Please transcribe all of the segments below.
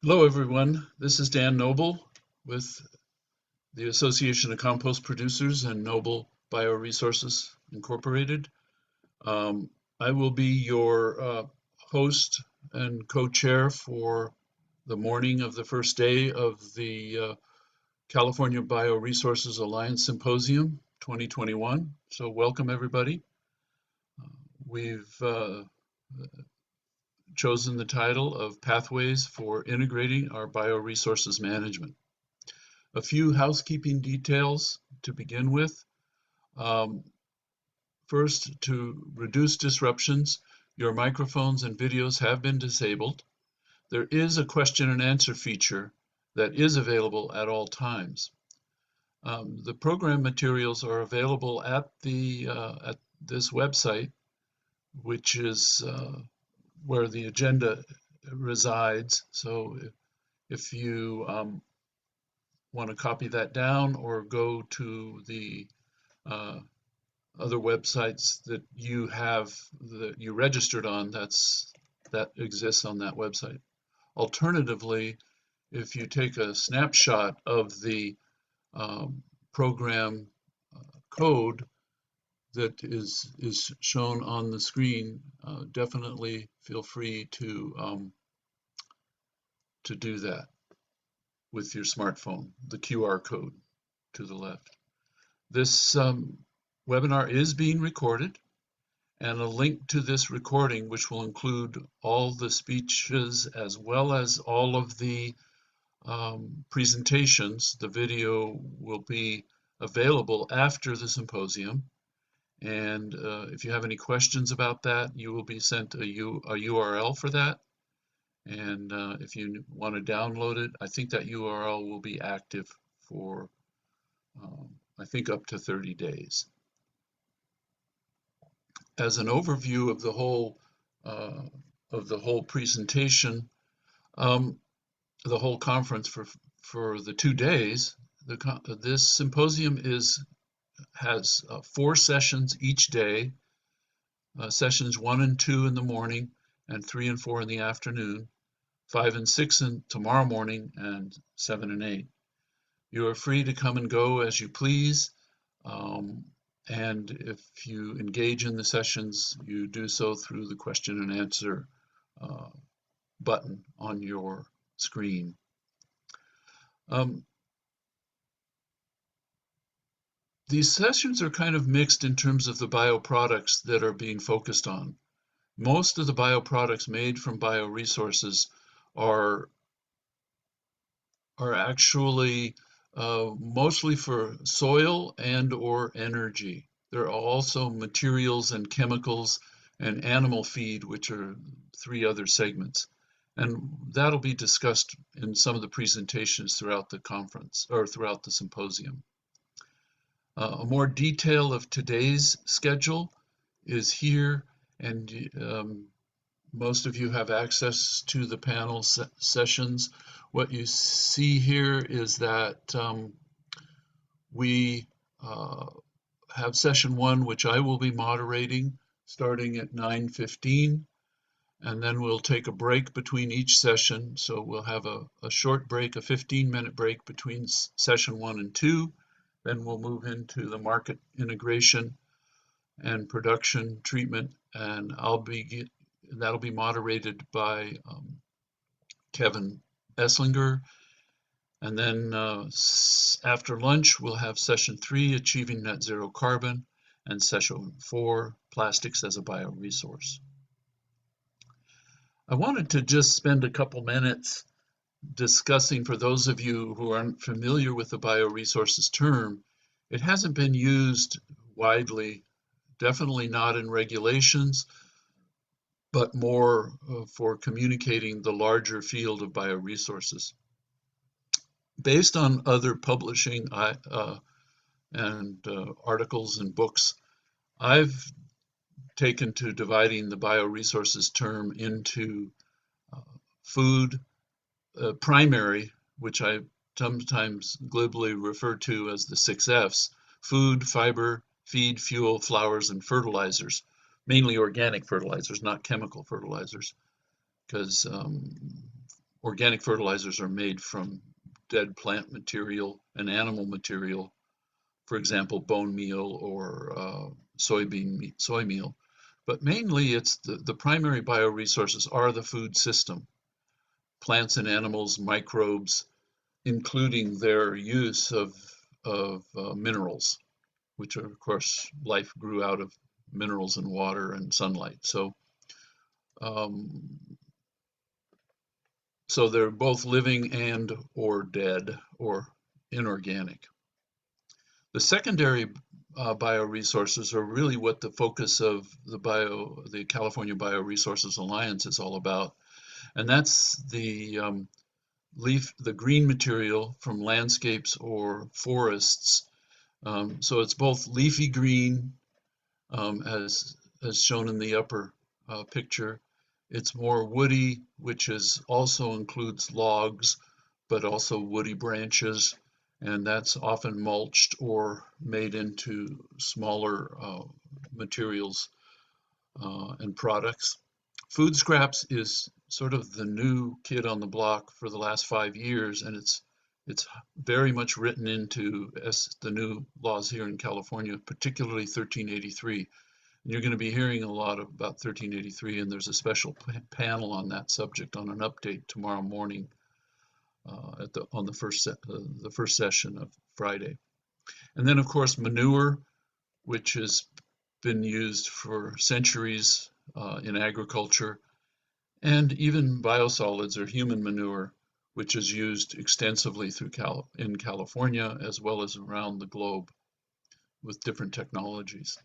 Hello, everyone. This is Dan Noble with the Association of Compost Producers and Noble Bioresources Incorporated. Um, I will be your host and co-chair for the morning of the first day of the California Bioresources Alliance Symposium 2021. So welcome, everybody. We've chosen the title of Pathways for Integrating Our Bioresources Management. A few housekeeping details to begin with. Um, First, to reduce disruptions, your microphones and videos have been disabled. There is a question and answer feature that is available at all times. The program materials are available at this website, which is where the agenda resides. So if you want to copy that down or go to the uh, other websites that you registered on, that exists on that website. Alternatively, if you take a snapshot of the program code that is shown on the screen, definitely feel free to do that with your smartphone, the QR code to the left. This webinar is being recorded, and a link to this recording, which will include all the speeches as well as all of the presentations. The video will be available after the symposium. And if you have any questions about that, you will be sent a URL for that. And if you want to download it, I think that URL will be active for, I think, up to 30 days. As an overview uh, of the whole presentation, um, the whole conference for the 2 days, this symposium has 4 sessions each day, sessions 1 and 2 in the morning, and 3 and 4 in the afternoon, 5 and 6 tomorrow morning, and 7 and 8. You are free to come and go as you please. And if you engage in the sessions, you do so through the question and answer button on your screen. These sessions are kind of mixed in terms of the bioproducts that are being focused on. Most of the bioproducts made from bioresources are actually mostly for soil and or energy. There are also materials and chemicals and animal feed, which are 3 other segments. And that'll be discussed in some of the presentations throughout the conference or throughout the symposium. A more detail of today's schedule is here, and most of you have access to the panel sessions. What you see here is that we have session 1, which I will be moderating, starting at 9:15, and then we'll take a break between each session. So we'll have a short break, a 15-minute break between session 1 and 2. Then we'll move into the market integration and production treatment, and that'll be moderated by Kevin Esslinger. And then after lunch, we'll have session 3, Achieving Net Zero Carbon, and session 4, Plastics as a Bioresource. I wanted to just spend a couple minutes discussing, for those of you who aren't familiar with the bioresources term, it hasn't been used widely, definitely not in regulations, but more for communicating the larger field of bioresources. Based on other publishing and articles and books, I've taken to dividing the bioresources term into food, primary, which I sometimes glibly refer to as the 6 F's: food, fiber, feed, fuel, flowers, and fertilizers, mainly organic fertilizers, not chemical fertilizers, because organic fertilizers are made from dead plant material and animal material, for example, bone meal or soy meal. But mainly it's the primary bioresources are the food system, plants and animals, microbes, including their use of minerals, which are, of course, life grew out of minerals and water and sunlight. Um, so they're both living and or dead or inorganic. The secondary bioresources are really what the focus of the California Bioresources Alliance is all about, and that's the green material from landscapes or forests. So it's both leafy green, as shown in the upper picture. It's more woody, which also includes logs, but also woody branches, and that's often mulched or made into smaller materials and products. Food scraps is sort of the new kid on the block for the last 5 years, and it's very much written into the new laws here in California, particularly 1383. And you're going to be hearing a lot about 1383, and there's a special panel on that subject on an update tomorrow morning on the first session of Friday. And then, of course, manure, which has been used for centuries in agriculture, and even biosolids or human manure, which is used extensively in California as well as around the globe with different technologies.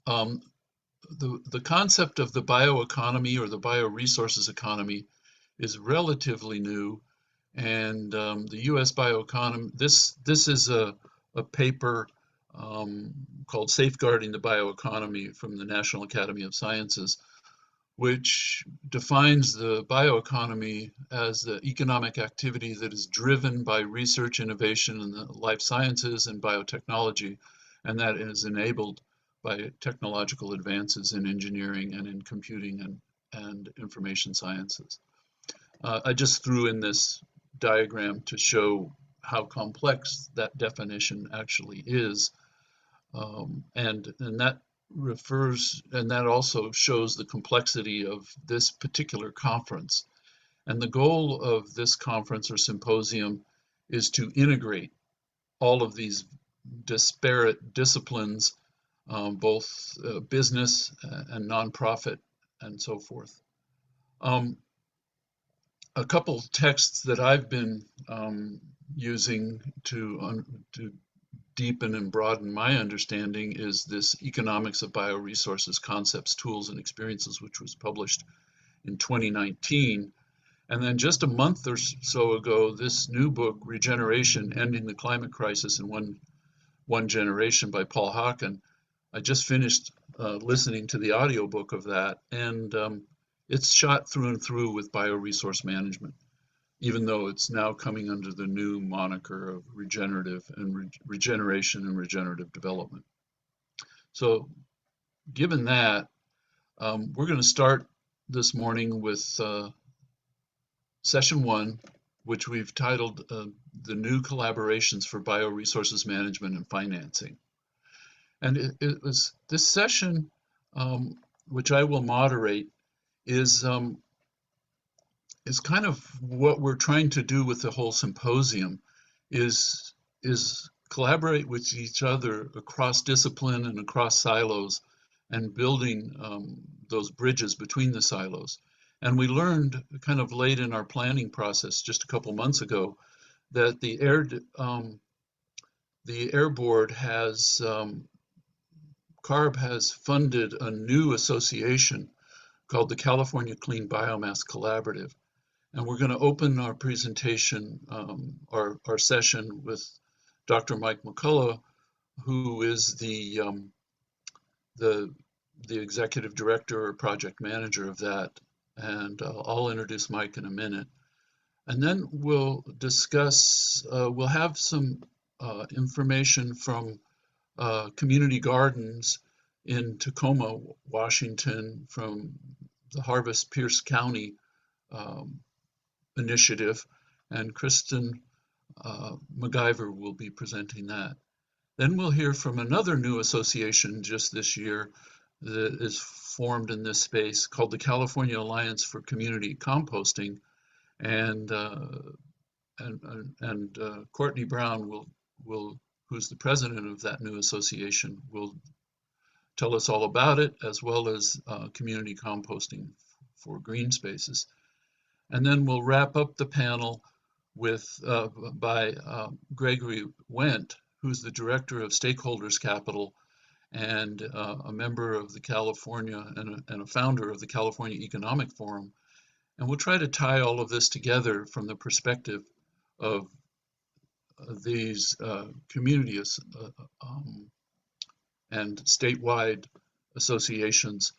The concept of the bioeconomy or the bioresources economy is relatively new, and the U.S. bioeconomy. This is a paper called "Safeguarding the Bioeconomy" from the National Academy of Sciences, which defines the bioeconomy as the economic activity that is driven by research, innovation in the life sciences and biotechnology, and that is enabled by technological advances in engineering and in computing and information sciences. I just threw in this diagram to show how complex that definition actually is, and that also shows the complexity of this particular conference. And the goal of this conference or symposium is to integrate all of these disparate disciplines, both business and nonprofit and so forth. A couple texts that I've been using to deepen and broaden my understanding is this Economics of Bioresources Concepts, Tools, and Experiences, which was published in 2019. And then just a month or so ago, this new book, Regeneration, Ending the Climate Crisis in One Generation by Paul Hawken. I just finished listening to the audiobook of that, and it's shot through and through with bioresource management, even though it's now coming under the new moniker of regenerative and regeneration and regenerative development. So given that, we're going to start this morning with session 1, which we've titled The New Collaborations for Bioresources Management and Financing. And it was this session, which I will moderate, is kind of what we're trying to do with the whole symposium, is collaborate with each other across discipline and across silos, and building those bridges between the silos. And we learned kind of late in our planning process, just a couple months ago, that the Air Board has CARB has funded a new association called the California Clean Biomass Collaborative. And we're going to open our presentation, our session, with Dr. Mike McCullough, who is the executive director or project manager of that. And I'll introduce Mike in a minute. And then we'll discuss, we'll have some information from community gardens in Tacoma, Washington, from the Harvest Pierce County initiative, and Kristen MacGyver will be presenting that. Then we'll hear from another new association just this year that is formed in this space called the California Alliance for Community Composting, and Courtney Brown who's the president of that new association, will tell us all about it, as well as community composting for green spaces. And then we'll wrap up the panel with by Gregory Wendt, who's the director of Stakeholders Capital and a member of the California and a founder of the California Economic Forum. And we'll try to tie all of this together from the perspective of these communities and statewide associations,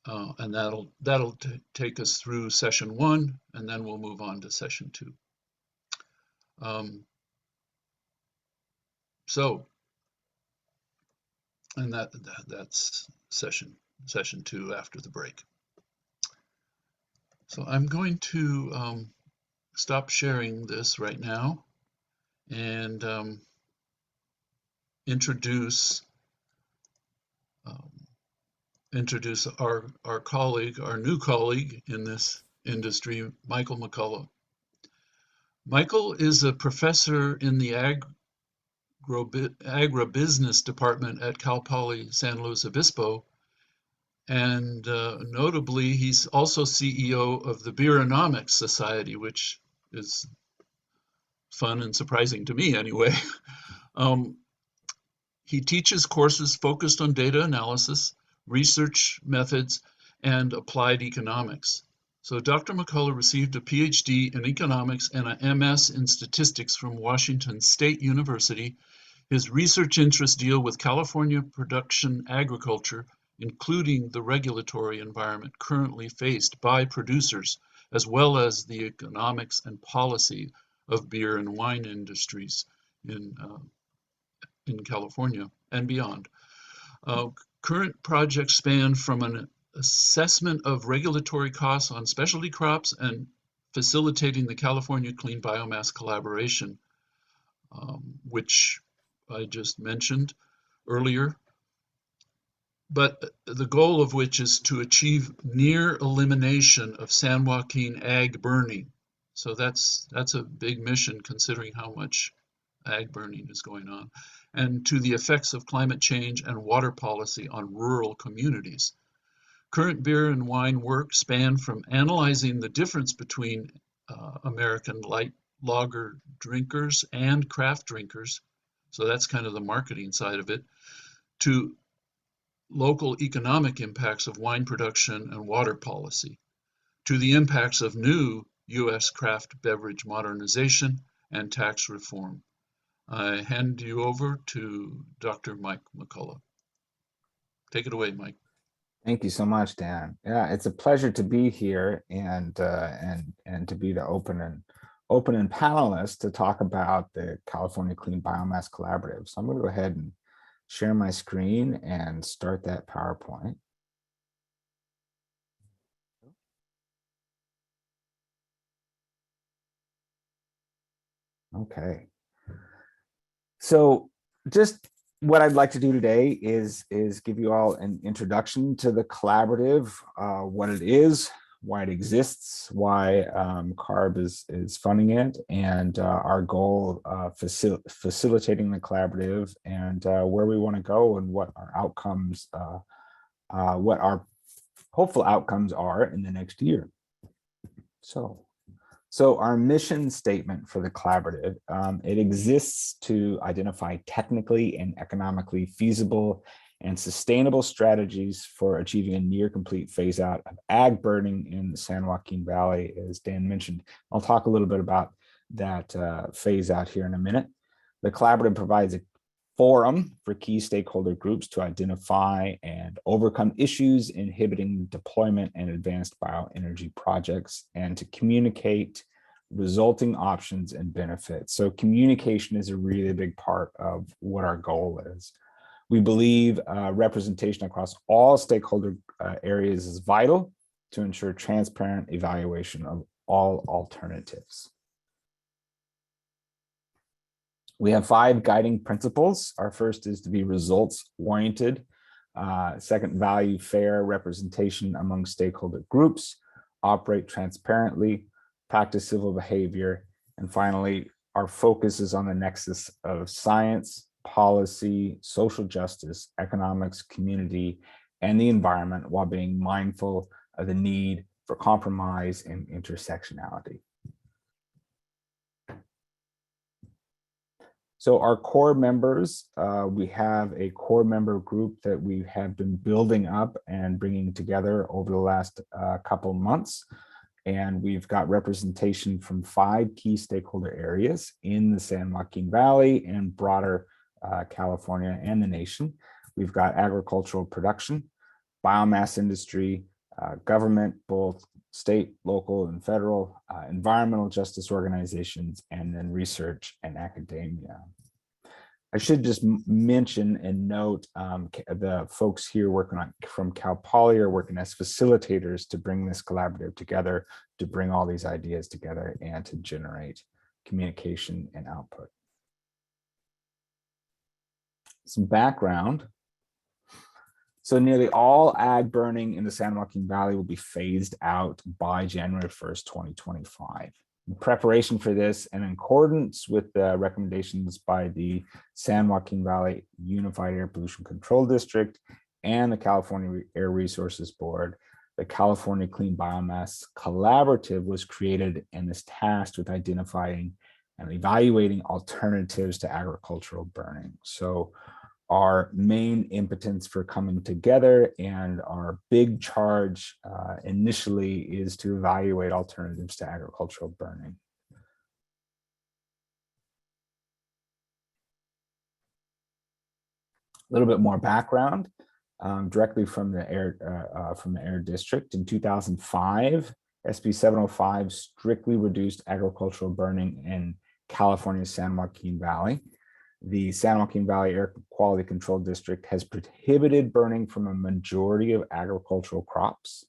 and that'll take us through session 1, and then we'll move on to session 2. And that's session 2 after the break. So I'm going to stop sharing this right now and introduce our colleague, our new colleague in this industry, Michael McCullough. Michael is a professor in the agribusiness department at Cal Poly San Luis Obispo, and notably, he's also CEO of the Bioresources Society, which is fun and surprising to me anyway. He teaches courses focused on data analysis, research methods, and applied economics. So Dr. McCullough received a PhD in economics and an MS in statistics from Washington State University. His research interests deal with California production agriculture, including the regulatory environment currently faced by producers, as well as the economics and policy of beer and wine industries in California and beyond. Current projects span from an assessment of regulatory costs on specialty crops and facilitating the California Clean Biomass Collaboration, which I just mentioned earlier, but the goal of which is to achieve near elimination of San Joaquin ag burning. So that's a big mission considering how much ag burning is going on, and to the effects of climate change and water policy on rural communities. Current beer and wine work span from analyzing the difference between American light lager drinkers and craft drinkers, so that's kind of the marketing side of it, to local economic impacts of wine production and water policy, to the impacts of new U.S. craft beverage modernization and tax reform. I hand you over to Dr. Mike McCullough. Take it away, Mike. Thank you so much, Dan. Yeah, it's a pleasure to be here and to be the opening panelist to talk about the California Clean Biomass Collaborative. So I'm going to go ahead and share my screen and start that PowerPoint. Okay. So just what I'd like to do today is give you all an introduction to the collaborative, what it is, why it exists, why CARB is funding it, and our goal facilitating the collaborative, and where we want to go and what our outcomes, what our hopeful outcomes are in the next year. So our mission statement for the collaborative, it exists to identify technically and economically feasible and sustainable strategies for achieving a near complete phase out of ag burning in the San Joaquin Valley, as Dan mentioned. I'll talk a little bit about that phase out here in a minute. The collaborative provides a forum for key stakeholder groups to identify and overcome issues inhibiting deployment and advanced bioenergy projects, and to communicate resulting options and benefits. So communication is a really big part of what our goal is. We believe representation across all stakeholder areas is vital to ensure transparent evaluation of all alternatives. We have 5 guiding principles. Our first is to be results oriented. Second, value fair representation among stakeholder groups, operate transparently, practice civil behavior, and finally, our focus is on the nexus of science, policy, social justice, economics, community, and the environment, while being mindful of the need for compromise and intersectionality. So our core members, we have a core member group that we have been building up and bringing together over the last couple months. And we've got representation from 5 key stakeholder areas in the San Joaquin Valley and broader California and the nation. We've got agricultural production, biomass industry, government, both state, local, and federal, environmental justice organizations, and then research and academia. I should just mention and note the folks here working on from Cal Poly are working as facilitators to bring this collaborative together, to bring all these ideas together and to generate communication and output. Some background. So nearly all ag burning in the San Joaquin Valley will be phased out by January 1st, 2025. In preparation for this and in accordance with the recommendations by the San Joaquin Valley Unified Air Pollution Control District and the California Air Resources Board, the California Clean Biomass Collaborative was created and is tasked with identifying and evaluating alternatives to agricultural burning. So our main impotence for coming together and our big charge initially is to evaluate alternatives to agricultural burning. A little bit more background directly from the Air District. In 2005, SB 705 strictly reduced agricultural burning in California's San Joaquin Valley. The San Joaquin Valley Air Quality Control District has prohibited burning from a majority of agricultural crops.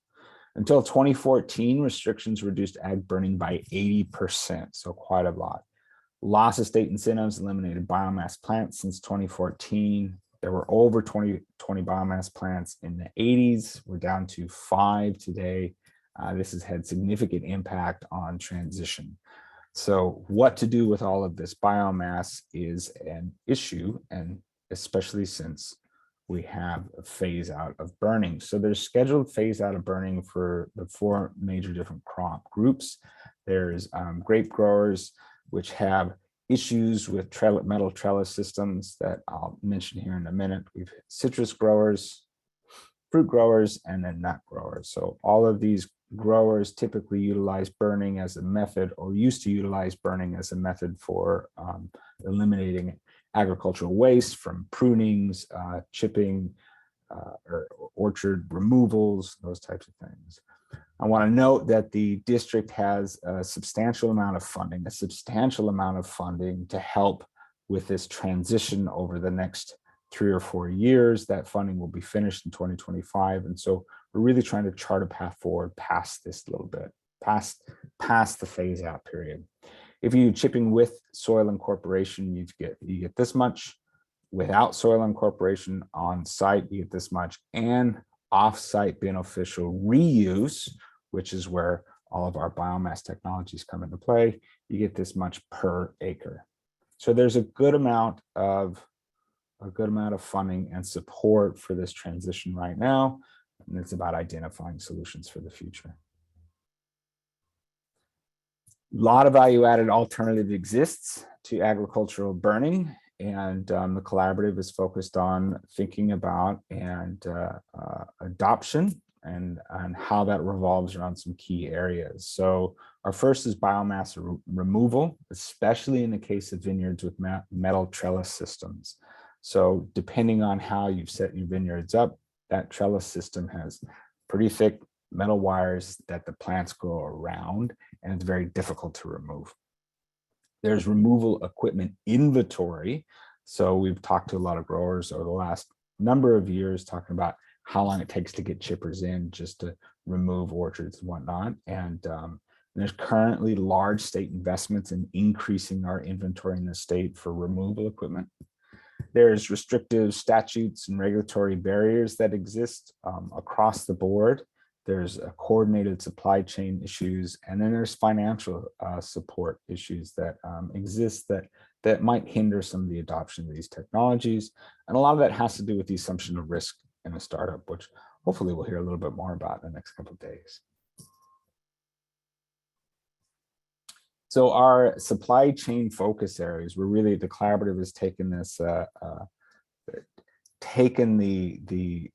Until 2014, restrictions reduced ag burning by 80%, so quite a lot. Loss of state incentives eliminated biomass plants since 2014. There were over 20 biomass plants in the 80s. We're down to 5 today. This has had significant impact on transition. So what to do with all of this biomass is an issue, and especially since we have a phase out of burning. So there's scheduled phase out of burning for the 4 major different crop groups. There's grape growers, which have issues with metal trellis systems that I'll mention here in a minute. We've citrus growers, fruit growers, and then nut growers. So all of these growers typically utilize burning as a method, or used to utilize burning as a method for eliminating agricultural waste from prunings, chipping, or orchard removals, those types of things. I want to note that the district has a substantial amount of funding to help with this transition over the next 3 or 4 years. That funding will be finished in 2025. And so we're really trying to chart a path forward past this a little bit, past the phase out period. If you chipping with soil incorporation, you get this much. Without soil incorporation on site, you get this much. And off-site beneficial reuse, which is where all of our biomass technologies come into play, you get this much per acre. So there's a good amount of funding and support for this transition right now, and it's about identifying solutions for the future. A lot of value-added alternative exists to agricultural burning, and the collaborative is focused on thinking about and adoption and how that revolves around some key areas. So our first is biomass removal, especially in the case of vineyards with metal trellis systems. So depending on how you've set your vineyards up, that trellis system has pretty thick metal wires that the plants go around, and it's very difficult to remove. There's removal equipment inventory. So we've talked to a lot of growers over the last number of years talking about how long it takes to get chippers in just to remove orchards and whatnot. And there's currently large state investments in increasing our inventory in the state for removal equipment. There's restrictive statutes and regulatory barriers that exist across the board. There's coordinated supply chain issues, and then there's financial support issues that exist that might hinder some of the adoption of these technologies. And a lot of that has to do with the assumption of risk in a startup, which hopefully we'll hear a little bit more about in the next couple of days. So our supply chain focus areas, we're really, the collaborative has taken this, taken the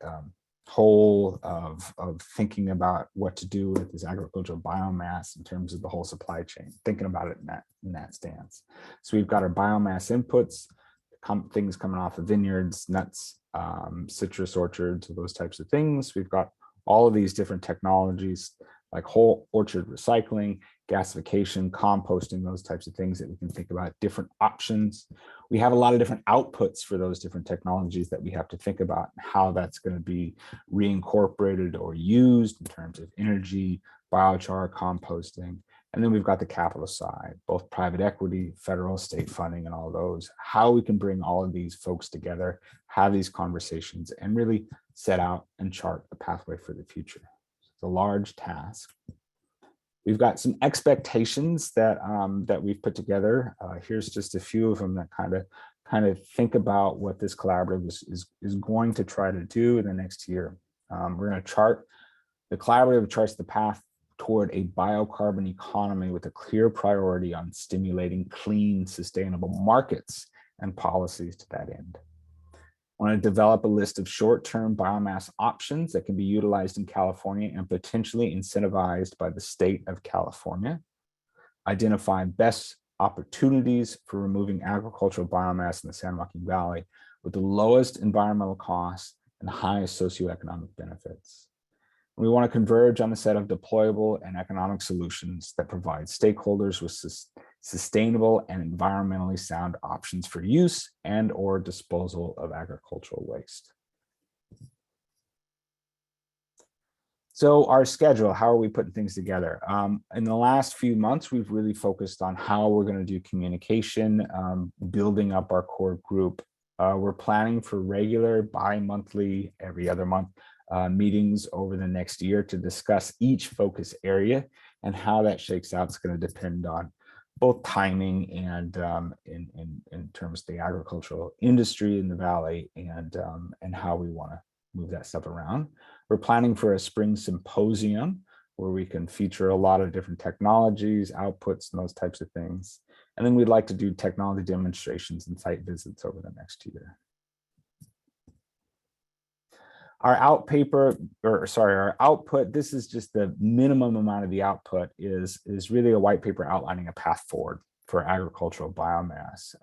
whole of thinking about what to do with this agricultural biomass in terms of the whole supply chain, thinking about it in that stance. So we've got our biomass inputs, things coming off of vineyards, nuts, citrus orchards, those types of things. We've got all of these different technologies like whole orchard recycling, gasification, composting, those types of things that we can think about, different options. We have a lot of different outputs for those different technologies that we have to think about how that's going to be reincorporated or used in terms of energy, biochar, composting. And then we've got the capital side, both private equity, federal, state funding, and all those, how we can bring all of these folks together, have these conversations, and really set out and chart a pathway for the future. It's a large task. We've got some expectations that that we've put together. Here's just a few of them that kind of think about what this collaborative is going to try to do in the next year. We're going to chart, the collaborative charts the path toward a biocarbon economy with a clear priority on stimulating clean, sustainable markets and policies to that end. I want to develop a list of short-term biomass options that can be utilized in California and potentially incentivized by the state of California. Identify best opportunities for removing agricultural biomass in the San Joaquin Valley with the lowest environmental costs and highest socioeconomic benefits. We want to converge on a set of deployable and economic solutions that provide stakeholders with sustainable and environmentally sound options for use and or disposal of agricultural waste. So our schedule, how are we putting things together? In the last few months, we've really focused on how we're going to do communication, building up our core group. We're planning for regular bi-monthly, every other month meetings over the next year to discuss each focus area, and how that shakes out is going to depend on both timing and in terms of the agricultural industry in the valley, and how we want to move that stuff around. We're planning for a spring symposium where we can feature a lot of different technologies, outputs, and those types of things. And then we'd like to do technology demonstrations and site visits over the next year. Our our output, this is just the minimum amount of the output, is really a white paper outlining a path forward for agricultural biomass.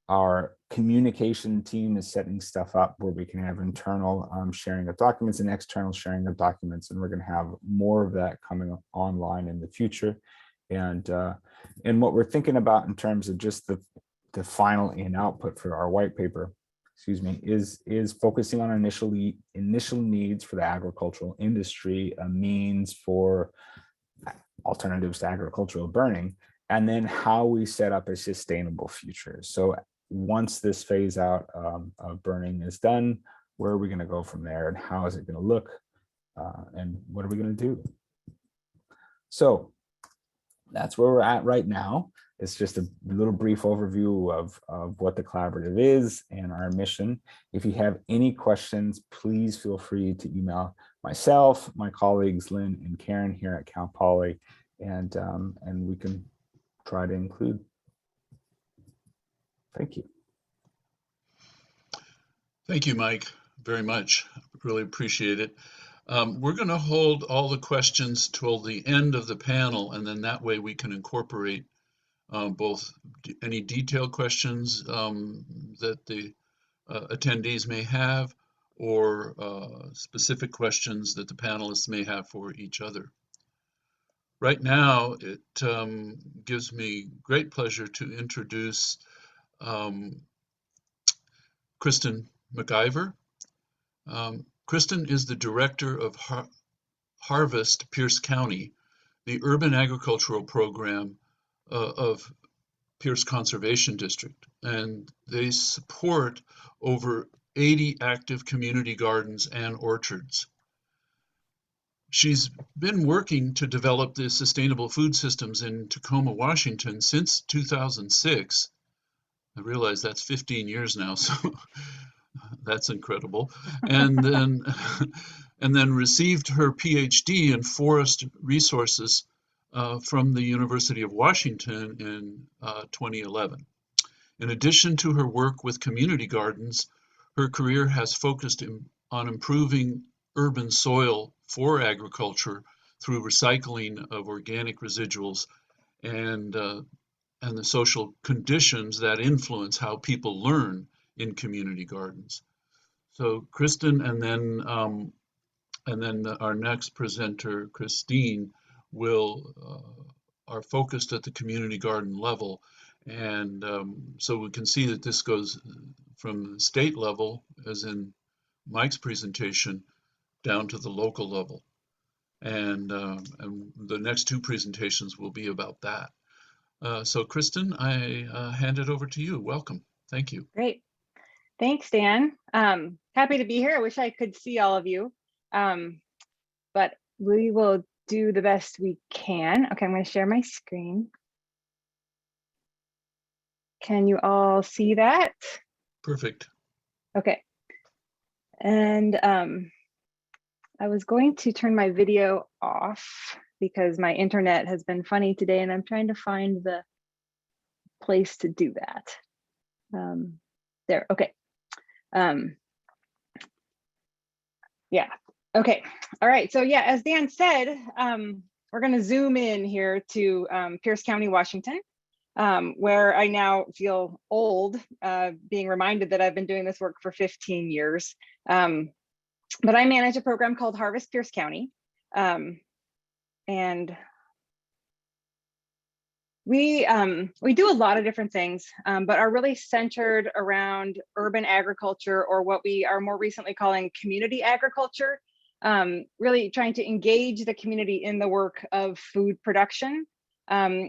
Our communication team is setting stuff up where we can have internal sharing of documents and external sharing of documents, and we're going to have more of that coming online in the future. And what we're thinking about in terms of just the final in output for our white paper, excuse me, is focusing on initial needs for the agricultural industry, a means for alternatives to agricultural burning, and then how we set up a sustainable future. So once this phase out of burning is done, where are we going to go from there, and how is it going to look, and what are we going to do? So that's where we're at right now. It's just a little brief overview of what the collaborative is and our mission. If you have any questions, please feel free to email myself, my colleagues, Lynn and Karen here at Cal Poly, and we can try to include. Thank you. Thank you, Mike, very much. Really appreciate it. We're going to hold all the questions till the end of the panel, and then that way we can incorporate both any detailed questions that the attendees may have, or specific questions that the panelists may have for each other. Right now, it gives me great pleasure to introduce Kristen McIver. Kristen is the director of Harvest Pierce County, the urban agricultural program of Pierce Conservation District, and they support over 80 active community gardens and orchards. She's been working to develop the sustainable food systems in Tacoma, Washington since 2006. I realize that's 15 years now, so that's incredible. And then, and then received her PhD in forest resources from the University of Washington in 2011. In addition to her work with community gardens, her career has focused on improving urban soil for agriculture through recycling of organic residuals and the social conditions that influence how people learn in community gardens. So Kristen, and then our next presenter, Christine, will are focused at the community garden level, and so we can see that this goes from the state level, as in Mike's presentation, down to the local level, and the next two presentations will be about that. So Kristen, I hand it over to you. Welcome. Thank you. Great. Thanks, Dan. Happy to be here. I wish I could see all of you, but we will do the best we can. Okay, I'm going to share my screen. Can you all see that? Perfect. Okay. And I was going to turn my video off because my internet has been funny today and I'm trying to find the place to do that. There, okay. Yeah, okay. All right, so yeah, as Dan said, we're gonna zoom in here to Pierce County, Washington, where I now feel old, being reminded that I've been doing this work for 15 years. But I manage a program called Harvest Pierce County. And we do a lot of different things, but are really centered around urban agriculture, or what we are more recently calling community agriculture, really trying to engage the community in the work of food production.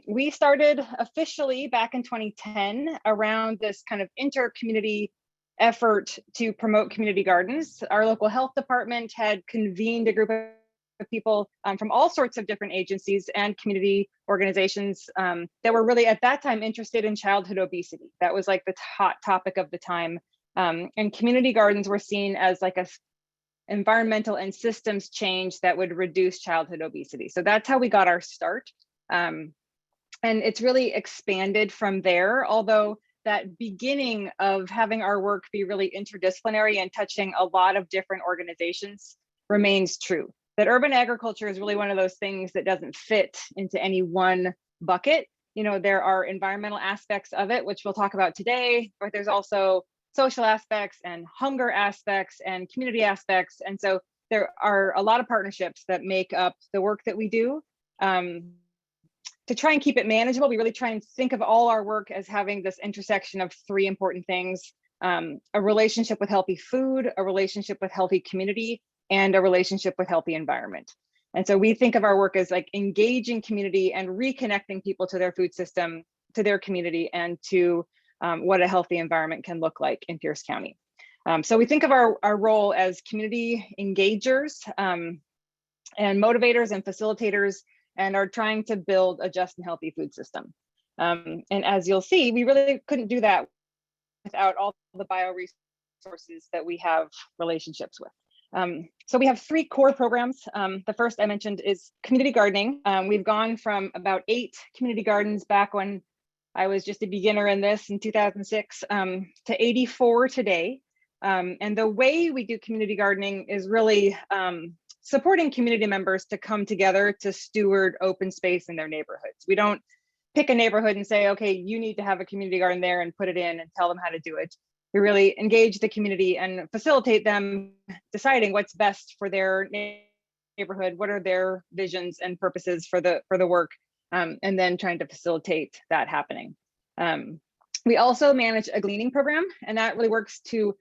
We started officially back in 2010 around this kind of inter-community effort to promote community gardens. Our local health department had convened a group of people from all sorts of different agencies and community organizations that were really at that time interested in childhood obesity. That was like the hot topic of the time. And community gardens were seen as like a environmental and systems change that would reduce childhood obesity. So that's how we got our start. And it's really expanded from there, although that beginning of having our work be really interdisciplinary and touching a lot of different organizations remains true. That urban agriculture is really one of those things that doesn't fit into any one bucket. You know, there are environmental aspects of it, which we'll talk about today, but there's also social aspects and hunger aspects and community aspects. And so there are a lot of partnerships that make up the work that we do. To try and keep it manageable, we really try and think of all our work as having this intersection of three important things: a relationship with healthy food, a relationship with healthy community, and a relationship with healthy environment. And so we think of our work as like engaging community and reconnecting people to their food system, to their community, and to what a healthy environment can look like in Pierce County. So we think of our role as community engagers and motivators and facilitators, and are trying to build a just and healthy food system. And as you'll see, we really couldn't do that without all the bioresources that we have relationships with. So we have three core programs. The first I mentioned is community gardening. We've gone from about 8 community gardens back when I was just a beginner in this in 2006 to 84 today. And the way we do community gardening is really supporting community members to come together to steward open space in their neighborhoods. We don't pick a neighborhood and say, okay, you need to have a community garden there and put it in and tell them how to do it. We really engage the community and facilitate them deciding what's best for their neighborhood, what are their visions and purposes for the work, and then trying to facilitate that happening. We also manage a gleaning program, and that really works to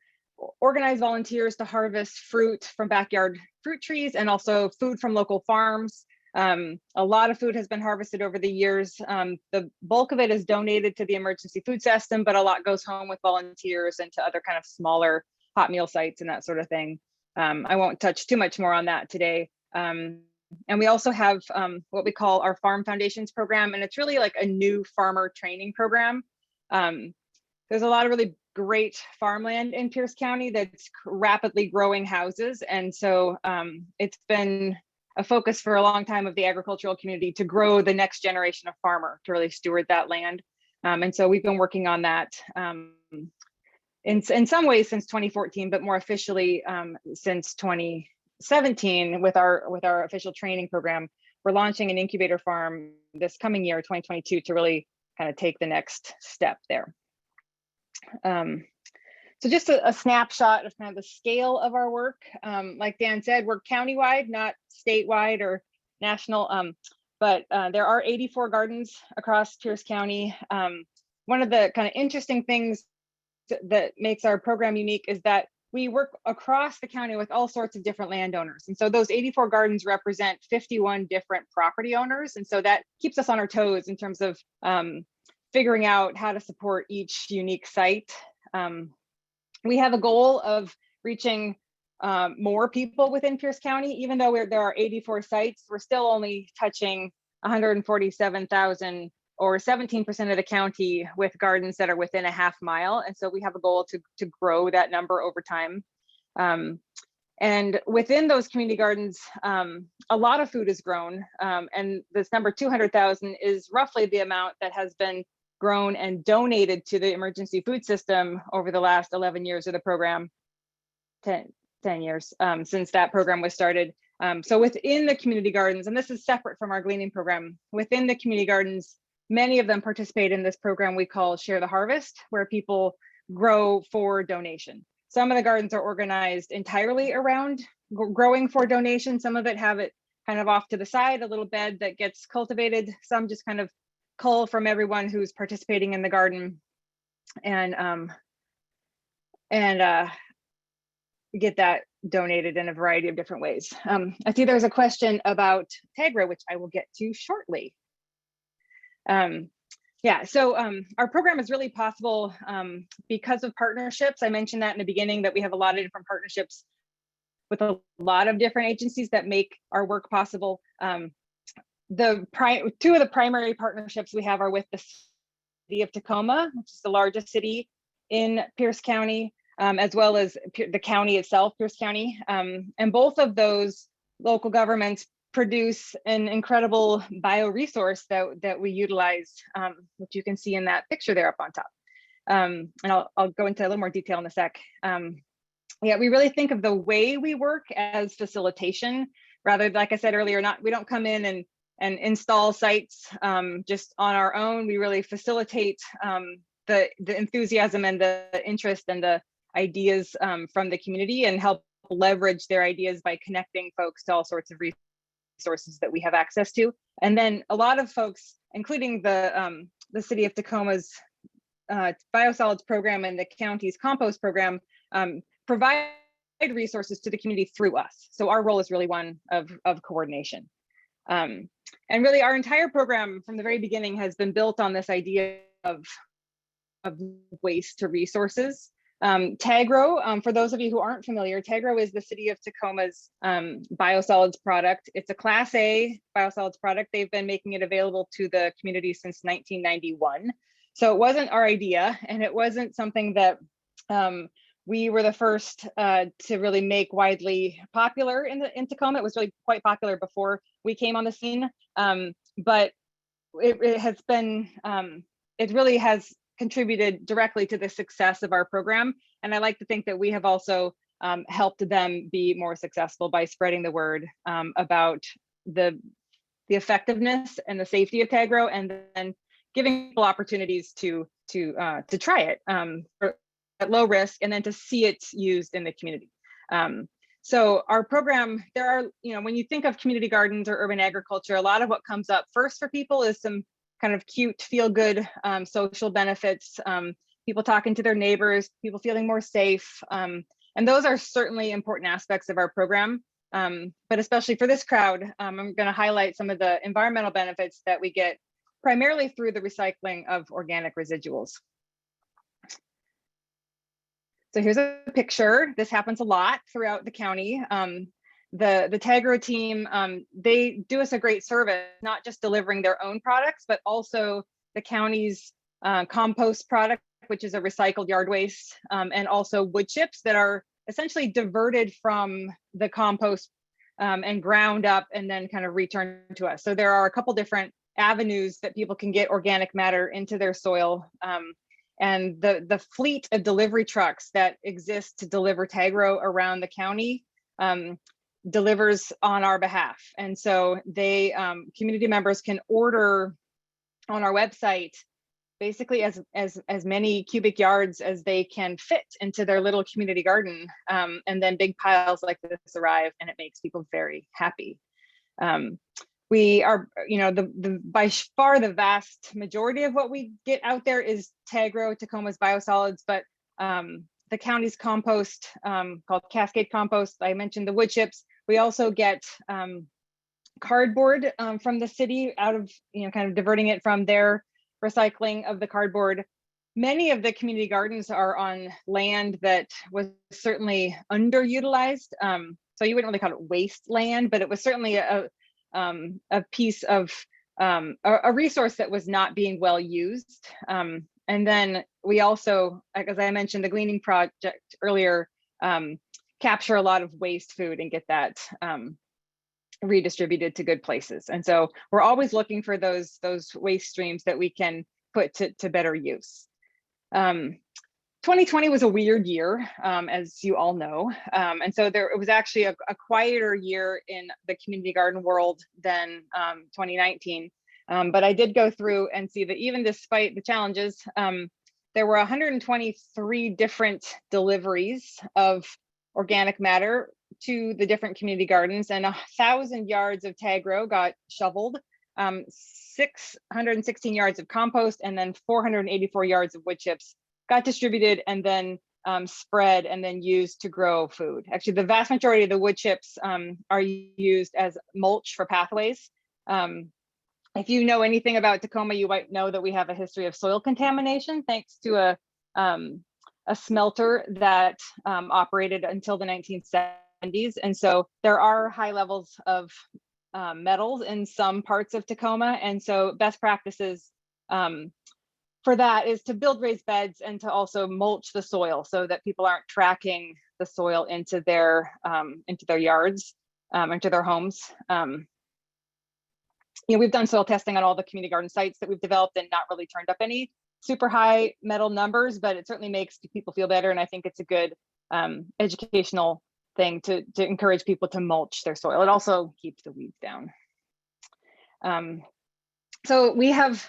organize volunteers to harvest fruit from backyard fruit trees and also food from local farms. A lot of food has been harvested over the years. The bulk of it is donated to the emergency food system, but a lot goes home with volunteers and to other kind of smaller hot meal sites and that sort of thing. I won't touch too much more on that today. And we also have what we call our Farm Foundations program, and it's really like a new farmer training program. There's a lot of really great farmland in Pierce County that's rapidly growing houses. And so it's been a focus for a long time of the agricultural community to grow the next generation of farmer, to really steward that land. And so we've been working on that in some ways since 2014, but more officially since 2017 with our official training program. We're launching an incubator farm this coming year, 2022, to really kind of take the next step there. So just a snapshot of kind of the scale of our work. Like Dan said, we're countywide, not statewide or national, but there are 84 gardens across Pierce County. One of the kind of interesting things that makes our program unique is that we work across the county with all sorts of different landowners. And so those 84 gardens represent 51 different property owners. And so that keeps us on our toes in terms of figuring out how to support each unique site. We have a goal of reaching more people within Pierce County. Even though there are 84 sites, we're still only touching 147,000 or 17% of the county with gardens that are within a half mile. And so we have a goal to grow that number over time. And within those community gardens, a lot of food is grown. And this number 200,000 is roughly the amount that has been grown and donated to the emergency food system over the last 11 years of the program, 10 years since that program was started. So within the community gardens, and this is separate from our gleaning program, within the community gardens, many of them participate in this program we call Share the Harvest, where people grow for donation. Some of the gardens are organized entirely around growing for donation. Some of it have it kind of off to the side, a little bed that gets cultivated. Some just kind of cull from everyone who's participating in the garden and get that donated in a variety of different ways. I see there's a question about TAGRA, which I will get to shortly. Yeah, so our program is really possible because of partnerships. I mentioned that in the beginning, that we have a lot of different partnerships with a lot of different agencies that make our work possible. Two of the primary partnerships we have are with the city of Tacoma, which is the largest city in Pierce County, as well as the county itself, Pierce County. And both of those local governments produce an incredible bioresource that we utilize, which you can see in that picture there up on top. And I'll go into a little more detail in a sec. Yeah, we really think of the way we work as facilitation, rather, like I said earlier, we don't come in and install sites just on our own. We really facilitate the enthusiasm and the interest and the ideas from the community, and help leverage their ideas by connecting folks to all sorts of resources that we have access to. And then a lot of folks, including the city of Tacoma's biosolids program and the county's compost program, provide resources to the community through us. So our role is really one of coordination. And really our entire program from the very beginning has been built on this idea of waste to resources. TAGRO, for those of you who aren't familiar, TAGRO is the city of Tacoma's biosolids product. It's a Class A biosolids product. They've been making it available to the community since 1991. So it wasn't our idea, and it wasn't something that we were the first to really make widely popular in Tacoma. It was really quite popular before we came on the scene, but it has been, it really has contributed directly to the success of our program. And I like to think that we have also helped them be more successful by spreading the word about the effectiveness and the safety of TAGRO, and then giving people opportunities to try it at low risk, and then to see it used in the community. So our program, there are, when you think of community gardens or urban agriculture, a lot of what comes up first for people is some kind of cute, feel good social benefits. people talking to their neighbors, people feeling more safe. And those are certainly important aspects of our program. But especially for this crowd, I'm going to highlight some of the environmental benefits that we get primarily through the recycling of organic residuals. So here's a picture. This happens a lot throughout the county. The Tagro team, they do us a great service, not just delivering their own products, but also the county's compost product, which is a recycled yard waste, and also wood chips that are essentially diverted from the compost and ground up and then kind of returned to us. So there are a couple different avenues that people can get organic matter into their soil. And the fleet of delivery trucks that exist to deliver Tagro around the county delivers on our behalf. And so they, community members can order on our website basically as many cubic yards as they can fit into their little community garden. And then big piles like this arrive, and it makes people very happy. We are, by far the vast majority of what we get out there is Tagro, Tacoma's biosolids, but the county's compost called Cascade Compost. I mentioned the wood chips. We also get cardboard from the city out of, kind of diverting it from their recycling of the cardboard. Many of the community gardens are on land that was certainly underutilized. So you wouldn't really call it wasteland, but it was certainly a piece of a resource that was not being well used. And then we also, as I mentioned, the gleaning project earlier, capture a lot of waste food and get that redistributed to good places. And so we're always looking for those waste streams that we can put to better use. 2020 was a weird year, as you all know. And so it was actually a quieter year in the community garden world than 2019. But I did go through and see that even despite the challenges, there were 123 different deliveries of organic matter to the different community gardens, and 1,000 yards of Tagro got shoveled, 616 yards of compost, and then 484 yards of wood chips got distributed and then spread and then used to grow food. Actually, the vast majority of the wood chips are used as mulch for pathways. If you know anything about Tacoma, you might know that we have a history of soil contamination thanks to a smelter that operated until the 1970s. And so there are high levels of metals in some parts of Tacoma. And so best practices for that is to build raised beds and to also mulch the soil so that people aren't tracking the soil into their yards, into their homes. We've done soil testing on all the community garden sites that we've developed and not really turned up any super high metal numbers, but it certainly makes people feel better. And I think it's a good educational thing to encourage people to mulch their soil. It also keeps the weeds down. So we have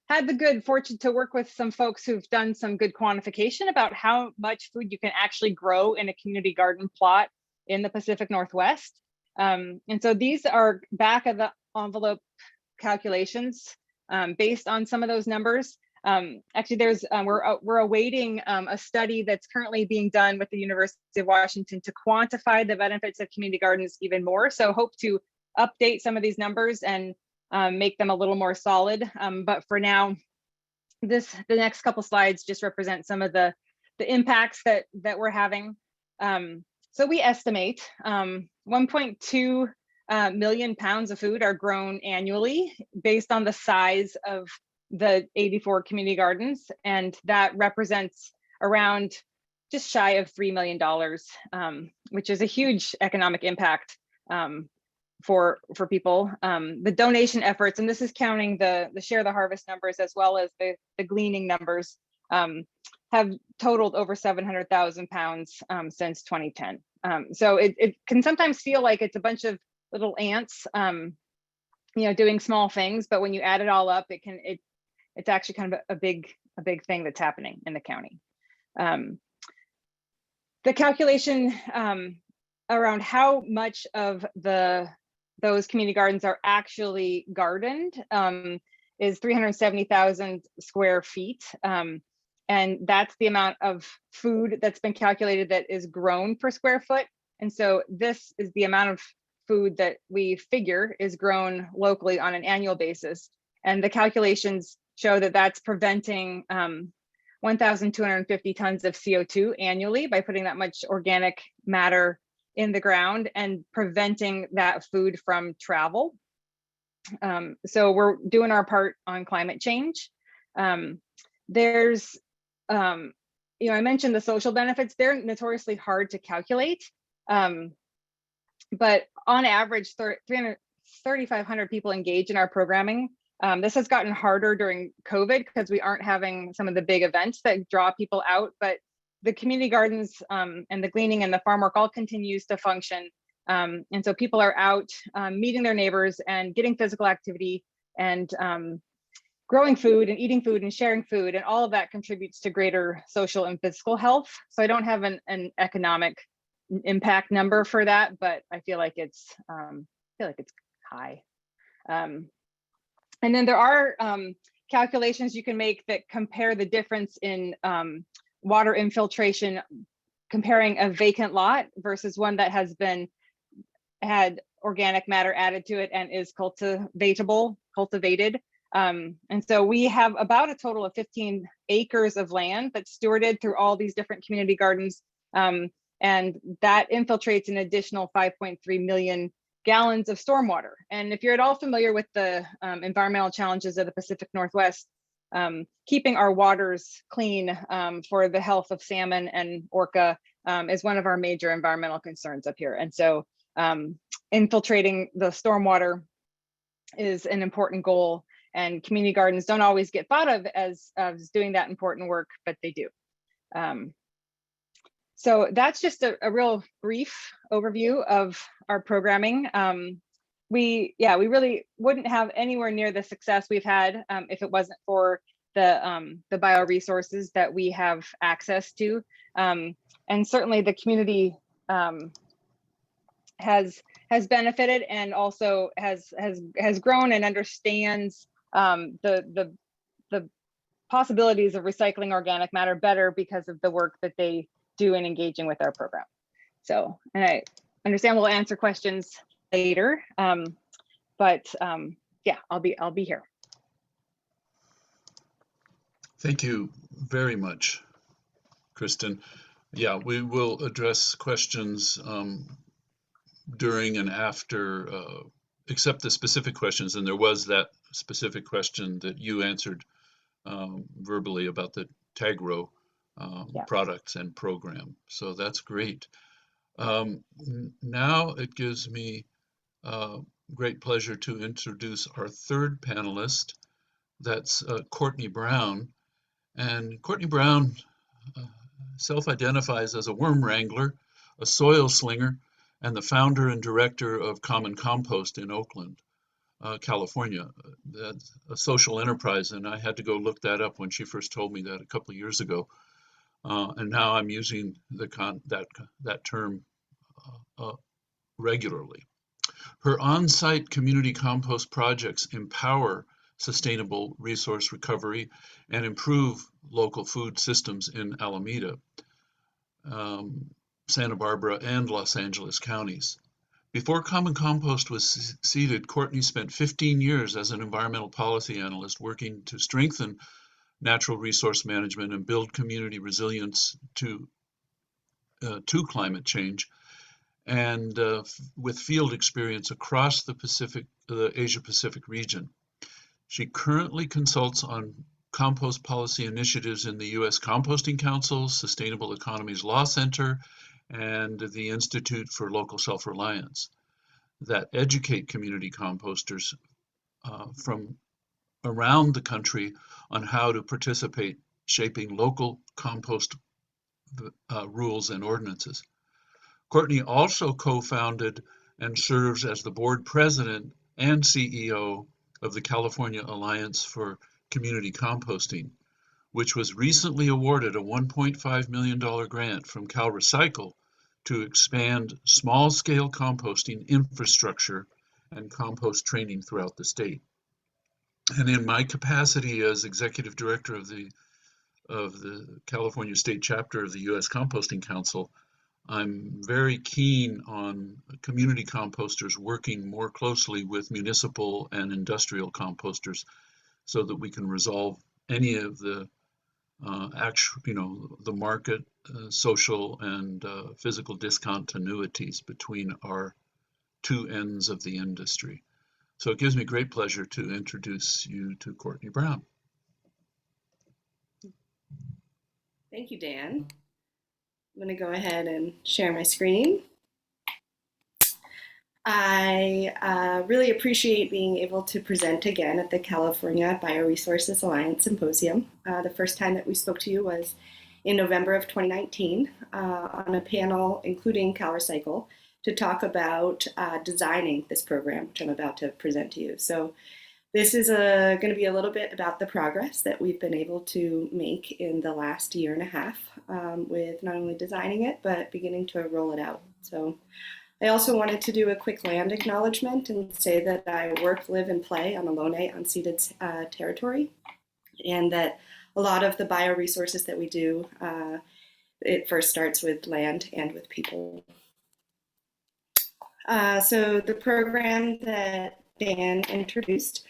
had the good fortune to work with some folks who've done some good quantification about how much food you can actually grow in a community garden plot in the Pacific Northwest. And so these are back of the envelope calculations based on some of those numbers. Actually, we're awaiting a study that's currently being done with the University of Washington to quantify the benefits of community gardens even more. So hope to update some of these numbers and make them a little more solid. But for now, the next couple slides just represent some of the impacts that we're having. So we estimate 1.2 million pounds of food are grown annually based on the size of the 84 community gardens, and that represents around just shy of $3 million, which is a huge economic impact for people. The donation efforts, and this is counting the share the harvest numbers as well as the gleaning numbers, have totaled over 700,000 pounds since 2010. So it can sometimes feel like it's a bunch of little ants, doing small things, but when you add it all up, it's actually kind of a big thing that's happening in the county. The calculation around how much of those community gardens are actually gardened is 370,000 square feet. And And that's the amount of food that's been calculated that is grown per square foot. And so this is the amount of food that we figure is grown locally on an annual basis. And the calculations show that that's preventing 1,250 tons of CO2 annually by putting that much organic matter in the ground and preventing that food from travel. So we're doing our part on climate change. There's, you know, I mentioned the social benefits. They're notoriously hard to calculate. But on average, 3,500 people engage in our programming. This has gotten harder during COVID because we aren't having some of the big events that draw people out, but the community gardens and the gleaning and the farm work all continues to function. And so people are out meeting their neighbors and getting physical activity and growing food and eating food and sharing food, and all of that contributes to greater social and physical health. So I don't have an economic impact number for that, but I feel like it's high. And then there are calculations you can make that compare the difference in water infiltration, comparing a vacant lot versus one that has had organic matter added to it and is cultivated. And so we have about a total of 15 acres of land that's stewarded through all these different community gardens. And that infiltrates an additional 5.3 million gallons of stormwater. And if you're at all familiar with the environmental challenges of the Pacific Northwest, keeping our waters clean for the health of salmon and orca is one of our major environmental concerns up here. And so infiltrating the stormwater is an important goal, and community gardens don't always get thought of as doing that important work, but they do. So that's just a real brief overview of our programming. We really wouldn't have anywhere near the success we've had if it wasn't for the bioresources that we have access to. And certainly the community has benefited and also has grown and understands the possibilities of recycling organic matter better because of the work that they do in engaging with our program. So, and I understand we'll answer questions later, but yeah, I'll be here. Thank you very much, Kristen. Yeah, we will address questions during and after, except the specific questions, and there was that specific question that you answered verbally about the TAGRO products and program. So that's great. Now it gives me great pleasure to introduce our third panelist. That's Courtney Brown. And Courtney Brown self-identifies as a worm wrangler, a soil slinger, and the founder and director of Common Compost in Oakland, California. That's a social enterprise, and I had to go look that up when she first told me that a couple of years ago. And now I'm using that term regularly. Her on-site community compost projects empower sustainable resource recovery and improve local food systems in Alameda, Santa Barbara, and Los Angeles counties. Before Common Compost was seeded, Courtney spent 15 years as an environmental policy analyst working to strengthen natural resource management and build community resilience to climate change, and with field experience across the Asia-Pacific region. She currently consults on compost policy initiatives in the U.S. Composting Council, Sustainable Economies Law Center, and the Institute for Local Self-Reliance that educate community composters from around the country on how to participate shaping local compost rules and ordinances. Courtney also co-founded and serves as the board president and CEO of the California Alliance for Community Composting, which was recently awarded a $1.5 million grant from CalRecycle to expand small-scale composting infrastructure and compost training throughout the state. And in my capacity as executive director of the of the California State Chapter of the U.S. Composting Council, I'm very keen on community composters working more closely with municipal and industrial composters so that we can resolve any of the the market, social, and physical discontinuities between our two ends of the industry. So it gives me great pleasure to introduce you to Courtney Brown. Thank you, Dan. I'm going to go ahead and share my screen. I really appreciate being able to present again at the California Bioresources Alliance Symposium. The first time that we spoke to you was in November of 2019 on a panel including CalRecycle to talk about designing this program, which I'm about to present to you. So this is going to be a little bit about the progress that we've been able to make in the last year and a half with not only designing it, but beginning to roll it out. So I also wanted to do a quick land acknowledgement and say that I work, live, and play on Ohlone unceded territory, and that a lot of the bioresources that we do, it first starts with land and with people. So the program that Dan introduced,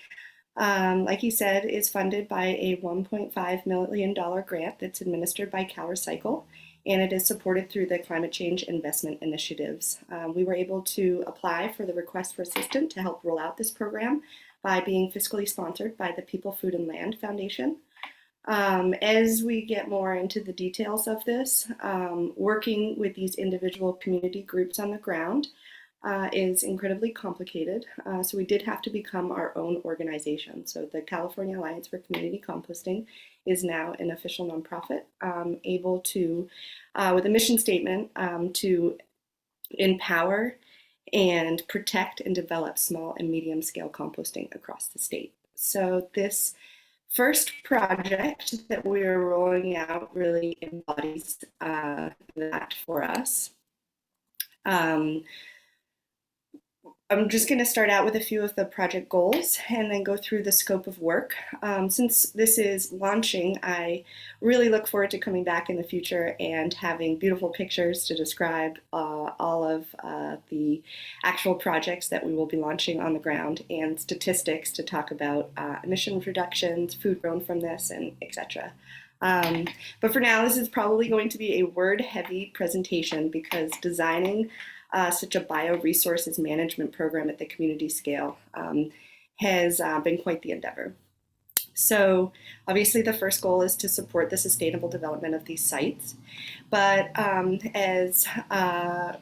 like he said, is funded by a $1.5 million grant that's administered by CalRecycle, and it is supported through the Climate Change Investment Initiatives. We were able to apply for the request for assistance to help roll out this program by being fiscally sponsored by the People, Food, and Land Foundation. As we get more into the details of this, working with these individual community groups on the ground is incredibly complicated. So we did have to become our own organization. So the California Alliance for Community Composting is now an official nonprofit, able to, with a mission statement, to empower and protect and develop small and medium scale composting across the state. So this first project that we're rolling out really embodies that for us. I'm just going to start out with a few of the project goals and then go through the scope of work. Since this is launching, I really look forward to coming back in the future and having beautiful pictures to describe all of the actual projects that we will be launching on the ground, and statistics to talk about emission reductions, food grown from this, and etc. But for now, this is probably going to be a word-heavy presentation because designing such a bioresources management program at the community scale has been quite the endeavor. So obviously the first goal is to support the sustainable development of these sites. But as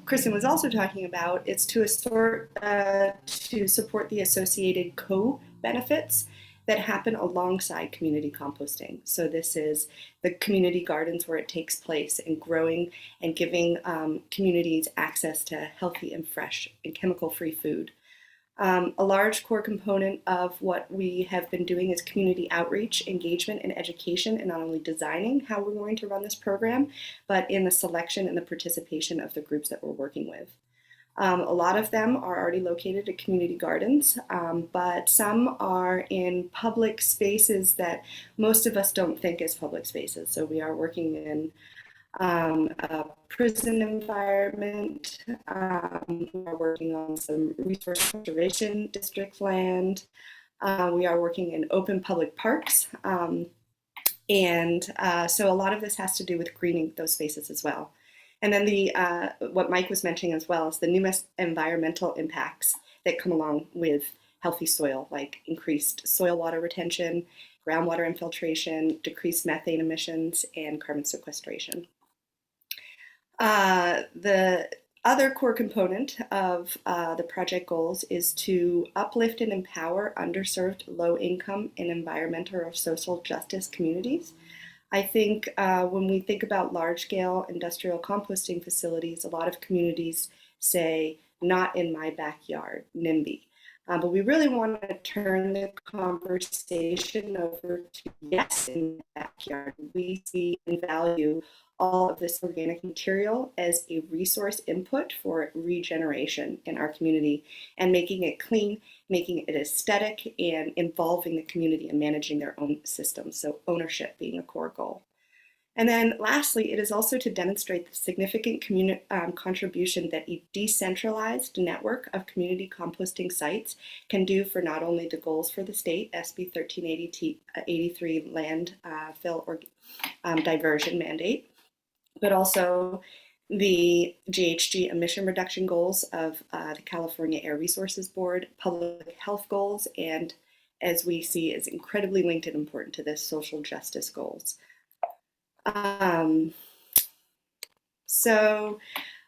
Kristen was also talking about, it's to support the associated co-benefits that happen alongside community composting. So this is the community gardens where it takes place, and growing and giving communities access to healthy and fresh and chemical-free food. A large core component of what we have been doing is community outreach, engagement, and education, and not only designing how we're going to run this program, but in the selection and the participation of the groups that we're working with. A lot of them are already located at community gardens, but some are in public spaces that most of us don't think as public spaces. So we are working in a prison environment. We are working on some resource conservation district land. We are working in open public parks. So a lot of this has to do with greening those spaces as well. And then what Mike was mentioning as well is the numerous environmental impacts that come along with healthy soil, like increased soil water retention, groundwater infiltration, decreased methane emissions, and carbon sequestration. The other core component of the project goals is to uplift and empower underserved, low-income, and environmental or social justice communities. I think when we think about large-scale industrial composting facilities, a lot of communities say, not in my backyard, NIMBY. But we really want to turn the conversation over to yes, in the backyard. We see and value all of this organic material as a resource input for regeneration in our community, and making it clean, making it aesthetic, and involving the community in managing their own systems. So ownership being a core goal. And then lastly, it is also to demonstrate the significant contribution that a decentralized network of community composting sites can do for not only the goals for the state, SB 1383 landfill or diversion mandate, but also the GHG emission reduction goals of the California Air Resources Board, public health goals, and as we see is incredibly linked and important to this, social justice goals. So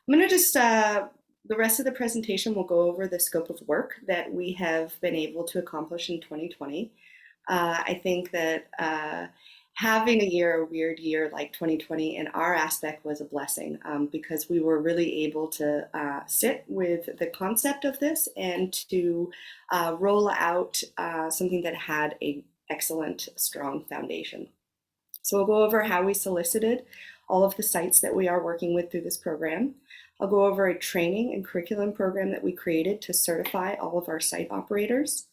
I'm going to just, the rest of the presentation will go over the scope of work that we have been able to accomplish in 2020. I think that having a weird year like 2020 in our aspect was a blessing because we were really able to sit with the concept of this and to roll out something that had an excellent, strong foundation. So we'll go over how we solicited all of the sites that we are working with through this program. I'll go over a training and curriculum program that we created to certify all of our site operators,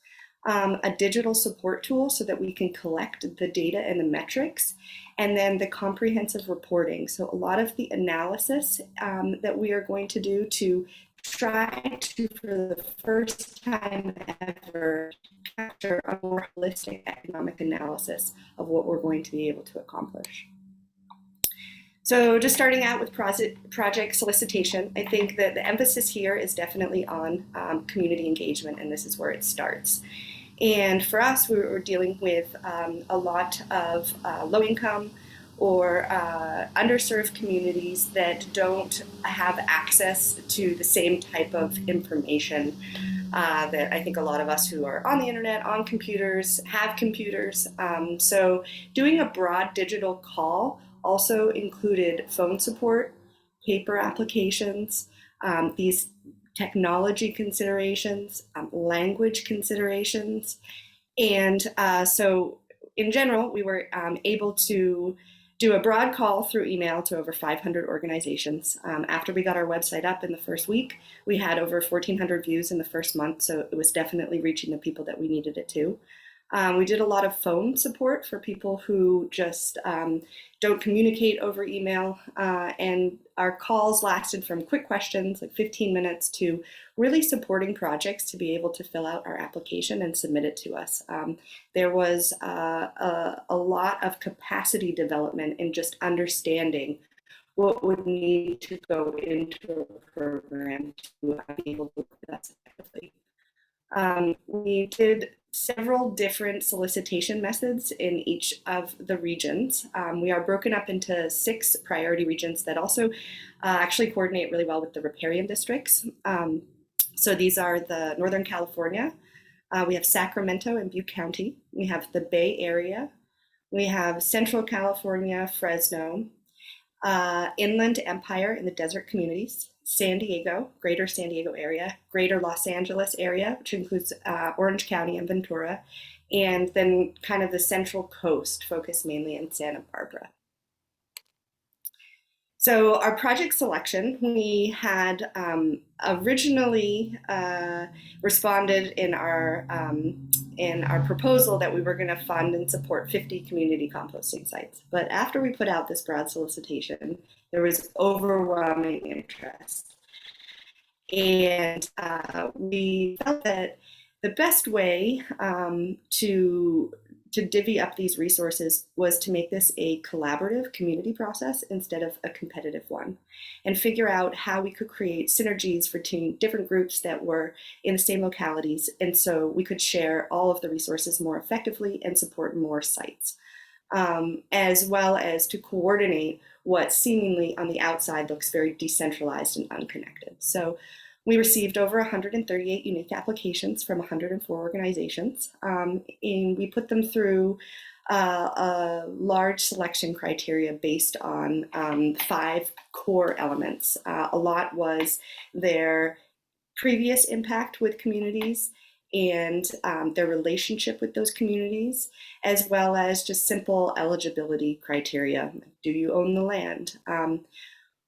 a digital support tool so that we can collect the data and the metrics, and then the comprehensive reporting. So a lot of the analysis that we are going to do to try to, for the first time ever, capture a more holistic economic analysis of what we're going to be able to accomplish. So just starting out with project solicitation, I think that the emphasis here is definitely on community engagement, and this is where it starts. And for us, we were dealing with a lot of low income or underserved communities that don't have access to the same type of information that I think a lot of us who are on the internet, on computers, have computers. So doing a broad digital call also included phone support, paper applications, these technology considerations, language considerations. And so in general, we were able to do a broad call through email to over 500 organizations. After we got our website up in the first week, we had over 1,400 views in the first month, so it was definitely reaching the people that we needed it to. We did a lot of phone support for people who just don't communicate over email, and our calls lasted from quick questions, like 15 minutes, to really supporting projects to be able to fill out our application and submit it to us. There was a lot of capacity development in just understanding what would need to go into a program to be able to work with us effectively. We did several different solicitation methods in each of the regions. We are broken up into 6 priority regions that also actually coordinate really well with the riparian districts. So these are the Northern California. We have Sacramento and Butte County. We have the Bay Area. We have Central California, Fresno, Inland Empire in the desert communities, San Diego, Greater San Diego area, Greater Los Angeles area, which includes Orange County and Ventura, and then kind of the Central Coast, focused mainly in Santa Barbara. So our project selection, we had originally responded in our proposal that we were going to fund and support 50 community composting sites. But after we put out this broad solicitation, there was overwhelming interest. And we felt that the best way to divvy up these resources was to make this a collaborative community process instead of a competitive one, and figure out how we could create synergies between different groups that were in the same localities, and so we could share all of the resources more effectively and support more sites, as well as to coordinate what seemingly on the outside looks very decentralized and unconnected. So we received over 138 unique applications from 104 organizations, and we put them through a large selection criteria based on 5 core elements. A lot was their previous impact with communities and their relationship with those communities, as well as just simple eligibility criteria. Do you own the land?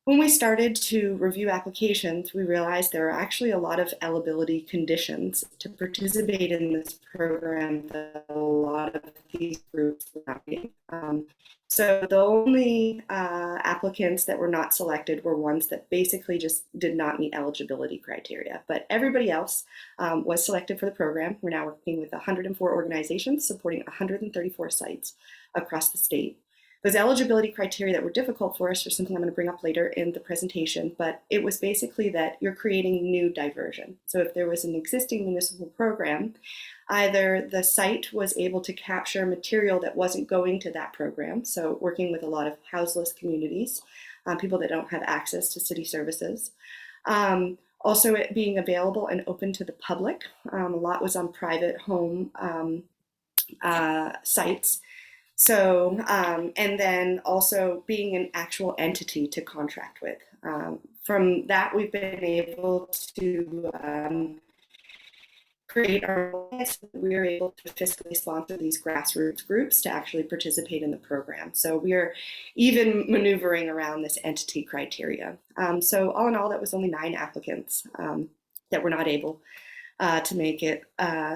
When we started to review applications, we realized there are actually a lot of eligibility conditions to participate in this program that a lot of these groups were not meeting. So the only applicants that were not selected were ones that basically just did not meet eligibility criteria. But everybody else was selected for the program. We're now working with 104 organizations supporting 134 sites across the state. Those eligibility criteria that were difficult for us are something I'm going to bring up later in the presentation, but it was basically that you're creating new diversion. So if there was an existing municipal program, either the site was able to capture material that wasn't going to that program, so working with a lot of houseless communities, people that don't have access to city services. Also it being available and open to the public. A lot was on private home sites. So, and then also being an actual entity to contract with. From that, we've been able to create our own. We are able to fiscally sponsor these grassroots groups to actually participate in the program. So we are even maneuvering around this entity criteria. So all in all, that was only 9 applicants that were not able to make it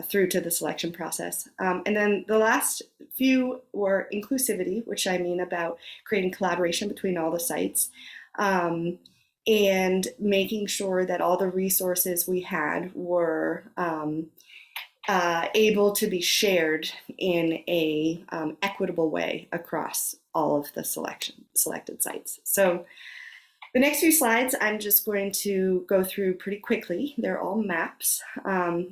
through to the selection process. And then the last few were inclusivity, which I mean about creating collaboration between all the sites and making sure that all the resources we had were able to be shared in a equitable way across all of the selected sites. So the next few slides, I'm just going to go through pretty quickly. They're all maps.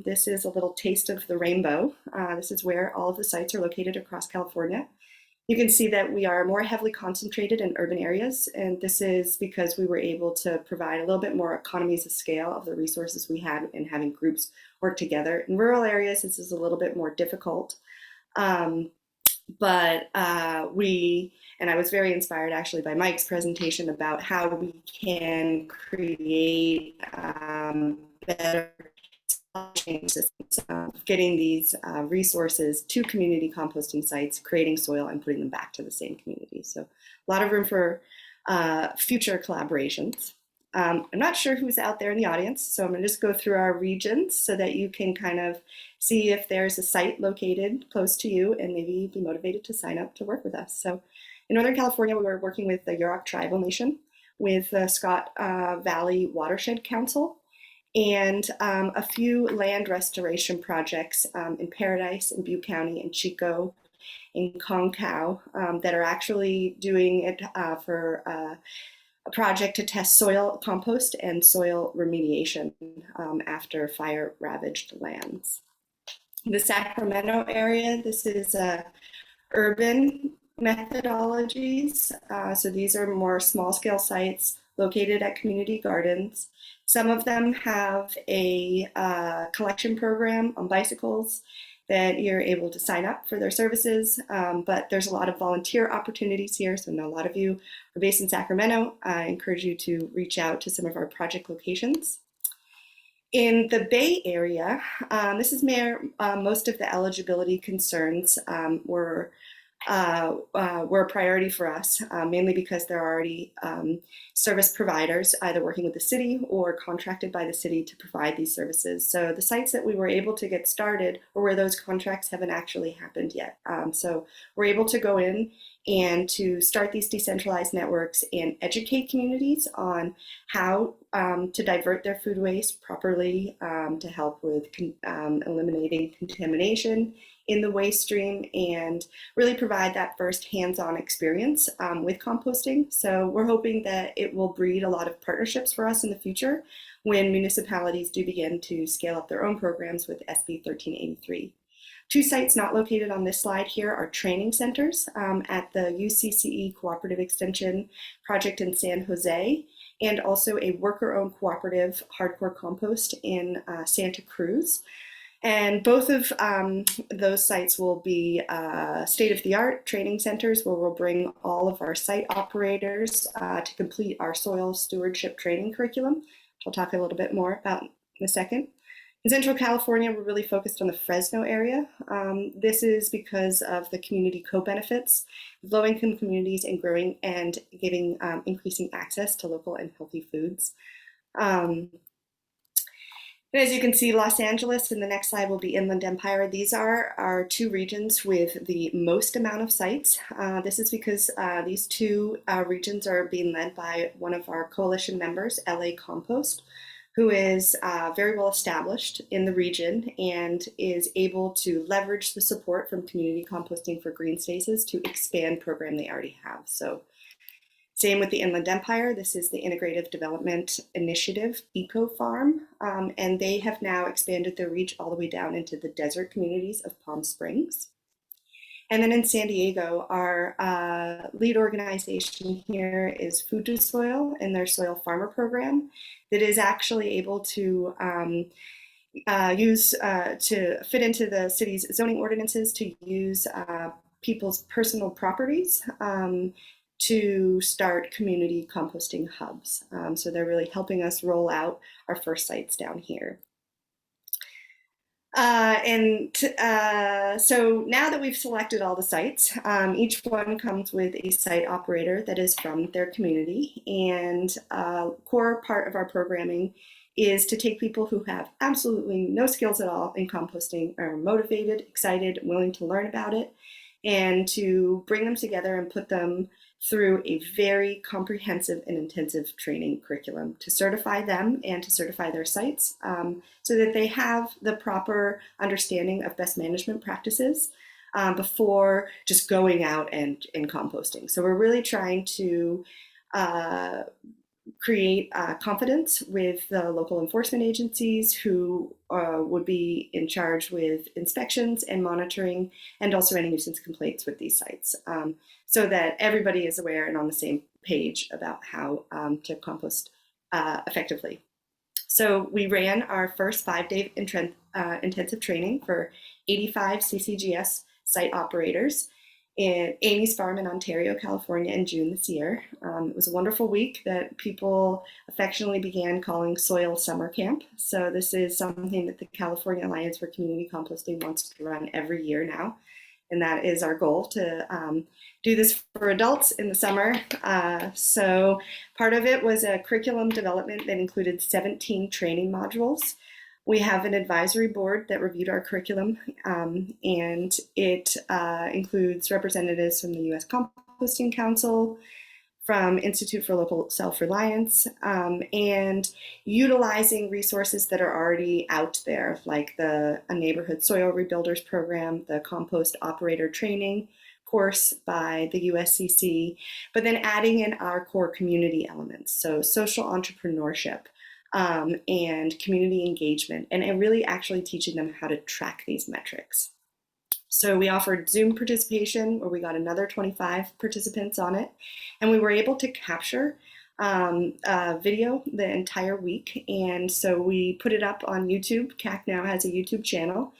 This is a little taste of the rainbow. This is where all of the sites are located across California. You can see that we are more heavily concentrated in urban areas, and this is because we were able to provide a little bit more economies of scale of the resources we had in having groups work together. In rural areas, this is a little bit more difficult. But and I was very inspired actually by Mike's presentation about how we can create better chain systems, getting these resources to community composting sites, creating soil and putting them back to the same community. So a lot of room for future collaborations. I'm not sure who's out there in the audience, so I'm going to just go through our regions so that you can kind of see if there's a site located close to you and maybe be motivated to sign up to work with us. So in Northern California, we were working with the Yurok Tribal Nation, with the Scott Valley Watershed Council, and a few land restoration projects in Paradise, in Butte County, in Chico, in Concow, that are actually doing it for a project to test soil compost and soil remediation after fire ravaged lands. The Sacramento area, this is urban methodologies. So these are more small scale sites located at community gardens. Some of them have a collection program on bicycles that you're able to sign up for their services, but there's a lot of volunteer opportunities here. So I know a lot of you are based in Sacramento. I encourage you to reach out to some of our project locations. In the Bay Area, this is where most of the eligibility concerns were a priority for us, mainly because there are already service providers either working with the city or contracted by the city to provide these services. So the sites that we were able to get started were where those contracts haven't actually happened yet. So we're able to go in and to start these decentralized networks and educate communities on how to divert their food waste properly, to help with eliminating contamination in the waste stream, and really provide that first hands-on experience with composting. So we're hoping that it will breed a lot of partnerships for us in the future when municipalities do begin to scale up their own programs with SB 1383. 2 sites not located on this slide here are training centers at the UCCE Cooperative Extension Project in San Jose, and also a worker-owned cooperative hardcore compost in Santa Cruz. And both of those sites will be state-of-the-art training centers where we'll bring all of our site operators to complete our soil stewardship training curriculum, which I'll talk a little bit more about in a second. In Central California, we're really focused on the Fresno area. This is because of the community co-benefits, low-income communities, and growing and giving increasing access to local and healthy foods. And as you can see, Los Angeles, and the next slide will be Inland Empire. These are our two regions with the most amount of sites. This is because these two regions are being led by one of our coalition members, LA Compost, who is very well established in the region and is able to leverage the support from Community Composting for Green Spaces to expand program they already have. So same with the Inland Empire. This is the Integrative Development Initiative Eco Farm, and they have now expanded their reach all the way down into the desert communities of Palm Springs. And then in San Diego, our lead organization here is Food to Soil and their Soil Farmer program that is actually able to to fit into the city's zoning ordinances to use people's personal properties to start community composting hubs. So they're really helping us roll out our first sites down here. So now that we've selected all the sites, each one comes with a site operator that is from their community. And a core part of our programming is to take people who have absolutely no skills at all in composting, are motivated, excited, willing to learn about it, and to bring them together and put them through a very comprehensive and intensive training curriculum to certify them and to certify their sites so that they have the proper understanding of best management practices before just going out and composting. So we're really trying to create confidence with the local enforcement agencies who would be in charge with inspections and monitoring, and also any nuisance complaints with these sites, so that everybody is aware and on the same page about how to compost effectively. So we ran our first 5-day intensive training for 85 CCGS site operators in Amy's Farm in Ontario, California in June this year. It was a wonderful week that people affectionately began calling Soil Summer Camp. So this is something that the California Alliance for Community Composting wants to run every year now. And that is our goal, to do this for adults in the summer. So part of it was a curriculum development that included 17 training modules. We have an advisory board that reviewed our curriculum, and it includes representatives from the U.S. Composting Council, from Institute for Local Self-Reliance, and utilizing resources that are already out there, like a Neighborhood Soil Rebuilders program, the Compost Operator Training course by the USCC, but then adding in our core community elements, so social entrepreneurship, and community engagement, and really actually teaching them how to track these metrics. So we offered Zoom participation, where we got another 25 participants on it, and we were able to capture video the entire week, and so we put it up on YouTube. CAC now has a YouTube channel,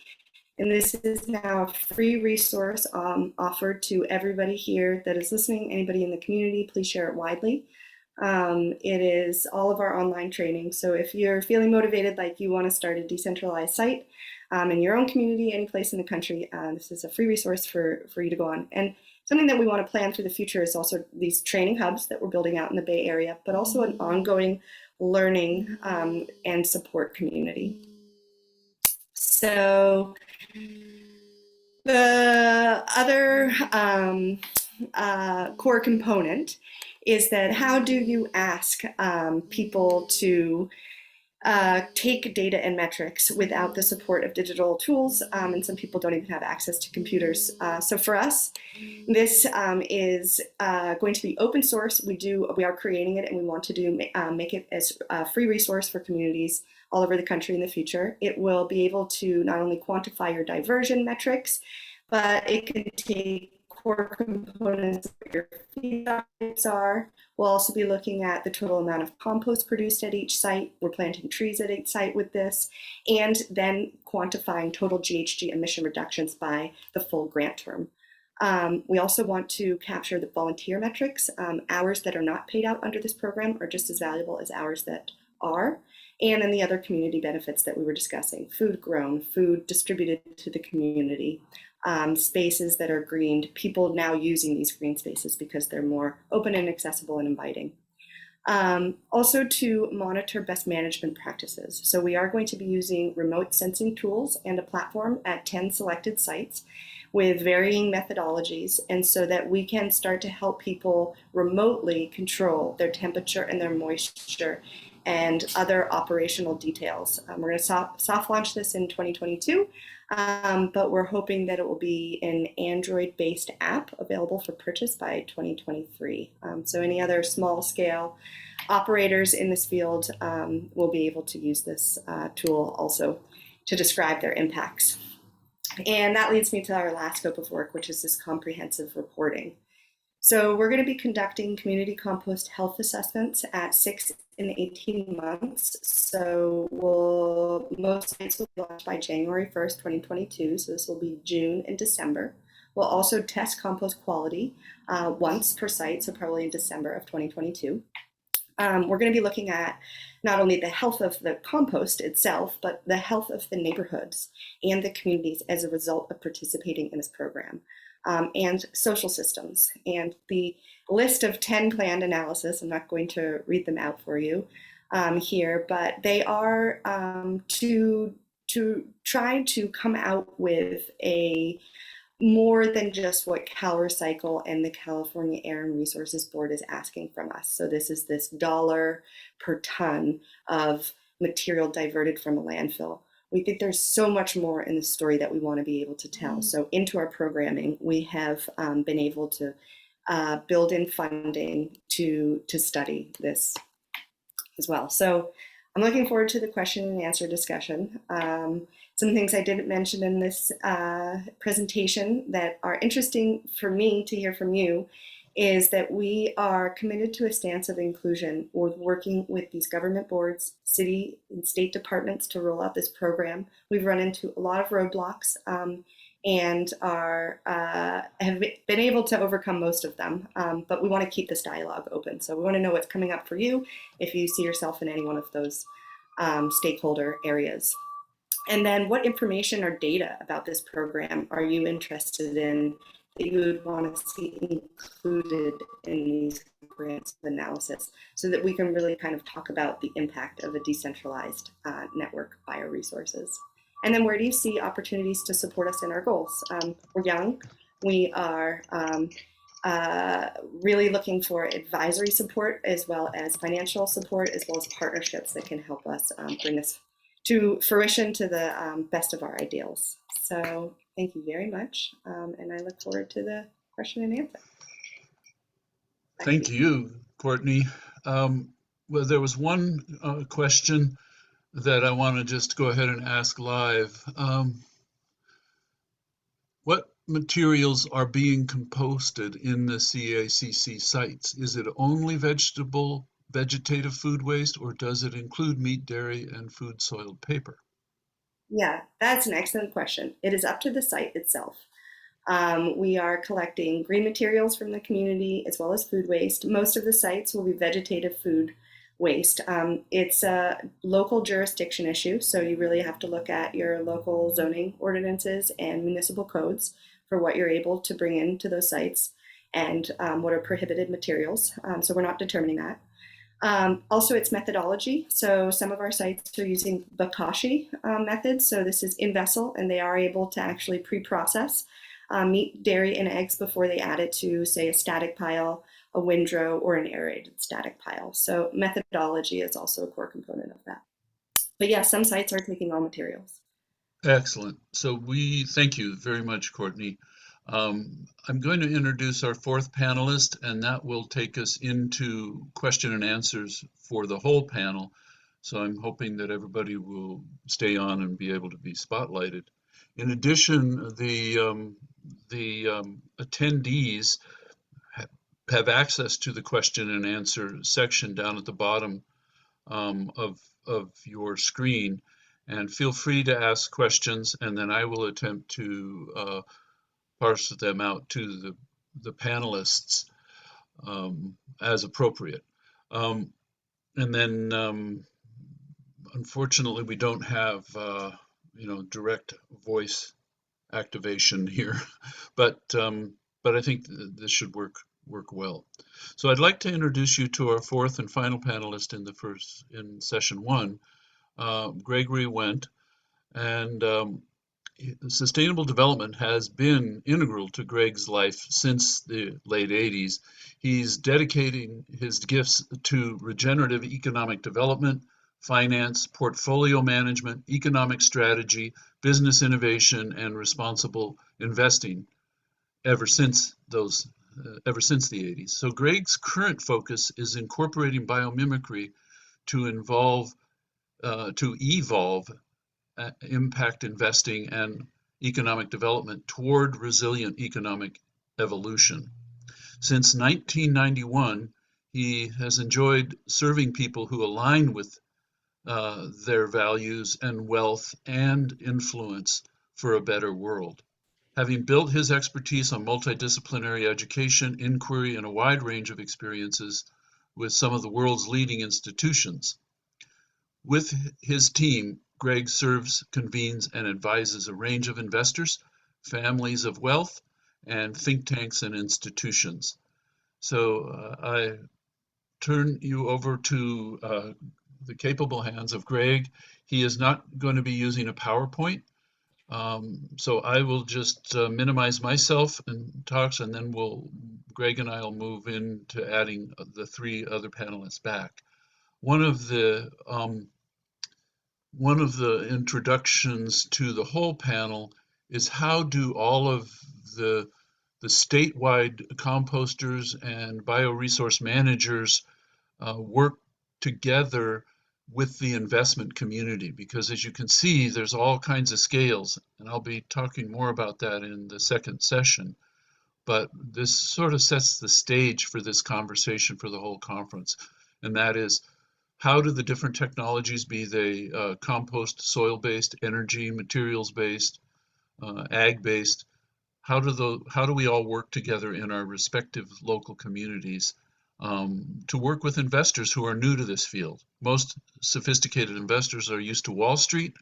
and this is now a free resource offered to everybody here that is listening. Anybody in the community, please share it widely. It is all of our online training. So if you're feeling motivated, like you want to start a decentralized site in your own community, any place in the country, this is a free resource for you to go on. And something that we want to plan for the future is also these training hubs that we're building out in the Bay Area, but also an ongoing learning and support community. So the other core component is that how do you ask people to take data and metrics without the support of digital tools, and some people don't even have access to computers. So for us, this is going to be open source. We are creating it, and we want to make it as a free resource for communities all over the country in the future. It will be able to not only quantify your diversion metrics, but it can take core components of what your feed types are. We'll also be looking at the total amount of compost produced at each site. We're planting trees at each site with this, and then quantifying total GHG emission reductions by the full grant term. We also want to capture the volunteer metrics. Hours that are not paid out under this program are just as valuable as hours that are. and then the other community benefits that we were discussing: food grown, food distributed to the community, spaces that are greened, people now using these green spaces because they're more open and accessible and inviting. Also to monitor best management practices. So we are going to be using remote sensing tools and a platform at 10 selected sites with varying methodologies, and so that we can start to help people remotely control their temperature and their moisture and other operational details. We're going to soft launch this in 2022, but we're hoping that it will be an Android-based app available for purchase by 2023. So any other small-scale operators in this field will be able to use this tool also to describe their impacts. And that leads me to our last scope of work, which is this comprehensive reporting. So we're going to be conducting community compost health assessments at 6 and 18 months. So most sites will be launched by January 1st, 2022. So this will be June and December. We'll also test compost quality once per site, so probably in December of 2022. We're going to be looking at not only the health of the compost itself, but the health of the neighborhoods and the communities as a result of participating in this program, and social systems. And the list of 10 planned analysis, I'm not going to read them out for you here, but they are to try to come out with a more than just what CalRecycle and the California Air and Resources Board is asking from us. So this is this $1 per ton of material diverted from a landfill. We think there's so much more in the story that we want to be able to tell. So into our programming, we have been able to build in funding to study this as well. So I'm looking forward to the question and answer discussion. Some things I didn't mention in this presentation that are interesting for me to hear from you is that we are committed to a stance of inclusion. We're working with these government boards, city and state departments to roll out this program. We've run into a lot of roadblocks and have been able to overcome most of them, but we want to keep this dialogue open. So we want to know what's coming up for you if you see yourself in any one of those stakeholder areas. And then what information or data about this program are you interested in that you would want to see included in these grants of analysis, so that we can really kind of talk about the impact of a decentralized network of bioresources. And then where do you see opportunities to support us in our goals? We're young. We are really looking for advisory support as well as financial support, as well as partnerships that can help us bring this to fruition to the best of our ideals. So thank you very much, and I look forward to the question and answer. Thank you, Courtney. Well, there was one question that I want to just go ahead and ask live. What materials are being composted in the CACC sites? Is it only vegetative food waste, or does it include meat, dairy, and food soiled paper? Yeah, that's an excellent question. It is up to the site itself. We are collecting green materials from the community as well as food waste. Most of the sites will be vegetative food waste. It's a local jurisdiction issue, so you really have to look at your local zoning ordinances and municipal codes for what you're able to bring into those sites and what are prohibited materials. So we're not determining that. Also, it's methodology. So some of our sites are using Bokashi methods. So this is in vessel, and they are able to actually pre-process meat, dairy, and eggs before they add it to, say, a static pile, a windrow, or an aerated static pile. So methodology is also a core component of that. But yeah, some sites are taking all materials. Excellent. So we thank you very much, Courtney. I'm going to introduce our fourth panelist, and that will take us into question and answers for the whole panel. So I'm hoping that everybody will stay on and be able to be spotlighted. In addition, the attendees have access to the question and answer section down at the bottom of your screen, and feel free to ask questions, and then I will attempt to parse them out to the panelists as appropriate. And then unfortunately, we don't have, direct voice activation here, but I think this should work well. So I'd like to introduce you to our fourth and final panelist in session one, Gregory Wendt, and sustainable development has been integral to Greg's life since the late 80s. He's dedicating his gifts to regenerative economic development, finance, portfolio management, economic strategy, business innovation, and responsible investing ever since the 80s. So Greg's current focus is incorporating biomimicry to evolve impact investing and economic development toward resilient economic evolution. Since 1991, he has enjoyed serving people who align with their values and wealth and influence for a better world. Having built his expertise on multidisciplinary education, inquiry, and a wide range of experiences with some of the world's leading institutions. With his team, Greg serves, convenes, and advises a range of investors, families of wealth, and think tanks and institutions. So I turn you over to the capable hands of Greg. He is not going to be using a PowerPoint. So I will just minimize myself and talks, and then Greg and I will move into adding the three other panelists back. One of the introductions to the whole panel is how do all of the statewide composters and bioresource managers work together with the investment community, because as you can see, there's all kinds of scales, and I'll be talking more about that in the second session. But this sort of sets the stage for this conversation for the whole conference, and that is, how do the different technologies, be they compost, soil-based, energy, materials-based, ag-based, how do we all work together in our respective local communities to work with investors who are new to this field? Most sophisticated investors are used to Wall Street.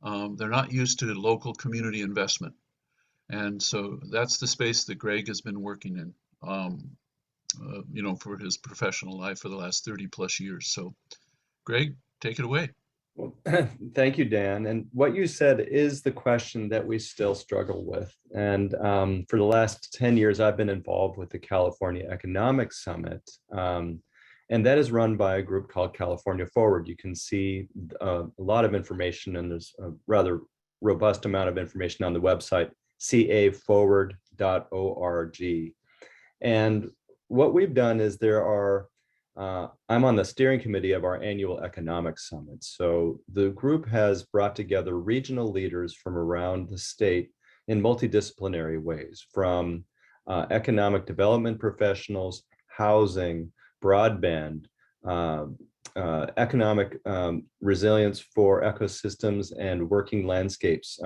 They're not used to local community investment. And so that's the space that Greg has been working in, for his professional life for the last 30 plus years. So Greg, take it away. Well, thank you, Dan. And what you said is the question that we still struggle with. And for the last 10 years, I've been involved with the California Economic Summit. And that is run by a group called California Forward. You can see a lot of information, and there's a rather robust amount of information on the website, caforward.org. And what we've done is I'm on the steering committee of our annual economic summit. So the group has brought together regional leaders from around the state in multidisciplinary ways, from economic development professionals, housing, broadband, economic resilience for ecosystems and working landscapes,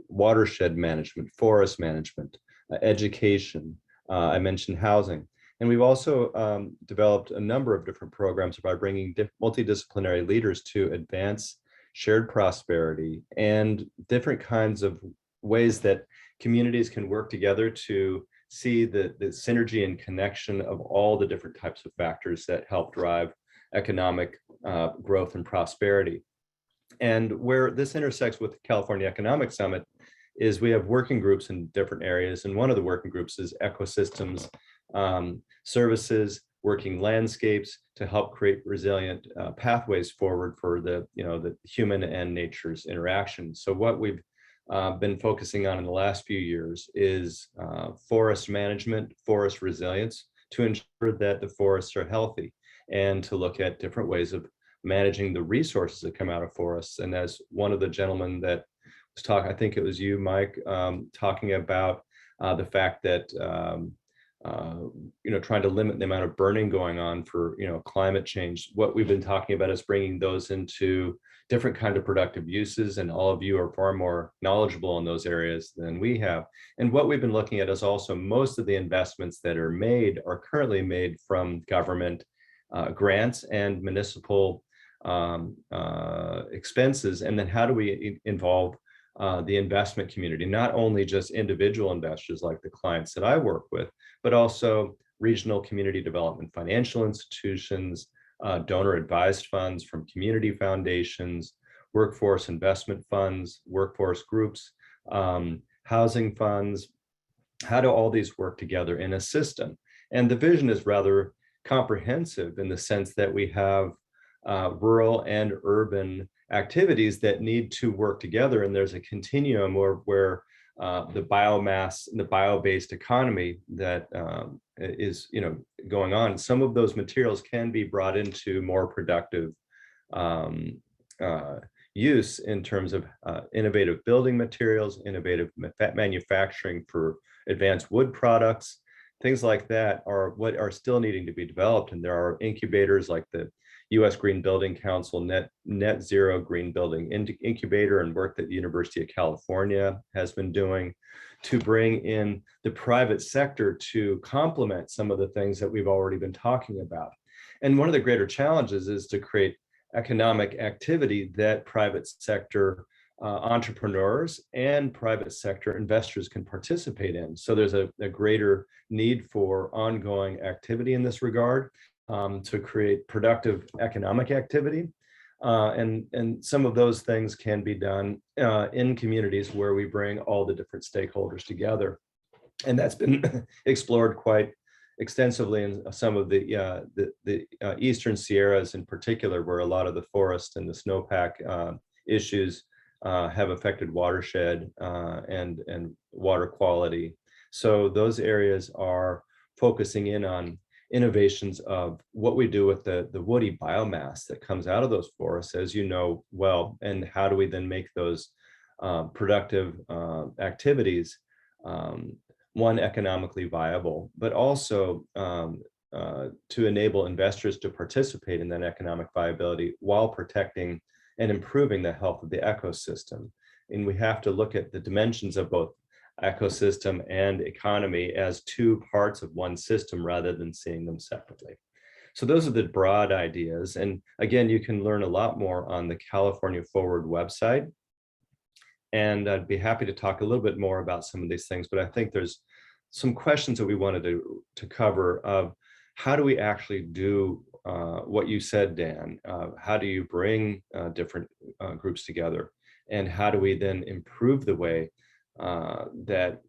watershed management, forest management, education. I mentioned housing. And we've also developed a number of different programs by bringing multidisciplinary leaders to advance shared prosperity and different kinds of ways that communities can work together to see the synergy and connection of all the different types of factors that help drive economic growth and prosperity. And where this intersects with the California Economic Summit is we have working groups in different areas. And one of the working groups is ecosystems, services, working landscapes to help create resilient pathways forward for the human and nature's interaction. So what we've been focusing on in the last few years is forest management, forest resilience, to ensure that the forests are healthy, and to look at different ways of managing the resources that come out of forests. And as one of the gentlemen that was talking, I think it was you, Mike, talking about the fact that trying to limit the amount of burning going on for climate change. What we've been talking about is bringing those into different kind of productive uses, and all of you are far more knowledgeable in those areas than we have. And what we've been looking at is also most of the investments that are currently made from government grants and municipal expenses, and then how do we involve the investment community, not only just individual investors like the clients that I work with, but also regional community development financial institutions, donor advised funds from community foundations, workforce investment funds, workforce groups, housing funds. How do all these work together in a system? And the vision is rather comprehensive in the sense that we have rural and urban activities that need to work together. And there's a continuum where the biomass and the bio-based economy that is going on. Some of those materials can be brought into more productive use in terms of innovative building materials, innovative manufacturing for advanced wood products. Things like that are what are still needing to be developed. And there are incubators like the U.S. Green Building Council Net Zero Green Building Incubator, and work that the University of California has been doing to bring in the private sector to complement some of the things that we've already been talking about. And one of the greater challenges is to create economic activity that private sector entrepreneurs and private sector investors can participate in. So there's a greater need for ongoing activity in this regard to create productive economic activity. And some of those things can be done in communities where we bring all the different stakeholders together. And that's been explored quite extensively in some of the Eastern Sierras in particular, where a lot of the forest and the snowpack issues have affected watershed and water quality. So those areas are focusing in on innovations of what we do with the woody biomass that comes out of those forests, as you know well, and how do we then make those productive activities, one, economically viable, but also to enable investors to participate in that economic viability while protecting and improving the health of the ecosystem. And we have to look at the dimensions of both ecosystem and economy as two parts of one system rather than seeing them separately. So those are the broad ideas. And again, you can learn a lot more on the California Forward website. And I'd be happy to talk a little bit more about some of these things, but I think there's some questions that we wanted to cover of how do we actually do what you said, Dan? How do you bring different groups together? And how do we then improve the way that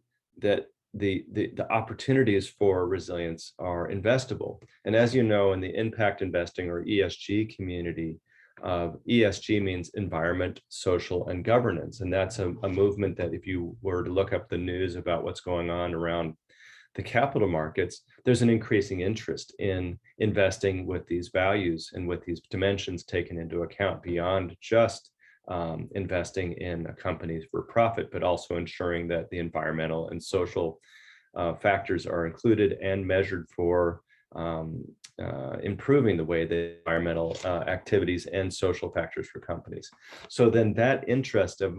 the opportunities for resilience are investable? And as you know, in the impact investing or ESG community, ESG means environment, social, and governance. And that's a movement that if you were to look up the news about what's going on around the capital markets, there's an increasing interest in investing with these values and with these dimensions taken into account beyond just investing in companies for profit, but also ensuring that the environmental and social factors are included and measured for improving the way the environmental activities and social factors for companies. So then that interest of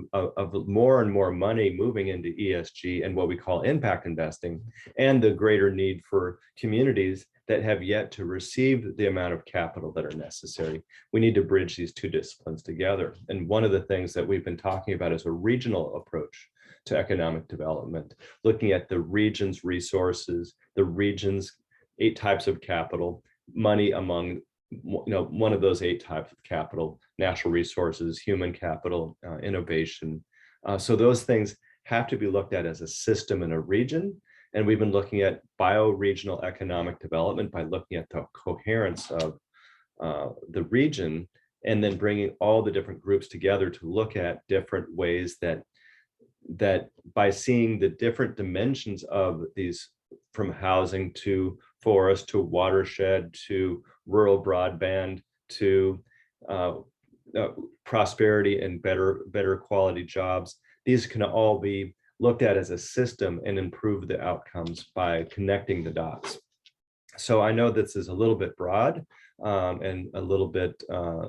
more and more money moving into ESG and what we call impact investing, and the greater need for communities that have yet to receive the amount of capital that are necessary, we need to bridge these two disciplines together. And one of the things that we've been talking about is a regional approach to economic development, looking at the region's resources, the region's 8 types of capital, money among one of those 8 types of capital, natural resources, human capital, innovation. So those things have to be looked at as a system in a region. And we've been looking at bioregional economic development by looking at the coherence of the region, and then bringing all the different groups together to look at different ways that by seeing the different dimensions of these, from housing to forest to watershed to rural broadband to prosperity and better quality jobs, these can all be looked at as a system and improve the outcomes by connecting the dots. So I know this is a little bit broad and a little bit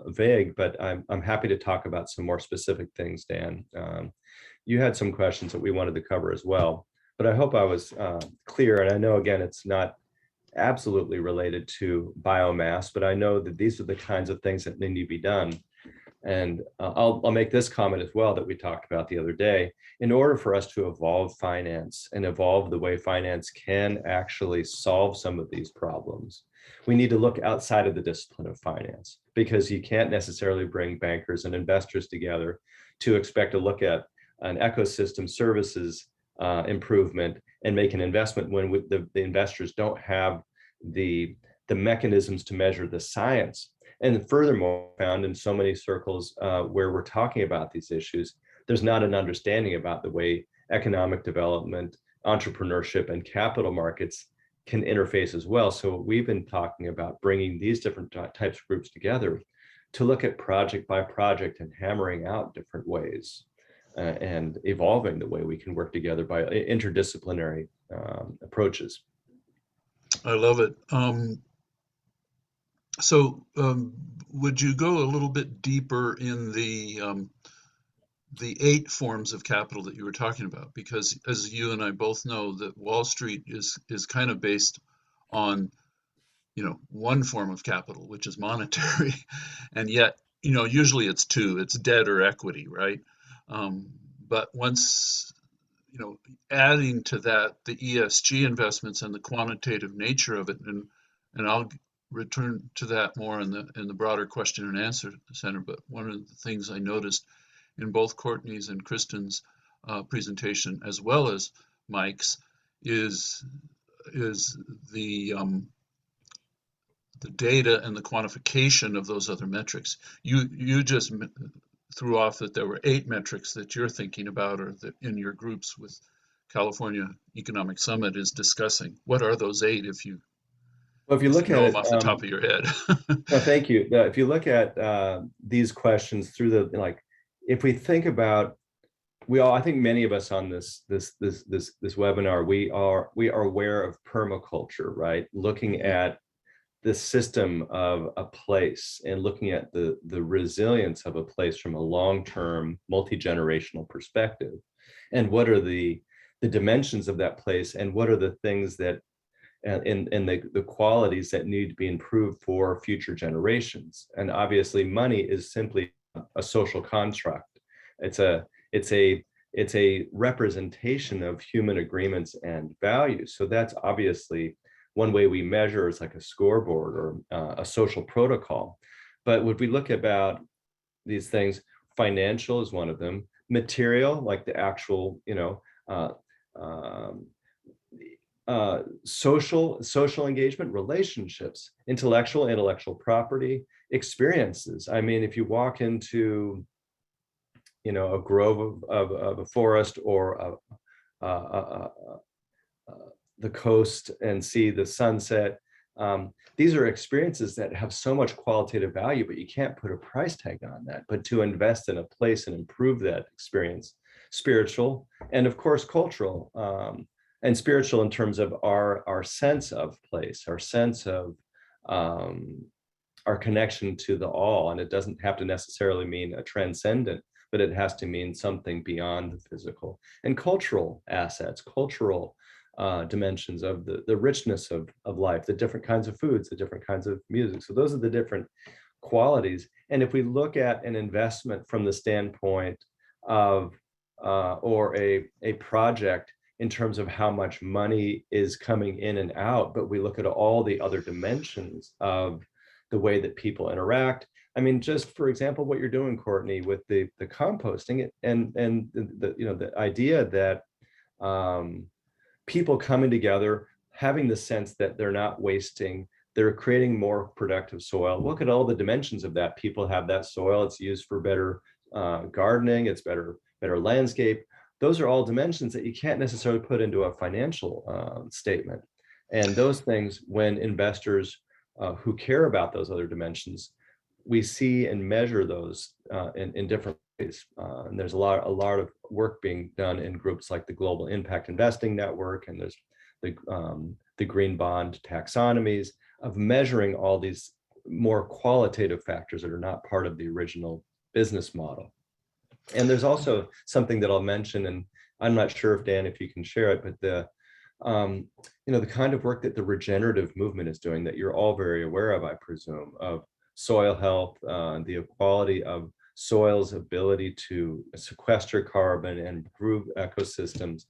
vague, but I'm happy to talk about some more specific things, Dan. You had some questions that we wanted to cover as well, but I hope I was clear. And I know, again, it's not absolutely related to biomass, but I know that these are the kinds of things that need to be done. And I'll make this comment as well that we talked about the other day. In order for us to evolve finance and evolve the way finance can actually solve some of these problems, we need to look outside of the discipline of finance, because you can't necessarily bring bankers and investors together to expect to look at an ecosystem services improvement and make an investment when the investors don't have the mechanisms to measure the science. And furthermore, found in so many circles where we're talking about these issues, there's not an understanding about the way economic development, entrepreneurship, and capital markets can interface as well. So we've been talking about bringing these different types of groups together to look at project by project and hammering out different ways and evolving the way we can work together by interdisciplinary approaches. I love it. Would you go a little bit deeper in the 8 forms of capital that you were talking about? Because as you and I both know, that Wall Street is kind of based on, one form of capital, which is monetary, and yet, usually it's 2, it's debt or equity, right? But once, adding to that the ESG investments and the quantitative nature of it, and I'll return to that more in the broader question and answer center. But one of the things I noticed in both Courtney's and Kristen's presentation, as well as Mike's, is the data and the quantification of those other metrics. You just threw off that there were 8 metrics that you're thinking about, or that in your groups with California Economic Summit is discussing. What are those 8, if you look at it off the top of your head? No, thank you. If you look at these questions through the, if we think about, I think many of us on this webinar, we are aware of permaculture, right? Looking at the system of a place and looking at the resilience of a place from a long-term, multi-generational perspective. And what are the dimensions of that place, and what are the things that and the qualities that need to be improved for future generations. And obviously money is simply a social construct. It's a representation of human agreements and values. So that's obviously one way we measure, is like a scoreboard or a social protocol. But if we look about these things, financial is one of them, material, like the actual, social engagement, relationships, intellectual property, experiences. I mean, if you walk into, a grove of a forest or the coast and see the sunset, these are experiences that have so much qualitative value, but you can't put a price tag on that. But to invest in a place and improve that experience, spiritual, and of course cultural, and spiritual in terms of our sense of place, our sense of our connection to the all. And it doesn't have to necessarily mean a transcendent, but it has to mean something beyond the physical. And cultural assets, cultural dimensions of the richness of life, the different kinds of foods, the different kinds of music. So those are the different qualities. And if we look at an investment from the standpoint of or a project in terms of how much money is coming in and out, but we look at all the other dimensions of the way that people interact. I mean, just for example, what you're doing, Courtney, with the composting and the idea that people coming together, having the sense that they're not wasting, they're creating more productive soil. Look at all the dimensions of that. People have that soil, it's used for better gardening, it's better landscape. Those are all dimensions that you can't necessarily put into a financial statement. And those things, when investors who care about those other dimensions, we see and measure those in different ways. And there's a lot of work being done in groups like the Global Impact Investing Network, and there's the green bond taxonomies of measuring all these more qualitative factors that are not part of the original business model. And there's also something that I'll mention, and I'm not sure if Dan, if you can share it, but The kind of work that the regenerative movement is doing that you're all very aware of, I presume, of soil health, the quality of soil's ability to sequester carbon and improve ecosystems.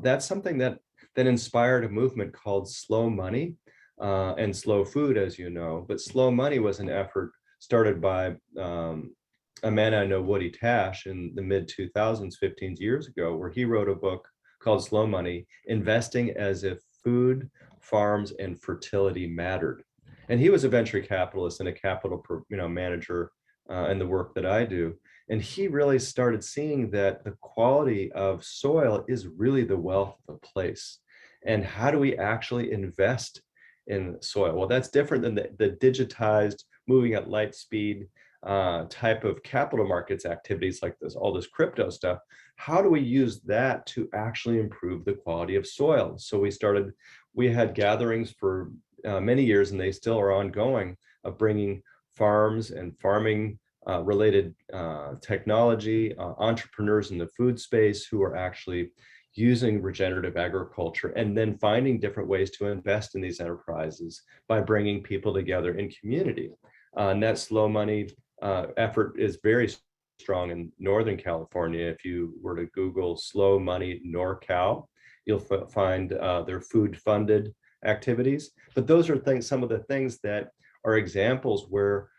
That's something that inspired a movement called Slow Money and Slow Food, as you know. But Slow Money was an effort started by a man I know, Woody Tash, in the mid 2000s, 15 years ago, where he wrote a book called Slow Money, Investing as if Food, Farms, and Fertility Mattered. And he was a venture capitalist and a capital manager in the work that I do. And he really started seeing that the quality of soil is really the wealth of a place. And how do we actually invest in soil? Well, that's different than the digitized, moving at light speed type of capital markets activities like all this crypto stuff. How do we use that to actually improve the quality of soil? So we had gatherings for many years, and they still are ongoing, of bringing farms and farming related technology, entrepreneurs in the food space who are actually using regenerative agriculture, and then finding different ways to invest in these enterprises by bringing people together in community. And that Slow Money effort is very strong in Northern California. If you were to Google Slow Money NorCal, you'll find their food funded activities. But those are some of the things that are examples where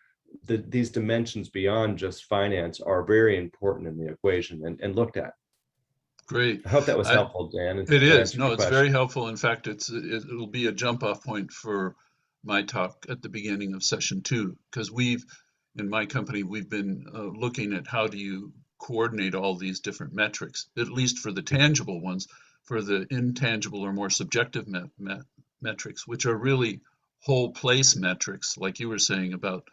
these dimensions beyond just finance are very important in the equation and looked at. Great. I hope that was helpful, Dan. It is. No, it's very helpful. In fact, it'll be a jump off point for my talk at the beginning of session 2, because in my company, we've been looking at how do you coordinate all these different metrics, at least for the tangible ones. For the intangible or more subjective metrics, which are really whole place metrics, like you were saying about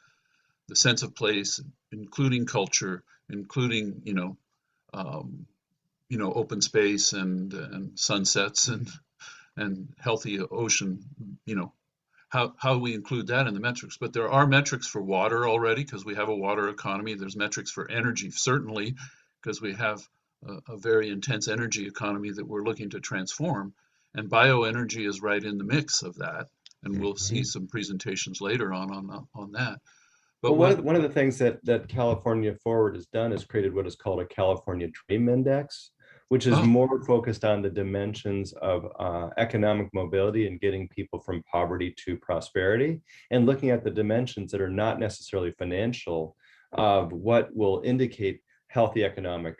the sense of place, including culture, including open space and sunsets and healthy ocean, how we include that in the metrics. But there are metrics for water already, because we have a water economy. There's metrics for energy, certainly, because we have a very intense energy economy that we're looking to transform. And bioenergy is right in the mix of that. And we'll see some presentations later on that. But one of the things that California Forward has done is created what is called a California Dream Index, which is more focused on the dimensions of economic mobility and getting people from poverty to prosperity, and looking at the dimensions that are not necessarily financial of what will indicate healthy economic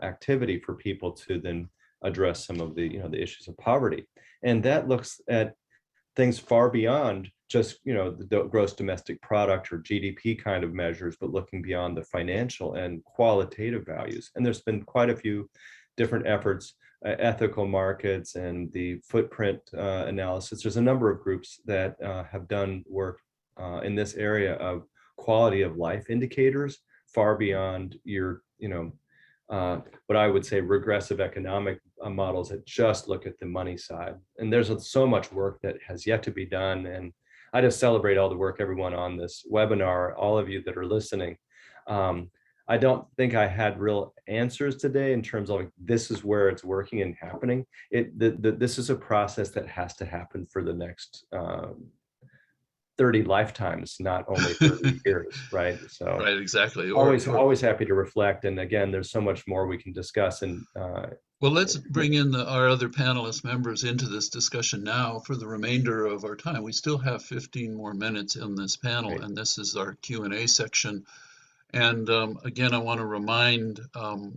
activity for people to then address some of the issues of poverty. And that looks at things far beyond just the gross domestic product or GDP kind of measures, but looking beyond the financial and qualitative values. And there's been quite a few different efforts, ethical markets and the footprint analysis. There's a number of groups that have done work in this area of quality of life indicators far beyond your what I would say regressive economic models that just look at the money side. And there's so much work that has yet to be done. And I just celebrate all the work, everyone on this webinar, all of you that are listening. I don't think I had real answers today in terms of this is where it's working and happening. This is a process that has to happen for the next 30 lifetimes, not only 30 years, right? So right, exactly. Always happy to reflect. And again, there's so much more we can discuss. And well, let's bring in our other panelist members into this discussion now for the remainder of our time. We still have 15 more minutes in this panel, great. And this is our Q&A section. And again, I want to remind all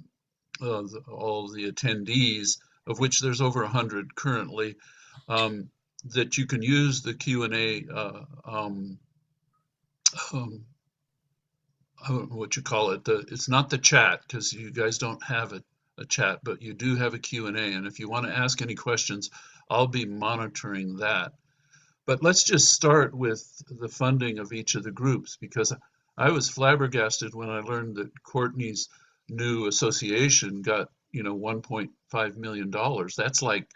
the attendees, of which there's over 100 currently, that you can use the Q&A, what you call it, it's not the chat, because you guys don't have a chat, but you do have a Q&A. And if you want to ask any questions, I'll be monitoring that. But let's just start with the funding of each of the groups, because I was flabbergasted when I learned that Courtney's new association got, $1.5 million. That's like,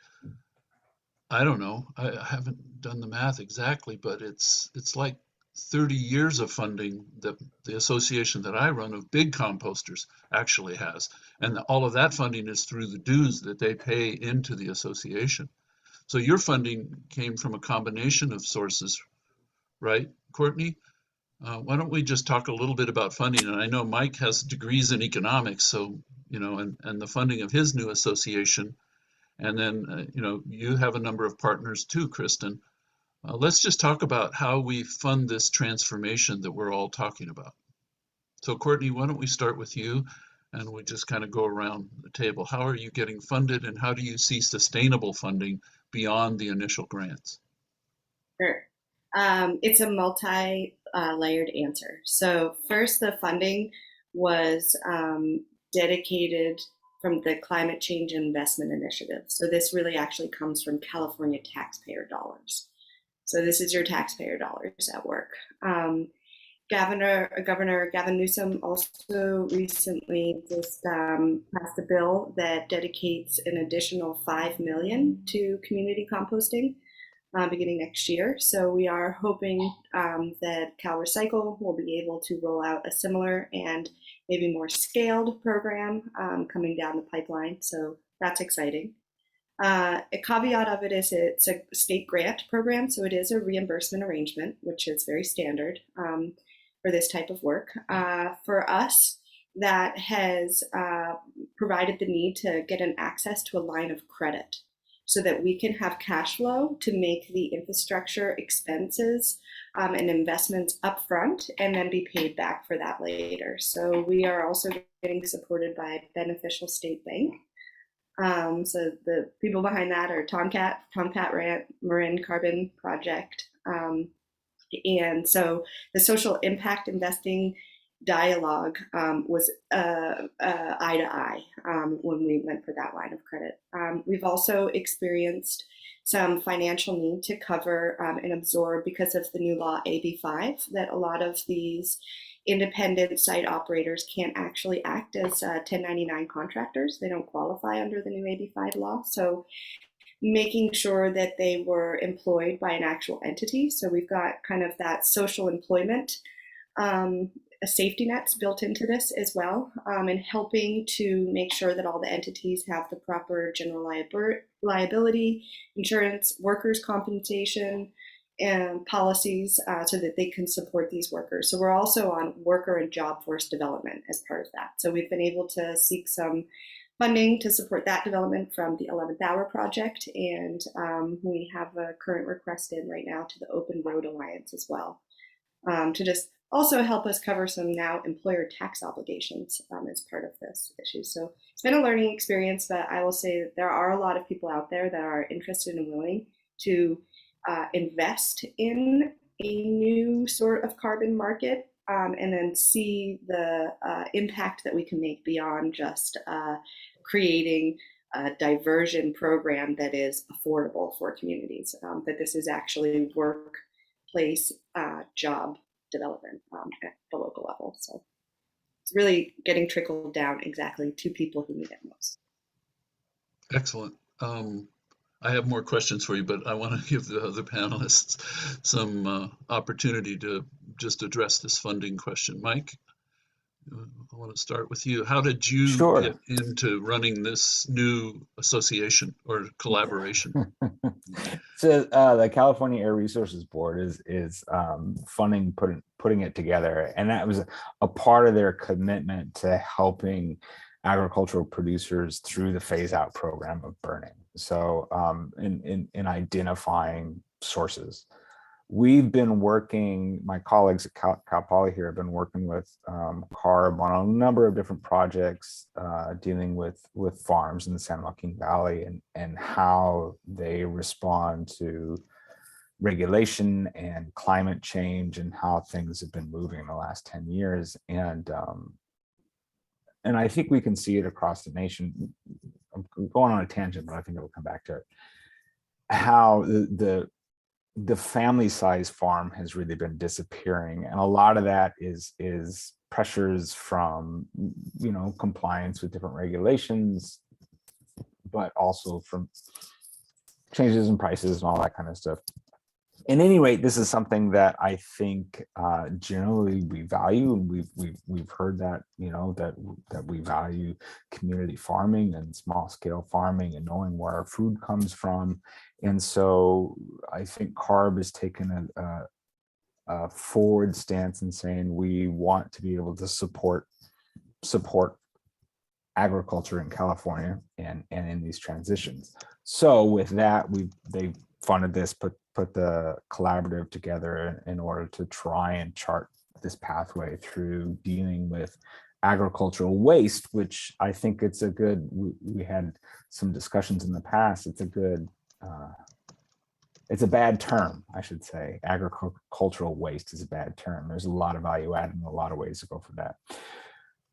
I don't know, I haven't done the math exactly, but it's like 30 years of funding that the association that I run of big composters actually has. And all of that funding is through the dues that they pay into the association. So your funding came from a combination of sources, right, Courtney? Why don't we just talk a little bit about funding? And I know Mike has degrees in economics, so, and the funding of his new association. And then, you have a number of partners too, Kristen. Let's just talk about how we fund this transformation that we're all talking about. So Courtney, why don't we start with you and we just kind of go around the table. How are you getting funded and how do you see sustainable funding beyond the initial grants? Sure. It's a multi-layered answer. So first, the funding was dedicated from the Climate Change Investment Initiative. So this really actually comes from California taxpayer dollars. So this is your taxpayer dollars at work. Governor Gavin Newsom also recently just passed a bill that dedicates an additional $5 million to community composting beginning next year. So we are hoping that Cal Recycle will be able to roll out a similar and maybe more scaled program coming down the pipeline. So that's exciting. A caveat of it is it's a state grant program, so it is a reimbursement arrangement, which is very standard for this type of work. For us, that has provided the need to get an access to a line of credit so that we can have cash flow to make the infrastructure expenses and investments upfront and then be paid back for that later. So we are also getting supported by Beneficial State Bank. So the people behind that are Tomcat Marin Carbon Project. And so the social impact investing dialogue was eye to eye when we went for that line of credit. We've also experienced some financial need to cover and absorb, because of the new law AB5, that a lot of these independent site operators can't actually act as 1099 contractors. They don't qualify under the new AB5 law. So making sure that they were employed by an actual entity. So we've got kind of that social employment safety nets built into this as well, and helping to make sure that all the entities have the proper general liability, insurance, workers' compensation, and policies so that they can support these workers. So we're also on worker and job force development as part of that. So we've been able to seek some funding to support that development from the 11th Hour Project, and we have a current request in right now to the Open Road Alliance as well, to just also help us cover some now employer tax obligations as part of this issue. So it's been a learning experience, but I will say that there are a lot of people out there that are interested and willing to invest in a new sort of carbon market, and then see the impact that we can make beyond just creating a diversion program that is affordable for communities, that this is actually workplace job development at the local level. So it's really getting trickled down exactly to people who need it most. Excellent. I have more questions for you, but I want to give the other panelists some opportunity to just address this funding question. Mike, I want to start with you. How did you get into running this new association or collaboration? So the California Air Resources Board is funding putting it together, and that was a part of their commitment to helping agricultural producers through the phase out program of burning. So in identifying sources. We've been working, my colleagues at Cal Poly here have been working with CARB on a number of different projects dealing with farms in the San Joaquin Valley and how they respond to regulation and climate change and how things have been moving in the last 10 years. And I think we can see it across the nation. I'm going on a tangent, but I think it will come back to it. How the family size farm has really been disappearing, and a lot of that is pressures from compliance with different regulations, but also from changes in prices and all that kind of stuff. At any rate, this is something that I think generally we value, and we've heard that, you know, that we value community farming and small scale farming and knowing where our food comes from. And so I think CARB has taken a forward stance in saying we want to be able to support agriculture in California and in these transitions. So with that, they've funded this, put the collaborative together in order to try and chart this pathway through dealing with agricultural waste, which I think it's a good, we had some discussions in the past, it's a good, it's a bad term, I should say. Agricultural waste is a bad term. There's a lot of value added and a lot of ways to go for that.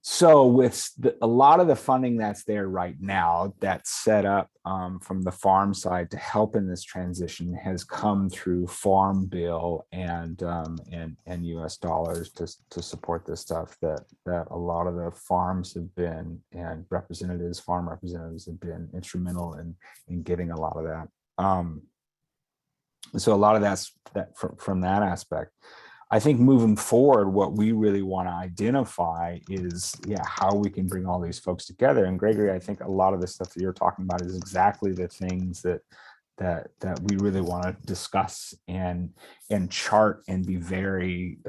So with a lot of the funding that's there right now, that's set up from the farm side to help in this transition, has come through Farm Bill and U.S. dollars to support this stuff. That a lot of the farms have been, and farm representatives have been instrumental in getting a lot of that. So a lot of that's from that aspect. I think moving forward, what we really want to identify is, how we can bring all these folks together. And Gregory, I think a lot of the stuff that you're talking about is exactly the things that we really want to discuss and chart and be very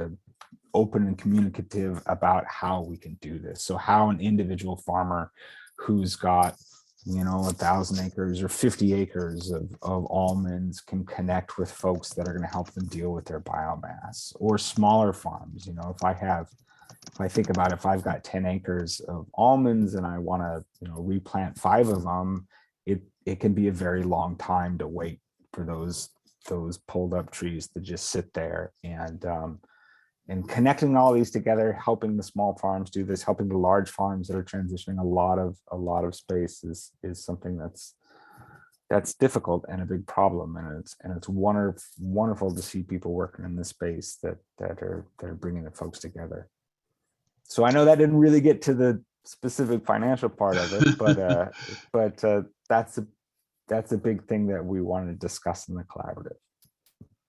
open and communicative about how we can do this. So how an individual farmer who's got 1,000 acres or 50 acres of almonds can connect with folks that are going to help them deal with their biomass, or smaller farms. If I think about if I've got 10 acres of almonds and I want to replant 5 of them, it can be a very long time to wait for those pulled up trees to just sit there. And connecting all these together, helping the small farms do this, helping the large farms that are transitioning a lot of space is something that's difficult and a big problem. And it's wonderful to see people working in this space that are bringing the folks together. So I know that didn't really get to the specific financial part of it, but that's a big thing that we wanted to discuss in the collaborative.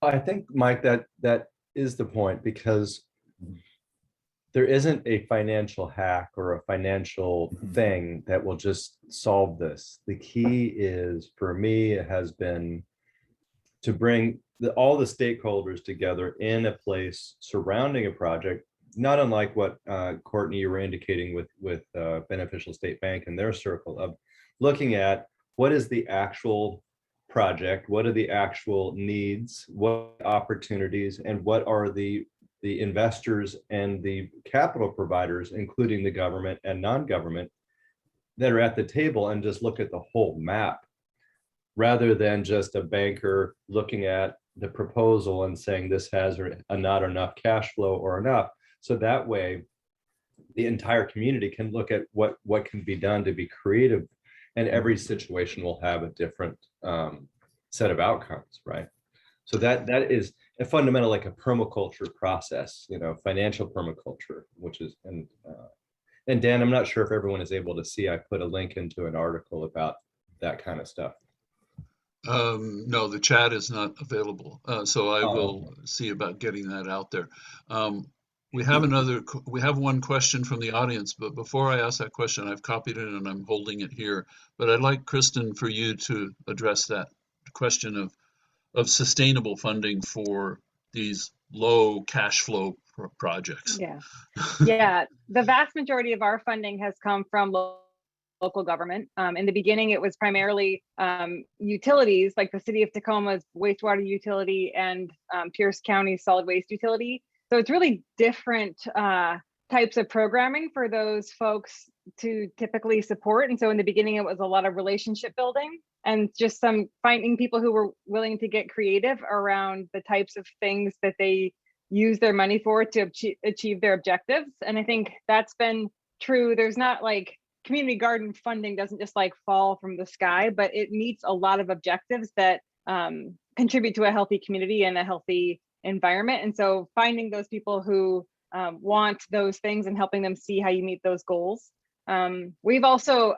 I think, Mike, that is the point, because there isn't a financial hack or a financial thing that will just solve this. The key is, for me, it has been to bring all the stakeholders together in a place surrounding a project, not unlike what Courtney, you were indicating with Beneficial State Bank and their circle, of looking at what is the actual project, what are the actual needs, what opportunities, and what are the investors and the capital providers, including the government and non-government, that are at the table, and just look at the whole map, rather than just a banker looking at the proposal and saying this has not enough cash flow or enough. So that way the entire community can look at what can be done to be creative, and every situation will have a different set of outcomes, right? So that is a fundamental, like a permaculture process, financial permaculture, which is, and Dan, I'm not sure if everyone is able to see, I put a link into an article about that kind of stuff. No, the chat is not available, so I will see about getting that out there. We have one question from the audience, but before I ask that question, I've copied it and I'm holding it here. But I'd like, Kristen, for you to address that question of sustainable funding for these low cash flow projects. Yeah. The vast majority of our funding has come from local government. In the beginning, it was primarily utilities, like the city of Tacoma's wastewater utility and Pierce County's solid waste utility. So it's really different types of programming for those folks to typically support. And so in the beginning, it was a lot of relationship building and just some finding people who were willing to get creative around the types of things that they use their money for to achieve their objectives. And I think that's been true. There's not like community garden funding doesn't just like fall from the sky, but it meets a lot of objectives that contribute to a healthy community and a healthy environment. And so finding those people who want those things and helping them see how you meet those goals. We've also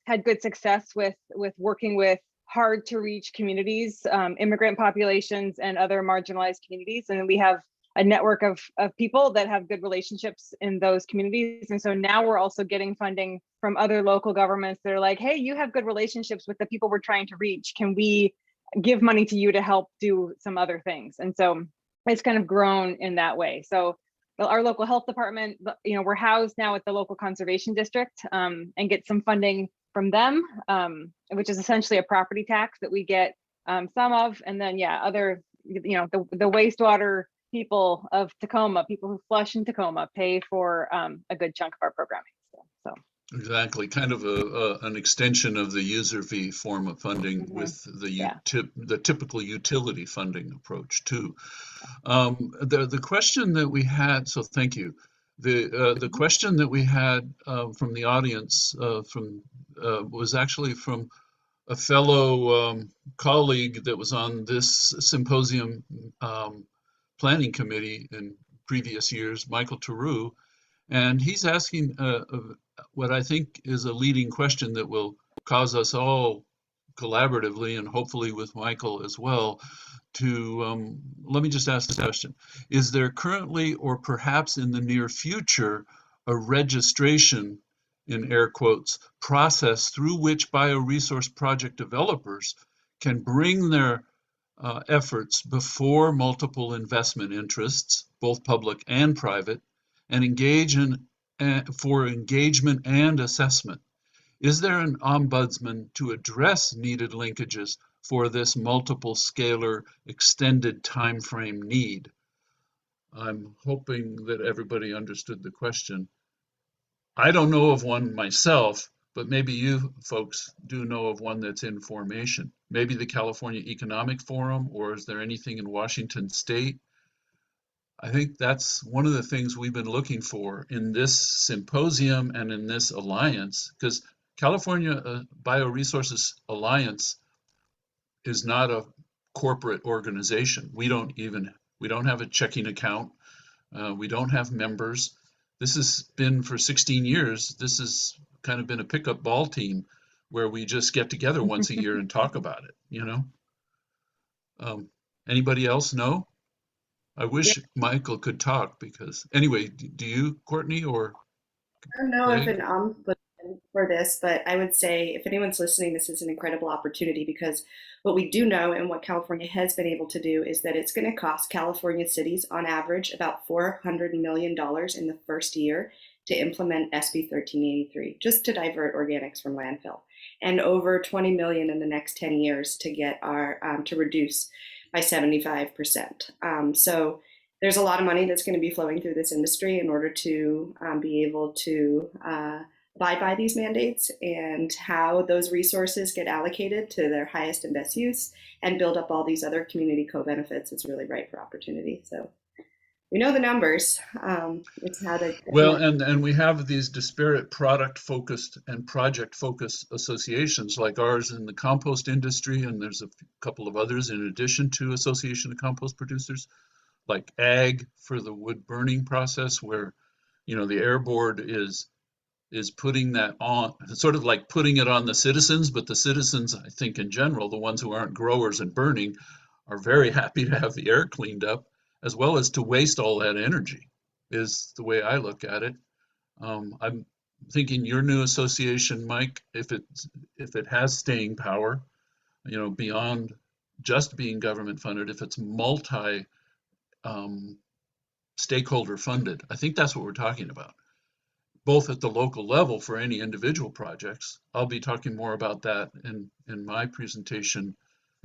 had good success with working with hard to reach communities, immigrant populations and other marginalized communities. And we have a network of people that have good relationships in those communities. And so now we're also getting funding from other local governments that are like, hey, you have good relationships with the people we're trying to reach. Can we give money to you to help do some other things? And so it's kind of grown in that way. So our local health department, we're housed now at the local conservation district, and get some funding from them, which is essentially a property tax that we get some of. And then, other, the wastewater people of Tacoma, people who flush in Tacoma, pay for a good chunk of our programming. So. Exactly, kind of an extension of the user fee form of funding with the typical utility funding approach too. The question that we had, so thank you. The question that we had from the audience was actually from a fellow colleague that was on this symposium planning committee in previous years, Michael Theroux, and he's asking what I think is a leading question that will cause us all collaboratively and hopefully with Michael as well to, let me just ask this question. Is there currently or perhaps in the near future a registration, in air quotes, process through which bioresource project developers can bring their efforts before multiple investment interests, both public and private, and engage in for engagement and assessment? Is there an ombudsman to address needed linkages for this multiple scalar extended time frame need? I'm hoping that everybody understood the question. I don't know of one myself, but maybe you folks do know of one that's in formation. Maybe the California Economic Forum, or is there anything in Washington State? I think that's one of the things we've been looking for in this symposium and in this alliance, because California Bioresources Alliance is not a corporate organization. We don't have a checking account. We don't have members. This has been for 16 years. This has kind of been a pickup ball team where we just get together once a year and talk about it, Anybody else know? I wish Michael could talk because, anyway, do you, Courtney, or I don't know if Greg? an ombudsman for this, but I would say if anyone's listening, this is an incredible opportunity because what we do know and what California has been able to do is that it's going to cost California cities on average about $400 million in the first year to implement SB 1383, just to divert organics from landfill, and over 20 million in the next 10 years to get our to reduce by 75%. So there's a lot of money that's going to be flowing through this industry in order to be able to abide by these mandates, and how those resources get allocated to their highest and best use and build up all these other community co-benefits. It's really ripe for opportunity. So we know the numbers. It's how to. Well, and we have these disparate product focused and project focused associations like ours in the compost industry, and there's a couple of others in addition to Association of Compost Producers, like ag for the wood burning process, where the air board is putting that on, sort of like putting it on the citizens, but the citizens, I think in general, the ones who aren't growers and burning, are very happy to have the air cleaned up, as well as to waste all that energy, is the way I look at it. I'm thinking your new association, Mike, if it has staying power, beyond just being government funded, if it's multi stakeholder funded, I think that's what we're talking about, both at the local level for any individual projects. I'll be talking more about that in my presentation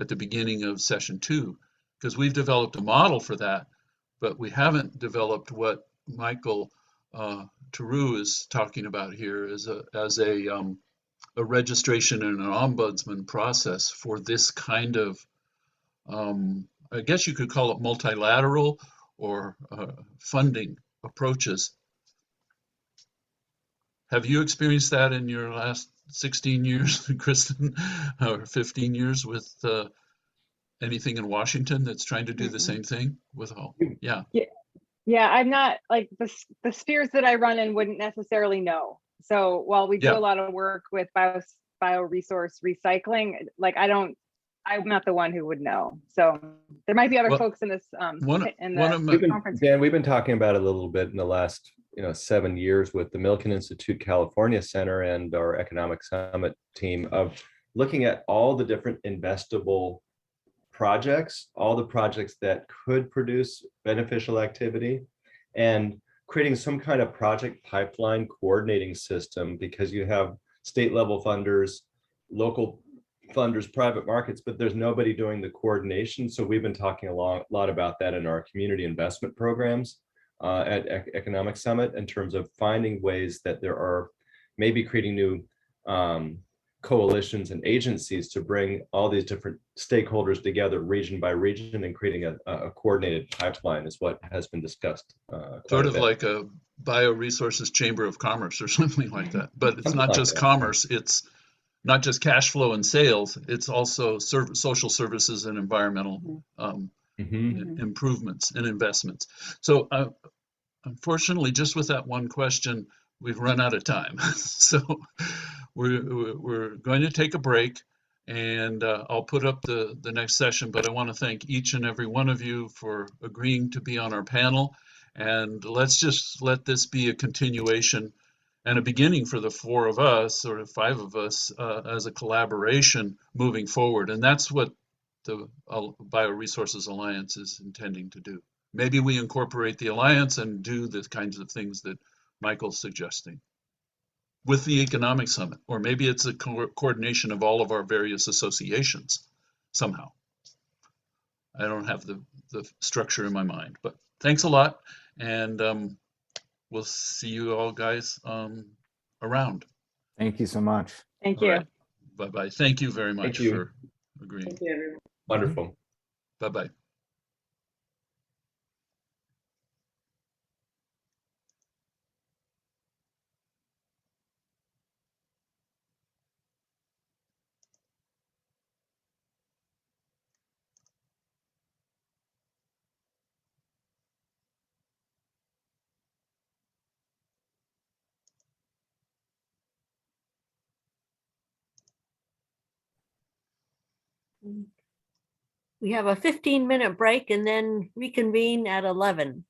at the beginning of session 2, because we've developed a model for that, but we haven't developed what Michael Theroux is talking about here as a registration and an ombudsman process for this kind of, I guess you could call it multilateral or funding approaches. Have you experienced that in your last 16 years, Kristen, or 15 years with anything in Washington that's trying to do the same thing with all? Yeah. Yeah, I'm not like the spheres that I run in wouldn't necessarily know. So while we do a lot of work with bioresource recycling, like I'm not the one who would know. So there might be other folks in this one of my, conference. Dan, we've been talking about it a little bit in the last 7 years with the Milken Institute California Center and our Economic Summit team of looking at all the different investable projects, all the projects that could produce beneficial activity, and creating some kind of project pipeline coordinating system, because you have state level funders, local funders, private markets, but there's nobody doing the coordination. So we've been talking a lot about that in our community investment programs at Economic Summit, in terms of finding ways that there are maybe creating new coalitions and agencies to bring all these different stakeholders together region by region, and creating a coordinated pipeline is what has been discussed. Sort of like a Bioresources Chamber of Commerce or something like that. But it's Something not like just that. commerce, it's not just cash flow and sales, it's also social services and environmental improvements and investments. So unfortunately, just with that one question, we've run out of time. So we're going to take a break, and I'll put up the next session, but I want to thank each and every one of you for agreeing to be on our panel. And let's just let this be a continuation and a beginning for the four of us, or five of us, as a collaboration moving forward. And that's what the Bioresources Alliance is intending to do. Maybe we incorporate the Alliance and do the kinds of things that Michael's suggesting with the Economic Summit, or maybe it's a coordination of all of our various associations somehow. I don't have the structure in my mind, but thanks a lot. And we'll see you all guys around. Thank you so much. Thank you. Right. Bye-bye. Thank you very much for agreeing. Thank you, everyone. Wonderful. Bye-bye. We have a 15-minute break and then reconvene at 11.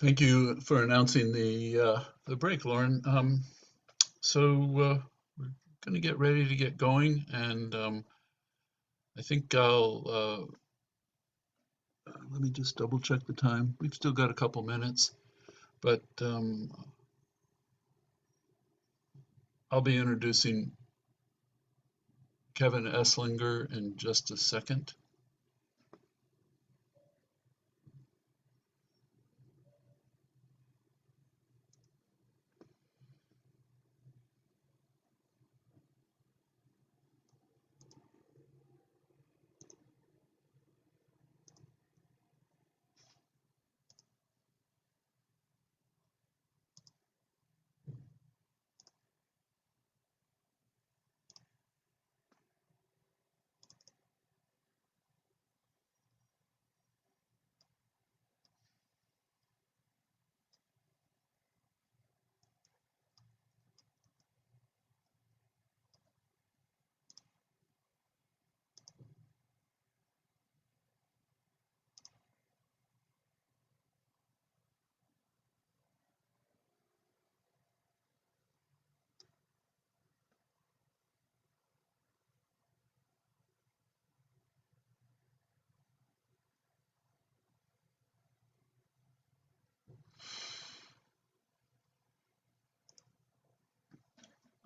Thank you for announcing the break, Lauren. We're going to get ready to get going, and I think I'll let me just double check the time. We've still got a couple minutes, but I'll be introducing Kevin Esslinger in just a second.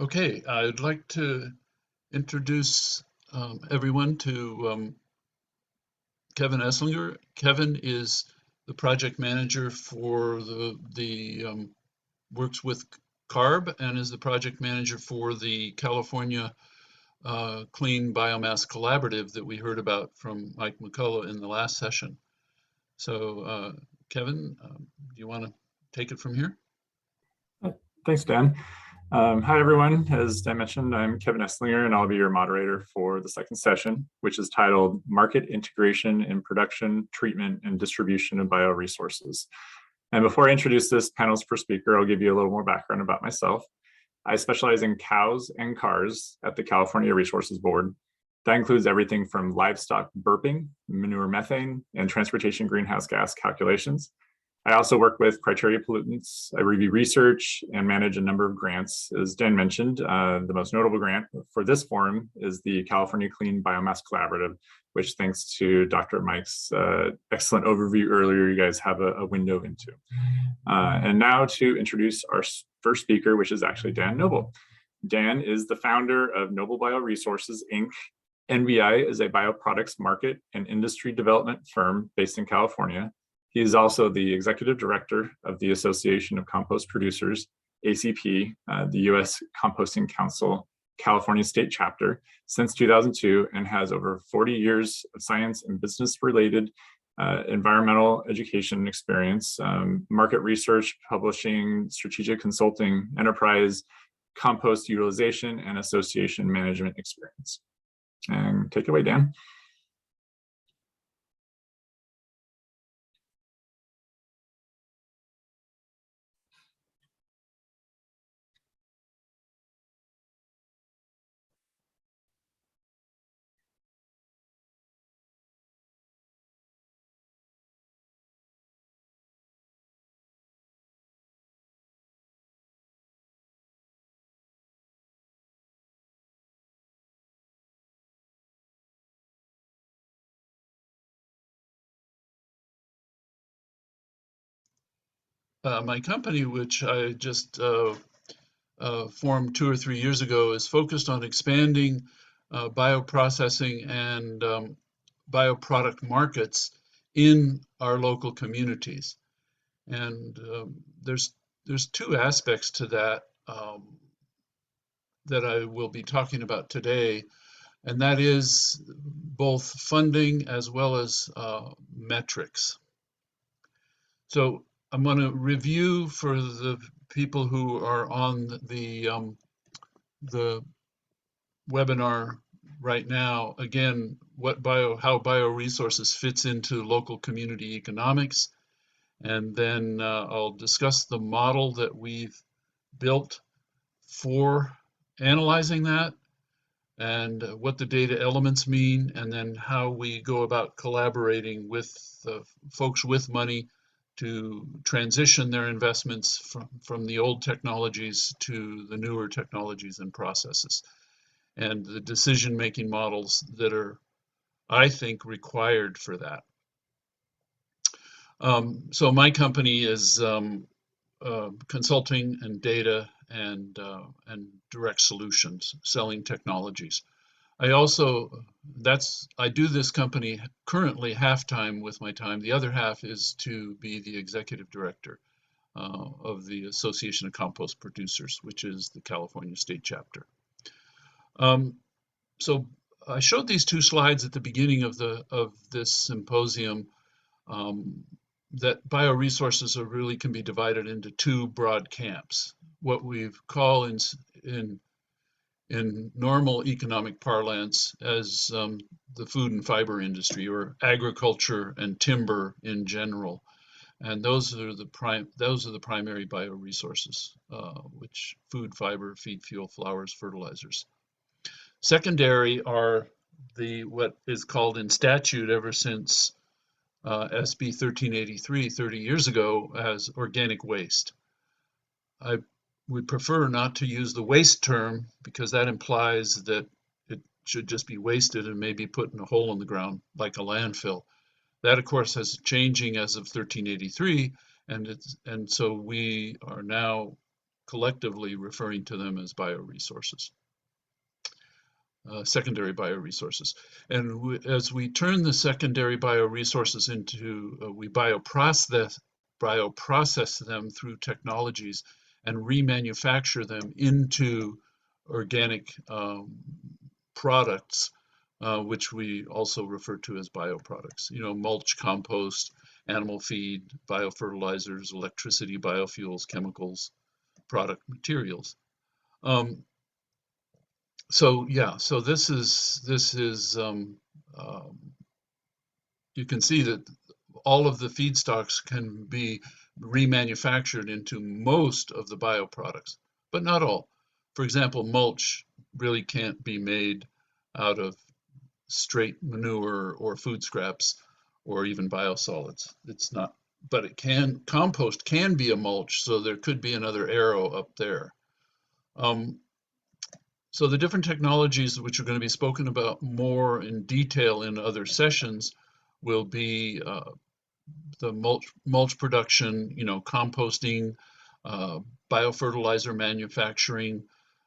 Okay, I'd like to introduce everyone to Kevin Esslinger. Kevin is the project manager for the works with CARB and is the project manager for the California Clean Biomass Collaborative that we heard about from Mike McCullough in the last session. So Kevin, do you want to take it from here? Thanks, Dan. Hi, everyone. As Dan mentioned, I'm Kevin Esslinger, and I'll be your moderator for the second session, which is titled Market Integration in Production, Treatment, and Distribution of Bioresources. And before I introduce this panel's first speaker, I'll give you a little more background about myself. I specialize in cows and cars at the California Resources Board. That includes everything from livestock burping, manure methane, and transportation greenhouse gas calculations. I also work with criteria pollutants. I review research and manage a number of grants. As Dan mentioned, the most notable grant for this forum is the California Clean Biomass Collaborative, which thanks to Dr. Mike's excellent overview earlier, you guys have a window into. And now to introduce our first speaker, which is actually Dan Noble. Dan is the founder of Noble Bioresources, Inc. NBI is a bioproducts market and industry development firm based in California. He is also the executive director of the Association of Compost Producers, ACP, the U.S. Composting Council, California state chapter since 2002, and has over 40 years of science and business-related environmental education experience, market research, publishing, strategic consulting, enterprise, compost utilization, and association management experience. And take it away, Dan. My company, which I just formed 2 or 3 years ago, is focused on expanding bioprocessing and bioproduct markets in our local communities. And there's 2 aspects to that that I will be talking about today, and that is both funding as well as metrics. So I'm going to review for the people who are on the webinar right now, again, how bioresources fits into local community economics. And then I'll discuss the model that we've built for analyzing that and what the data elements mean, and then how we go about collaborating with folks with money to transition their investments from the old technologies to the newer technologies and processes, and the decision-making models that are, I think, required for that. So my company is consulting and data and direct solutions, selling technologies. I do this company currently half-time with my time. The other half is to be the executive director of the Association of Compost Producers, which is the California state chapter. So I showed these two slides at the beginning of this symposium, that bioresources really can be divided into two broad camps. What we call in normal economic parlance as the food and fiber industry, or agriculture and timber in general, and those are the primary bioresources, which food, fiber, feed, fuel, flowers, fertilizers. Secondary are what is called in statute ever since SB 1383 30 years ago as organic waste. I would prefer not to use the waste term because that implies that it should just be wasted and maybe put in a hole in the ground like a landfill. That, of course, is changing as of 1383, and so we are now collectively referring to them as bioresources. Secondary bioresources. And as we turn the secondary bioresources into, we bioprocess them through technologies and remanufacture them into organic products, which we also refer to as bioproducts. You know, mulch, compost, animal feed, biofertilizers, electricity, biofuels, chemicals, product materials. So yeah, so this is you can see that all of the feedstocks can be remanufactured into most of the bioproducts, but not all. For example, mulch really can't be made out of straight manure or food scraps or even biosolids. It's not, but it can, compost can be a mulch, so there could be another arrow up there. So the different technologies which are going to be spoken about more in detail in other sessions will be the mulch production, you know, composting, biofertilizer manufacturing,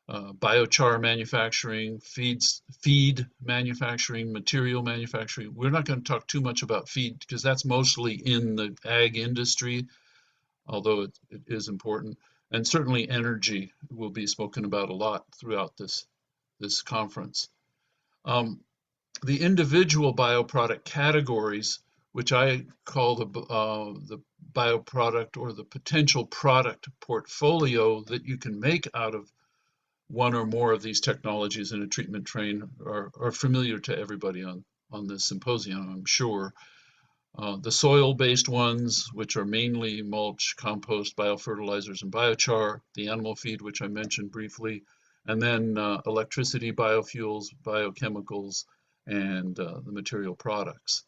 biochar manufacturing, feed manufacturing, material manufacturing. We're not going to talk too much about feed because that's mostly in the ag industry, although it is important. And certainly energy will be spoken about a lot throughout this conference. The individual bioproduct categories, which I call the bioproduct or the potential product portfolio that you can make out of one or more of these technologies in a treatment train, are familiar to everybody on this symposium, I'm sure. The soil-based ones, which are mainly mulch, compost, biofertilizers, and biochar, the animal feed, which I mentioned briefly, and then electricity, biofuels, biochemicals, and the material products.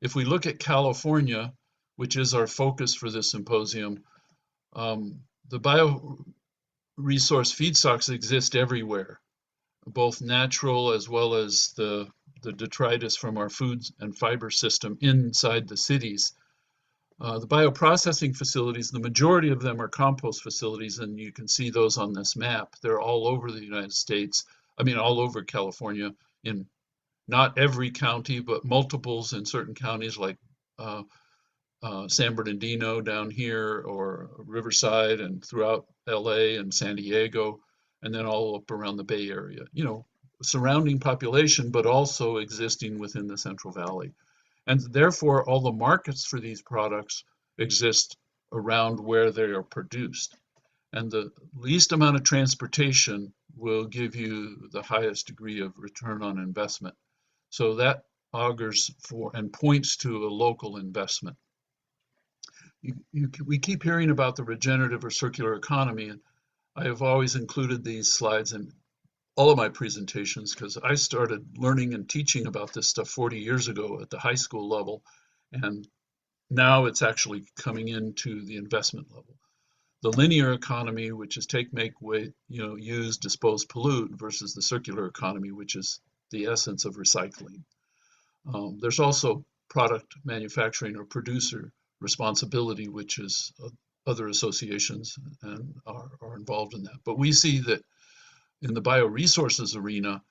If we look at California, which is our focus for this symposium, the bioresource feedstocks exist everywhere, both natural as well as the detritus from our foods and fiber system inside the cities. The bioprocessing facilities, the majority of them are compost facilities, and you can see those on this map. They're all over the United States, I mean all over California, in not every county, but multiples in certain counties like San Bernardino down here, or Riverside, and throughout LA and San Diego, and then all up around the Bay Area. You know, surrounding population, but also existing within the Central Valley. And therefore, all the markets for these products exist around where they are produced. And the least amount of transportation will give you the highest degree of return on investment. So that augurs for and points to a local investment. We keep hearing about the regenerative or circular economy, and I have always included these slides in all of my presentations because I started learning and teaching about this stuff 40 years ago at the high school level, and now it's actually coming into the investment level. The linear economy, which is take, make, use, dispose, pollute, versus the circular economy, which is the essence of recycling. There's also product manufacturing or producer responsibility, which is other associations and are involved in that. But we see that in the bioresources arena,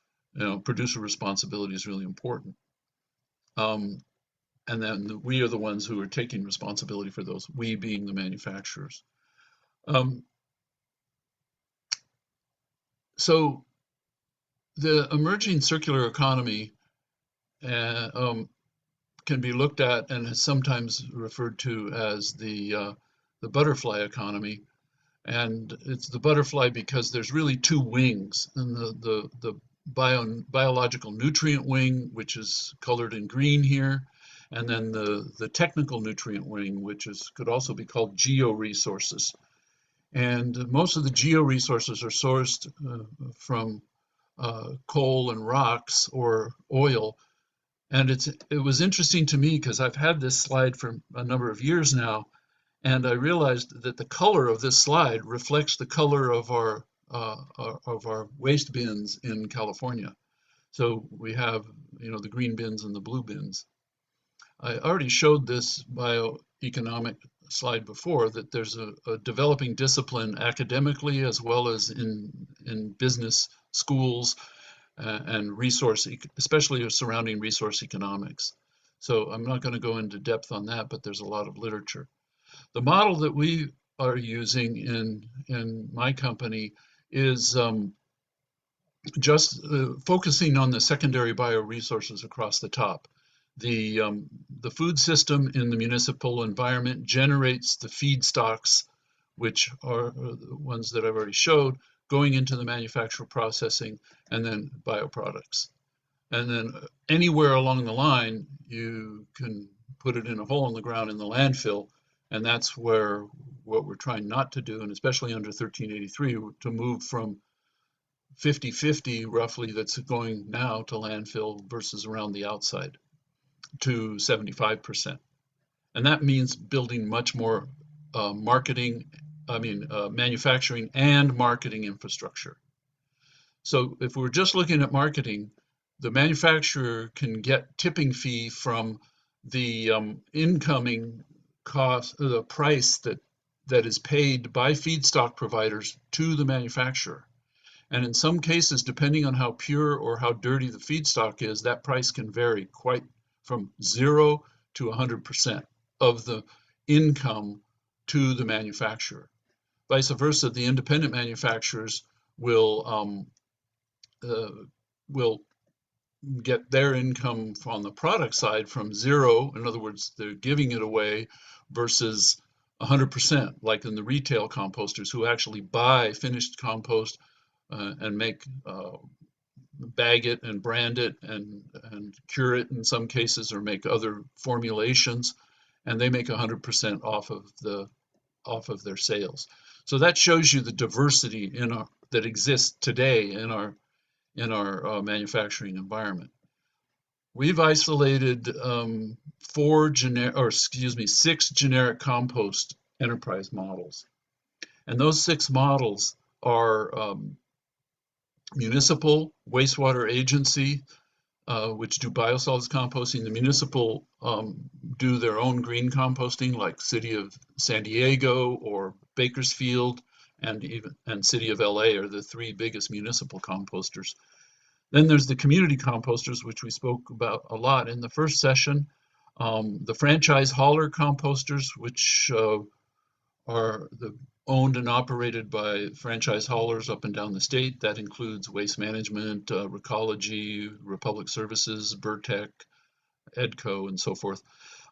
producer responsibility is really important. And then we are the ones who are taking responsibility for those, we being the manufacturers. So the emerging circular economy can be looked at and is sometimes referred to as the butterfly economy. And it's the butterfly because there's really two wings, and the biological nutrient wing, which is colored in green here, and then the technical nutrient wing, which could also be called georesources. And most of the georesources are sourced from coal and rocks or oil. And it was interesting to me because I've had this slide for a number of years now, and I realized that the color of this slide reflects the color of our waste bins in California. So we have, the green bins and the blue bins. I already showed this bioeconomic slide before, that there's a developing discipline academically as well as in business schools and especially surrounding resource economics. So I'm not going to go into depth on that, but there's a lot of literature. The model that we are using in my company is just focusing on the secondary bioresources across the top. The food system in the municipal environment generates the feedstocks, which are the ones that I've already showed, going into the manufacturer processing, and then bioproducts. And then anywhere along the line, you can put it in a hole in the ground in the landfill, and that's what we're trying not to do, and especially under 1383, to move from 50-50 roughly that's going now to landfill versus around the outside to 75%. And that means building much more manufacturing and marketing infrastructure. So if we're just looking at marketing, the manufacturer can get tipping fee from the incoming cost, the price that is paid by feedstock providers to the manufacturer. And in some cases, depending on how pure or how dirty the feedstock is, that price can vary quite from 0 to 100% of the income to the manufacturer. Vice versa, the independent manufacturers will get their income on the product side from 0, in other words, they're giving it away, versus 100%, like in the retail composters who actually buy finished compost and bag it and brand it and cure it in some cases, or make other formulations, and they make 100% off of their sales. So that shows you the diversity that exists today in our manufacturing environment. We've isolated 6 generic compost enterprise models, and those 6 models are municipal wastewater agency, which do biosolids composting. The municipal do their own green composting, like City of San Diego or Bakersfield and City of LA are the 3 biggest municipal composters. Then there's the community composters, which we spoke about a lot in the first session. The franchise hauler composters, which are owned and operated by franchise haulers up and down the state. That includes Waste Management, Recology, Republic Services, Burtec, Edco, and so forth.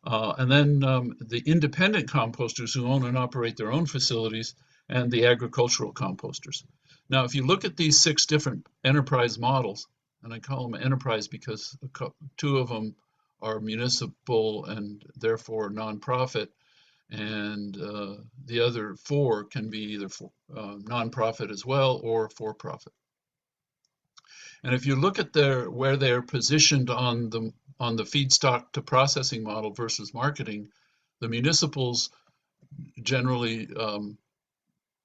And then the independent composters who own and operate their own facilities, and the agricultural composters. Now, if you look at these 6 different enterprise models, and I call them enterprise because 2 of them are municipal and therefore nonprofit, and the other 4 can be either nonprofit as well or for-profit. And if you look at where they're positioned on the feedstock to processing model versus marketing, The municipals generally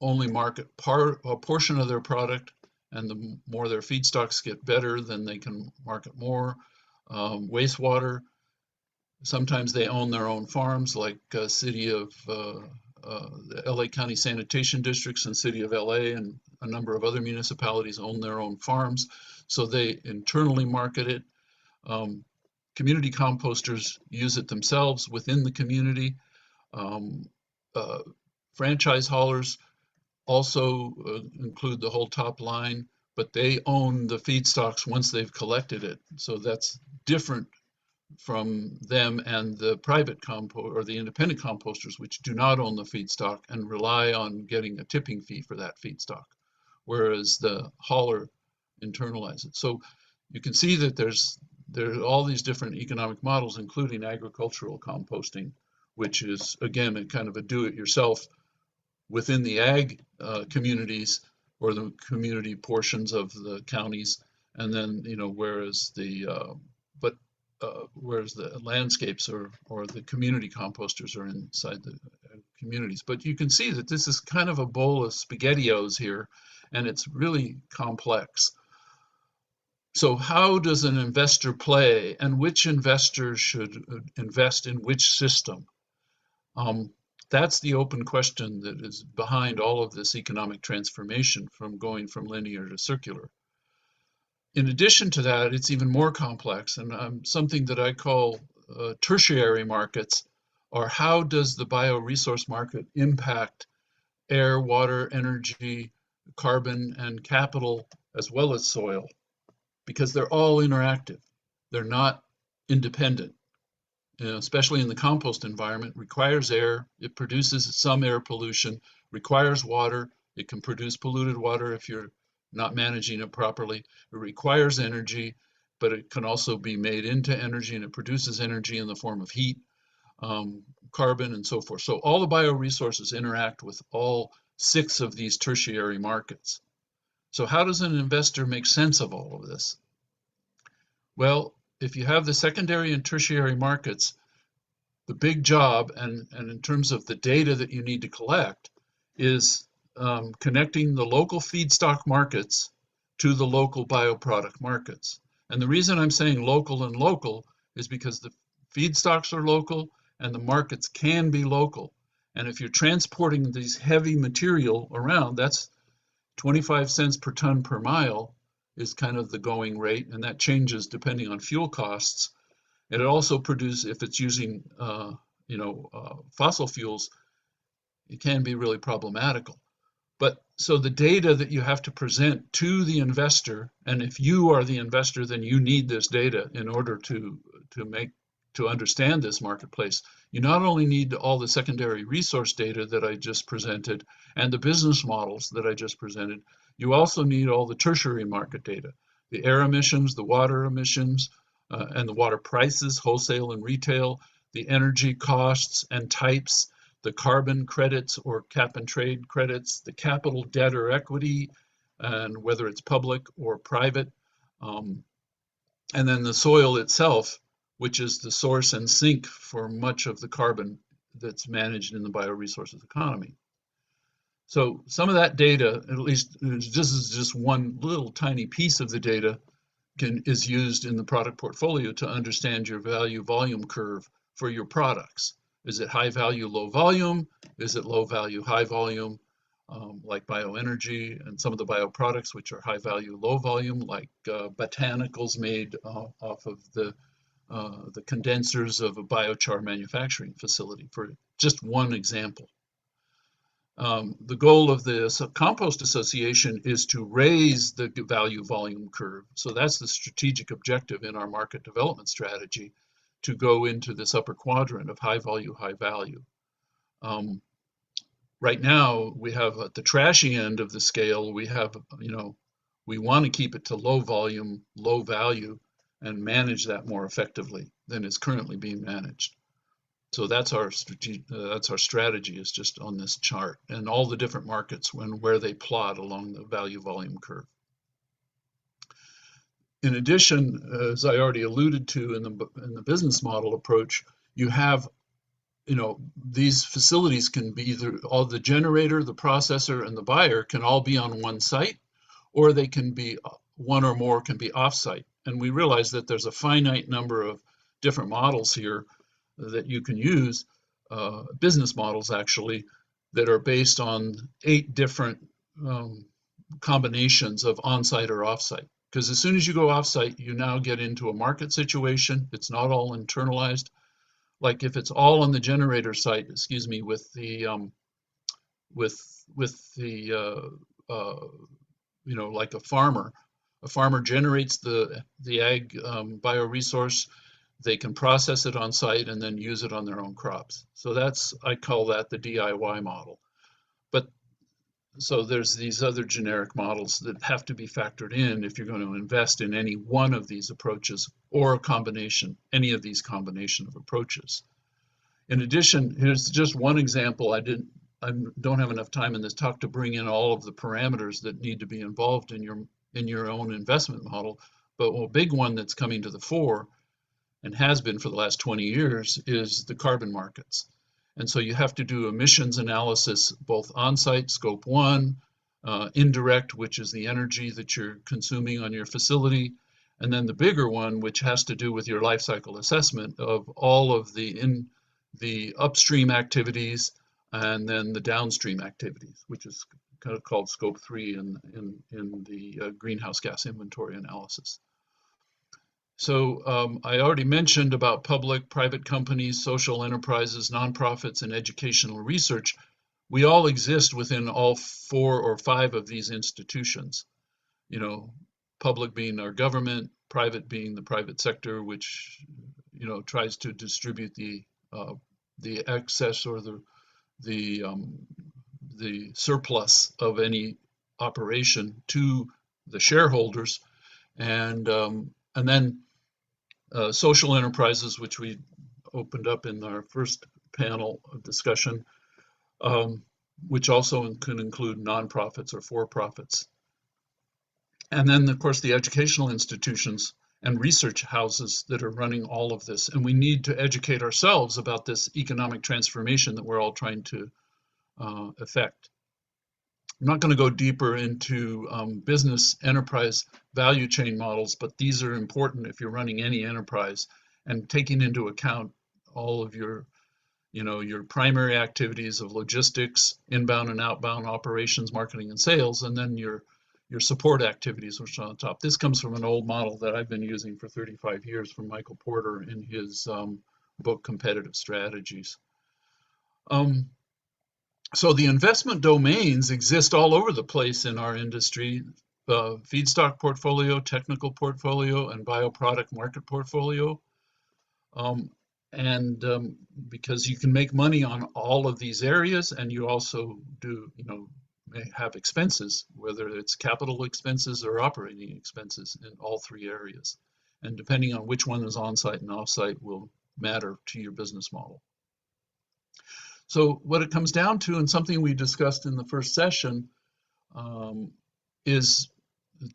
only market a portion of their product, and the more their feedstocks get better, then they can market more. Wastewater, sometimes they own their own farms, like city of the LA County Sanitation Districts and City of LA, and a number of other municipalities own their own farms, so they internally market it. Community composters use it themselves within the community. Franchise haulers also include the whole top line, but they own the feedstocks once they've collected it. So that's different from them and the private or the independent composters, which do not own the feedstock and rely on getting a tipping fee for that feedstock, whereas the hauler internalizes it. So you can see that there's all these different economic models, including agricultural composting, which is, again, a kind of a do-it-yourself within the ag communities or the community portions of the counties, and then, whereas the landscapes or the community composters are inside the communities. But you can see that this is kind of a bowl of SpaghettiOs here, and it's really complex. So how does an investor play, and which investor should invest in which system? That's the open question that is behind all of this economic transformation from going from linear to circular. In addition to that, it's even more complex, and something that I call tertiary markets, or how does the bioresource market impact air, water, energy, carbon, and capital, as well as soil? Because they're all interactive. They're not independent. Especially in the compost environment, requires air, it produces some air pollution, requires water, it can produce polluted water if you're not managing it properly. It requires energy, but it can also be made into energy, and it produces energy in the form of heat, carbon, and so forth. So all the bioresources interact with all 6 of these tertiary markets. So how does an investor make sense of all of this? Well, if you have the secondary and tertiary markets, the big job, and in terms of the data that you need to collect, is connecting the local feedstock markets to the local bioproduct markets. And the reason I'm saying local and local is because the feedstocks are local and the markets can be local. And if you're transporting these heavy material around, that's 25 cents per ton per mile is kind of the going rate, and that changes depending on fuel costs. And it also produces, if it's using fossil fuels, it can be really problematical. But so the data that you have to present to the investor, and if you are the investor, then you need this data in order to understand this marketplace. You not only need all the secondary resource data that I just presented and the business models that I just presented, you also need all the tertiary market data, the air emissions, the water emissions, and the water prices, wholesale and retail, the energy costs and types, the carbon credits or cap and trade credits, the capital debt or equity, and whether it's public or private, and then the soil itself, which is the source and sink for much of the carbon that's managed in the bioresources economy. So some of that data, at least this is just one little tiny piece of the data, is used in the product portfolio to understand your value volume curve for your products. Is it high value, low volume? Is it low value, high volume, like bioenergy and some of the bioproducts, which are high value, low volume, like botanicals made off of the condensers of a biochar manufacturing facility, for just one example. The goal of the Compost Association is to raise the value volume curve. So that's the strategic objective in our market development strategy, to go into this upper quadrant of high value, high value. Right now, we have at the trashy end of the scale, we have, we want to keep it to low volume, low value, and manage that more effectively than is currently being managed. So that's our strategy, is just on this chart, and all the different markets where they plot along the value volume curve. In addition, as I already alluded to in the business model approach, you have these facilities can be either all the generator, the processor, and the buyer can all be on one site, or they can be one or more can be off-site. And we realize that there's a finite number of different models here that you can use, business models actually, that are based on 8 different combinations of on-site or off-site. Because as soon as you go off-site, you now get into a market situation. It's not all internalized. Like if it's all on the generator site, excuse me, with the like a farmer generates the ag bioresource. They can process it on site and then use it on their own crops. So I call that the DIY model. But so there's these other generic models that have to be factored in if you're going to invest in any one of these approaches or a combination, any of these combination of approaches. In addition, here's just one example. I don't have enough time in this talk to bring in all of the parameters that need to be involved in your own investment model. But a big one that's coming to the fore and has been for the last 20 years is the carbon markets. And so you have to do emissions analysis, both on-site, scope 1, indirect, which is the energy that you're consuming on your facility, and then the bigger one, which has to do with your life cycle assessment of all of the upstream activities and then the downstream activities, which is kind of called scope 3 in the greenhouse gas inventory analysis. So I already mentioned about public, private companies, social enterprises, nonprofits, and educational research. We all exist within all 4 or 5 of these institutions. Public being our government, private being the private sector, which tries to distribute the excess or the surplus of any operation to the shareholders, and then social enterprises, which we opened up in our first panel of discussion, which also can include nonprofits or for-profits. And then, of course, the educational institutions and research houses that are running all of this. And we need to educate ourselves about this economic transformation that we're all trying to affect. I'm not going to go deeper into business enterprise value chain models, but these are important if you're running any enterprise and taking into account all of your primary activities of logistics, inbound and outbound operations, marketing and sales, and then your support activities, which are on the top. This comes from an old model that I've been using for 35 years from Michael Porter in his book, Competitive Strategies. So the investment domains exist all over the place in our industry: feedstock portfolio, technical portfolio, and bioproduct market portfolio. Because you can make money on all of these areas, and you also do, may have expenses, whether it's capital expenses or operating expenses in all 3 areas. And depending on which one is on-site and off-site will matter to your business model. So what it comes down to, and something we discussed in the first session, is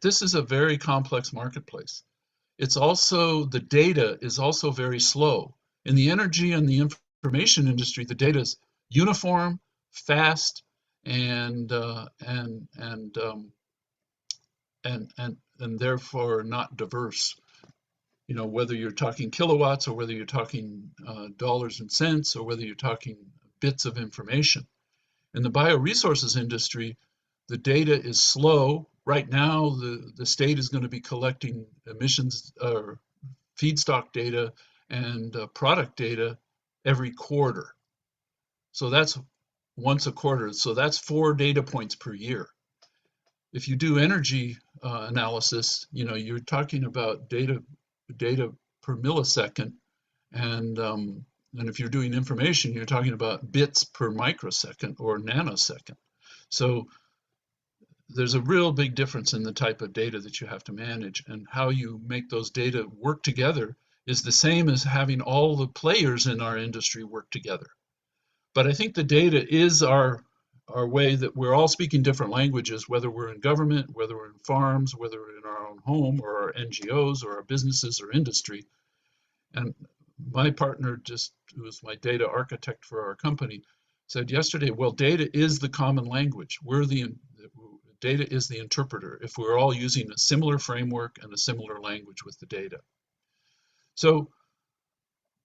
this is a very complex marketplace. It's also, the data is also very slow. In the energy and the information industry, the data is uniform, fast, and therefore not diverse. Whether you're talking kilowatts or whether you're talking dollars and cents or whether you're talking bits of information. In the bioresources industry, the data is slow. Right now, the state is going to be collecting emissions or feedstock data and product data every quarter. So that's once a quarter. So that's 4 data points per year. If you do energy analysis, you're talking about data per millisecond, and if you're doing information, you're talking about bits per microsecond or nanosecond. So there's a real big difference in the type of data that you have to manage, and how you make those data work together is the same as having all the players in our industry work together. But I think the data is our way that we're all speaking different languages, whether we're in government, whether we're in farms, whether we're in our own home or our NGOs or our businesses or industry. And my partner, who was my data architect for our company, said yesterday, well, data is the common language. Data is the interpreter if we're all using a similar framework and a similar language with the data. So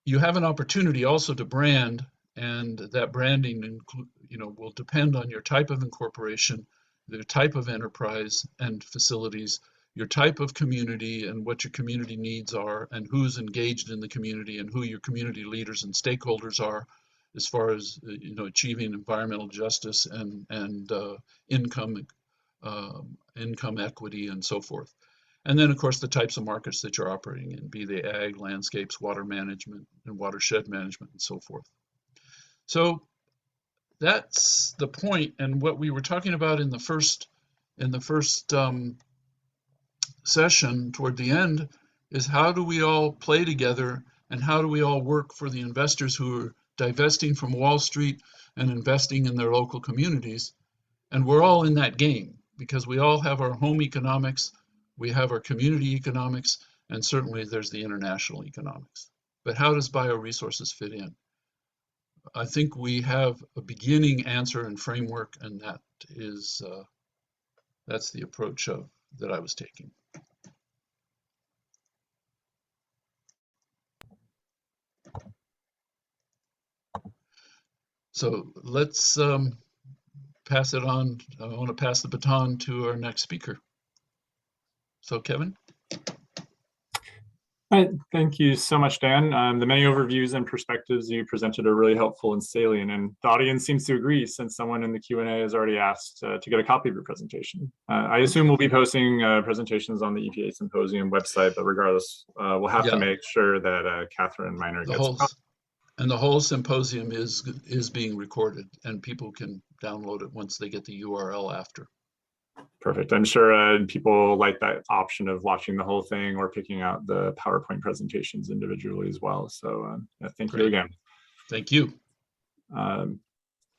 you have an opportunity also to brand, and that branding will depend on your type of incorporation, the type of enterprise and facilities, your type of community and what your community needs are, and who's engaged in the community and who your community leaders and stakeholders are as far as achieving environmental justice and income equity and so forth. And then, of course, the types of markets that you're operating in, be they ag, landscapes, water management, and watershed management, and so forth. So that's the point. And what we were talking about in the first session toward the end is how do we all play together and how do we all work for the investors who are divesting from Wall Street and investing in their local communities. And we're all in that game because we all have our home economics, we have our community economics, and certainly there's the international economics. But how does bioresources fit in? I think we have a beginning answer and framework, and that's the approach that I was taking. So let's pass it on. I want to pass the baton to our next speaker. So Kevin. Thank you so much, Dan. The many overviews and perspectives you presented are really helpful and salient, and the audience seems to agree since someone in the Q&A has already asked to get a copy of your presentation. I assume we'll be posting presentations on the EPA Symposium website, but regardless, we'll have to make sure that Catherine Miner gets a copy. And the whole symposium is being recorded, and people can download it once they get the URL after. Perfect. I'm sure people like that option of watching the whole thing or picking out the PowerPoint presentations individually as well. So thank you again. Thank you. All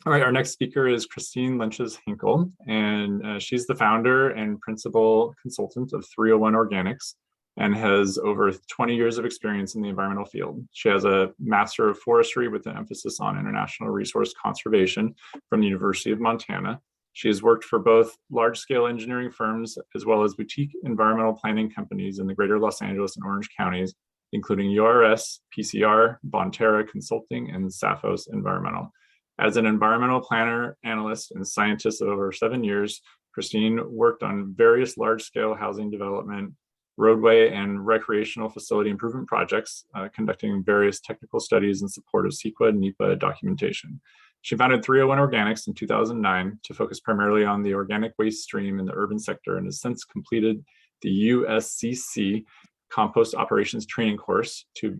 right, our next speaker is Christine Lenches-Hinkle, and she's the founder and principal consultant of 301 Organics and has over 20 years of experience in the environmental field. She has a Master of Forestry with an emphasis on international resource conservation from the University of Montana. She has worked for both large-scale engineering firms as well as boutique environmental planning companies in the greater Los Angeles and Orange counties, including URS, PCR, Bonterra Consulting, and Saphos Environmental. As an environmental planner, analyst, and scientist of over 7 years, Christine worked on various large-scale housing development, roadway, and recreational facility improvement projects, conducting various technical studies in support of CEQA and NEPA documentation. She founded 301 Organics in 2009 to focus primarily on the organic waste stream in the urban sector and has since completed the USCC compost operations training course to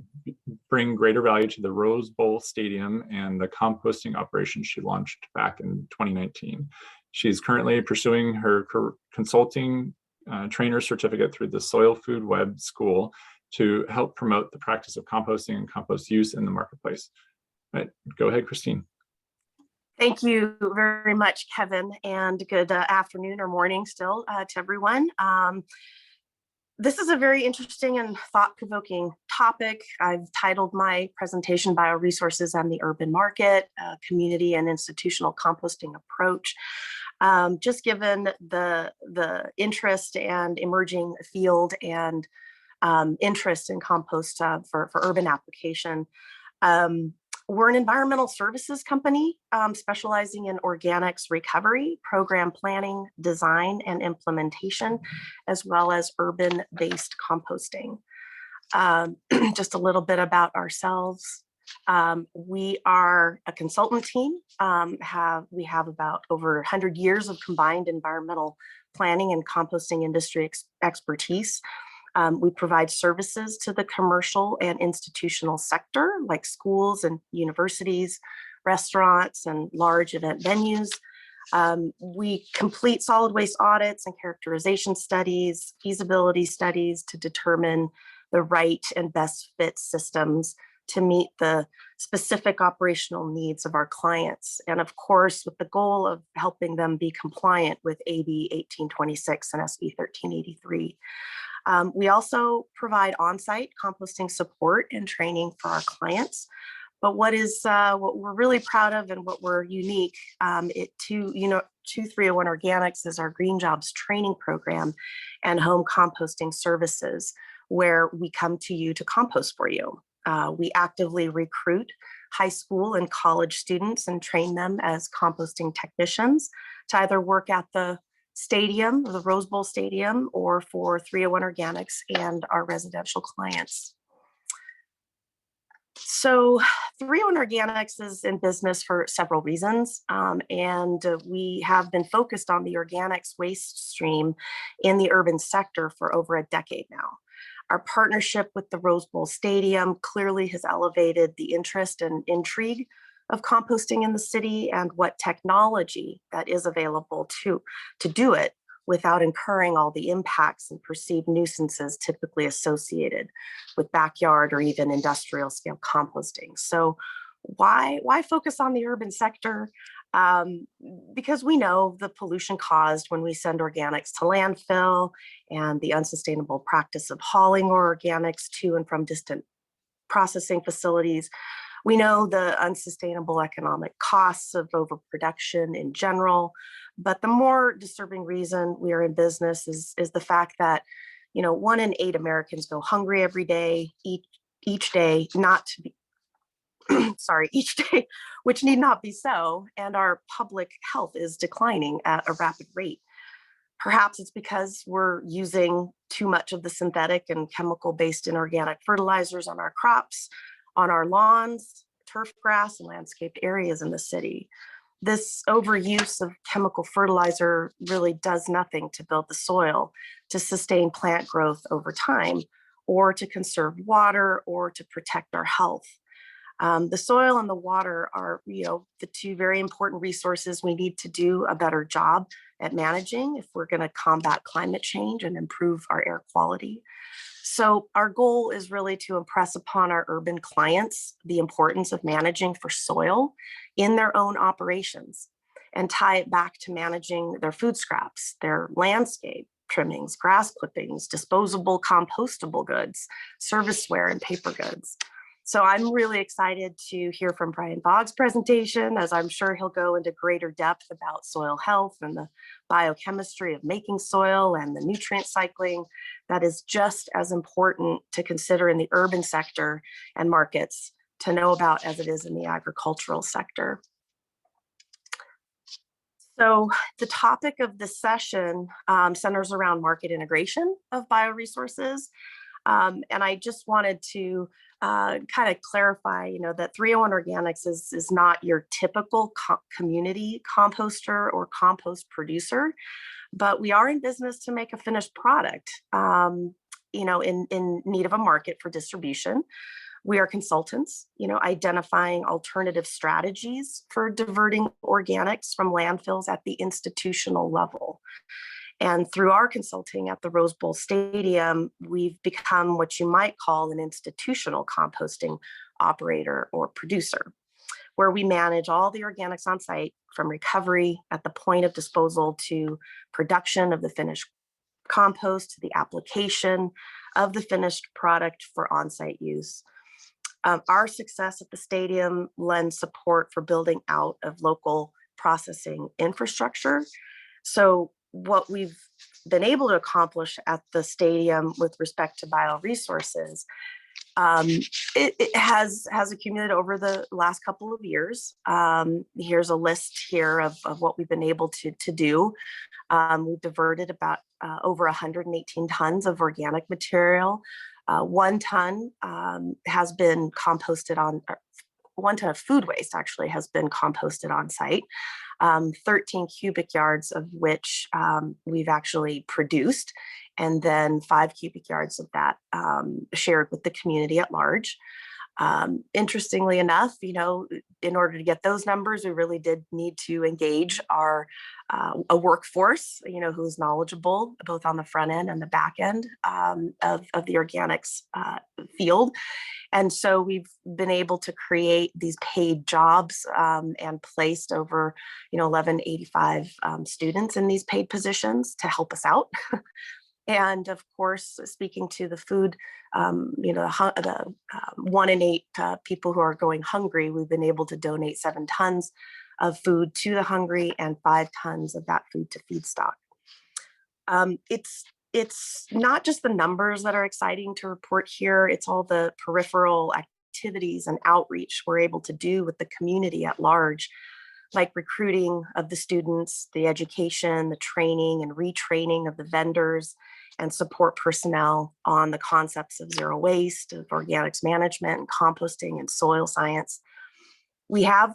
bring greater value to the Rose Bowl Stadium and the composting operation she launched back in 2019. She's currently pursuing her consulting trainer certificate through the Soil Food Web School to help promote the practice of composting and compost use in the marketplace. All right, go ahead, Christine. Thank you very much, Kevin, and good afternoon or morning still to everyone. This is a very interesting and thought-provoking topic. I've titled my presentation Bioresources and the Urban Market, Community and Institutional Composting Approach. Just given the interest and emerging field and interest in compost for urban application. We're an environmental services company specializing in organics recovery, program planning, design, and implementation, as well as urban-based composting. Just a little bit about ourselves. We are a consultant team. We have about over 100 years of combined environmental planning and composting industry expertise. We provide services to the commercial and institutional sector, like schools and universities, restaurants, and large event venues. We complete solid waste audits and characterization studies, feasibility studies to determine the right and best fit systems to meet the specific operational needs of our clients. And of course, with the goal of helping them be compliant with AB 1826 and SB 1383. We also provide on-site composting support and training for our clients. But what we're really proud of and what we're unique, 2301 Organics is our Green Jobs training program and home composting services, where we come to you to compost for you. We actively recruit high school and college students and train them as composting technicians to either work at the stadium, the Rose Bowl Stadium, or for 301 Organics and our residential clients. So 301 Organics is in business for several reasons, and we have been focused on the organics waste stream in the urban sector for over a decade now. Our partnership with the Rose Bowl Stadium clearly has elevated the interest and intrigue of composting in the city and what technology that is available to do it without incurring all the impacts and perceived nuisances typically associated with backyard or even industrial scale composting. So why focus on the urban sector? Because we know the pollution caused when we send organics to landfill and the unsustainable practice of hauling organics to and from distant processing facilities. We know the unsustainable economic costs of overproduction in general, but the more disturbing reason we are in business is the fact that 1 in 8 Americans go hungry every day, each day, not to be each day, which need not be so, and our public health is declining at a rapid rate. Perhaps it's because we're using too much of the synthetic and chemical-based inorganic fertilizers on our crops, on our lawns, turf grass, and landscaped areas in the city. This overuse of chemical fertilizer really does nothing to build the soil, to sustain plant growth over time, or to conserve water, or to protect our health. The soil and the water are, the two very important resources we need to do a better job at managing if we're going to combat climate change and improve our air quality. So our goal is really to impress upon our urban clients the importance of managing for soil in their own operations and tie it back to managing their food scraps, their landscape trimmings, grass clippings, disposable compostable goods, serviceware, and paper goods. So I'm really excited to hear from Brian Boggs' presentation, as I'm sure he'll go into greater depth about soil health and the biochemistry of making soil and the nutrient cycling that is just as important to consider in the urban sector and markets to know about as it is in the agricultural sector. So the topic of this session centers around market integration of bioresources. And I just wanted to kind of clarify, that 301 Organics is not your typical community composter or compost producer, but we are in business to make a finished product, in need of a market for distribution. We are consultants, identifying alternative strategies for diverting organics from landfills at the institutional level. And through our consulting at the Rose Bowl Stadium, we've become what you might call an institutional composting operator or producer, where we manage all the organics on site from recovery at the point of disposal to production of the finished compost to the application of the finished product for on-site use. Our success at the stadium lends support for building out of local processing infrastructure. So what we've been able to accomplish at the stadium with respect to bioresources, it has accumulated over the last couple of years. Here's a list here of what we've been able to do. We've diverted about over 118 tons of organic material. 1 ton has been composted on, 1 ton of food waste actually has been composted on site. 13 cubic yards of which we've actually produced, and then 5 cubic yards of that shared with the community at large. Interestingly enough, in order to get those numbers, we really did need to engage a workforce, who's knowledgeable both on the front end and the back end of the organics field. And so we've been able to create these paid jobs and placed over, 1185 students in these paid positions to help us out. And of course, speaking to the food, the 1 in 8 people who are going hungry, we've been able to donate 7 tons of food to the hungry and 5 tons of that food to feedstock. It's not just the numbers that are exciting to report here, it's all the peripheral activities and outreach we're able to do with the community at large, like recruiting of the students, the education, the training and retraining of the vendors and support personnel on the concepts of zero waste, of organics management, and composting and soil science. We have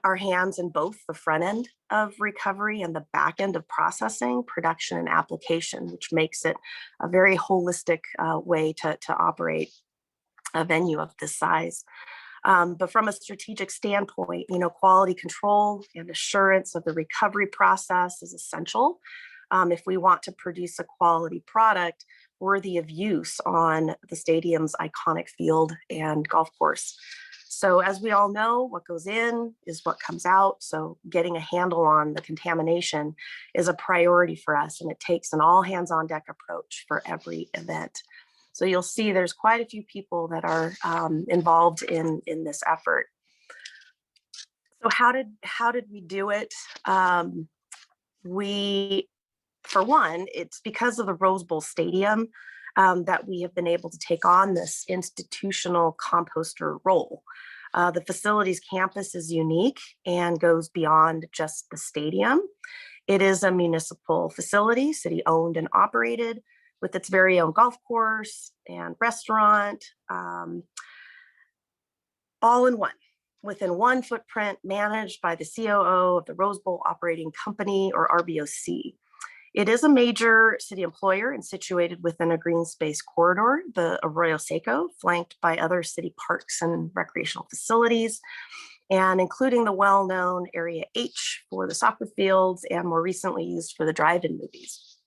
our hands in both the front end of recovery and the back end of processing, production, and application, which makes it a very holistic way to operate a venue of this size. But from a strategic standpoint, quality control and assurance of the recovery process is essential if we want to produce a quality product worthy of use on the stadium's iconic field and golf course. So as we all know, what goes in is what comes out. So getting a handle on the contamination is a priority for us, and it takes an all hands on deck approach for every event. So you'll see there's quite a few people that are involved in this effort. So how did we do it? For one, it's because of the Rose Bowl Stadium that we have been able to take on this institutional composter role. The facility's campus is unique and goes beyond just the stadium. It is a municipal facility, city owned and operated, with its very own golf course and restaurant, all in one, within one footprint, managed by the COO of the Rose Bowl Operating Company, or RBOC. It is a major city employer and situated within a green space corridor, the Arroyo Seco, flanked by other city parks and recreational facilities, and including the well-known Area H for the soccer fields and more recently used for the drive-in movies.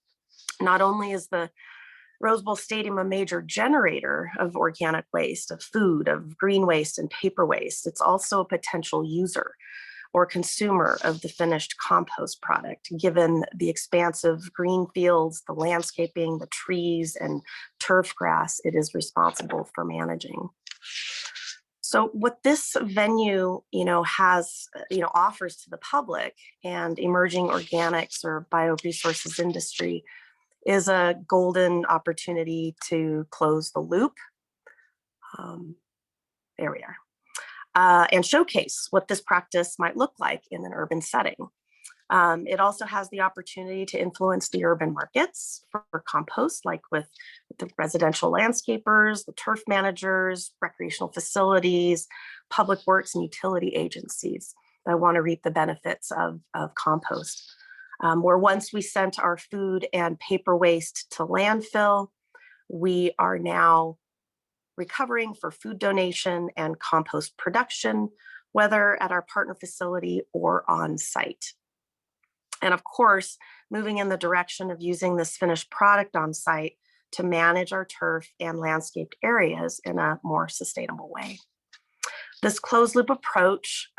Not only is the Rose Bowl Stadium a major generator of organic waste, of food, of green waste and paper waste, it's also a potential user or consumer of the finished compost product, given the expansive green fields, the landscaping, the trees and turf grass it is responsible for managing. So what this venue, offers to the public and emerging organics or bioresources industry is a golden opportunity to close the loop. There we are. And showcase what this practice might look like in an urban setting. It also has the opportunity to influence the urban markets for compost, like with the residential landscapers, the turf managers, recreational facilities, public works and utility agencies that want to reap the benefits of compost. Where once we sent our food and paper waste to landfill, we are now recovering for food donation and compost production, whether at our partner facility or on site. And of course, moving in the direction of using this finished product on site to manage our turf and landscaped areas in a more sustainable way. This closed loop approach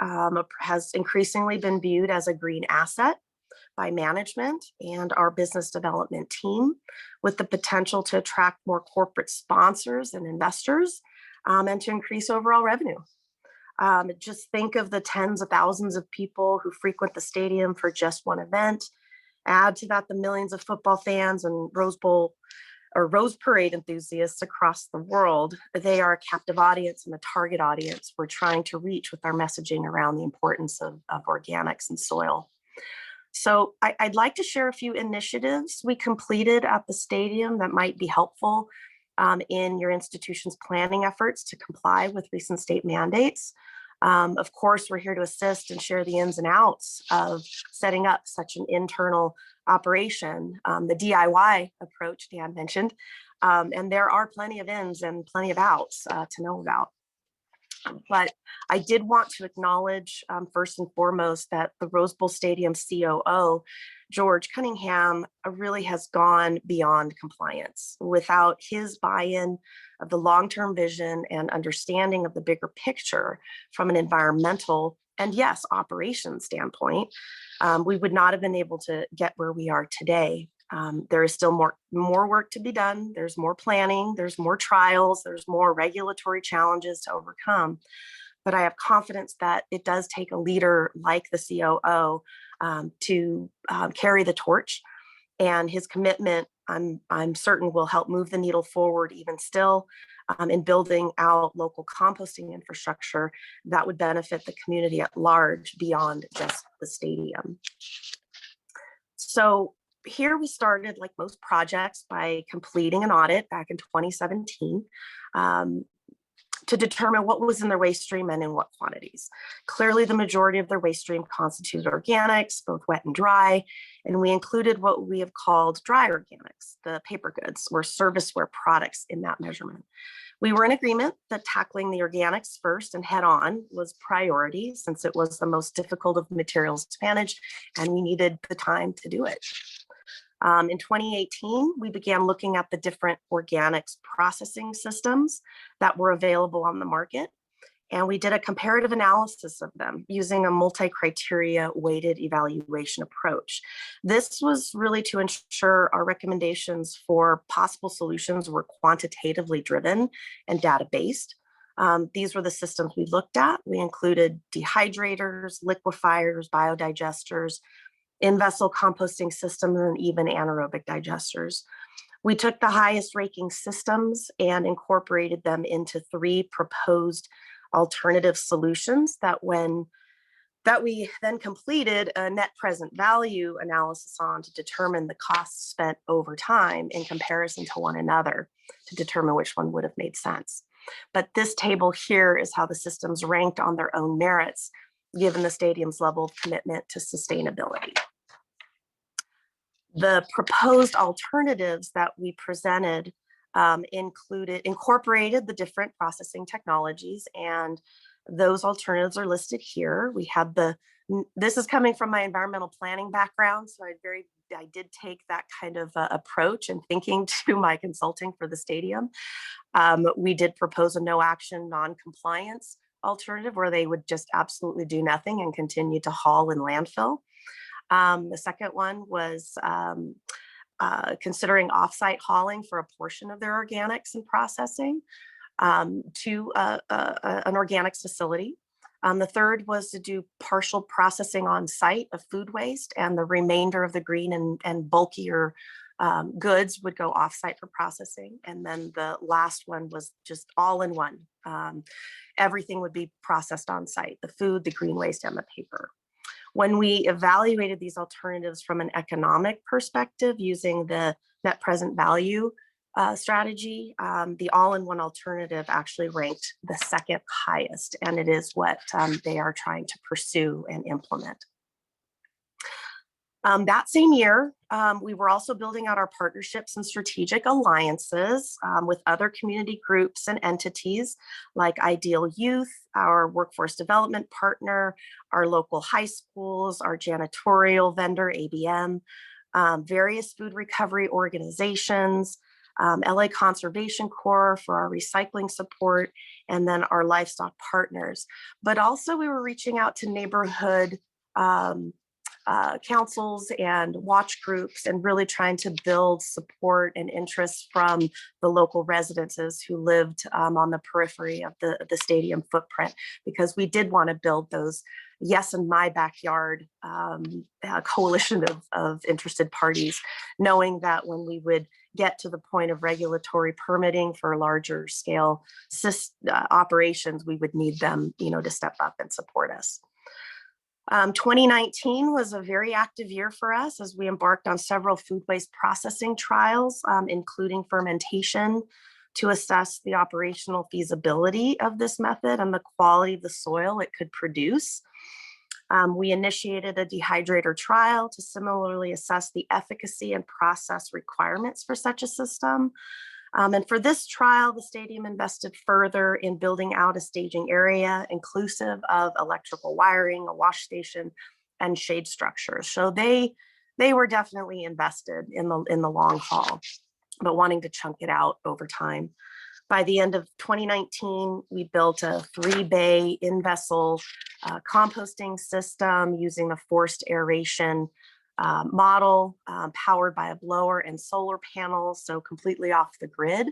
has increasingly been viewed as a green asset by management and our business development team, with the potential to attract more corporate sponsors and investors and to increase overall revenue. Just think of the tens of thousands of people who frequent the stadium for just one event. Add to that the millions of football fans and Rose Bowl or Rose Parade enthusiasts across the world. They are a captive audience and a target audience we're trying to reach with our messaging around the importance of organics and soil. So I'd like to share a few initiatives we completed at the stadium that might be helpful in your institution's planning efforts to comply with recent state mandates. Of course, we're here to assist and share the ins and outs of setting up such an internal operation, the DIY approach Dan mentioned, and there are plenty of ins and plenty of outs to know about. But I did want to acknowledge first and foremost that the Rose Bowl Stadium COO, George Cunningham, really has gone beyond compliance. Without his buy-in of the long-term vision and understanding of the bigger picture from an environmental and yes, operations standpoint, we would not have been able to get where we are today. There is still more work to be done. There's more planning, there's more trials, there's more regulatory challenges to overcome. But I have confidence that it does take a leader like the COO to carry the torch, and his commitment, I'm certain, will help move the needle forward even still in building out local composting infrastructure that would benefit the community at large beyond just the stadium. So here we started, like most projects, by completing an audit back in 2017 to determine what was in their waste stream and in what quantities. Clearly, the majority of their waste stream constituted organics, both wet and dry, and we included what we have called dry organics, the paper goods or serviceware products in that measurement. We were in agreement that tackling the organics first and head on was priority, since it was the most difficult of materials to manage and we needed the time to do it. In 2018, we began looking at the different organics processing systems that were available on the market, and we did a comparative analysis of them using a multi-criteria weighted evaluation approach. This was really to ensure our recommendations for possible solutions were quantitatively driven and data-based. These were the systems we looked at. We included dehydrators, liquefiers, biodigesters, in-vessel composting systems, and even anaerobic digesters. We took the highest ranking systems and incorporated them into 3 proposed alternative solutions that we then completed a net present value analysis on to determine the costs spent over time in comparison to one another to determine which one would have made sense. But this table here is how the systems ranked on their own merits, given the stadium's level of commitment to sustainability. The proposed alternatives that we presented incorporated the different processing technologies, and those alternatives are listed here. We had this is coming from my environmental planning background, so I did take that kind of approach and thinking to my consulting for the stadium. We did propose a no action, non-compliance alternative where they would just absolutely do nothing and continue to haul in landfill. The second one was considering offsite hauling for a portion of their organics and processing to an organics facility. The third was to do partial processing on site of food waste, and the remainder of the green and bulkier goods would go offsite for processing. And then the last one was just all in one. Everything would be processed on site, the food, the green waste, and the paper. When we evaluated these alternatives from an economic perspective using the net present value strategy, the all-in-one alternative actually ranked the second highest, and it is what they are trying to pursue and implement. That same year, we were also building out our partnerships and strategic alliances with other community groups and entities like Ideal Youth, our workforce development partner, our local high schools, our janitorial vendor, ABM, various food recovery organizations, LA Conservation Corps for our recycling support, and then our livestock partners. But also we were reaching out to neighborhood councils and watch groups and really trying to build support and interest from the local residences who lived on the periphery of the stadium footprint, because we did want to build those yes in my backyard coalition of interested parties, knowing that when we would get to the point of regulatory permitting for larger scale operations, we would need them, to step up and support us. 2019 was a very active year for us as we embarked on several food waste processing trials, including fermentation, to assess the operational feasibility of this method and the quality of the soil it could produce. We initiated a dehydrator trial to similarly assess the efficacy and process requirements for such a system. And for this trial, the stadium invested further in building out a staging area inclusive of electrical wiring, a wash station, and shade structures. So they were definitely invested in the long haul, but wanting to chunk it out over time. By the end of 2019, we built a 3-bay in-vessel composting system using the forced aeration model powered by a blower and solar panels, so completely off the grid.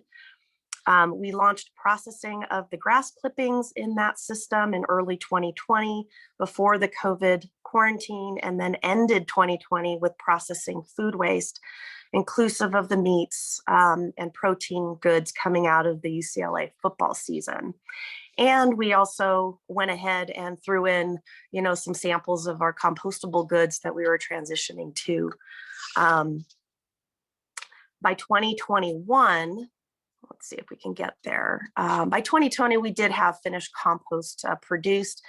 We launched processing of the grass clippings in that system in early 2020 before the COVID quarantine, and then ended 2020 with processing food waste, inclusive of the meats and protein goods coming out of the UCLA football season. And we also went ahead and threw in, some samples of our compostable goods that we were transitioning to. By 2021, let's see if we can get there. By 2020, we did have finished compost produced,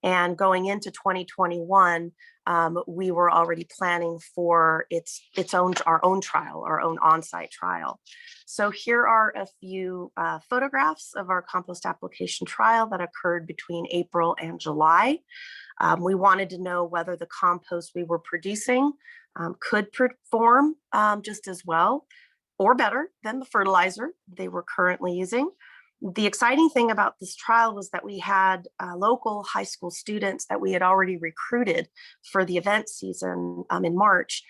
and going into 2021, we were already planning for our own trial, our own on-site trial. So here are a few photographs of our compost application trial that occurred between April and July. We wanted to know whether the compost we were producing could perform just as well or better than the fertilizer they were currently using. The exciting thing about this trial was that we had local high school students that we had already recruited for the event season in March,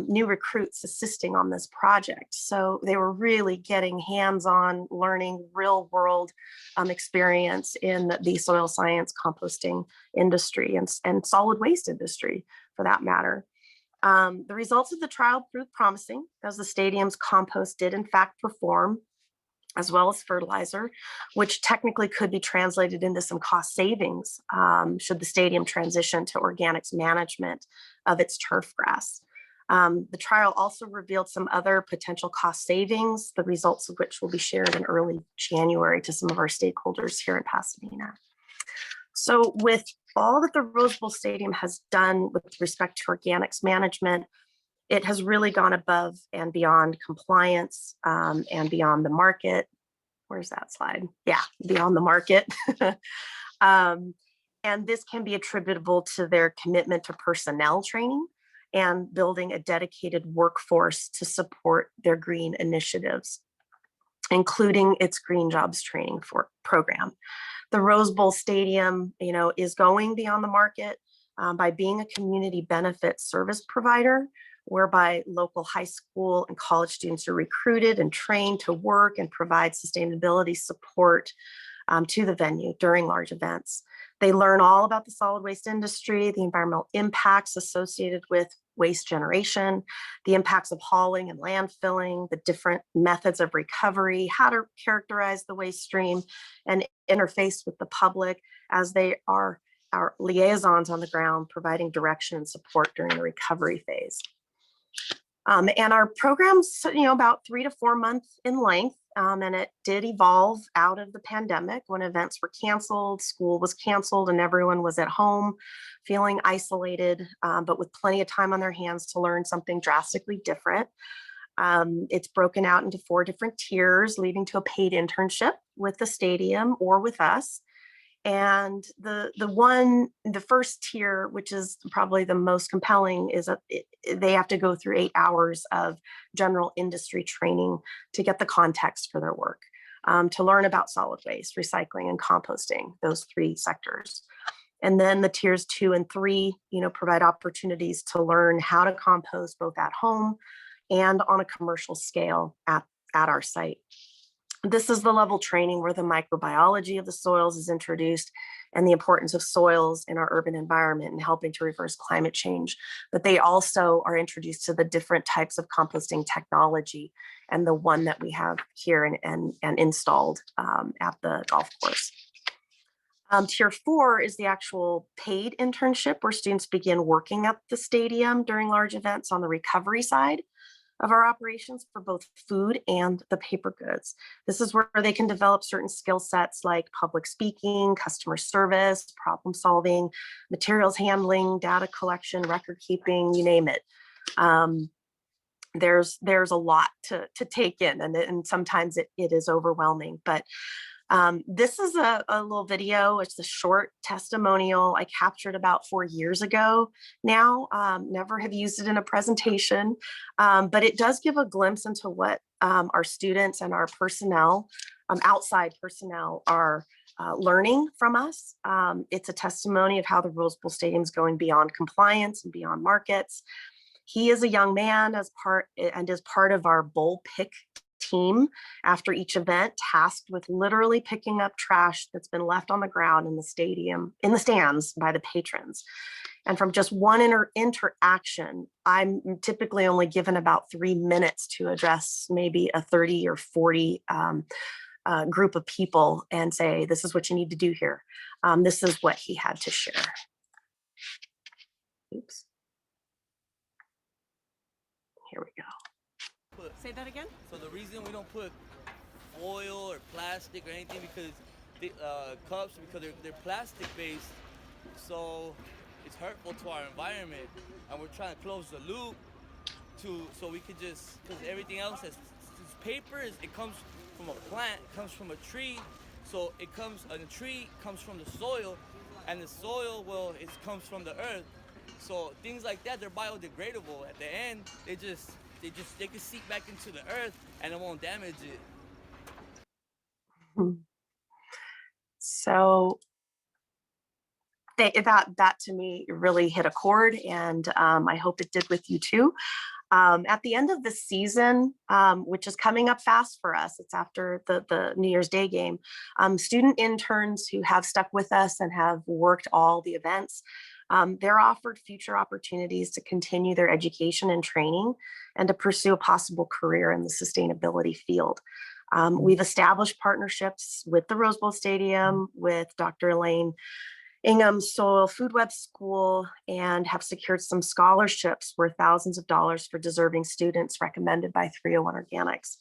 new recruits assisting on this project. So they were really getting hands-on learning, real world experience in the soil science composting industry and solid waste industry for that matter. The results of the trial proved promising, as the stadium's compost did in fact perform, as well as fertilizer, which technically could be translated into some cost savings should the stadium transition to organics management of its turf grass. The trial also revealed some other potential cost savings, the results of which will be shared in early January to some of our stakeholders here in Pasadena. So with all that the Rose Bowl Stadium has done with respect to organics management, it has really gone above and beyond compliance and beyond the market. Where's that slide? Yeah, beyond the market. And this can be attributable to their commitment to personnel training and building a dedicated workforce to support their green initiatives, including its Green Jobs training program. The Rose Bowl Stadium, is going beyond the market by being a community benefit service provider, whereby local high school and college students are recruited and trained to work and provide sustainability support to the venue during large events. They learn all about the solid waste industry, the environmental impacts associated with waste generation, the impacts of hauling and landfilling, the different methods of recovery, how to characterize the waste stream, and interface with the public as they are our liaisons on the ground, providing direction and support during the recovery phase. And our program's, about 3 to 4 months in length, and it did evolve out of the pandemic when events were canceled, school was canceled, and everyone was at home feeling isolated, but with plenty of time on their hands to learn something drastically different. It's broken out into 4 different tiers, leading to a paid internship with the stadium or with us. And the first tier, which is probably the most compelling, is they have to go through 8 hours of general industry training to get the context for their work, to learn about solid waste, recycling, and composting, those 3 sectors. And then the tiers 2 and 3, provide opportunities to learn how to compost both at home and on a commercial scale at our site. This is the level training where the microbiology of the soils is introduced and the importance of soils in our urban environment and helping to reverse climate change. But they also are introduced to the different types of composting technology and the one that we have here and installed at the golf course. Tier 4 is the actual paid internship where students begin working at the stadium during large events on the recovery side of our operations for both food and the paper goods. This is where they can develop certain skill sets like public speaking, customer service, problem solving, materials handling, data collection, record keeping, you name it. There's a lot to take in, and sometimes it is overwhelming, but this is a little video. It's a short testimonial I captured about 4 years ago now. Never have used it in a presentation, but it does give a glimpse into what our students and our personnel, outside personnel, are learning from us. It's a testimony of how the Rose Bowl Stadium is going beyond compliance and beyond markets. He is a young man is part of our bowl pick team after each event, tasked with literally picking up trash that's been left on the ground in the stands by the patrons. And from just one interaction, I'm typically only given about 3 minutes to address maybe a 30 or 40 group of people and say, this is what you need to do here. This is what he had to share. Oops. Here we go. Say that again? So the reason we don't put foil or plastic or anything because the cups, because they're plastic based, so it's hurtful to our environment, and we're trying to close the loop so we could just, because everything else that's paper it comes from a plant, comes from a tree, so a tree comes from the soil, and the soil, well, it comes from the earth. So things like that, they're biodegradable. At the end, they can seep back into the earth and it won't damage it. So that to me really hit a chord, and I hope it did with you too. At the end of the season, which is coming up fast for us, it's after the New Year's Day game, student interns who have stuck with us and have worked all the events, they're offered future opportunities to continue their education and training and to pursue a possible career in the sustainability field. We've established partnerships with the Rose Bowl Stadium, with Dr. Elaine Ingham's Soil Food Web School, and have secured some scholarships worth thousands of dollars for deserving students recommended by 301 Organics.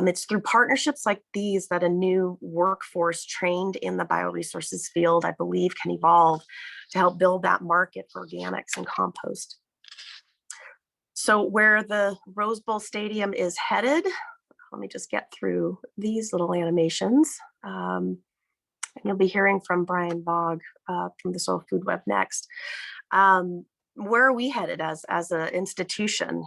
It's through partnerships like these that a new workforce trained in the bioresources field, I believe, can evolve to help build that market for organics and compost. So where the Rose Bowl Stadium is headed, let me just get through these little animations. And you'll be hearing from Brian Bogg from the Soil Food Web next. Where are we headed as an institution?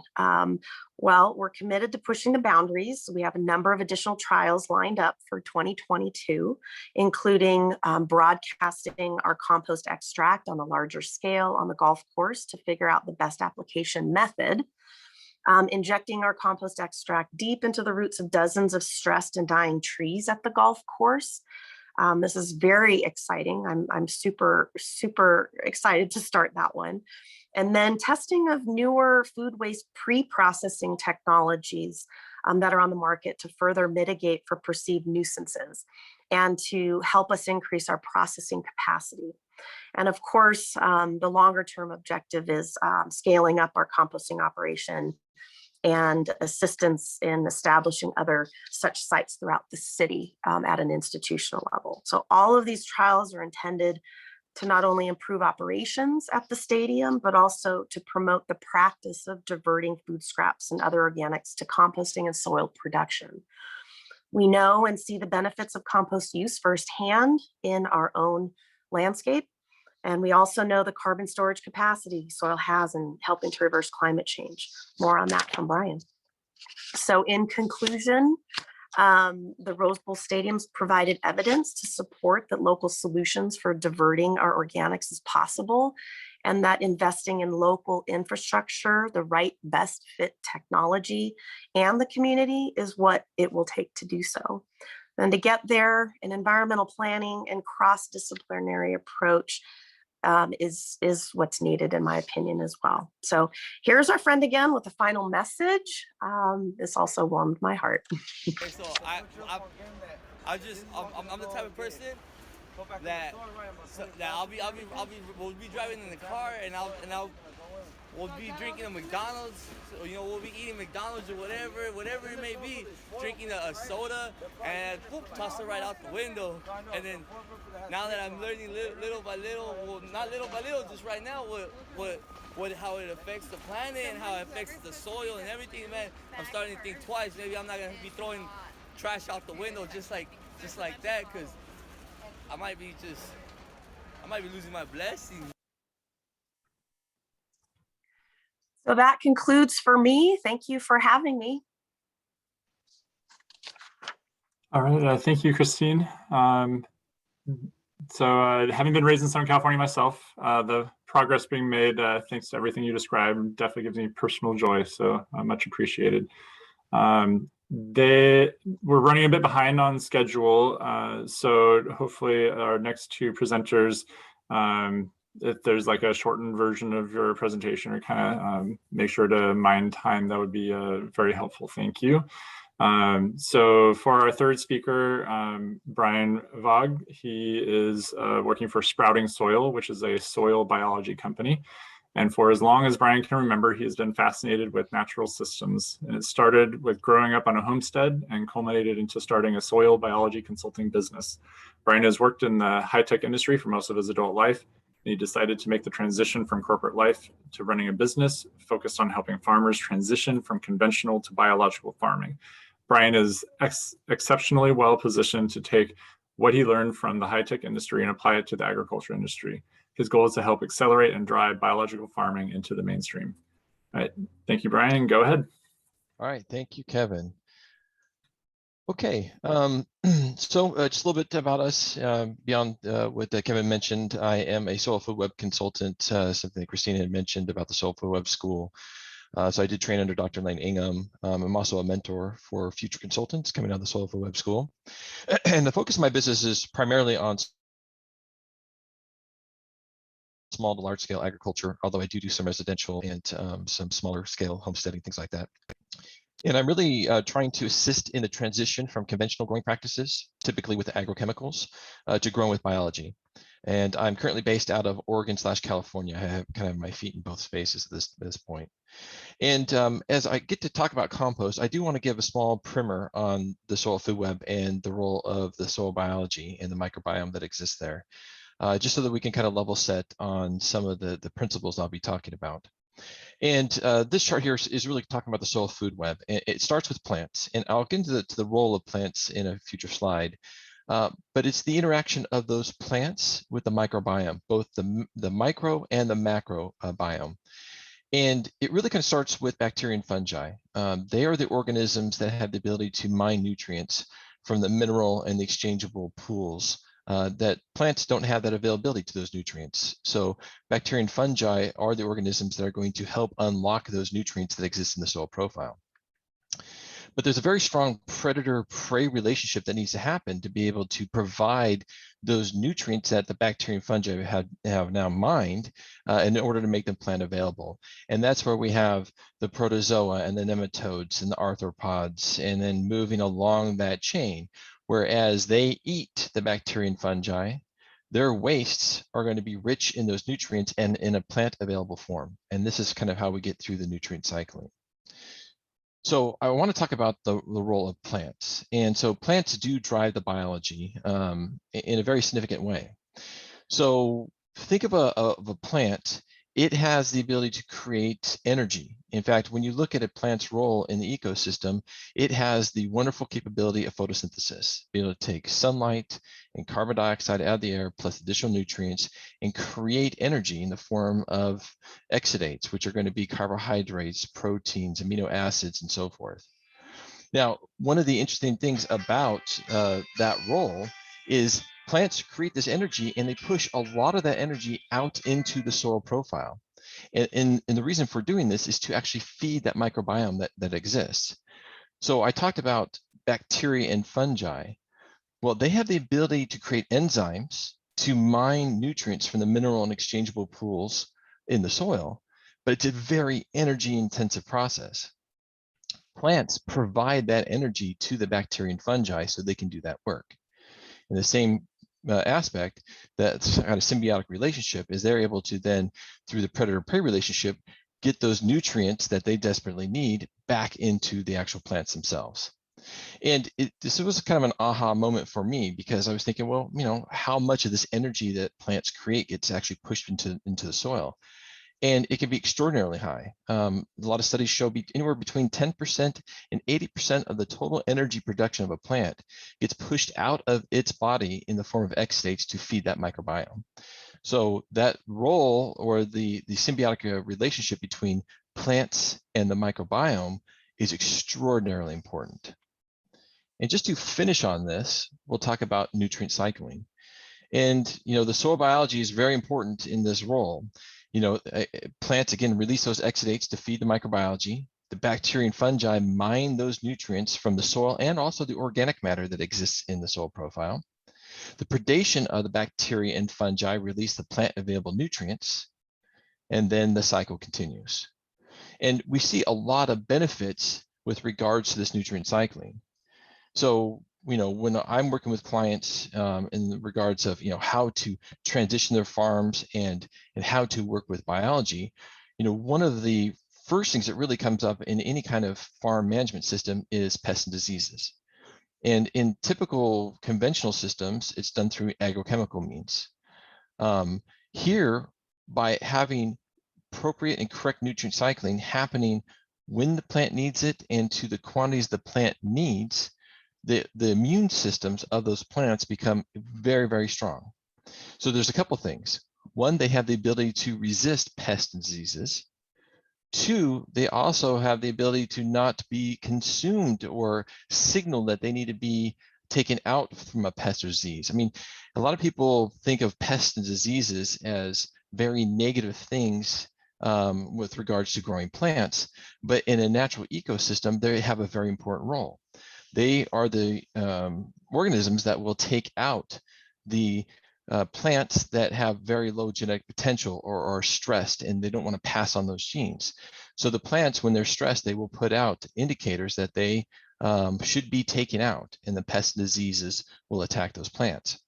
Well, we're committed to pushing the boundaries. We have a number of additional trials lined up for 2022, including broadcasting our compost extract on a larger scale on the golf course to figure out the best application method, injecting our compost extract deep into the roots of dozens of stressed and dying trees at the golf course. This is very exciting. I'm super excited to start that one. And then testing of newer food waste pre-processing technologies that are on the market to further mitigate for perceived nuisances and to help us increase our processing capacity. And of course, the longer term objective is scaling up our composting operation and assistance in establishing other such sites throughout the city at an institutional level. So all of these trials are intended to not only improve operations at the stadium, but also to promote the practice of diverting food scraps and other organics to composting and soil production. We know and see the benefits of compost use firsthand in our own landscape. And we also know the carbon storage capacity soil has in helping to reverse climate change. More on that from Brian. So in conclusion, the Rose Bowl Stadium's provided evidence to support that local solutions for diverting our organics is possible, and that investing in local infrastructure, the right best fit technology, and the community is what it will take to do so. And to get there, an environmental planning and cross-disciplinary approach is what's needed, in my opinion, as well. So here's our friend again with the final message. This also warmed my heart. Okay, so I'm the type of person that we'll be driving in the car and we'll be drinking a McDonald's, so, you know, we'll be eating McDonald's or whatever it may be, drinking a soda, and whoop, toss it right out the window. And then now that I'm learning little by little, well, not little by little, just right now, how it affects the planet and how it affects the soil and everything, man, I'm starting to think twice. Maybe I'm not gonna be throwing trash out the window just like that, because I might be losing my blessings. So that concludes for me. Thank you for having me. All right, thank you, Christine. So having been raised in Southern California myself, the progress being made thanks to everything you described. Definitely gives me personal joy, so much appreciated. We're running a bit behind on schedule, so hopefully our next two presenters, if there's like a shortened version of your presentation, or kind of make sure to mind time, that would be very helpful. Thank you. So for our third speaker, Brian Vogt, he is working for Sprouting Soil, which is a soil biology company. And for as long as Brian can remember, he has been fascinated with natural systems. And it started with growing up on a homestead and culminated into starting a soil biology consulting business. Brian has worked in the high-tech industry for most of his adult life. And he decided to make the transition from corporate life to running a business focused on helping farmers transition from conventional to biological farming. Brian is exceptionally well positioned to take what he learned from the high-tech industry and apply it to the agriculture industry. His goal is to help accelerate and drive biological farming into the mainstream. All right, thank you, Brian. Go ahead. All right, thank you, Kevin. Okay, so just a little bit about us. Beyond what Kevin mentioned, I am a Soil Food Web consultant, something that Christina had mentioned about the Soil Food Web School. So I did train under Dr. Lane Ingham. I'm also a mentor for future consultants coming out of the Soil Food Web School. And the focus of my business is primarily on small to large scale agriculture, although I do some residential and some smaller scale homesteading, things like that. And I'm really trying to assist in the transition from conventional growing practices, typically with agrochemicals, to growing with biology. And I'm currently based out of Oregon/California. I have kind of my feet in both spaces at this point. And as I get to talk about compost, I do want to give a small primer on the Soil Food Web and the role of the soil biology and the microbiome that exists there, just so that we can kind of level set on some of the principles I'll be talking about. And this chart here is really talking about the Soil Food Web. It starts with plants, and I'll get into the role of plants in a future slide. But it's the interaction of those plants with the microbiome, both the micro and the macro biome. And it really kind of starts with bacteria and fungi. They are the organisms that have the ability to mine nutrients from the mineral and the exchangeable pools that plants don't have that availability to those nutrients. So bacteria and fungi are the organisms that are going to help unlock those nutrients that exist in the soil profile. But there's a very strong predator-prey relationship that needs to happen to be able to provide those nutrients that the bacteria and fungi have now mined in order to make them plant available. And that's where we have the protozoa and the nematodes and the arthropods, and then moving along that chain, whereas they eat the bacteria and fungi, their wastes are going to be rich in those nutrients and in a plant available form. And this is kind of how we get through the nutrient cycling. So I want to talk about the role of plants. And so plants do drive the biology in a very significant way. So think of a plant. It has the ability to create energy. In fact, when you look at a plant's role in the ecosystem, it has the wonderful capability of photosynthesis, be able to take sunlight and carbon dioxide out of the air, plus additional nutrients, and create energy in the form of exudates, which are going to be carbohydrates, proteins, amino acids, and so forth. Now, one of the interesting things about that role is plants create this energy and they push a lot of that energy out into the soil profile. And the reason for doing this is to actually feed that microbiome that exists. So I talked about bacteria and fungi. Well, they have the ability to create enzymes to mine nutrients from the mineral and exchangeable pools in the soil, but it's a very energy intensive process. Plants provide that energy to the bacteria and fungi so they can do that work. In the same aspect, that kind of symbiotic relationship is they're able to then, through the predator-prey relationship, get those nutrients that they desperately need back into the actual plants themselves. And this was kind of an aha moment for me, because I was thinking, well, you know, how much of this energy that plants create gets actually pushed into the soil? And it can be extraordinarily high. A lot of studies show anywhere between 10% and 80% of the total energy production of a plant gets pushed out of its body in the form of exudates to feed that microbiome. So that role, or the symbiotic relationship between plants and the microbiome, is extraordinarily important. And just to finish on this, we'll talk about nutrient cycling. And you know, the soil biology is very important in this role. Plants, again, release those exudates to feed the microbiology. The bacteria and fungi mine those nutrients from the soil and also the organic matter that exists in the soil profile. The predation of the bacteria and fungi release the plant available nutrients, and then the cycle continues. And we see a lot of benefits with regards to this nutrient cycling. So, when I'm working with clients in regards of, how to transition their farms and how to work with biology, one of the first things that really comes up in any kind of farm management system is pests and diseases. And in typical conventional systems, it's done through agrochemical means. Here, by having appropriate and correct nutrient cycling happening when the plant needs it and to the quantities the plant needs, the immune systems of those plants become very, very strong. So there's a couple things. One, they have the ability to resist pests and diseases. Two, they also have the ability to not be consumed or signal that they need to be taken out from a pest or disease. I mean, a lot of people think of pests and diseases as very negative things with regards to growing plants, but in a natural ecosystem, they have a very important role. They are the organisms that will take out the plants that have very low genetic potential or are stressed, and they don't want to pass on those genes. So the plants, when they're stressed, they will put out indicators that they should be taken out, and the pests and diseases will attack those plants.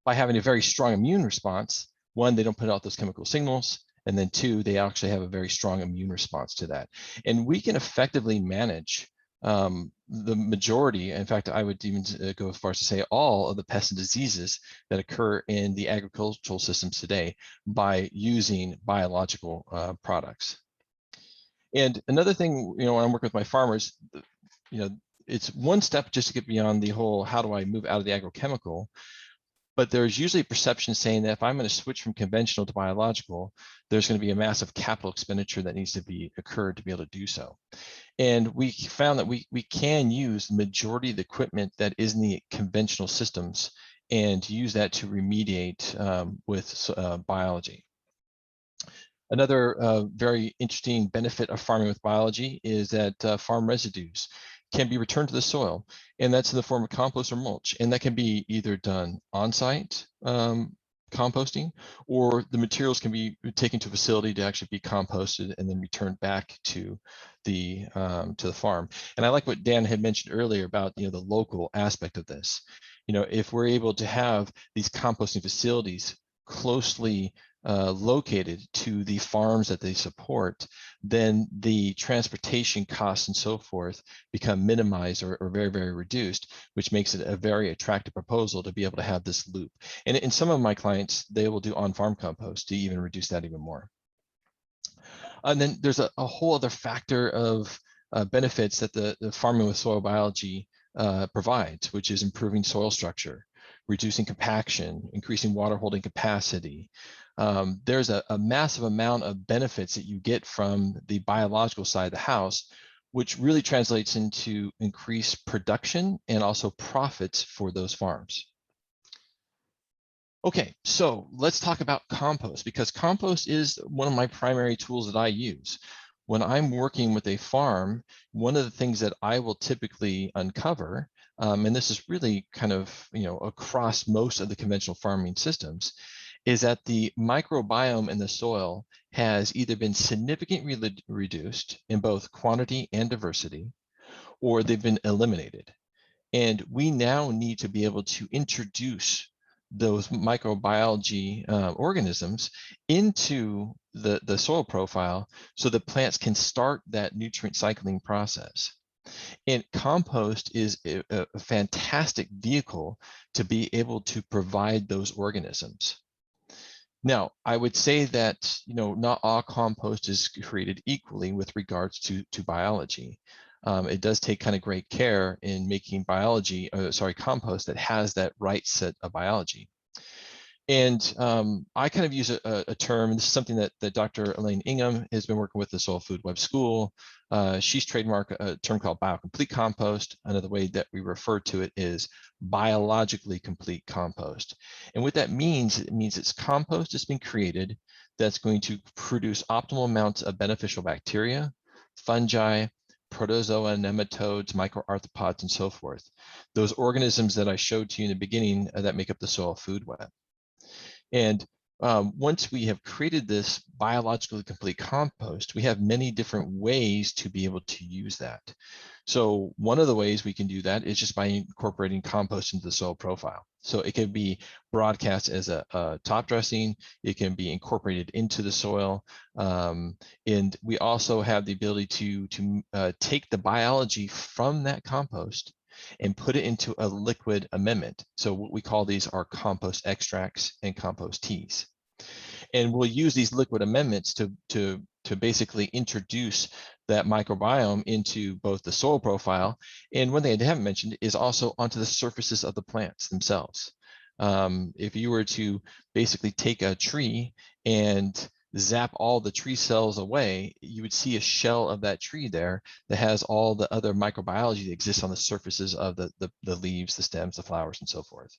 By having a very strong immune response, one, they don't put out those chemical signals, and then two, they actually have a very strong immune response to that. And we can effectively manage the majority, in fact, I would even go as far as to say all of the pests and diseases that occur in the agricultural systems today by using biological products. And another thing, when I'm working with my farmers, it's one step just to get beyond the whole, how do I move out of the agrochemical? But there's usually a perception saying that if I'm going to switch from conventional to biological, there's going to be a massive capital expenditure that needs to be occurred to be able to do so. And we found that we can use the majority of the equipment that is in the conventional systems and use that to remediate with biology. Another very interesting benefit of farming with biology is that farm residues can be returned to the soil, and that's in the form of compost or mulch. And that can be either done on-site composting, or the materials can be taken to a facility to actually be composted and then returned back to the farm. And I like what Dan had mentioned earlier about the local aspect of this. If we're able to have these composting facilities closely located to the farms that they support, then the transportation costs and so forth become minimized or very, very reduced, which makes it a very attractive proposal to be able to have this loop. And in some of my clients, they will do on-farm compost to even reduce that even more. And then there's a whole other factor of benefits that the farming with soil biology provides, which is improving soil structure, reducing compaction, increasing water holding capacity. There's a massive amount of benefits that you get from the biological side of the house, which really translates into increased production and also profits for those farms. Okay, so let's talk about compost, because compost is one of my primary tools that I use. When I'm working with a farm, one of the things that I will typically uncover, and this is really kind of across most of the conventional farming systems, is that the microbiome in the soil has either been significantly reduced in both quantity and diversity, or they've been eliminated. And we now need to be able to introduce those microbiology organisms into the soil profile so that plants can start that nutrient cycling process. And compost is a fantastic vehicle to be able to provide those organisms. Now, I would say that not all compost is created equally with regards to biology. It does take kind of great care in making compost that has that right set of biology. And I kind of use a term, and this is something that Dr. Elaine Ingham has been working with the Soil Food Web School. She's trademarked a term called biocomplete compost. Another way that we refer to it is biologically complete compost. And what that means, it means it's compost that's been created that's going to produce optimal amounts of beneficial bacteria, fungi, protozoa, nematodes, microarthropods, and so forth. Those organisms that I showed to you in the beginning that make up the soil food web. And once we have created this biologically complete compost, we have many different ways to be able to use that. So one of the ways we can do that is just by incorporating compost into the soil profile. So it can be broadcast as a top dressing, it can be incorporated into the soil, and we also have the ability to take the biology from that compost and put it into a liquid amendment. So what we call these are compost extracts and compost teas. And we'll use these liquid amendments to basically introduce that microbiome into both the soil profile, and one thing I haven't mentioned is also onto the surfaces of the plants themselves. If you were to basically take a tree and zap all the tree cells away, you would see a shell of that tree there that has all the other microbiology that exists on the surfaces of the leaves, the stems, the flowers, and so forth.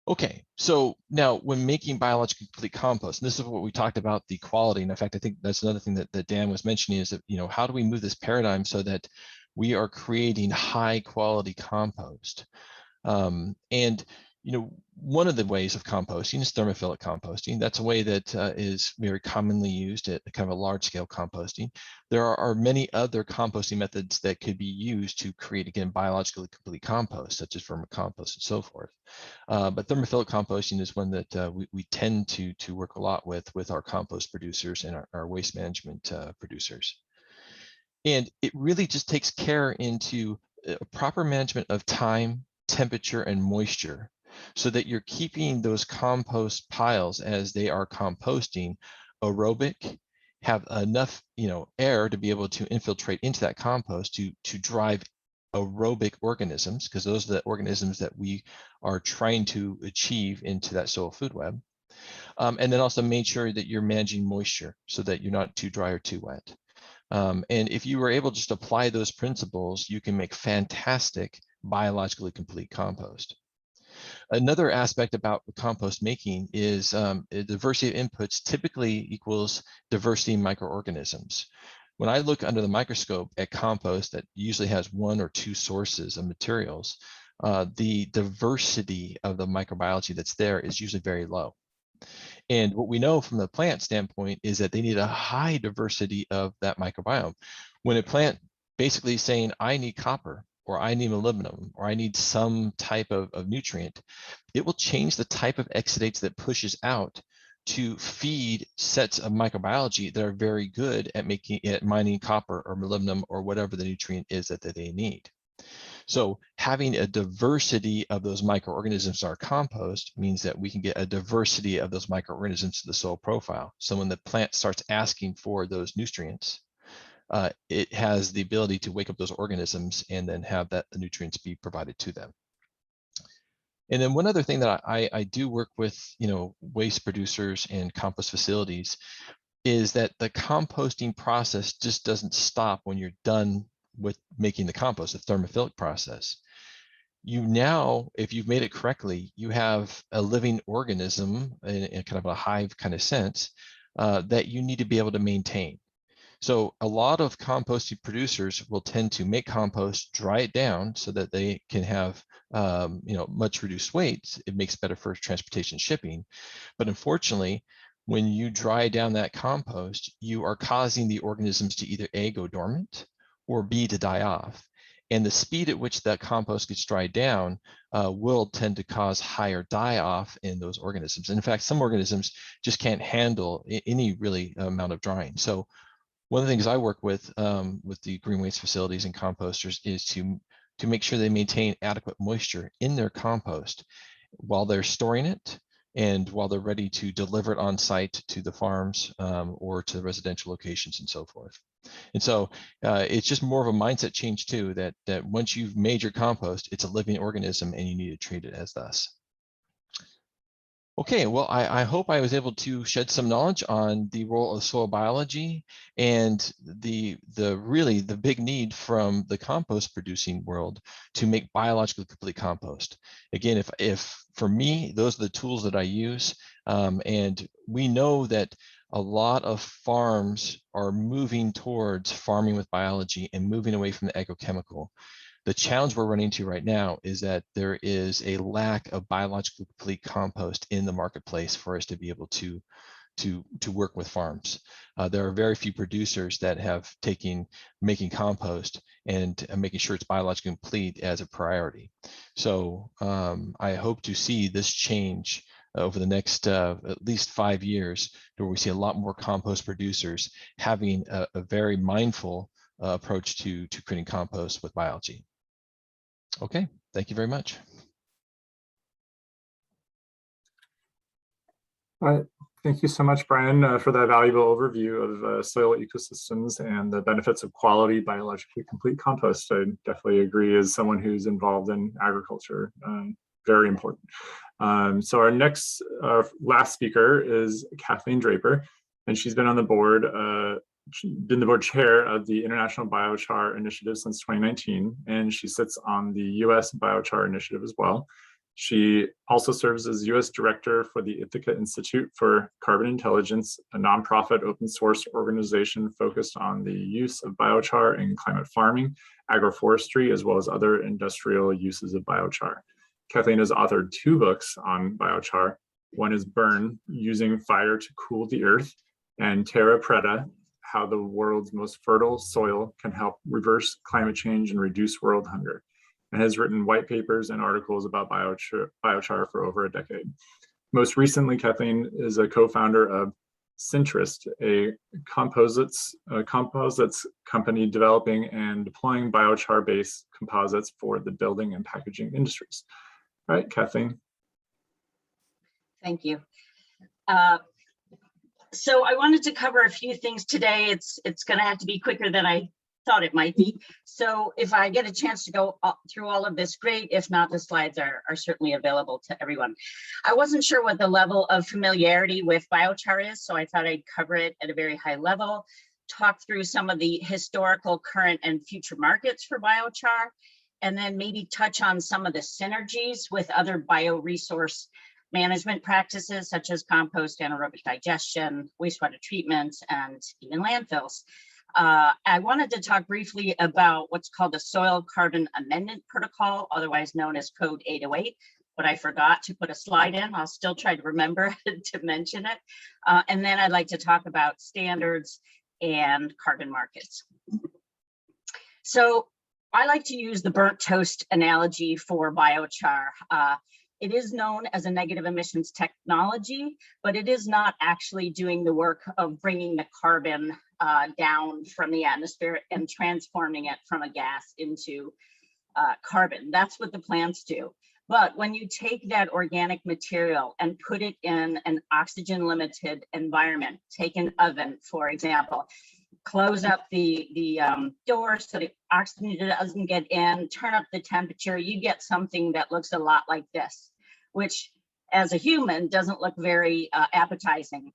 Okay, so now when making biologically complete compost, and this is what we talked about, the quality, and in fact, I think that's another thing that Dan was mentioning is that, how do we move this paradigm so that we are creating high quality compost? And one of the ways of composting is thermophilic composting. That's a way that is very commonly used at kind of a large scale composting. There are many other composting methods that could be used to create, again, biologically complete compost, such as vermicompost and so forth. But thermophilic composting is one that we tend to work a lot with our compost producers and our waste management producers. And it really just takes care into proper management of time, temperature, and moisture, so that you're keeping those compost piles as they are composting aerobic, have enough air to be able to infiltrate into that compost to drive aerobic organisms, because those are the organisms that we are trying to achieve into that soil food web. And then also make sure that you're managing moisture so that you're not too dry or too wet. And if you were able to just apply those principles, you can make fantastic biologically complete compost. Another aspect about compost making is diversity of inputs typically equals diversity in microorganisms. When I look under the microscope at compost that usually has one or two sources of materials, the diversity of the microbiology that's there is usually very low. And what we know from the plant standpoint is that they need a high diversity of that microbiome. When a plant basically is saying, I need copper, or I need molybdenum, or I need some type of nutrient, it will change the type of exudates that pushes out to feed sets of microbiology that are very good at mining copper or molybdenum or whatever the nutrient is that they need. So having a diversity of those microorganisms in our compost means that we can get a diversity of those microorganisms to the soil profile. So when the plant starts asking for those nutrients, it has the ability to wake up those organisms and then have the nutrients be provided to them. And then one other thing that I do work with, waste producers and compost facilities, is that the composting process just doesn't stop when you're done with making the compost, the thermophilic process. You now, if you've made it correctly, you have a living organism in kind of a hive kind of sense that you need to be able to maintain. So a lot of composting producers will tend to make compost, dry it down so that they can have much reduced weight. It makes better for transportation shipping. But unfortunately, when you dry down that compost, you are causing the organisms to either A, go dormant, or B, to die off. And the speed at which that compost gets dried down will tend to cause higher die-off in those organisms. And in fact, some organisms just can't handle any really amount of drying. So one of the things I work with the green waste facilities and composters is to make sure they maintain adequate moisture in their compost while they're storing it and while they're ready to deliver it on site to the farms or to residential locations and so forth. And so it's just more of a mindset change too, that once you've made your compost, it's a living organism and you need to treat it as thus. Okay, well, I hope I was able to shed some knowledge on the role of soil biology and the really the big need from the compost producing world to make biologically complete compost. Again, if for me, those are the tools that I use, and we know that a lot of farms are moving towards farming with biology and moving away from the agrochemical. The challenge we're running into right now is that there is a lack of biologically complete compost in the marketplace for us to be able to work with farms. There are very few producers that have taken making compost and making sure it's biologically complete as a priority. So I hope to see this change over the next at least 5 years, where we see a lot more compost producers having a very mindful approach to creating compost with biology. Okay, thank you very much. All right, thank you so much, Brian, for that valuable overview of soil ecosystems and the benefits of quality biologically complete compost. I definitely agree as someone who's involved in agriculture, very important. So our last speaker is Kathleen Draper, and she's been on the board, been the board chair of the International Biochar Initiative since 2019, and she sits on the US Biochar Initiative as well. She also serves as US Director for the Ithaca Institute for Carbon Intelligence, a nonprofit open source organization focused on the use of biochar in climate farming, agroforestry, as well as other industrial uses of biochar. Kathleen has authored 2 books on biochar. One is Burn, Using Fire to Cool the Earth, and Terra Preta, How the World's Most Fertile Soil Can Help Reverse Climate Change and Reduce World Hunger, and has written white papers and articles about biochar for over a decade. Most recently, Kathleen is a co-founder of Centrist, a composites company developing and deploying biochar-based composites for the building and packaging industries. All right, Kathleen. Thank you. So I wanted to cover a few things today. It's going to have to be quicker than I thought it might be. So if I get a chance to go through all of this, great. If not, the slides are certainly available to everyone. I wasn't sure what the level of familiarity with biochar is, so I thought I'd cover it at a very high level, talk through some of the historical, current, and future markets for biochar, and then maybe touch on some of the synergies with other bioresource management practices, such as compost, anaerobic digestion, wastewater treatment, and even landfills. I wanted to talk briefly about what's called the Soil Carbon Amendment Protocol, otherwise known as Code 808, but I forgot to put a slide in. I'll still try to remember to mention it. And then I'd like to talk about standards and carbon markets. So I like to use the burnt toast analogy for biochar. It is known as a negative emissions technology, but it is not actually doing the work of bringing the carbon down from the atmosphere and transforming it from a gas into carbon. That's what the plants do. But when you take that organic material and put it in an oxygen limited environment, take an oven, for example, close up the door so the oxygen doesn't get in, turn up the temperature, you get something that looks a lot like this, which as a human doesn't look very appetizing.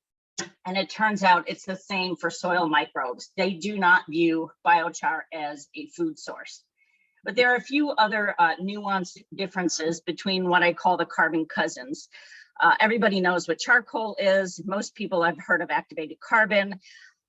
And it turns out it's the same for soil microbes. They do not view biochar as a food source. But there are a few other nuanced differences between what I call the carbon cousins. Everybody knows what charcoal is. Most people have heard of activated carbon.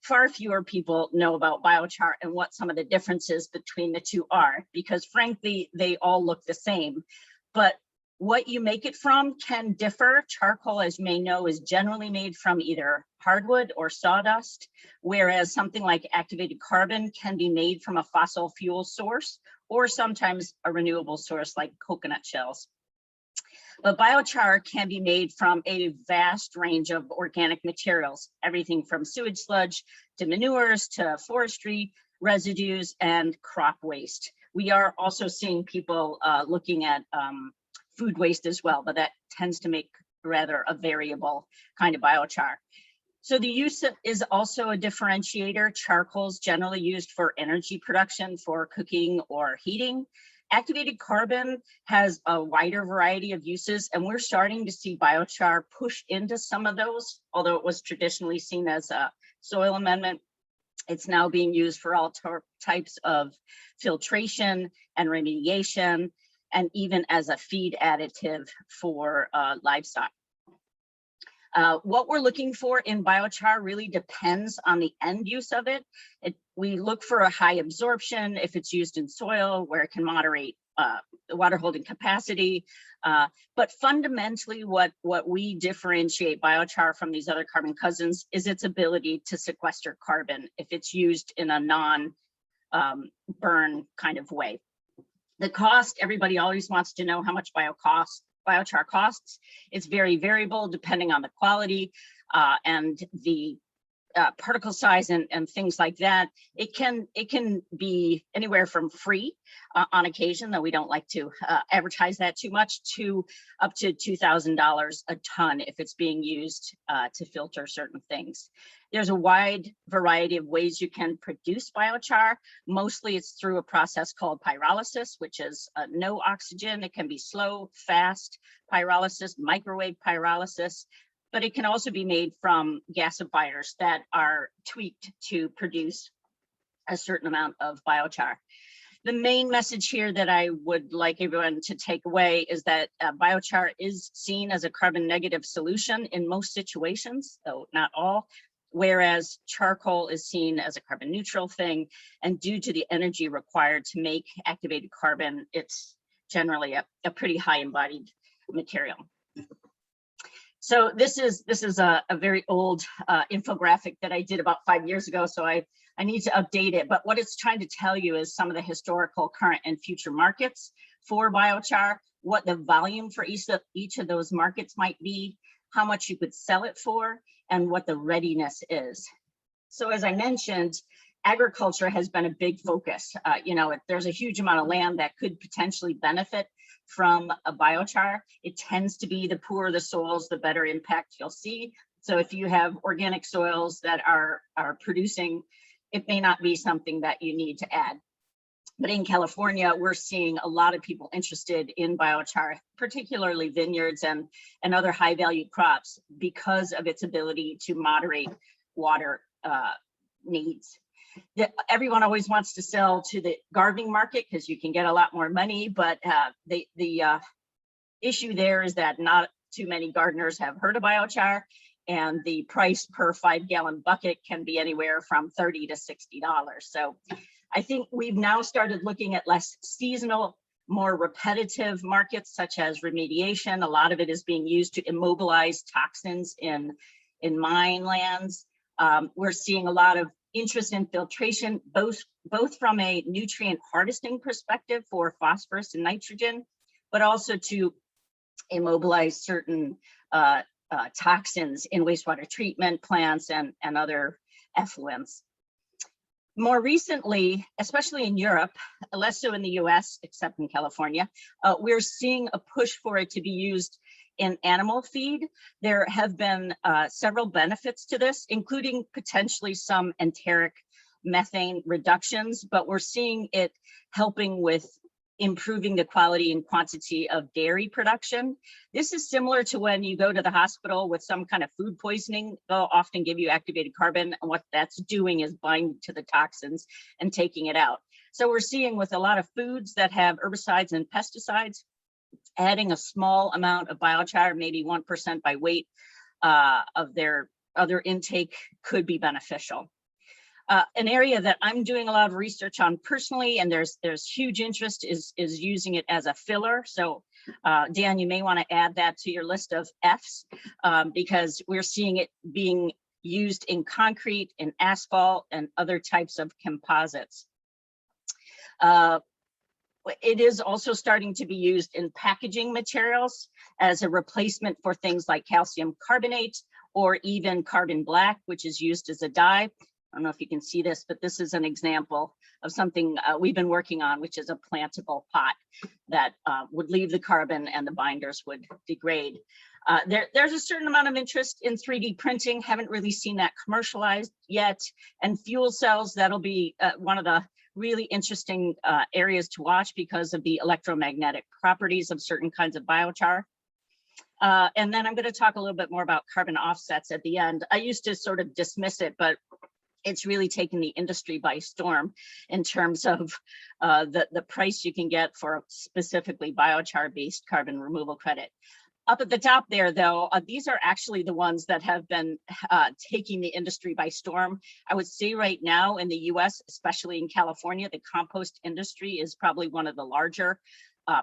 Far fewer people know about biochar and what some of the differences between the two are, because frankly, they all look the same. But what you make it from can differ. Charcoal, as you may know, is generally made from either hardwood or sawdust, whereas something like activated carbon can be made from a fossil fuel source or sometimes a renewable source like coconut shells. But biochar can be made from a vast range of organic materials, everything from sewage sludge to manures to forestry residues and crop waste. We are also seeing people looking at food waste as well, but that tends to make rather a variable kind of biochar. So the use is also a differentiator. Charcoal is generally used for energy production, for cooking or heating. Activated carbon has a wider variety of uses, and we're starting to see biochar push into some of those. Although it was traditionally seen as a soil amendment, it's now being used for all types of filtration and remediation, and even as a feed additive for livestock. What we're looking for in biochar really depends on the end use of it. We look for a high absorption if it's used in soil where it can moderate the water holding capacity. But fundamentally, what we differentiate biochar from these other carbon cousins is its ability to sequester carbon if it's used in a non-burn kind of way. The cost, everybody always wants to know how much biochar costs. It's very variable depending on the quality and the particle size and things like that. It can be anywhere from free on occasion, though we don't like to advertise that too much, to up to $2,000 a ton if it's being used to filter certain things. There's a wide variety of ways you can produce biochar. Mostly it's through a process called pyrolysis, which is no oxygen. It can be slow, fast pyrolysis, microwave pyrolysis, but it can also be made from gasifiers that are tweaked to produce a certain amount of biochar. The main message here that I would like everyone to take away is that biochar is seen as a carbon negative solution in most situations, though not all, whereas charcoal is seen as a carbon neutral thing. And due to the energy required to make activated carbon, it's generally a pretty high embodied material. So this is a very old infographic that I did about 5 years ago, so I need to update it. But what it's trying to tell you is some of the historical, current, and future markets for biochar, what the volume for each of those markets might be, how much you could sell it for, and what the readiness is. So as I mentioned, agriculture has been a big focus. There's a huge amount of land that could potentially benefit from a biochar. It tends to be the poorer the soils, the better impact you'll see. So if you have organic soils that are producing, it may not be something that you need to add. But in California, we're seeing a lot of people interested in biochar, particularly vineyards and other high value crops, because of its ability to moderate water needs. Everyone always wants to sell to the gardening market because you can get a lot more money, but the issue there is that not too many gardeners have heard of biochar, and the price per 5-gallon bucket can be anywhere from $30 to $60. So I think we've now started looking at less seasonal, more repetitive markets, such as remediation. A lot of it is being used to immobilize toxins in mine lands. We're seeing a lot of interest in filtration, both from a nutrient harvesting perspective for phosphorus and nitrogen, but also to immobilize certain toxins in wastewater treatment plants and other effluents. More recently, especially in Europe, less so in the US, except in California, we're seeing a push for it to be used in animal feed. There have been several benefits to this, including potentially some enteric methane reductions, but we're seeing it helping with improving the quality and quantity of dairy production. This is similar to when you go to the hospital with some kind of food poisoning. They'll often give you activated carbon, and what that's doing is binding to the toxins and taking it out. So we're seeing with a lot of foods that have herbicides and pesticides, adding a small amount of biochar, maybe 1% by weight of their other intake, could be beneficial. An area that I'm doing a lot of research on personally, and there's huge interest, is using it as a filler. So Dan, you may want to add that to your list of Fs, because we're seeing it being used in concrete, in asphalt, and other types of composites. It is also starting to be used in packaging materials as a replacement for things like calcium carbonate or even carbon black, which is used as a dye. I don't know if you can see this, but this is an example of something we've been working on, which is a plantable pot that would leave the carbon and the binders would degrade. There's a certain amount of interest in 3D printing. Haven't really seen that commercialized yet. And fuel cells, that'll be one of the really interesting areas to watch because of the electromagnetic properties of certain kinds of biochar. And then I'm going to talk a little bit more about carbon offsets at the end. I used to sort of dismiss it, but it's really taken the industry by storm in terms of the price you can get for specifically biochar-based carbon removal credit. Up at the top there, though, these are actually the ones that have been taking the industry by storm. I would say right now in the US, especially in California, the compost industry is probably one of the larger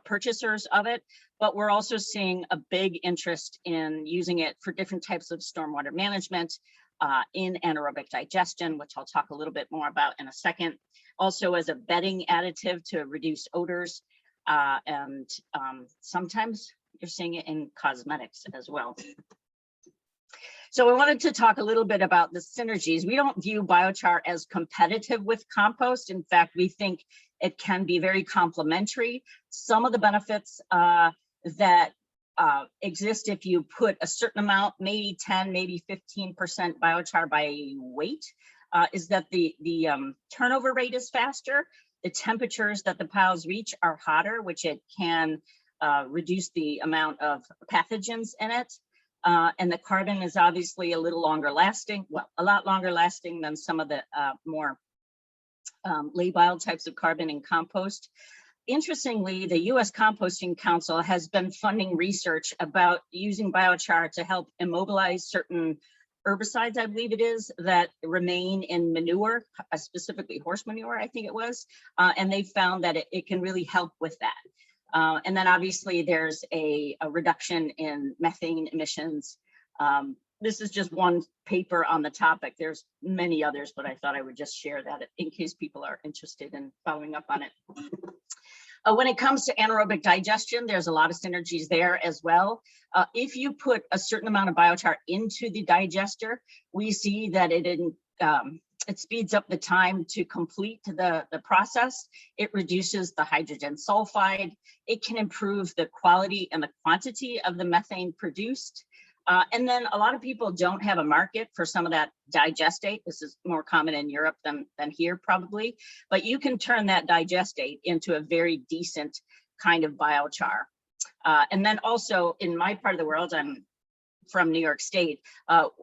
purchasers of it, but we're also seeing a big interest in using it for different types of stormwater management, in anaerobic digestion, which I'll talk a little bit more about in a second. Also as a bedding additive to reduce odors, and sometimes you're seeing it in cosmetics as well. So I wanted to talk a little bit about the synergies. We don't view biochar as competitive with compost. In fact, we think it can be very complementary. Some of the benefits that exist if you put a certain amount, maybe 10, maybe 15% biochar by weight, is that the turnover rate is faster. The temperatures that the piles reach are hotter, which it can reduce the amount of pathogens in it. And the carbon is obviously a little longer lasting, well, a lot longer lasting than some of the more labile types of carbon in compost. Interestingly, the US Composting Council has been funding research about using biochar to help immobilize certain herbicides, I believe it is, that remain in manure, specifically horse manure, I think it was, and they found that it can really help with that. And then obviously there's a reduction in methane emissions. This is just one paper on the topic. There's many others, but I thought I would just share that in case people are interested in following up on it. When it comes to anaerobic digestion, there's a lot of synergies there as well. If you put a certain amount of biochar into the digester, we see that it speeds up the time to complete the process. It reduces the hydrogen sulfide. It can improve the quality and the quantity of the methane produced. And then a lot of people don't have a market for some of that digestate. This is more common in Europe than here probably, but you can turn that digestate into a very decent kind of biochar. And then also in my part of the world, I'm from New York State,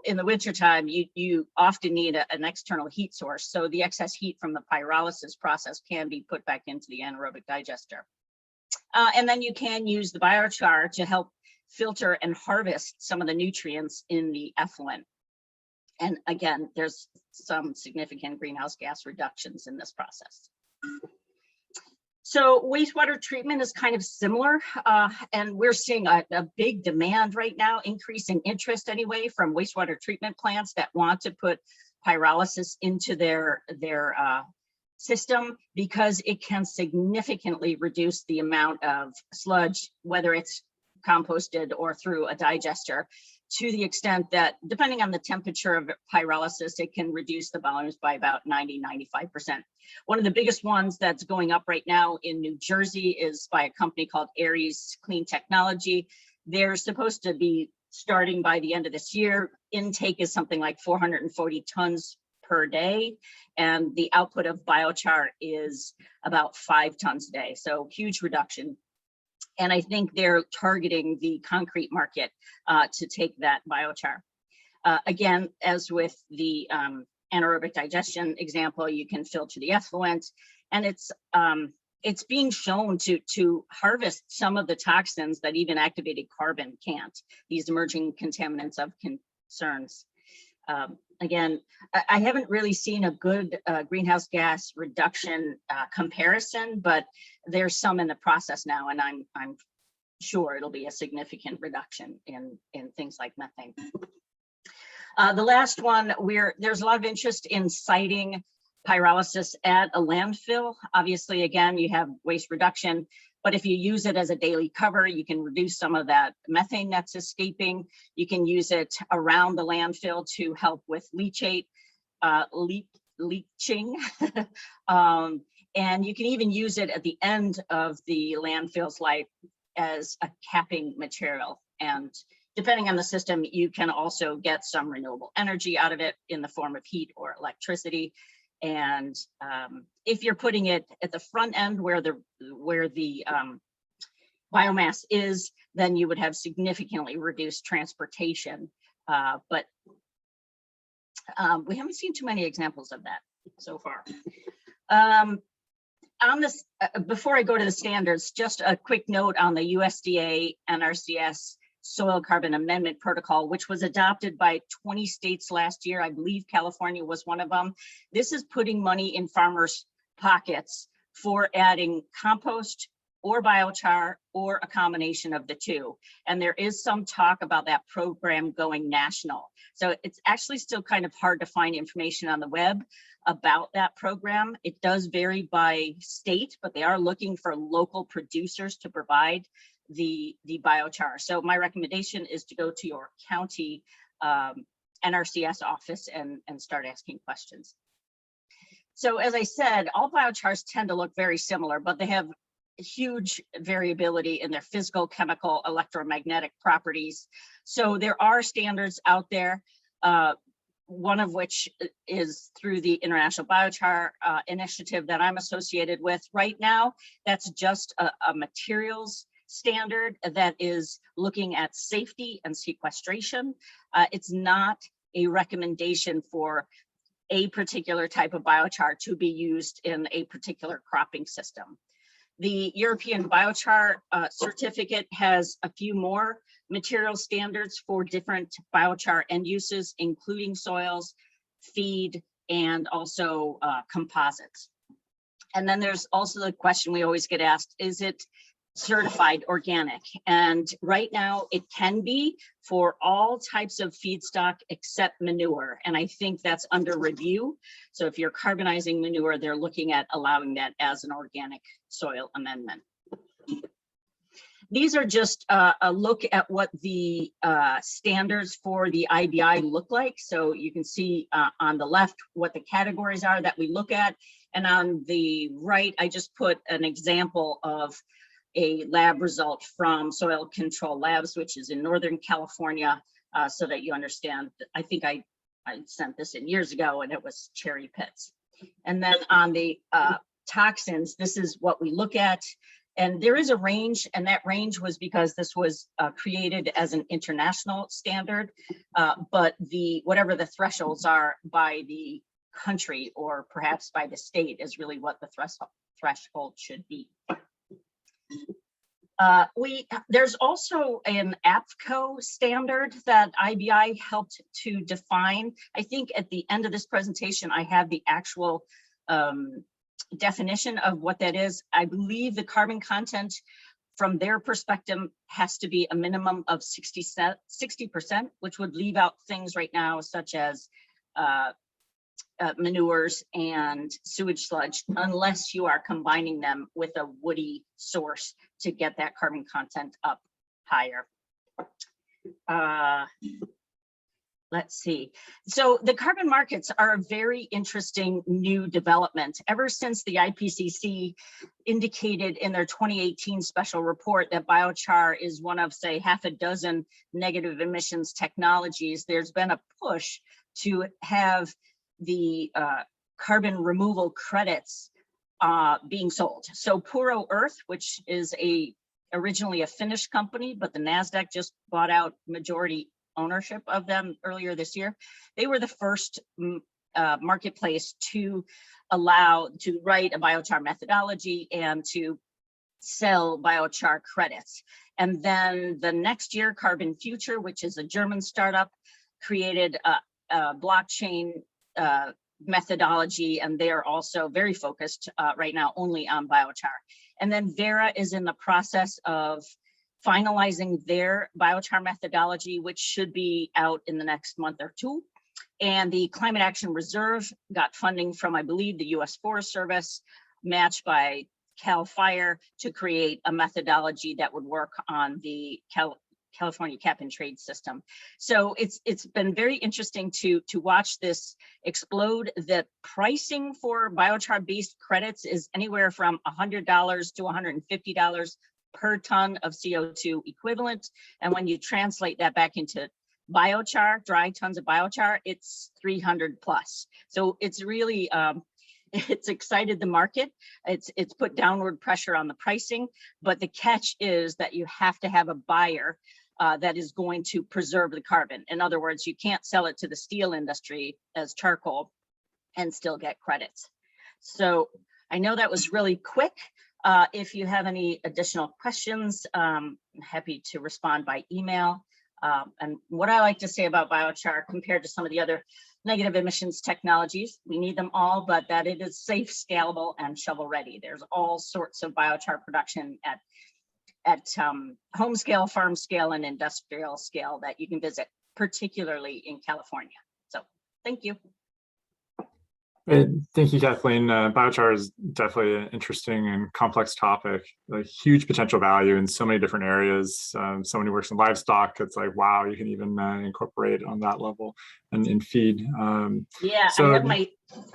in the wintertime, you often need an external heat source. So the excess heat from the pyrolysis process can be put back into the anaerobic digester. And then you can use the biochar to help filter and harvest some of the nutrients in the effluent. And again, there's some significant greenhouse gas reductions in this process. So wastewater treatment is kind of similar, and we're seeing a big demand right now, increasing interest anyway from wastewater treatment plants that want to put pyrolysis into their system because it can significantly reduce the amount of sludge, whether it's composted or through a digester, to the extent that depending on the temperature of pyrolysis, it can reduce the volumes by about 90–95%. One of the biggest ones that's going up right now in New Jersey is by a company called Aries Clean Technology. They're supposed to be starting by the end of this year. Intake is something like 440 tons per day, and the output of biochar is about 5 tons a day, so huge reduction. And I think they're targeting the concrete market to take that biochar. Again, as with the anaerobic digestion example, you can filter the effluent, and it's being shown to harvest some of the toxins that even activated carbon can't, these emerging contaminants of concerns. Again, I haven't really seen a good greenhouse gas reduction comparison, but there's some in the process now, and I'm sure it'll be a significant reduction in things like methane. The last one, there's a lot of interest in siting pyrolysis at a landfill. Obviously, again, you have waste reduction, but if you use it as a daily cover, you can reduce some of that methane that's escaping. You can use it around the landfill to help with leachate, leaching. And you can even use it at the end of the landfill's life as a capping material. And depending on the system, you can also get some renewable energy out of it in the form of heat or electricity. And if you're putting it at the front end where the biomass is, then you would have significantly reduced transportation. But we haven't seen too many examples of that so far. On this, before I go to the standards, just a quick note on the USDA NRCS Soil Carbon Amendment Protocol, which was adopted by 20 states last year. I believe California was one of them. This is putting money in farmers' pockets for adding compost or biochar or a combination of the two. And there is some talk about that program going national. So it's actually still kind of hard to find information on the web about that program. It does vary by state, but they are looking for local producers to provide the biochar. So my recommendation is to go to your county NRCS office and start asking questions. So as I said, all biochars tend to look very similar, but they have huge variability in their physical, chemical, electromagnetic properties. So there are standards out there, one of which is through the International Biochar Initiative that I'm associated with right now. That's just a materials standard that is looking at safety and sequestration. It's not a recommendation for a particular type of biochar to be used in a particular cropping system. The European Biochar Certificate has a few more material standards for different biochar end uses, including soils, feed, and also composites. And then there's also the question we always get asked, is it certified organic? And right now it can be for all types of feedstock except manure. And I think that's under review. So if you're carbonizing manure, they're looking at allowing that as an organic soil amendment. These are just a look at what the standards for the IBI look like. So you can see on the left what the categories are that we look at. And on the right, I just put an example of a lab result from Soil Control Labs, which is in Northern California, so that you understand. I think I sent this in years ago and it was cherry pits. And then on the toxins, this is what we look at. And there is a range, and that range was because this was created as an international standard, but whatever the thresholds are by the country or perhaps by the state is really what the threshold should be. There's also an APCO standard that IBI helped to define. I think at the end of this presentation, I have the actual definition of what that is. I believe the carbon content from their perspective has to be a minimum of 60%, which would leave out things right now such as manures and sewage sludge, unless you are combining them with a woody source to get that carbon content up higher. Let's see. So the carbon markets are a very interesting new development. Ever since the IPCC indicated in their 2018 special report that biochar is one of, say, half a dozen negative emissions technologies, there's been a push to have the carbon removal credits being sold. So Puro Earth, which is originally a Finnish company, but the NASDAQ just bought out majority ownership of them earlier this year. They were the first marketplace to allow to write a biochar methodology and to sell biochar credits. And then the next year, Carbon Future, which is a German startup, created a blockchain methodology, and they are also very focused right now only on biochar. And then Vera is in the process of finalizing their biochar methodology, which should be out in the next month or two. And the Climate Action Reserve got funding from, I believe, the US Forest Service, matched by Cal Fire, to create a methodology that would work on the California cap and trade system. So it's been very interesting to watch this explode. The pricing for biochar based credits is anywhere from $100 to $150 per ton of CO2 equivalent. And when you translate that back into biochar, dry tons of biochar, it's 300 plus. So it's really It's excited the market. It's put downward pressure on the pricing, but the catch is that you have to have a buyer that is going to preserve the carbon. In other words, you can't sell it to the steel industry as charcoal and still get credits. So I know that was really quick. If you have any additional questions, I'm happy to respond by email. And what I like to say about biochar compared to some of the other negative emissions technologies, we need them all, but that it is safe, scalable, and shovel ready. There's all sorts of biochar production at home scale, farm scale, and industrial scale that you can visit, particularly in California. So thank you. Thank you, Kathleen. Biochar is definitely an interesting and complex topic, a huge potential value in so many different areas. Someone who works in livestock, it's like, wow, you can even incorporate on that level and in feed. Yeah, so, I have my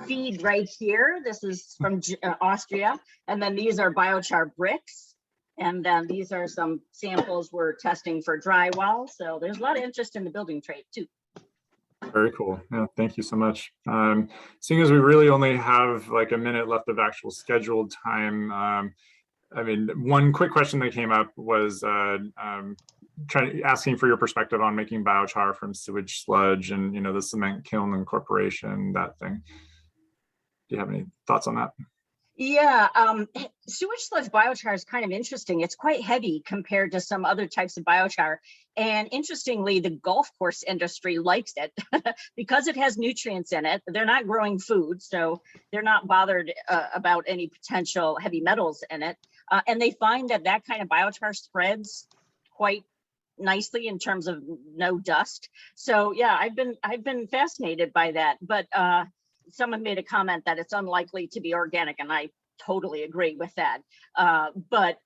feed right here. This is from Austria. And then these are biochar bricks. And then these are some samples we're testing for drywall. So there's a lot of interest in the building trade too. Very cool. Yeah, thank you so much. Seeing as we really only have like a minute left of actual scheduled time, I mean, one quick question that came up was asking for your perspective on making biochar from sewage sludge and, you know, the cement kiln incorporation, that thing. Do you have any thoughts on that? Yeah, sewage sludge biochar is kind of interesting. It's quite heavy compared to some other types of biochar. And interestingly, the golf course industry likes it because it has nutrients in it. They're not growing food, so they're not bothered about any potential heavy metals in it. And they find that that kind of biochar spreads quite nicely in terms of no dust. So yeah, I've been fascinated by that. But someone made a comment that it's unlikely to be organic, and I totally agree with that. But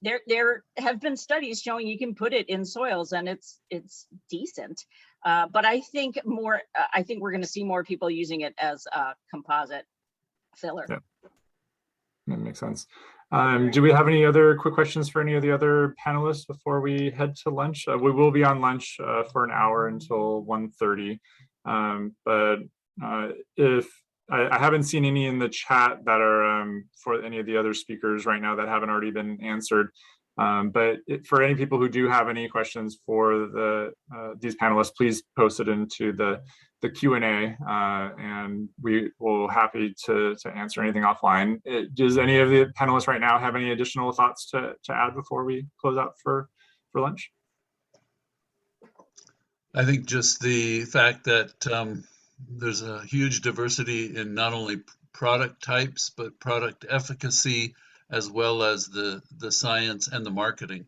there have been studies showing you can put it in soils and it's decent. But I think we're going to see more people using it as a composite filler. Yeah, that makes sense. Do we have any other quick questions for any of the other panelists before we head to lunch? We will be on lunch for an hour until 1:30. But if I haven't seen any in the chat that are for any of the other speakers right now that haven't already been answered. But for any people who do have any questions for these panelists, please post it into the Q&A, and we will happy to answer anything offline. Does any of the panelists right now have any additional thoughts to add before we close out for lunch? I think just the fact that there's a huge diversity in not only product types, but product efficacy, as well as the science and the marketing.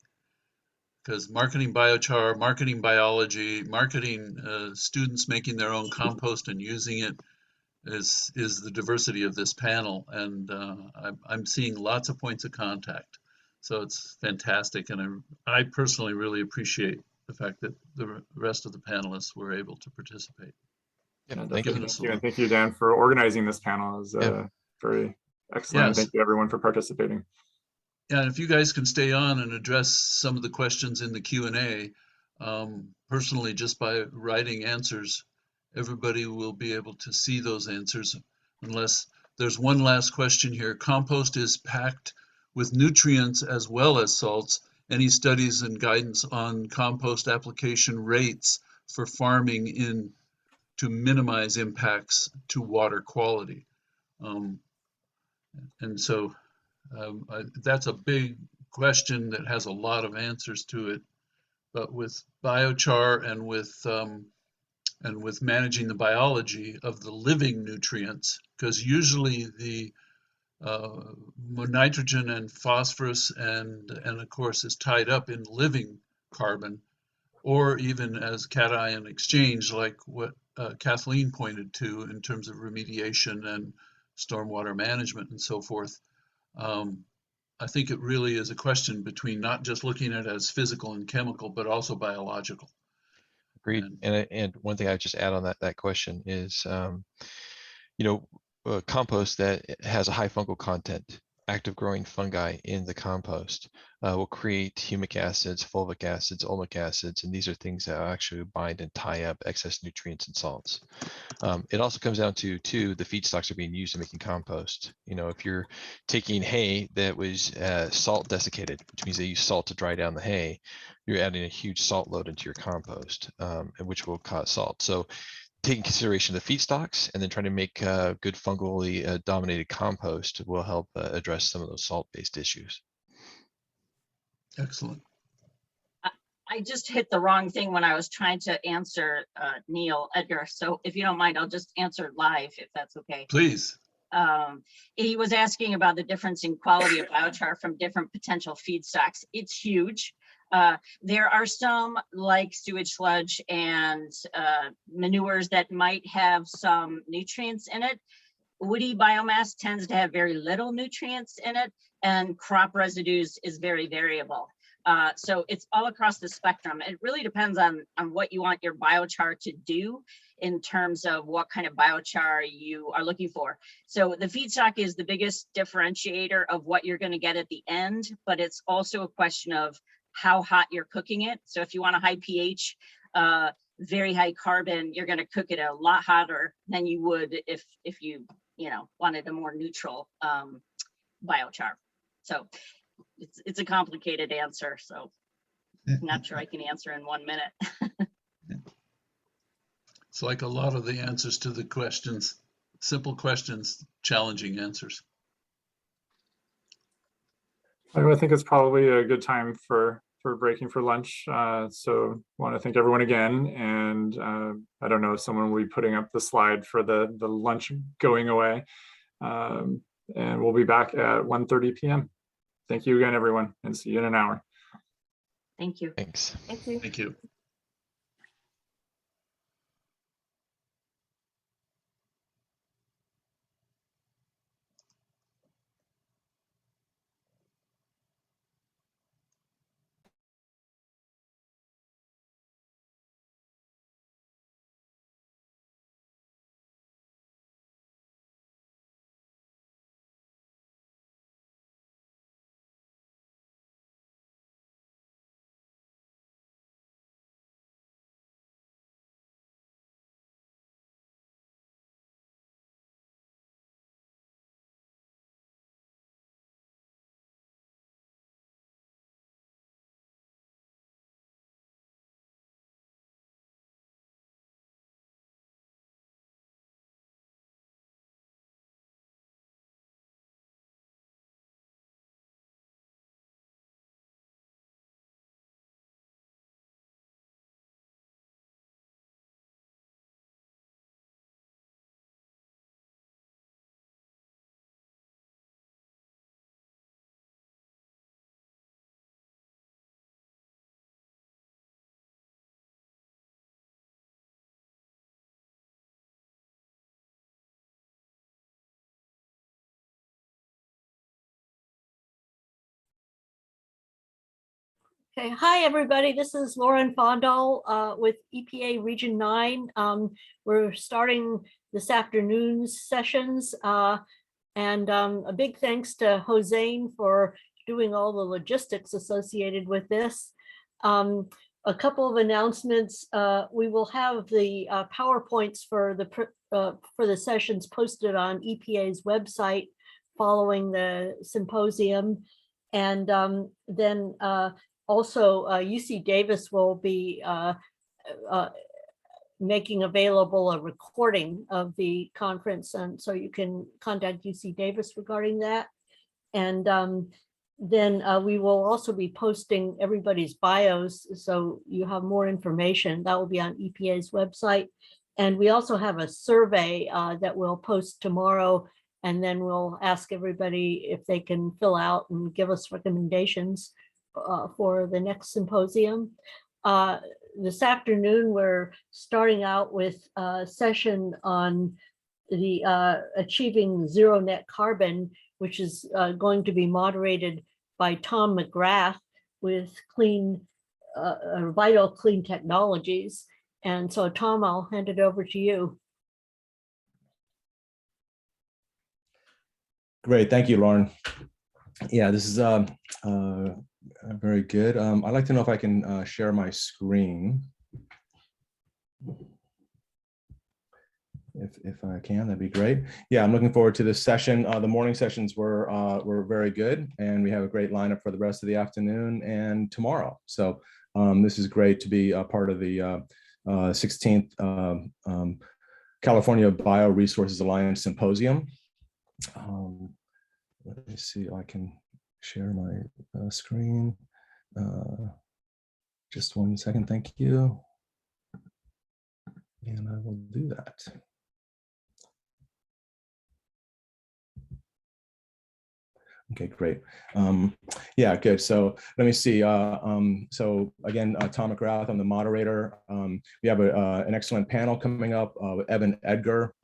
Because marketing biochar, marketing biology, marketing students making their own compost and using it is the diversity of this panel. And I'm seeing lots of points of contact. So it's fantastic. And I personally really appreciate the fact that the rest of the panelists were able to participate. Yeah, thank you, and thank you, Dan, for organizing this panel. It was very excellent. Yes. Thank you, everyone, for participating. Yeah, and if you guys can stay on and address some of the questions in the Q&A, personally, just by writing answers, everybody will be able to see those answers. Unless there's one last question here. Compost is packed with nutrients as well as salts. Any studies and guidance on compost application rates for farming to minimize impacts to water quality? And so that's a big question that has a lot of answers to it. But with biochar and with managing the biology of the living nutrients, because usually the nitrogen and phosphorus and of course is tied up in living carbon, or even as cation exchange, like what Kathleen pointed to in terms of remediation and stormwater management and so forth. I think it really is a question between not just looking at it as physical and chemical, but also biological. Agreed. And one thing I just add on that question is, compost that has a high fungal content active growing fungi in the compost will create humic acids, fulvic acids, oleic acids, and these are things that actually bind and tie up excess nutrients and salts. It also comes down to the feedstocks are being used in making compost. You know, if you're taking hay that was salt desiccated, which means they use salt to dry down the hay, you're adding a huge salt load into your compost, which will cause salt. So taking consideration of the feedstocks and then trying to make good fungally dominated compost will help address some of those salt-based issues. Excellent. I just hit the wrong thing when I was trying to answer Neil Edgar. So if you don't mind, I'll just answer live if that's okay. Please. He was asking about the difference in quality of biochar from different potential feedstocks. It's huge. There are some like sewage sludge and manures that might have some nutrients in it. Woody biomass tends to have very little nutrients in it, and crop residues is very variable. So it's all across the spectrum. It really depends on what you want your biochar to do in terms of what kind of biochar you are looking for. So the feedstock is the biggest differentiator of what you're going to get at the end, but it's also a question of how hot you're cooking it. So if you want a high pH, very high carbon, you're going to cook it a lot hotter than you would if you wanted a more neutral biochar. So it's a complicated answer, so I'm not sure I can answer in 1 minute. It's like a lot of the answers to the questions, simple questions, challenging answers. I think it's probably a good time for breaking for lunch. So want to thank everyone again. And I don't know if someone will be putting up the slide for the lunch going away. And we'll be back at 1:30 p.m. Thank you again, everyone, and see you in an hour. Thank you. Thanks. Thank you. Thank you. Okay, hi everybody. This is Lauren Fondal with EPA Region 9. We're starting this afternoon's sessions, and a big thanks to Josane for doing all the logistics associated with this. A couple of announcements. We will have the PowerPoints for the sessions posted on EPA's website following the symposium, and then also, UC Davis will be making available a recording of the conference, and so you can contact UC Davis regarding that. And then we will also be posting everybody's bios, so you have more information. That will be on EPA's website. And we also have a survey that we'll post tomorrow, and then we'll ask everybody if they can fill out and give us recommendations for the next symposium. This afternoon, we're starting out with a session on the achieving zero net carbon, which is going to be moderated by Tom McGrath with Vital Clean Technologies. And so, Tom, I'll hand it over to you. Great, thank you, Lauren. Yeah, this is very good. I'd like to know if I can share my screen. If I can, that'd be great. Yeah, I'm looking forward to this session. The morning sessions were very good, and we have a great lineup for the rest of the afternoon and tomorrow. So this is great to be a part of the 16th California Bioresources Alliance Symposium. Let me see if I can share my screen. Just 1 second, thank you. And I will do that. Okay, great. Yeah, good. So let me see. So again, Tom McGrath, I'm the moderator. We have an excellent panel coming up with Evan Edgar,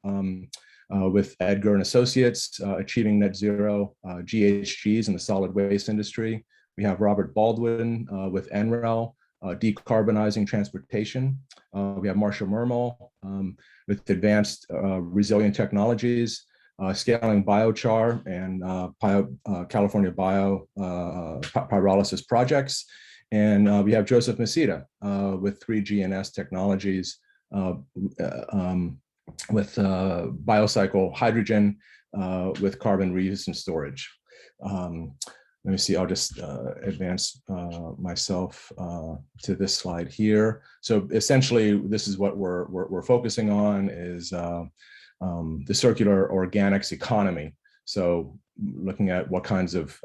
with Edgar and Associates, achieving net zero GHGs in the solid waste industry. We have Robert Baldwin with NREL, decarbonizing transportation. We have Marcia Mermel with advanced resilient technologies, scaling biochar and California bio pyrolysis projects. And we have Joseph Mesita with 3GNS technologies with biocycle hydrogen with carbon reuse and storage. Let me see, I'll just advance myself to this slide here. So essentially, this is what we're focusing on is the circular organics economy. So looking at what kinds of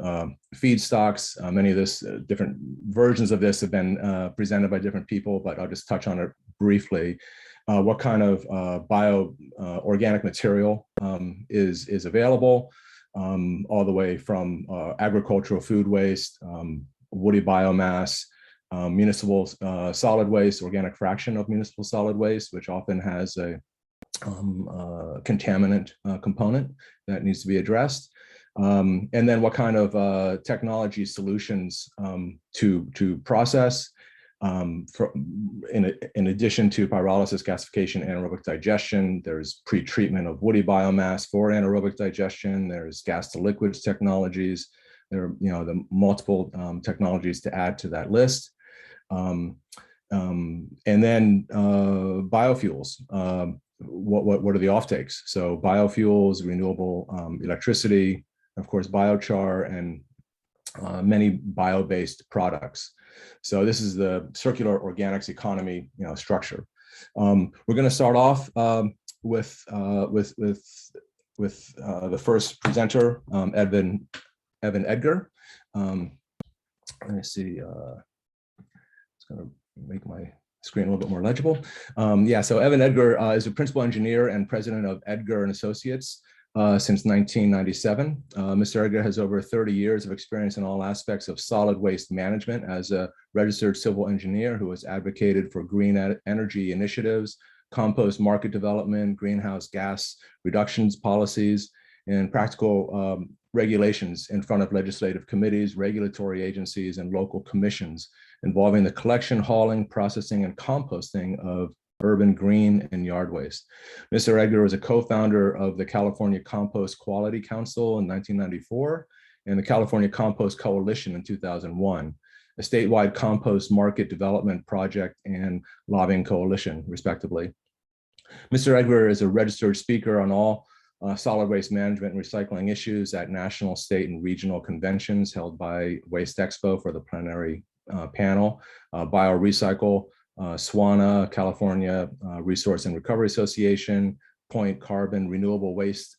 feedstocks, many of this, different versions of this have been presented by different people, but I'll just touch on it briefly. What kind of organic material is available, all the way from agricultural food waste, woody biomass, municipal solid waste, organic fraction of municipal solid waste, which often has a contaminant component that needs to be addressed. And then what kind of technology solutions to process. In addition to pyrolysis, gasification, anaerobic digestion, there's pre-treatment of woody biomass for anaerobic digestion. There's gas to liquids technologies. There are, the multiple technologies to add to that list. And then biofuels. What are the offtakes? So biofuels, renewable electricity, of course, biochar, and many bio-based products. So this is the circular organics economy, structure. We're going to start off with the first presenter, Evan Edgar. Let me see. It's going to make my screen a little bit more legible. Yeah, so Evan Edgar is a principal engineer and president of Edgar and Associates since 1997. Mr. Edgar has over 30 years of experience in all aspects of solid waste management as a registered civil engineer who has advocated for green energy initiatives, compost market development, greenhouse gas reductions policies, and practical regulations in front of legislative committees, regulatory agencies, and local commissions involving the collection, hauling, processing, and composting of urban green and yard waste. Mr. Edgar was a co-founder of the California Compost Quality Council in 1994 and the California Compost Coalition in 2001, a statewide compost market development project and lobbying coalition, respectively. Mr. Edgar is a registered speaker on all solid waste management and recycling issues at national, state, and regional conventions held by Waste Expo for the plenary panel, Biorecycle, SWANA, California Resource and Recovery Association, Point Carbon Renewable Waste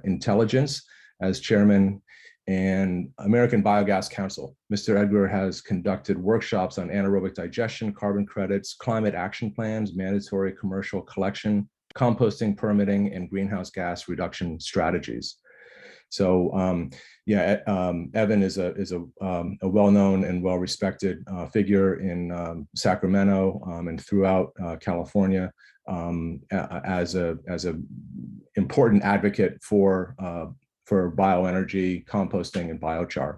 Intelligence as chairman, and American Biogas Council. Mr. Edgar has conducted workshops on anaerobic digestion, carbon credits, climate action plans, mandatory commercial collection, composting, permitting, and greenhouse gas reduction strategies. So Evan is a well-known and well-respected figure in Sacramento and throughout California as a important advocate for bioenergy, composting, and biochar.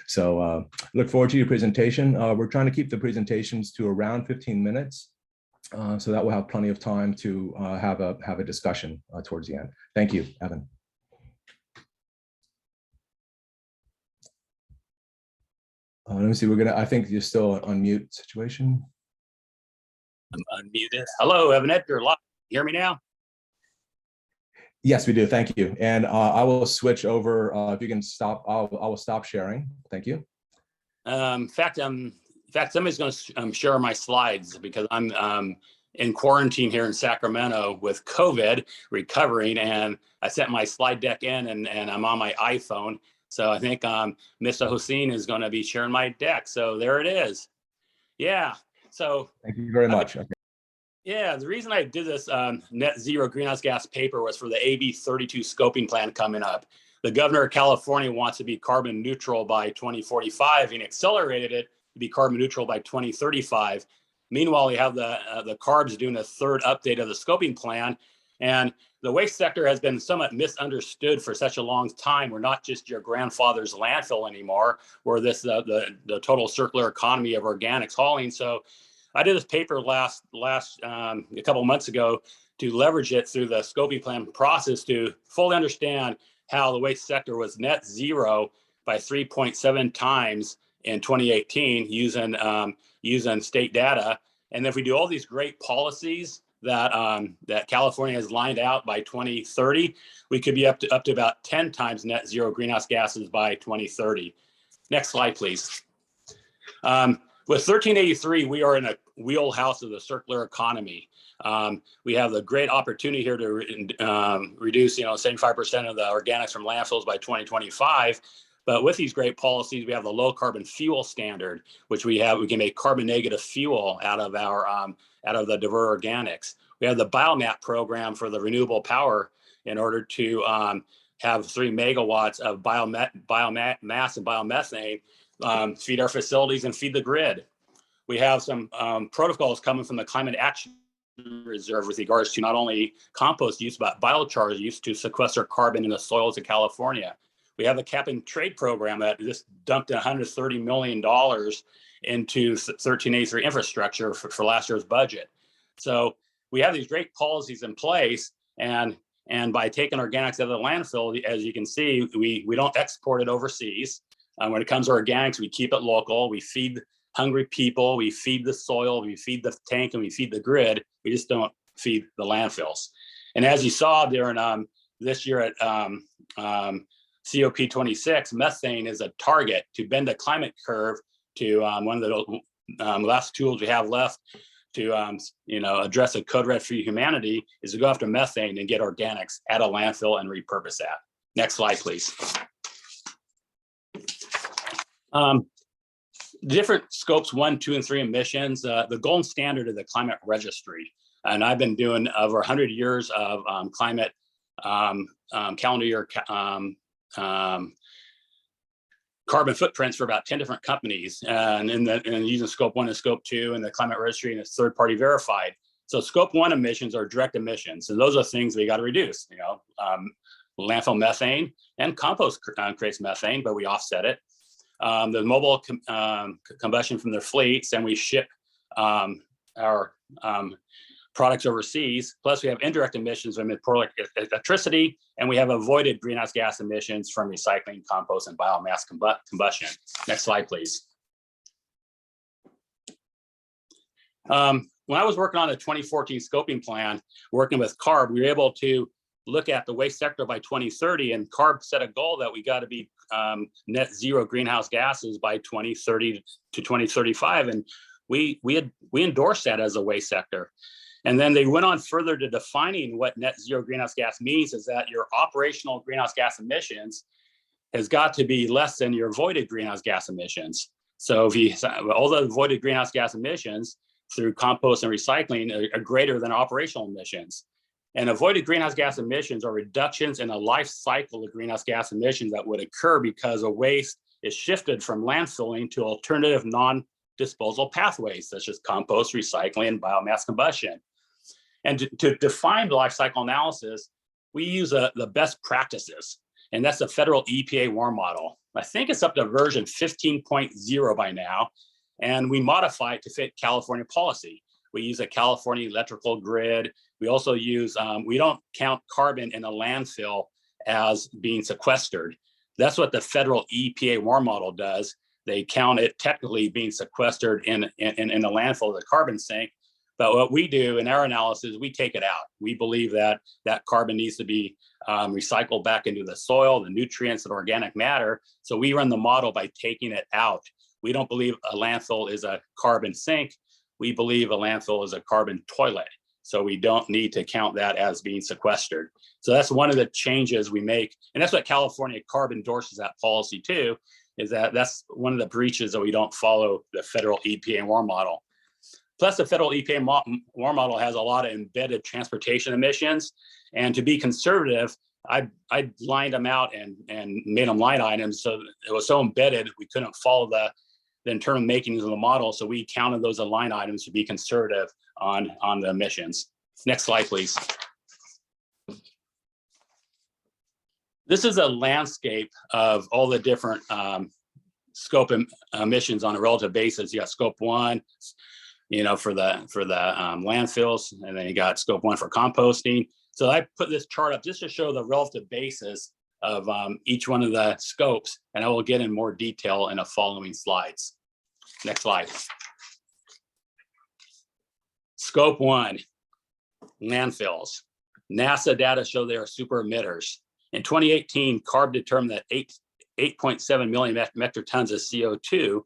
So look forward to your presentation. We're trying to keep the presentations to around 15 minutes. So that we'll have plenty of time to have a discussion towards the end. Thank you, Evan. Let me see, I think you're still on mute situation. I'm unmuted. Hello, Evan Edgar. Hear me now? Yes, we do. Thank you. And I will switch over. If you can stop, I will stop sharing. Thank you. In fact, somebody's going to share my slides because I'm in quarantine here in Sacramento with COVID, recovering, and I sent my slide deck in, and I'm on my iPhone. So I think Mr. Hossein is going to be sharing my deck. So there it is. Yeah. So thank you very much. Okay. Yeah, the reason I did this net zero greenhouse gas paper was for the AB 32 scoping plan coming up. The governor of California wants to be carbon neutral by 2045 and accelerated it to be carbon neutral by 2035. Meanwhile, we have the CARBs doing a third update of the scoping plan. And the waste sector has been somewhat misunderstood for such a long time. We're not just your grandfather's landfill anymore. We're the total circular economy of organics hauling. So I did this paper a couple of months ago to leverage it through the scoping plan process to fully understand how the waste sector was net zero by 3.7 times in 2018 using state data. And if we do all these great policies that California has lined out by 2030, we could be up to about 10 times net zero greenhouse gases by 2030. Next slide, please. With 1383, we are in a wheelhouse of the circular economy. We have the great opportunity here to reduce, 75% of the organics from landfills by 2025. But with these great policies, we have the low carbon fuel standard, which we can make carbon negative fuel out of the diverse organics. We have the biomap program for the renewable power in order to have 3 megawatts of biomass and biomethane feed our facilities and feed the grid. We have some protocols coming from the Climate Action Reserve with regards to not only compost use, but biochar use to sequester carbon in the soils of California. We have the cap and trade program that just dumped $130 million into 1383 infrastructure for last year's budget. So we have these great policies in place, and by taking organics out of the landfill, as you can see, we don't export it overseas. When it comes to organics, we keep it local. We feed hungry people. We feed the soil. We feed the tank, and we feed the grid. We just don't feed the landfills. And as you saw during this year at COP26, methane is a target to bend the climate curve to one of the last tools we have left to address a code red for humanity is to go after methane and get organics at a landfill and repurpose that. Next slide, please. Different scopes 1, 2, and 3 emissions. The gold standard of the climate registry, and I've been doing over 100 years of climate calendar year carbon footprints for about 10 different companies, and using scope 1 and scope 2 and the climate registry, and it's third party verified. So scope 1 emissions are direct emissions, and those are things we got to reduce. Landfill methane and compost creates methane, but we offset it. The mobile combustion from their fleets, and we ship our products overseas. Plus, we have indirect emissions from electricity, and we have avoided greenhouse gas emissions from recycling, compost, and biomass combustion. Next slide, please. When I was working on the 2014 scoping plan, working with CARB, we were able to look at the waste sector by 2030, and CARB set a goal that we got to be net zero greenhouse gases by 2030 to 2035, and we endorsed that as a waste sector. And then they went on further to defining what net zero greenhouse gas means is that your operational greenhouse gas emissions has got to be less than your avoided greenhouse gas emissions. So if all the avoided greenhouse gas emissions through compost and recycling are greater than operational emissions. And avoided greenhouse gas emissions are reductions in a life cycle of greenhouse gas emissions that would occur because a waste is shifted from landfilling to alternative non-disposal pathways, such as compost, recycling, and biomass combustion. And to define the life cycle analysis, we use the best practices, and that's the federal EPA WARM model. I think it's up to version 15.0 by now, and we modify it to fit California policy. We use a California electrical grid. We also use, we don't count carbon in a landfill as being sequestered. That's what the federal EPA WARM model does. they count it technically being sequestered in the landfill, the carbon sink. But what we do in our analysis, we take it out. We believe that that carbon needs to be recycled back into the soil, the nutrients and organic matter. So we run the model by taking it out. We don't believe a landfill is a carbon sink. We believe a landfill is a carbon toilet. So we don't need to count that as being sequestered. So that's one of the changes we make. And that's what California CARB endorses that policy too, is that that's one of the breaches that we don't follow the federal EPA WAR model. Plus the federal EPA WAR model has a lot of embedded transportation emissions. And to be conservative, I lined them out and made them line items. So it was so embedded, we couldn't follow the internal makings of the model. So we counted those as line items to be conservative on the emissions. Next slide, please. This is a landscape of all the different scope emissions on a relative basis. You got scope 1, for the landfills, and then you got scope 1 for composting. So I put this chart up just to show the relative basis of each one of the scopes, and I will get in more detail in the following slides. Next slide. Scope 1, landfills. NASA data show they are super emitters. In 2018, CARB determined that 8.7 million metric tons of CO2,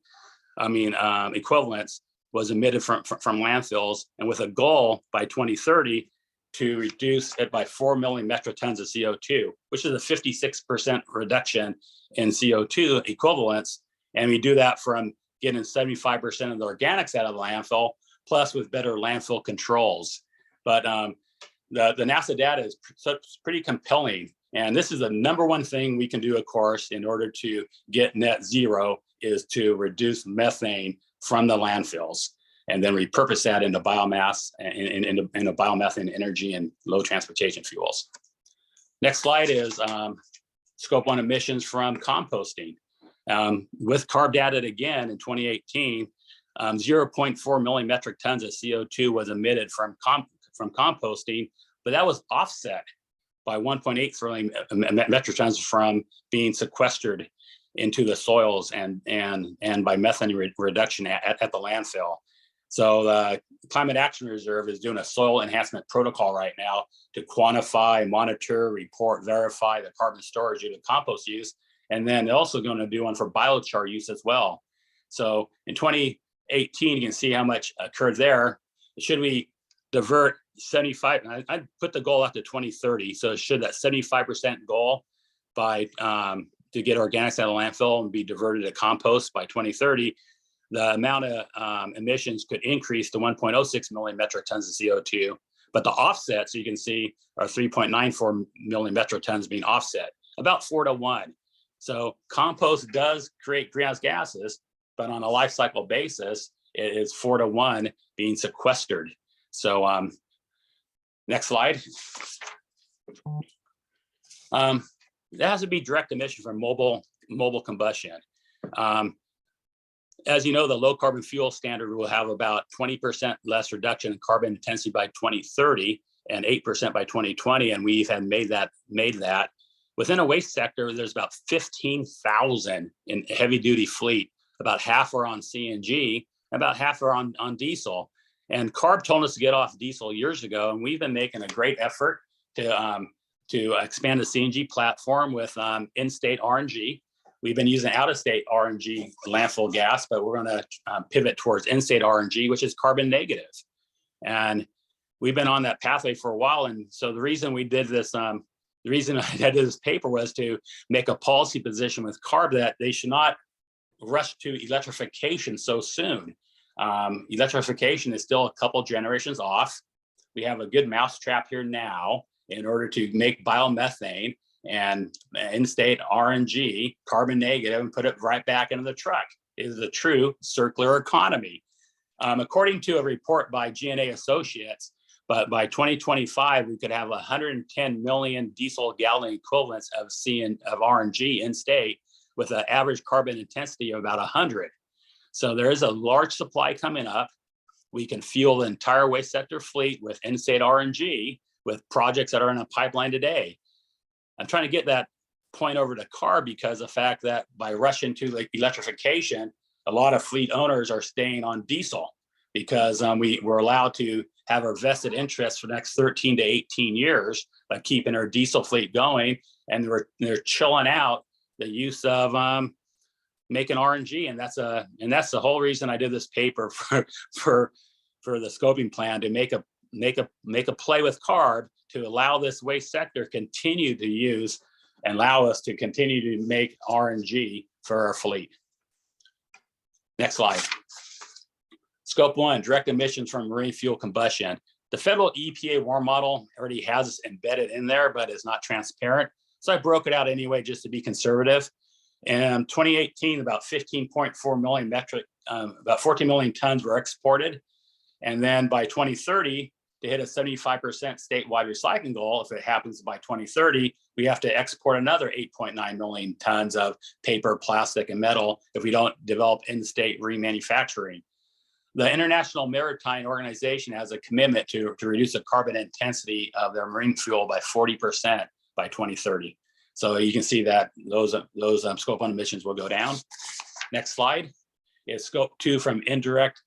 equivalents, was emitted from landfills, and with a goal by 2030 to reduce it by 4 million metric tons of CO2, which is a 56% reduction in CO2 equivalents. And we do that from getting 75% of the organics out of the landfill, plus with better landfill controls. But the NASA data is pretty compelling. And this is the #1 thing we can do, of course, in order to get net zero, is to reduce methane from the landfills and then repurpose that into biomass and into biomethane energy and low transportation fuels. Next slide is scope 1 emissions from composting. With CARB data again in 2018, 0.4 million metric tons of CO2 was emitted from composting, but that was offset by 1.8 million metric tons from being sequestered into the soils and by methane reduction at the landfill. So the Climate Action Reserve is doing a soil enhancement protocol right now to quantify, monitor, report, verify the carbon storage due to compost use. And then they're also going to do one for biochar use as well. So in 2018, you can see how much occurred there. Should we divert 75, I put the goal up to 2030. So should that 75% goal by to get organics out of landfill and be diverted to compost by 2030, the amount of emissions could increase to 1.06 million metric tons of CO2, but the offsets, you can see, are 3.94 million metric tons being offset, about 4-to-1. So compost does create greenhouse gases, but on a life cycle basis, it is 4-to-1 being sequestered. So next slide. There has to be direct emission from mobile combustion. As you know, the low carbon fuel standard will have about 20% less reduction in carbon intensity by 2030 and 8% by 2020. And we've had made that. Within a waste sector, there's about 15,000 in heavy duty fleet. About half are on CNG, about half are on diesel. And CARB told us to get off diesel years ago, and we've been making a great effort to expand the CNG platform with in-state RNG. We've been using out-of-state RNG landfill gas, but we're going to pivot towards in-state RNG, which is carbon negative. And we've been on that pathway for a while. And so the reason we did this, the reason I did this paper was to make a policy position with CARB that they should not rush to electrification so soon. Electrification is still a couple generations off. We have a good mousetrap here now in order to make biomethane and in-state RNG carbon negative and put it right back into the truck. It is a true circular economy. According to a report by G&A Associates, but by 2025, we could have 110 million diesel gallon equivalents of RNG in state with an average carbon intensity of about 100. So there is a large supply coming up. We can fuel the entire waste sector fleet with in-state RNG with projects that are in a pipeline today. I'm trying to get that point over to CARB because of the fact that by rushing to like electrification, a lot of fleet owners are staying on diesel because we were allowed to have our vested interest for the next 13 to 18 years by keeping our diesel fleet going, and they're chilling out the use of making RNG, and that's the whole reason I did this paper for the scoping plan, to make a play with CARB to allow this waste sector continue to use and allow us to continue to make RNG for our fleet. Next slide. Scope 1, direct emissions from marine fuel combustion. The federal EPA WARM model already has this embedded in there, but it's not transparent. So I broke it out anyway, just to be conservative. In 2018, about 15.4 million about 14 million tons were exported. And then by 2030, to hit a 75% statewide recycling goal, if it happens by 2030, we have to export another 8.9 million tons of paper, plastic, and metal if we don't develop in-state remanufacturing. The International Maritime Organization has a commitment to reduce the carbon intensity of their marine fuel by 40% by 2030. So you can see that those scope 1 emissions will go down. Next slide is scope 2 from indirect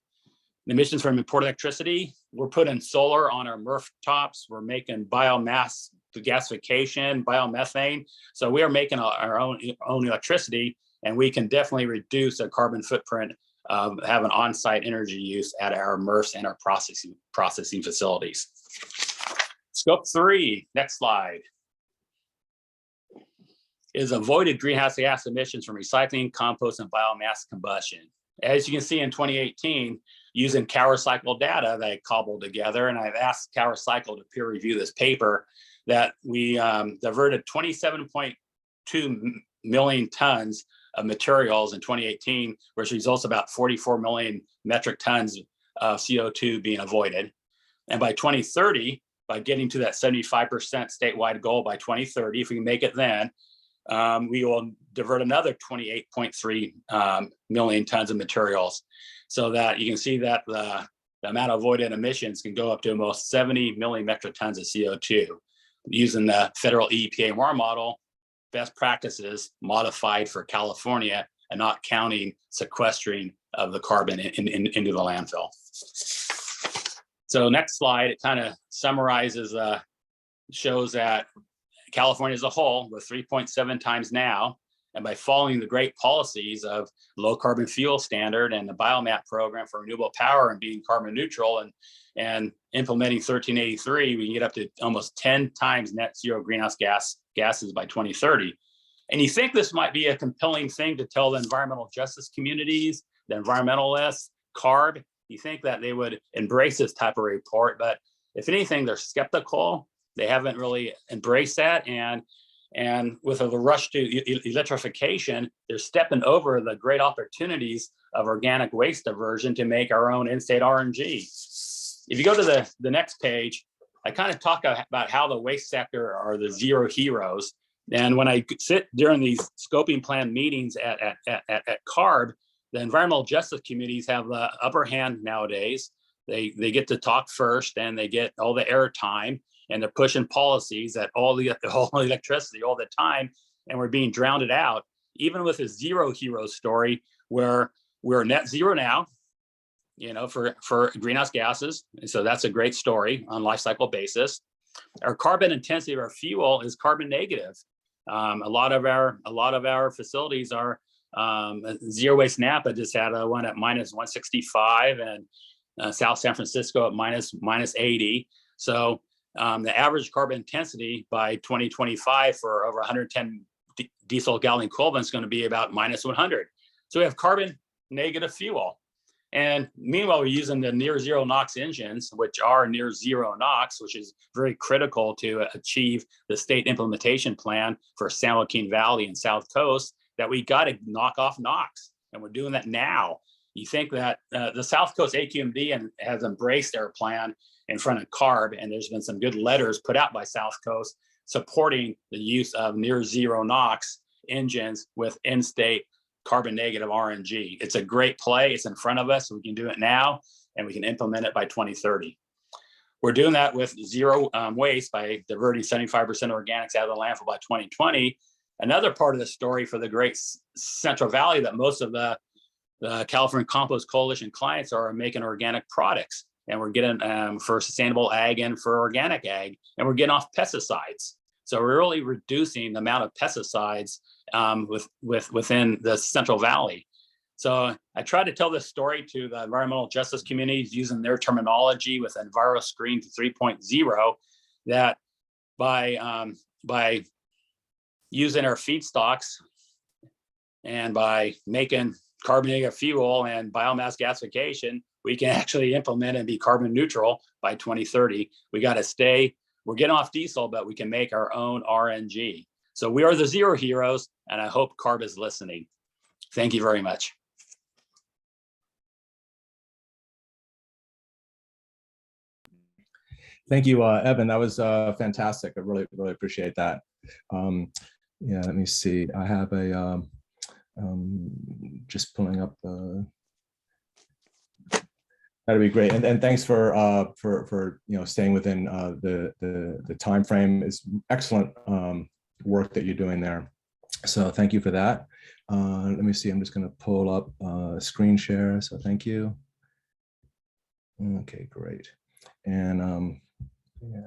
emissions from imported electricity. We're putting solar on our MRF tops. We're making biomass gasification, biomethane. So we are making our own electricity, and we can definitely reduce the carbon footprint of having on-site energy use at our MRFs and our processing facilities. Scope 3, next slide, is avoided greenhouse gas emissions from recycling, compost, and biomass combustion. As you can see in 2018, using CowerCycle data that I cobbled together, and I've asked CowerCycle to peer review this paper, that we diverted 27.2 million tons of materials in 2018, which results about 44 million metric tons of CO2 being avoided. And by 2030, by getting to that 75% statewide goal by 2030, if we can make it then, we will divert another 28.3 million tons of materials, so that you can see that the amount of avoided emissions can go up to almost 70 million metric tons of CO2 using the federal EPA WARM model, best practices modified for California and not counting sequestering of the carbon into the landfill. So next slide, it kind of summarizes, shows that California as a whole, with 3.7 times now, and by following the great policies of low carbon fuel standard and the biomat program for renewable power and being carbon neutral and implementing 1383, we can get up to almost 10 times net zero greenhouse gases by 2030. And you think this might be a compelling thing to tell the environmental justice communities, the environmentalists, CARB, you think that they would embrace this type of report, but if anything, they're skeptical. They haven't really embraced that, and with a rush to electrification, they're stepping over the great opportunities of organic waste diversion to make our own in-state RNG. If you go to the next page, I kind of talk about how the waste sector are the zero heroes. And when I sit during these scoping plan meetings at CARB, the environmental justice communities have the upper hand nowadays. They get to talk first, and they get all the airtime, and they're pushing policies at all the electricity all the time, and we're being drowned out. Even with a zero hero story, where we're net zero now, for greenhouse gases. And so that's a great story on life cycle basis. Our carbon intensity of our fuel is carbon negative. A lot of our facilities are Zero Waste Napa just had one at minus 165, and South San Francisco at minus 80. So the average carbon intensity by 2025 for over 110 diesel gallon equivalent is going to be about minus 100. So we have carbon negative fuel. And meanwhile, we're using the near zero NOx engines, which are near zero NOx, which is very critical to achieve the state implementation plan for San Joaquin Valley and South Coast, that we got to knock off NOx. And we're doing that now. You think that the South Coast AQMD has embraced their plan in front of CARB, and there's been some good letters put out by South Coast supporting the use of near zero NOx engines with in-state carbon negative RNG. It's a great play. It's in front of us. So we can do it now, and we can implement it by 2030. We're doing that with zero waste by diverting 75% organics out of the landfill by 2020. another part of the story for the Great Central Valley that most of the California Compost Coalition clients are making organic products, and we're getting for sustainable ag and for organic ag, and we're getting off pesticides. So we're really reducing the amount of pesticides within the Central Valley. So I try to tell this story to the environmental justice communities using their terminology with EnviroScreen 3.0, that by using our feedstocks and by making carbon negative fuel and biomass gasification, we can actually implement and be carbon neutral by 2030. We got to stay, we're getting off diesel, but we can make our own RNG. So we are the zero heroes, and I hope CARB is listening. Thank you very much. Thank you, Evan. That was fantastic. I really appreciate that. Yeah, let me see. I have a just pulling up. That'd be great. And thanks for staying within the time frame. It's excellent work that you're doing there. So thank you for that. Let me see. I'm just going to pull up screen share. So thank you. Okay, great. And yeah.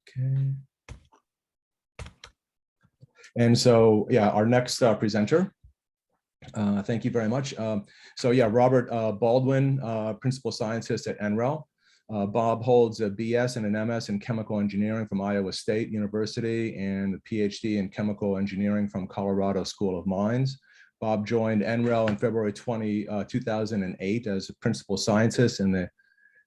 Okay. And so, yeah, our next presenter. Thank you very much. So yeah, Robert Baldwin, Principal Scientist at NREL. Bob holds a BS and an MS in Chemical Engineering from Iowa State University and a PhD in Chemical Engineering from Colorado School of Mines. Bob joined NREL in February 2008 as a Principal Scientist in the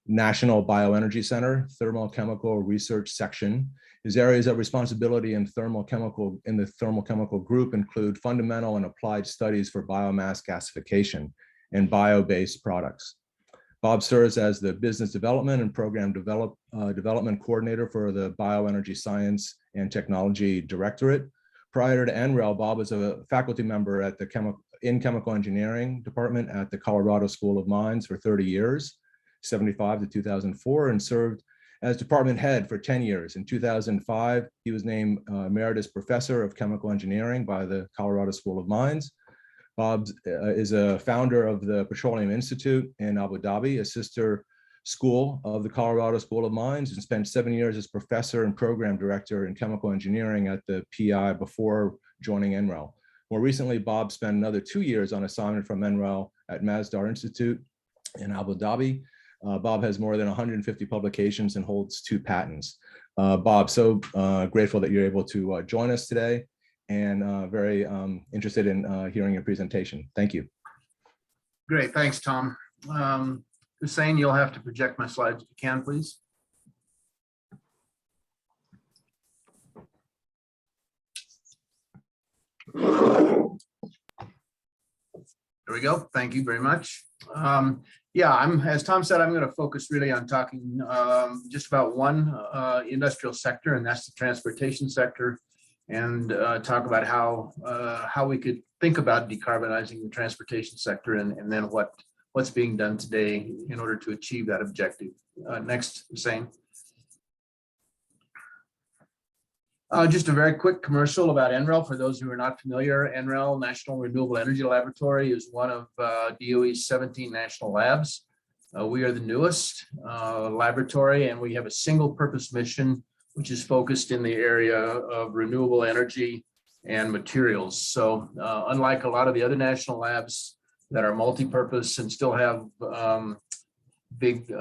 National Bioenergy Center Thermochemical Research Section. His areas of responsibility in the thermochemical group include fundamental and applied studies for biomass gasification and bio-based products. Bob serves as the Business Development and Program Development Coordinator for the Bioenergy Science and Technology Directorate. Prior to NREL, Bob was a faculty member at the Chemical Engineering Department at the Colorado School of Mines for 30 years, 1975 to 2004, and served as department head for 10 years. In 2005, he was named Emeritus Professor of Chemical Engineering by the Colorado School of Mines. Bob is a founder of the Petroleum Institute in Abu Dhabi, a sister school of the Colorado School of Mines, and spent 7 years as professor and program director in chemical engineering at the PI before joining NREL. More recently, Bob spent another 2 years on assignment from NREL at Masdar Institute in Abu Dhabi. Bob has more than 150 publications and holds 2 patents. Bob, so grateful that you're able to join us today, and very interested in hearing your presentation. Thank you. Great, thanks, Tom. Hussein, you'll have to project my slides if you can, please. There we go. Thank you very much. Yeah, as Tom said, I'm going to focus really on talking just about one industrial sector, and that's the transportation sector, and talk about how we could think about decarbonizing the transportation sector, and then what's being done today in order to achieve that objective. Next, Hussein. Just a very quick commercial about NREL. For those who are not familiar, NREL, National Renewable Energy Laboratory, is one of DOE's 17 national labs. We are the newest laboratory, and we have a single purpose mission, which is focused in the area of renewable energy and materials. So unlike a lot of the other national labs that are multi-purpose and still have big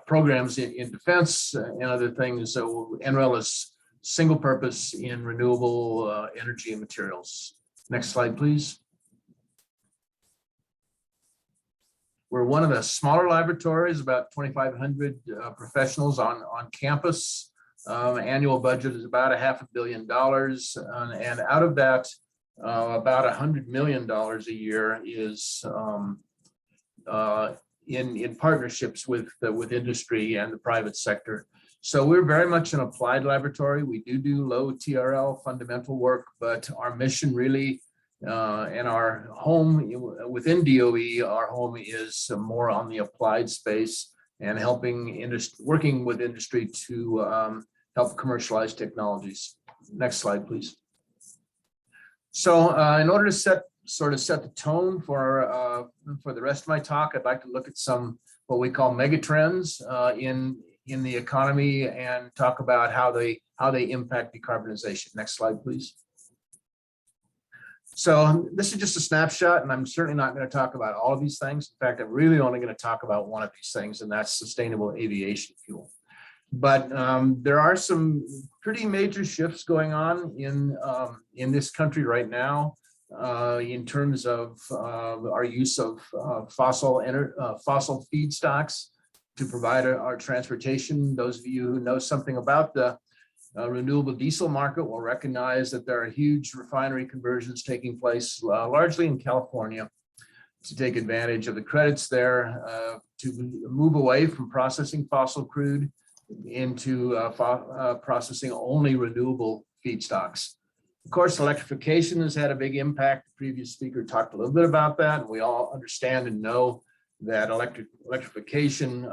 programs in defense and other things, so NREL is single purpose in renewable energy and materials. Next slide, please. We're one of the smaller laboratories, about 2,500 professionals on campus. Annual budget is about $500 million. And out of that, about $100 million a year is in partnerships with industry and the private sector. So we're very much an applied laboratory. We do low TRL fundamental work, but our mission really and our home within DOE, our home is more on the applied space and helping industry, working with industry to help commercialize technologies. Next slide, please. So in order to set the tone for the rest of my talk, I'd like to look at some what we call megatrends in the economy and talk about how they impact decarbonization. Next slide, please. So this is just a snapshot, and I'm certainly not going to talk about all of these things. In fact, I'm really only going to talk about one of these things, and that's sustainable aviation fuel. But there are some pretty major shifts going on in this country right now in terms of our use of fossil feedstocks to provide our transportation. Those of you who know something about the renewable diesel market will recognize that there are huge refinery conversions taking place largely in California to take advantage of the credits there to move away from processing fossil crude into processing only renewable feedstocks. Of course, electrification has had a big impact. The previous speaker talked a little bit about that, and we all understand and know that electrification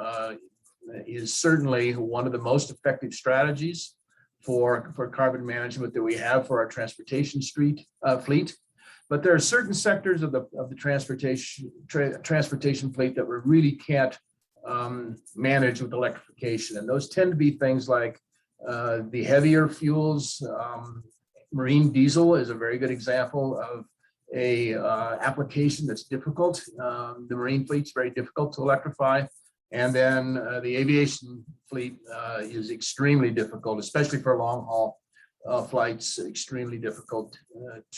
is certainly one of the most effective strategies for carbon management that we have for our transportation fleet. But there are certain sectors of the transportation fleet that we really can't manage with electrification, and those tend to be things like the heavier fuels. Marine diesel is a very good example of a application that's difficult. The marine fleet's very difficult to electrify. And then the aviation fleet is extremely difficult, especially for long haul flights, extremely difficult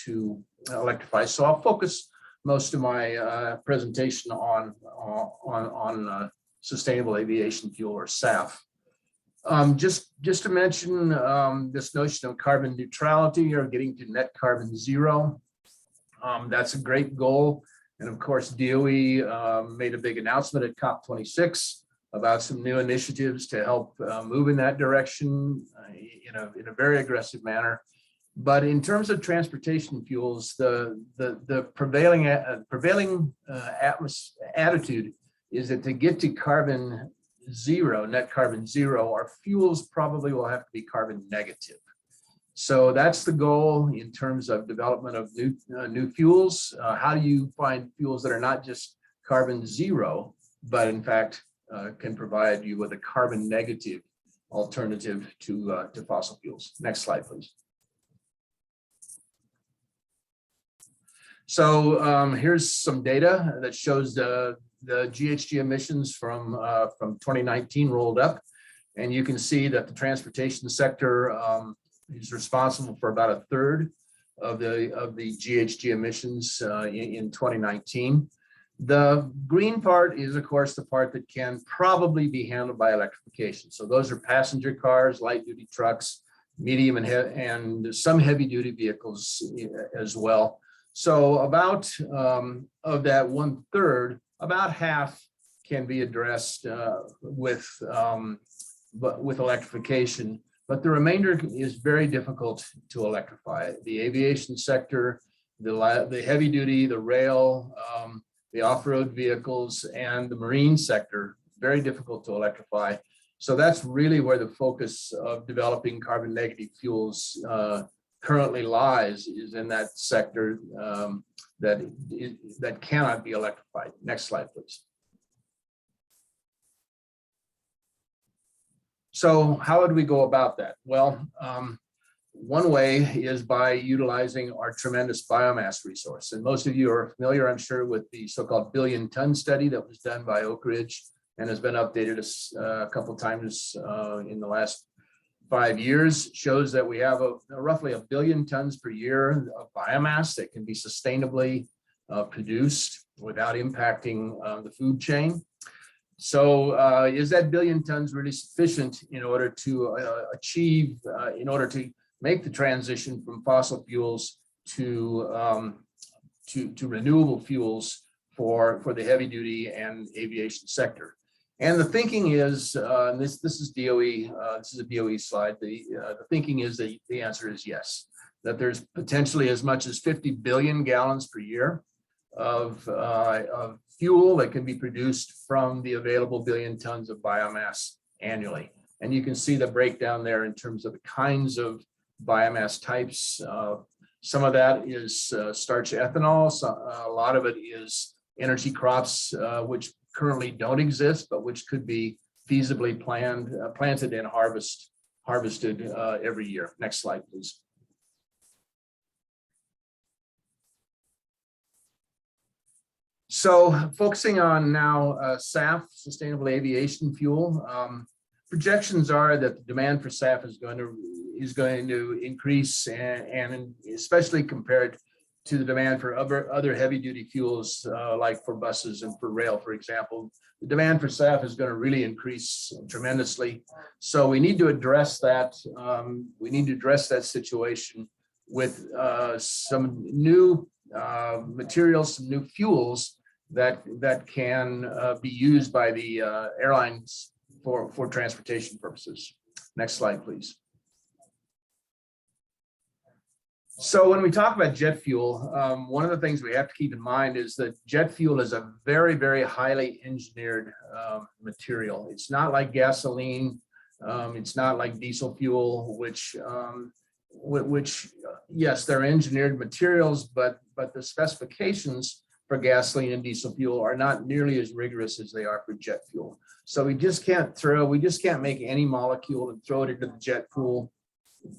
to electrify. So I'll focus most of my presentation on sustainable aviation fuel, or SAF. Just to mention this notion of carbon neutrality, or getting to net carbon zero. That's a great goal. And of course, DOE made a big announcement at COP26 about some new initiatives to help move in that direction in a very aggressive manner. But in terms of transportation fuels, the prevailing attitude is that to get to carbon zero, net carbon zero, our fuels probably will have to be carbon negative. So that's the goal in terms of development of new fuels. How do you find fuels that are not just carbon zero, but in fact can provide you with a carbon negative alternative to fossil fuels? Next slide, please. So here's some data that shows the GHG emissions from 2019 rolled up, and you can see that the transportation sector is responsible for about a third of the GHG emissions in 2019. The green part is, of course, the part that can probably be handled by electrification. So those are passenger cars, light duty trucks, medium and some heavy duty vehicles as well. So about of that 1/3, about half can be addressed with electrification. But the remainder is very difficult to electrify. The aviation sector, the heavy duty, the rail, the off-road vehicles, and the marine sector, very difficult to electrify. So that's really where the focus of developing carbon negative fuels currently lies, is in that sector that cannot be electrified. Next slide, please. So how would we go about that? Well, one way is by utilizing our tremendous biomass resource. And most of you are familiar, I'm sure, with the so-called billion-ton study that was done by Oak Ridge and has been updated a couple times in the last 5 years. Shows that we have roughly 1 billion tons per year of biomass that can be sustainably produced without impacting the food chain. So is that 1 billion tons really sufficient in order to in order to make the transition from fossil fuels to renewable fuels for the heavy duty and aviation sector? And the thinking is, and this is DOE, this is a DOE slide. The thinking is that the answer is yes, that there's potentially as much as 50 billion gallons per year of fuel that can be produced from the available 1 billion tons of biomass annually. And you can see the breakdown there in terms of the kinds of biomass types. Some of that is starch ethanol. So, a lot of it is energy crops, which currently don't exist, but which could be feasibly planted and harvested every year. Next slide, please. So focusing on now SAF, sustainable aviation fuel, projections are that the demand for SAF is going to increase, and especially compared to the demand for other heavy duty fuels like for buses and for rail, for example. The demand for SAF is going to really increase tremendously. So we need to address that. We need to address that situation with some new materials, some new fuels that can be used by the airlines for transportation purposes. Next slide, please. So when we talk about jet fuel, one of the things we have to keep in mind is that jet fuel is a very, very highly engineered material. It's not like gasoline. It's not like diesel fuel, which yes, they're engineered materials, but the specifications for gasoline and diesel fuel are not nearly as rigorous as they are for jet fuel. So we just can't make any molecule and throw it into the jet pool.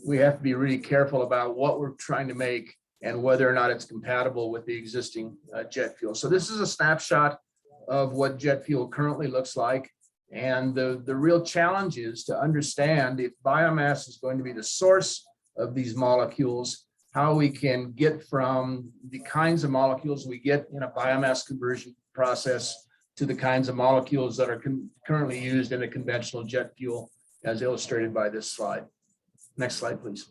We have to be really careful about what we're trying to make and whether or not it's compatible with the existing jet fuel. So this is a snapshot of what jet fuel currently looks like. And the real challenge is to understand if biomass is going to be the source of these molecules, how we can get from the kinds of molecules we get in a biomass conversion process to the kinds of molecules that are currently used in a conventional jet fuel, as illustrated by this slide. Next slide, please.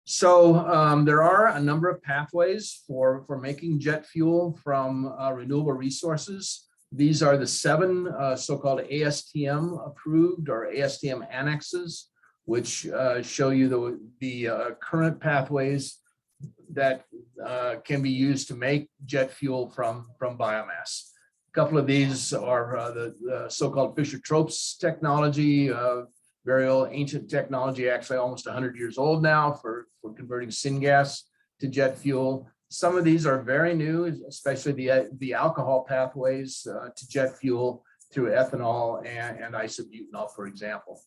So there are a number of pathways for making jet fuel from renewable resources. These are the 7 so-called ASTM approved or ASTM annexes, which show you the current pathways that can be used to make jet fuel from biomass. A couple of these are the so-called Fischer-Tropsch technology, very old ancient technology, actually almost 100 years old now for converting syngas to jet fuel. Some of these are very new, especially the alcohol pathways to jet fuel through ethanol and isobutanol, for example.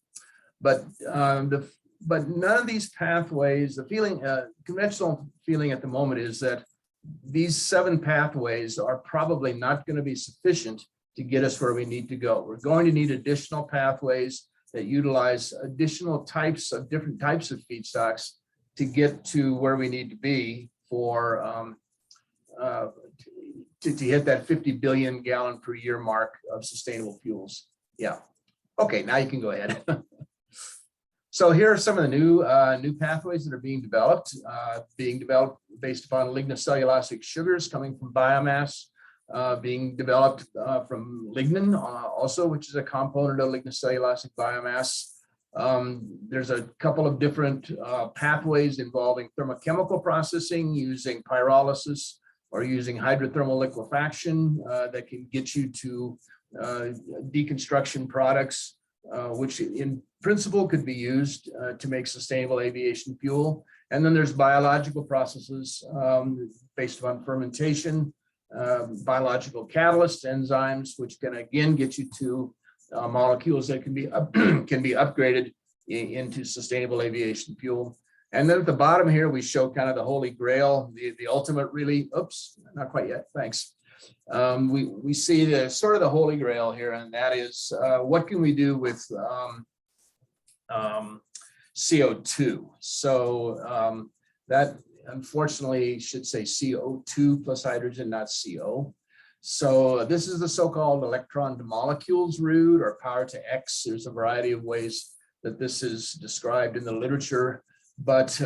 But none of these pathways, the conventional feeling at the moment is that these 7 pathways are probably not going to be sufficient to get us where we need to go. We're going to need additional pathways that utilize additional different types of feedstocks to get to where we need to be for to hit that 50 billion gallon per year mark of sustainable fuels. Yeah. Okay, now you can go ahead. So here are some of the new pathways that are being developed based upon lignocellulosic sugars coming from biomass, being developed from lignin also, which is a component of lignocellulosic biomass. There's a couple of different pathways involving thermochemical processing using pyrolysis or using hydrothermal liquefaction that can get you to deconstruction products, which in principle could be used to make sustainable aviation fuel. And then there's biological processes based upon fermentation, biological catalysts, enzymes, which can again get you to molecules that can be upgraded into sustainable aviation fuel. And then at the bottom here, we show kind of the holy grail, the ultimate really, oops, not quite yet, thanks. We see the sort of the holy grail here, and that is what can we do with CO2? So that unfortunately should say CO2 plus hydrogen, not CO. So this is the so-called electron to molecules route or power to X. There's a variety of ways that this is described in the literature, but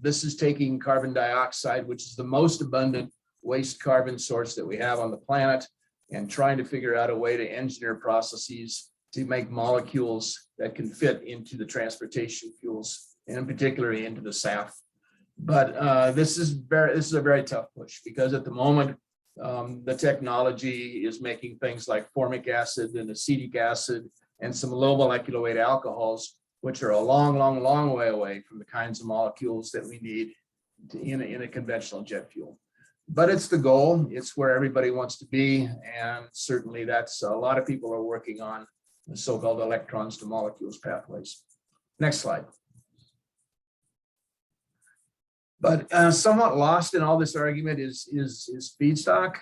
this is taking carbon dioxide, which is the most abundant waste carbon source that we have on the planet, and trying to figure out a way to engineer processes to make molecules that can fit into the transportation fuels, and particularly into the SAF. But this is a very tough push, because at the moment The technology is making things like formic acid and acetic acid and some low molecular weight alcohols, which are a long, long, long way away from the kinds of molecules that we need in a conventional jet fuel. But it's the goal. It's where everybody wants to be. And certainly that's a lot of people are working on the so-called electrons to molecules pathways. Next slide. But somewhat lost in all this argument is feedstock.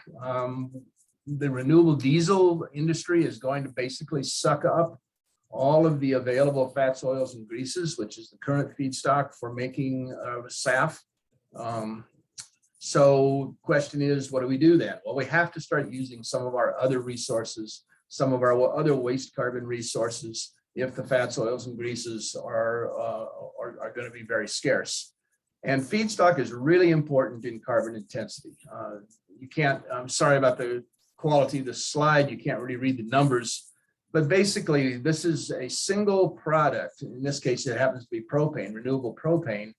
The renewable diesel industry is going to basically suck up all of the available fats, oils, and greases, which is the current feedstock for making SAF. So question is, what do we do then? Well, we have to start using some of our other resources, some of our other waste carbon resources, if the fats, oils, and greases are going to be very scarce. And feedstock is really important in carbon intensity. You can't, I'm sorry about the quality of the slide, you can't really read the numbers, but basically this is a single product. In this case, it happens to be propane, renewable propane.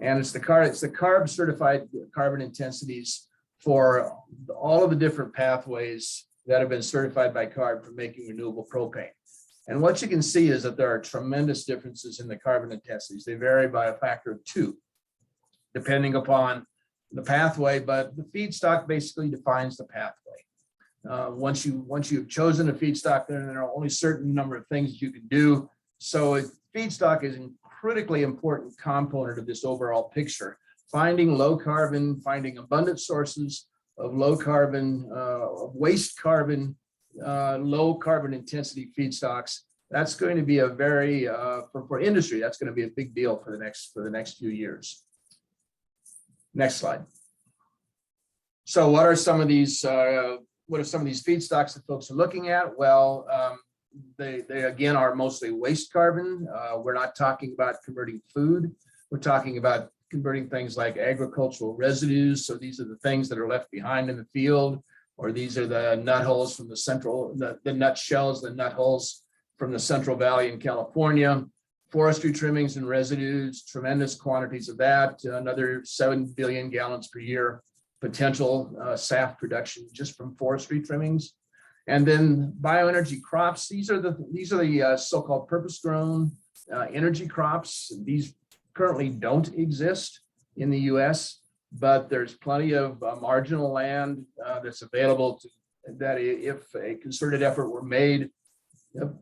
And it's the CARB certified carbon intensities for all of the different pathways that have been certified by CARB for making renewable propane. And what you can see is that there are tremendous differences in the carbon intensities. They vary by a factor of 2, depending upon the pathway, but the feedstock basically defines the pathway. Once you've chosen a feedstock, then there are only a certain number of things you can do. So feedstock is a critically important component of this overall picture. Finding low carbon, finding abundant sources of low carbon, waste carbon, low carbon intensity feedstocks. That's going to be a very, for industry, that's going to be a big deal for the next few years. Next slide. So what are some of these feedstocks that folks are looking at? Well, they again are mostly waste carbon. We're not talking about converting food. We're talking about converting things like agricultural residues. So these are the things that are left behind in the field, or these are the nut hulls from the nut shells, the nut hulls from the Central Valley in California. Forestry trimmings and residues, tremendous quantities of that, another 7 billion gallons per year potential SAF production just from forestry trimmings. And then bioenergy crops. These are the so-called purpose-grown energy crops. These currently don't exist in the U.S., but there's plenty of marginal land that's available that if a concerted effort were made. Yep,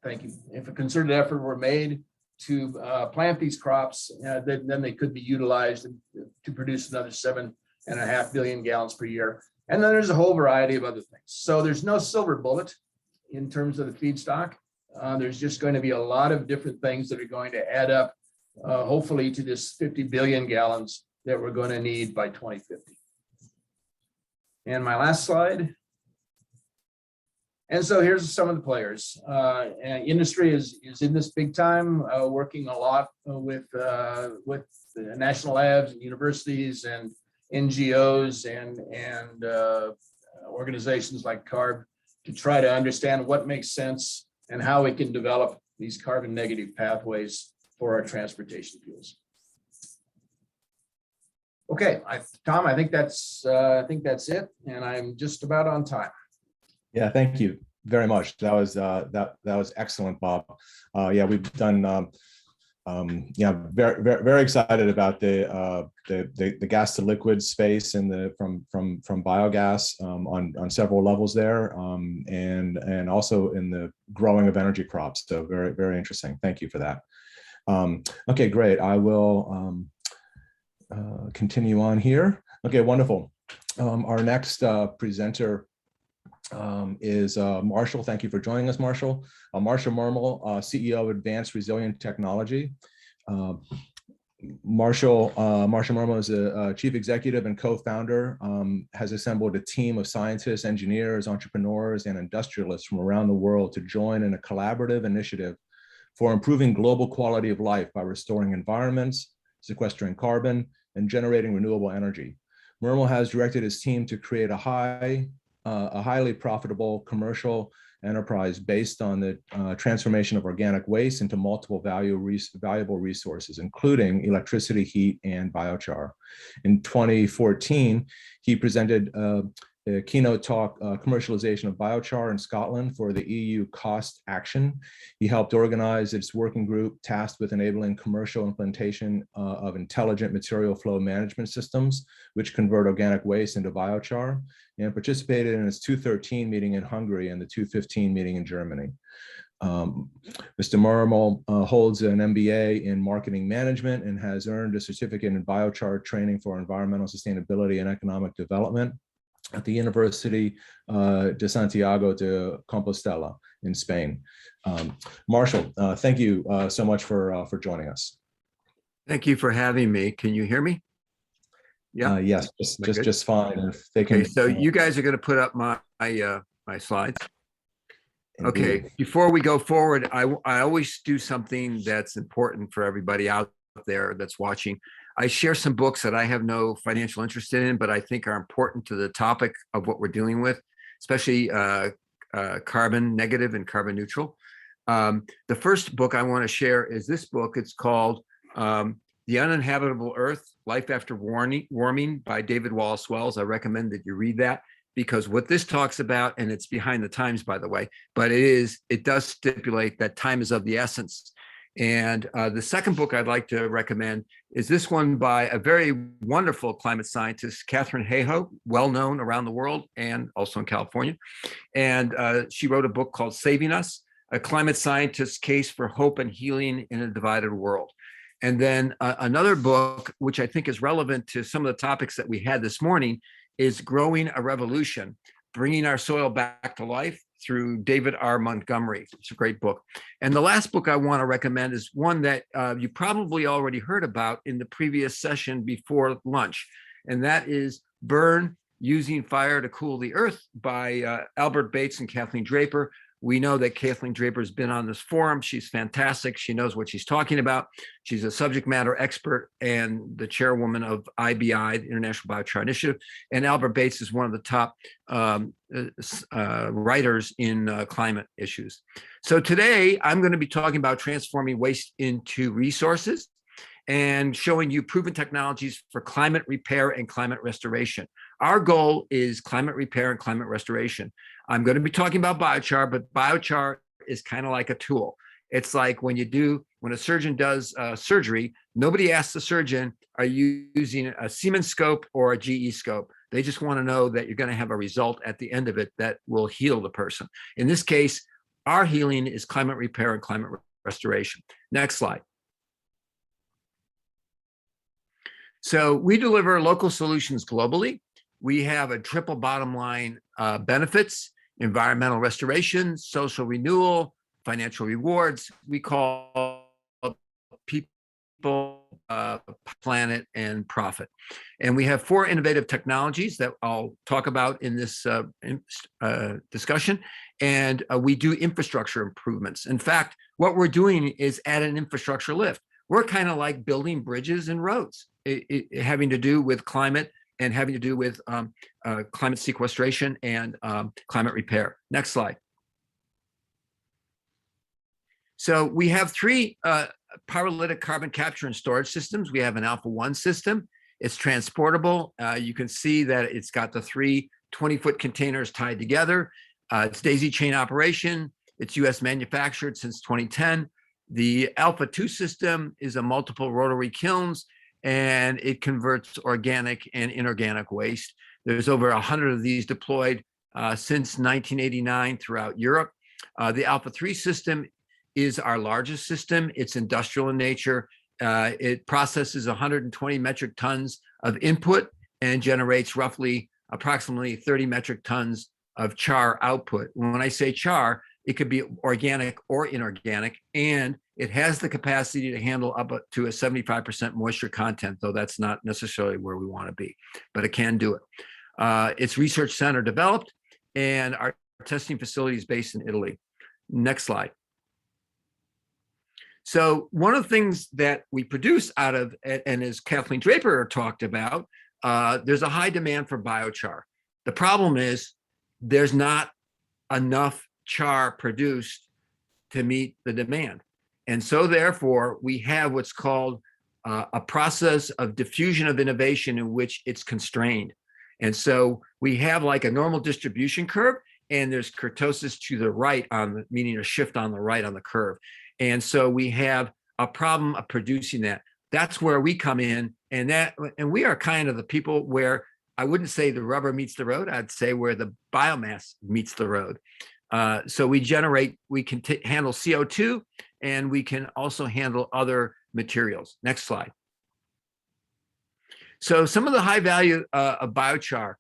thank you. If a concerted effort were made to plant these crops, then they could be utilized to produce another 7.5 billion gallons per year. And then there's a whole variety of other things. So there's no silver bullet in terms of the feedstock. There's just going to be a lot of different things that are going to add up, hopefully, to this 50 billion gallons that we're going to need by 2050. And my last slide. And so here's some of the players. Industry is in this big time, working a lot with the national labs and universities and NGOs and organizations like CARB to try to understand what makes sense and how we can develop these carbon negative pathways for our transportation fuels. Okay, Tom, I think that's it, and I'm just about on time. Yeah, thank you very much. That was excellent, Bob. Yeah, we've done. Yeah, very excited about the gas to liquid space and from biogas on several levels there, and also in the growing of energy crops. So very interesting. Thank you for that. Okay, great. I will continue on here. Okay, wonderful. Our next presenter is Marshall. Thank you for joining us, Marshall. Marshall Mermel, CEO of Advanced Resilient Technology. Marshall Mermel is a chief executive and co-founder, has assembled a team of scientists, engineers, entrepreneurs, and industrialists from around the world to join in a collaborative initiative for improving global quality of life by restoring environments, sequestering carbon, and generating renewable energy. Mermel has directed his team to create a highly profitable commercial enterprise based on the transformation of organic waste into multiple valuable resources, including electricity, heat, and biochar. In 2014, he presented a keynote talk, Commercialization of Biochar in Scotland for the EU Cost Action. He helped organize its working group tasked with enabling commercial implementation of intelligent material flow management systems, which convert organic waste into biochar, and participated in its 213 meeting in Hungary and the 215 meeting in Germany. Mr. Marmol holds an MBA in marketing management and has earned a certificate in biochar training for environmental sustainability and economic development at the University de Santiago de Compostela in Spain. Marshall, thank you so much for joining us. Thank you for having me. Can you hear me? Yeah. Yes, just fine. If they can. Okay, so you guys are going to put up my slides. Okay, Indeed. before we go forward, I always do something that's important for everybody out there that's watching. I share some books that I have no financial interest in, but I think are important to the topic of what we're dealing with, especially carbon negative and carbon neutral. The first book I want to share is this book. It's called The Uninhabitable Earth, Life After Warming by David Wallace Wells. I recommend that you read that, because what this talks about, and it's behind the times, by the way, but it does stipulate that time is of the essence. And the second book I'd like to recommend is this one by a very wonderful climate scientist, Catherine Hayhoe, well known around the world and also in California. And she wrote a book called Saving Us, A Climate Scientist's Case for Hope and Healing in a Divided World. And then another book, which I think is relevant to some of the topics that we had this morning, is Growing a Revolution, Bringing Our Soil Back to Life, through David R. Montgomery. It's a great book. And the last book I want to recommend is one that you probably already heard about in the previous session before lunch. And that is Burn, Using Fire to Cool the Earth by Albert Bates and Kathleen Draper. We know that Kathleen Draper has been on this forum. She's fantastic. She knows what she's talking about. She's a subject matter expert and the chairwoman of IBI, the International Biochar Initiative. And Albert Bates is one of the top writers in climate issues. So today I'm going to be talking about transforming waste into resources and showing you proven technologies for climate repair and climate restoration. Our goal is climate repair and climate restoration. I'm going to be talking about biochar, but biochar is kind of like a tool. It's like when a surgeon does surgery, nobody asks the surgeon, are you using a Siemens scope or a GE scope? They just want to know that you're going to have a result at the end of it that will heal the person. In this case, our healing is climate repair and climate restoration. Next slide. So we deliver local solutions globally. We have a triple bottom line benefits: environmental restoration, social renewal, financial rewards. We call people, planet, and profit. And we have 4 innovative technologies that I'll talk about in this discussion. And we do infrastructure improvements. In fact, what we're doing is add an infrastructure lift. We're kind of like building bridges and roads, having to do with climate and having to do with climate sequestration and climate repair. Next slide. So we have 3 pyrolytic carbon capture and storage systems. We have an Alpha-1 system. It's transportable. You can see that it's got the 3 20-foot containers tied together. It's daisy chain operation. It's US manufactured since 2010. The Alpha-2 system is a multiple rotary kilns, and it converts organic and inorganic waste. There's over 100 of these deployed since 1989 throughout Europe. The Alpha-3 system is our largest system. It's industrial in nature. It processes 120 metric tons of input and generates approximately 30 metric tons of char output. When I say char, it could be organic or inorganic, and it has the capacity to handle up to a 75% moisture content, though that's not necessarily where we want to be, but it can do it. It's research center developed, and our testing facility is based in Italy. Next slide. So one of the things that we produce out of, and as Kathleen Draper talked about, there's a high demand for biochar. The problem is there's not enough char produced to meet the demand. And so therefore, we have what's called a process of diffusion of innovation in which it's constrained. And so we have like a normal distribution curve, and there's kurtosis to the right meaning a shift on the right on the curve. And so we have a problem of producing that. That's where we come in, and we are kind of the people where I wouldn't say the rubber meets the road. I'd say where the biomass meets the road. So we can handle CO2, and we can also handle other materials. Next slide. So some of the high value of biochar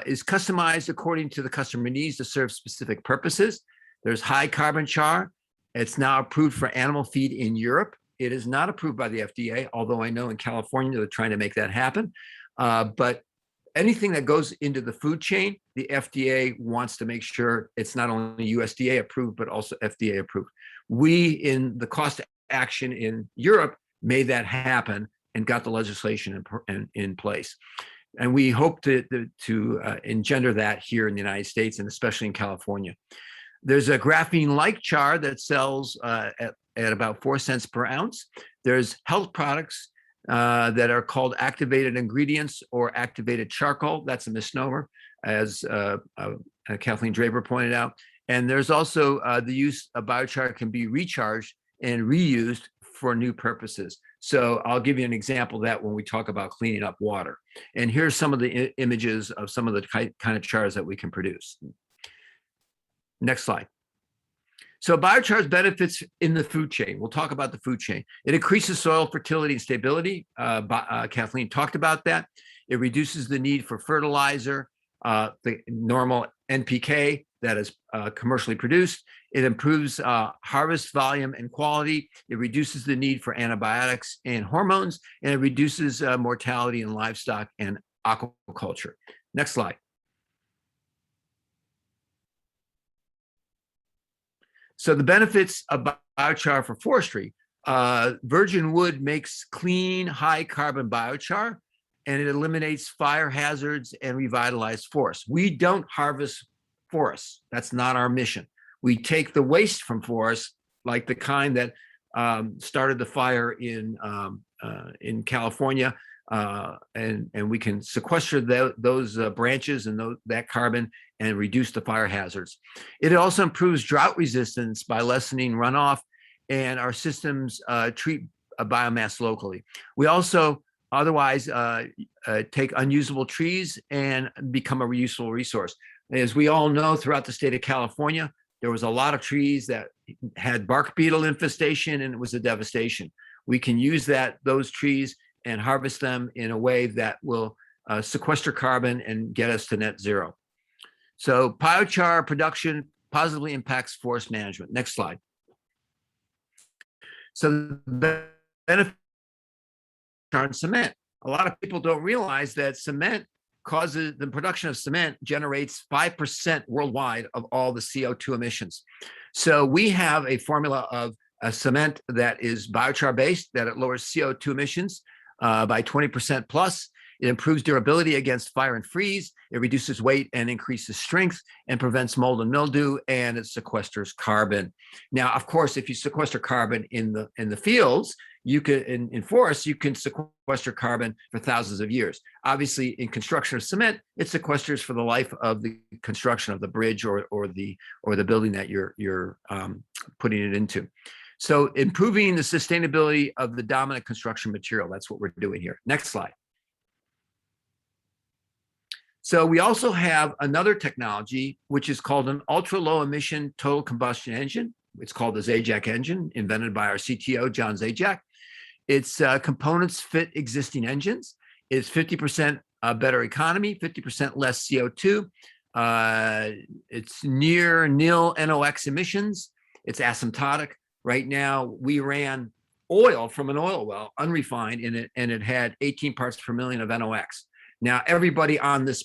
is customized according to the customer needs to serve specific purposes. There's high carbon char. It's now approved for animal feed in Europe. It is not approved by the FDA, although I know in California they're trying to make that happen. But anything that goes into the food chain, the FDA wants to make sure it's not only USDA approved, but also FDA approved. We, in the cost action in Europe, made that happen and got the legislation in place. And we hope to engender that here in the United States, and especially in California. There's a graphene-like char that sells at about 4 cents per ounce. There's health products that are called activated ingredients or activated charcoal. That's a misnomer, as Kathleen Draper pointed out. And there's also the use of biochar can be recharged and reused for new purposes. So I'll give you an example of that when we talk about cleaning up water. And here's some of the images of some of the kind of chars that we can produce. Next slide. So biochar's benefits in the food chain. We'll talk about the food chain. It increases soil fertility and stability. Kathleen talked about that. It reduces the need for fertilizer, the normal NPK that is commercially produced. It improves harvest volume and quality. It reduces the need for antibiotics and hormones, and it reduces mortality in livestock and aquaculture. Next slide. So the benefits of biochar for forestry. Virgin wood makes clean, high carbon biochar, and it eliminates fire hazards and revitalized forests. We don't harvest forests. That's not our mission. We take the waste from forests, like the kind that started the fire in California, and we can sequester those branches and that carbon and reduce the fire hazards. It also improves drought resistance by lessening runoff, and our systems treat biomass locally. We also otherwise take unusable trees and become a reusable resource. As we all know, throughout the state of California, there was a lot of trees that had bark beetle infestation, and it was a devastation. We can use those trees and harvest them in a way that will sequester carbon and get us to net zero. So biochar production positively impacts forest management. Next slide. So the benefit of cement. A lot of people don't realize that cement causes, the production of cement generates 5% worldwide of all the CO2 emissions. So we have a formula of a cement that is biochar based, that it lowers CO2 emissions by 20% plus. It improves durability against fire and freeze. It reduces weight and increases strength and prevents mold and mildew, and it sequesters carbon. Now, of course, if you sequester carbon in the fields, you could in forests, you can sequester carbon for thousands of years. Obviously, in construction of cement, it sequesters for the life of the construction of the bridge or the building that you're putting it into. So improving the sustainability of the dominant construction material, that's what we're doing here. Next slide. So we also have another technology, which is called an ultra low emission total combustion engine. It's called the Zajac engine, invented by our CTO, John Zajac. Its components fit existing engines. It's 50% better economy, 50% less CO2. It's near nil NOx emissions. It's asymptotic. Right now, we ran oil from an oil well, unrefined, in it, and it had 18 parts per million of NOx. Now, everybody on this,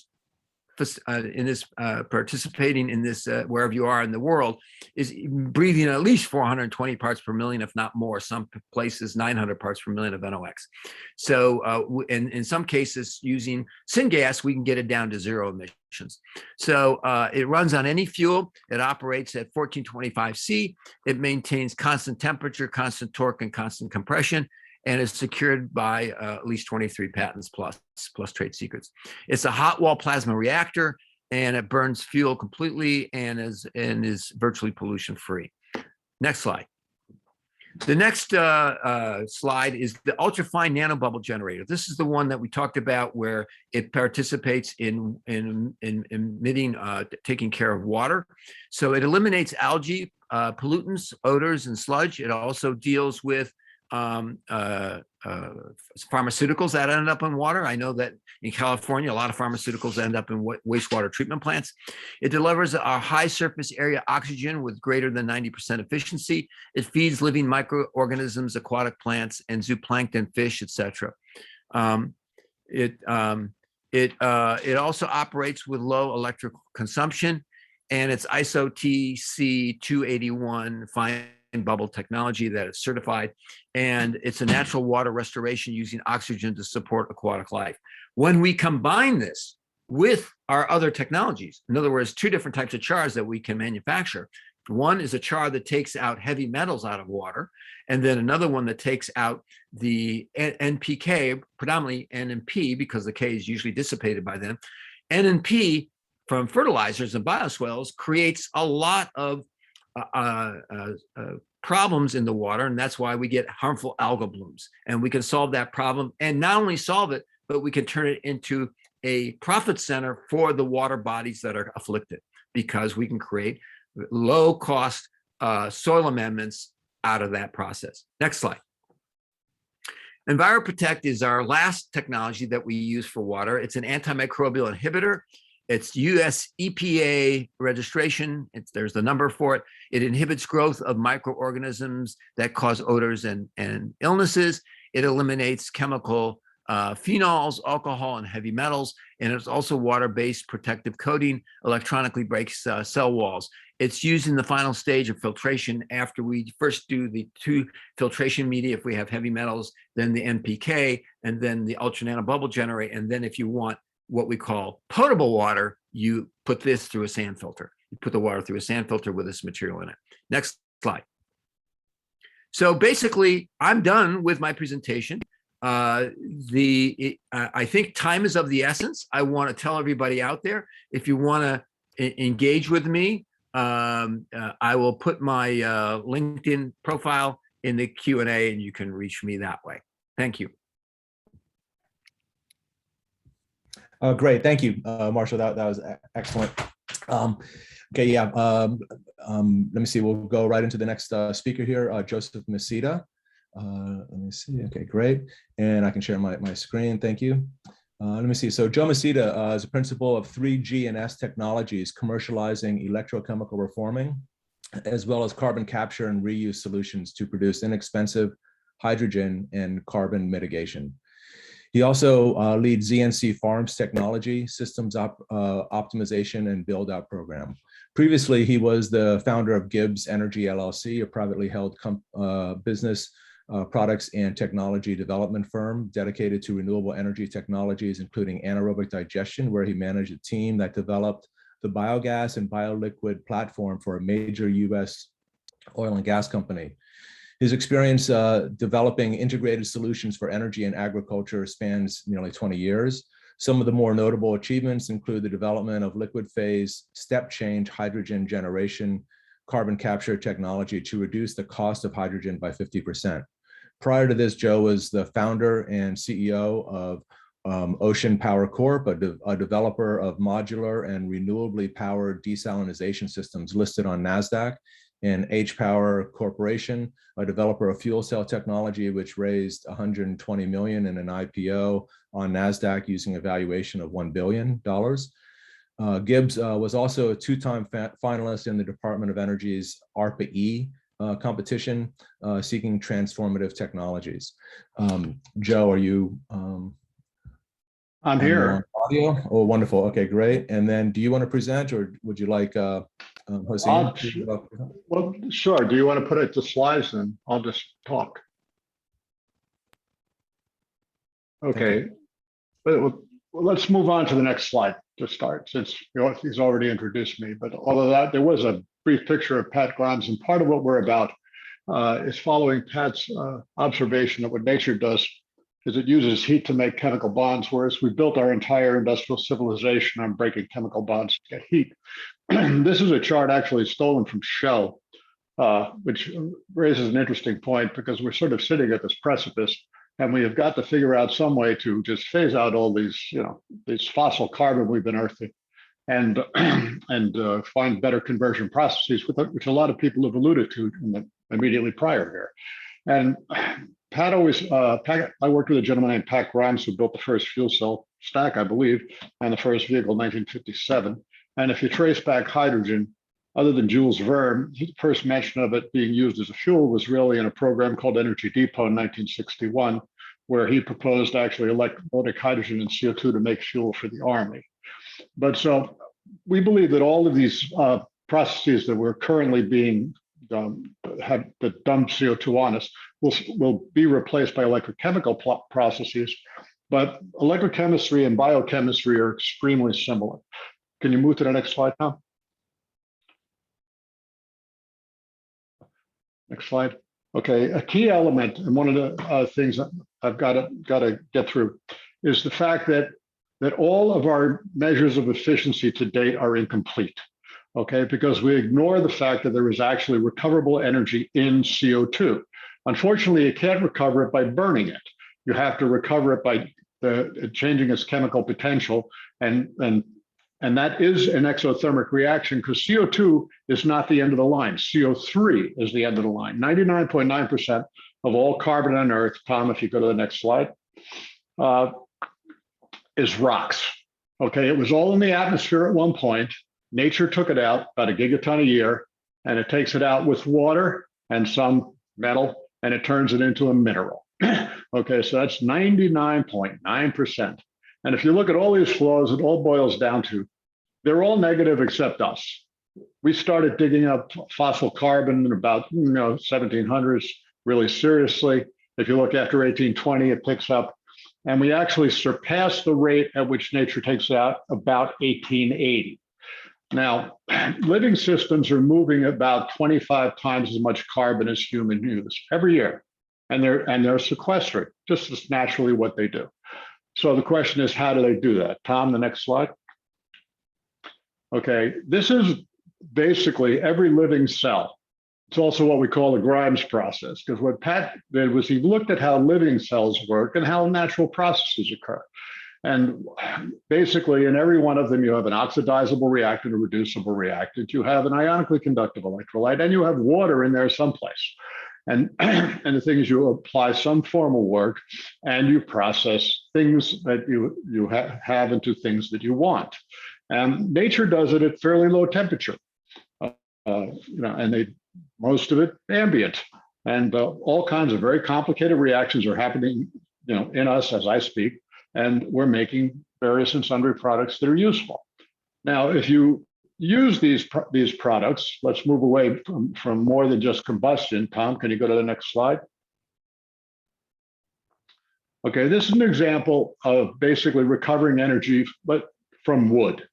participating in this, wherever you are in the world, is breathing at least 420 parts per million, if not more. Some places 900 parts per million of NOx. So, in some cases, using syngas, we can get it down to zero emissions. So it runs on any fuel. It operates at 1425 C. It maintains constant temperature, constant torque, and constant compression. and is secured by at least 23 patents plus trade secrets. It's a hot wall plasma reactor, and it burns fuel completely and is virtually pollution free. Next slide. The next slide is the ultrafine nanobubble generator. This is the one that we talked about where it participates in emitting, taking care of water. So it eliminates algae, pollutants, odors, and sludge. It also deals with pharmaceuticals that end up in water. I know that in California, a lot of pharmaceuticals end up in wastewater treatment plants. It delivers a high surface area oxygen with greater than 90% efficiency. It feeds living microorganisms, aquatic plants, and zooplankton, fish, etc. It also operates with low electrical consumption, and it's ISO TC 281 fine bubble technology that is certified, and it's a natural water restoration using oxygen to support aquatic life. When we combine this with our other technologies, in other words, two different types of chars that we can manufacture. One is a char that takes out heavy metals out of water, and then another one that takes out the NPK, predominantly NNP, because the K is usually dissipated by them. NNP from fertilizers and bioswales creates a lot of problems in the water, and that's why we get harmful algal blooms. And we can solve that problem, and not only solve it, but we can turn it into a profit center for the water bodies that are afflicted, because we can create low cost soil amendments out of that process. Next slide. EnviroProtect is our last technology that we use for water. It's an antimicrobial inhibitor. It's US EPA registration. There's the number for it. It inhibits growth of microorganisms that cause odors and illnesses. It eliminates chemical phenols, alcohol, and heavy metals. And it's also water-based protective coating, electronically breaks cell walls. It's used in the final stage of filtration after we first do the two filtration media, if we have heavy metals, then the NPK, and then the ultra nanobubble generator. And then if you want what we call potable water, you put this through a sand filter. You put the water through a sand filter with this material in it. Next slide. So basically, I'm done with my presentation. I think time is of the essence. I want to tell everybody out there, if you want to engage with me, I will put my LinkedIn profile in the Q&A, and you can reach me that way. Thank you. Great, thank you, Marshall. That was excellent. Okay, yeah. Let me see. We'll go right into the next speaker here, Joseph Masita. Let me see. Okay, great. And I can share my screen. Thank you. Let me see. So Joe Masita is a principal of 3G&S Technologies, commercializing electrochemical reforming, as well as carbon capture and reuse solutions to produce inexpensive hydrogen and carbon mitigation. He also leads ZNC Farms Technology, Systems Optimization and Build-Out Program. Previously, he was the founder of Gibbs Energy LLC, a privately held business products and technology development firm dedicated to renewable energy technologies, including anaerobic digestion, where he managed a team that developed the biogas and bioliquid platform for a major US oil and gas company. His experience developing integrated solutions for energy and agriculture spans nearly 20 years. Some of the more notable achievements include the development of liquid phase, step change hydrogen generation, carbon capture technology to reduce the cost of hydrogen by 50%. Prior to this, Joe was the founder and CEO of Ocean Power Corp, a developer of modular and renewably powered desalination systems listed on NASDAQ, and H-Power Corporation, a developer of fuel cell technology, which raised $120 million in an IPO on NASDAQ using a valuation of $1 billion. Gibbs was also a two-time finalist in the Department of Energy's ARPA-E competition, seeking transformative technologies. Joe, are you? I'm here. Audio? Oh, wonderful. Okay, great. And then do you want to present, or would you like Hossein? Well, sure. Do you want to put it to slides, and I'll just talk? Okay. But let's move on to the next slide to start, since he's already introduced me. But although that, there was a brief picture of Pat Grimes, and part of what we're about is following Pat's observation that what nature does is it uses heat to make chemical bonds, whereas we built our entire industrial civilization on breaking chemical bonds to get heat. This is a chart actually stolen from Shell, which raises an interesting point because we're sort of sitting at this precipice, and we have got to figure out some way to just phase out all these, these fossil carbon we've been earthing, and find better conversion processes, which a lot of people have alluded to in the immediately prior here. And Pat always, I worked with a gentleman named Pat Grimes who built the first fuel cell stack, I believe, and the first vehicle in 1957. And if you trace back hydrogen, other than Jules Verne, his first mention of it being used as a fuel was really in a program called Energy Depot in 1961, where he proposed actually electronic hydrogen and CO2 to make fuel for the Army. But so we believe that all of these processes that we're currently being that dump CO2 on us will be replaced by electrochemical processes, but electrochemistry and biochemistry are extremely similar. Can you move to the next slide now? Next slide. Okay, a key element, and one of the things that I've got to get through, is the fact that all of our measures of efficiency to date are incomplete. Okay, because we ignore the fact that there is actually recoverable energy in CO2. Unfortunately, you can't recover it by burning it. You have to recover it by changing its chemical potential, and that is an exothermic reaction because CO2 is not the end of the line. CO3 is the end of the line. 99.9% of all carbon on Earth, Tom, if you go to the next slide, is rocks. Okay, it was all in the atmosphere at one point. Nature took it out about a gigaton a year, and it takes it out with water and some metal, and it turns it into a mineral. Okay, so that's 99.9%. And if you look at all these flows, it all boils down to, they're all negative except us. We started digging up fossil carbon in about 1700s really seriously. If you look after 1820, it picks up. And we actually surpassed the rate at which nature takes out about 1880. Now, living systems are moving about 25 times as much carbon as human use every year. And they're sequestering, just as naturally what they do. So the question is, how do they do that? Tom, the next slide. Okay, this is basically every living cell. It's also what we call the Grimes process, because what Pat did was he looked at how living cells work and how natural processes occur. And basically, in every one of them, you have an oxidizable reactant, a reducible reactant, you have an ionically conductive electrolyte, and you have water in there someplace. And the thing is, you apply some formal work and you process things that you have into things that you want. And nature does it at fairly low temperature, and most of it ambient. And all kinds of very complicated reactions are happening, in us as I speak, and we're making various and sundry products that are useful. Now, if you use these products, let's move away from more than just combustion. Tom, can you go to the next slide? Okay, this is an example of basically recovering energy, but from wood.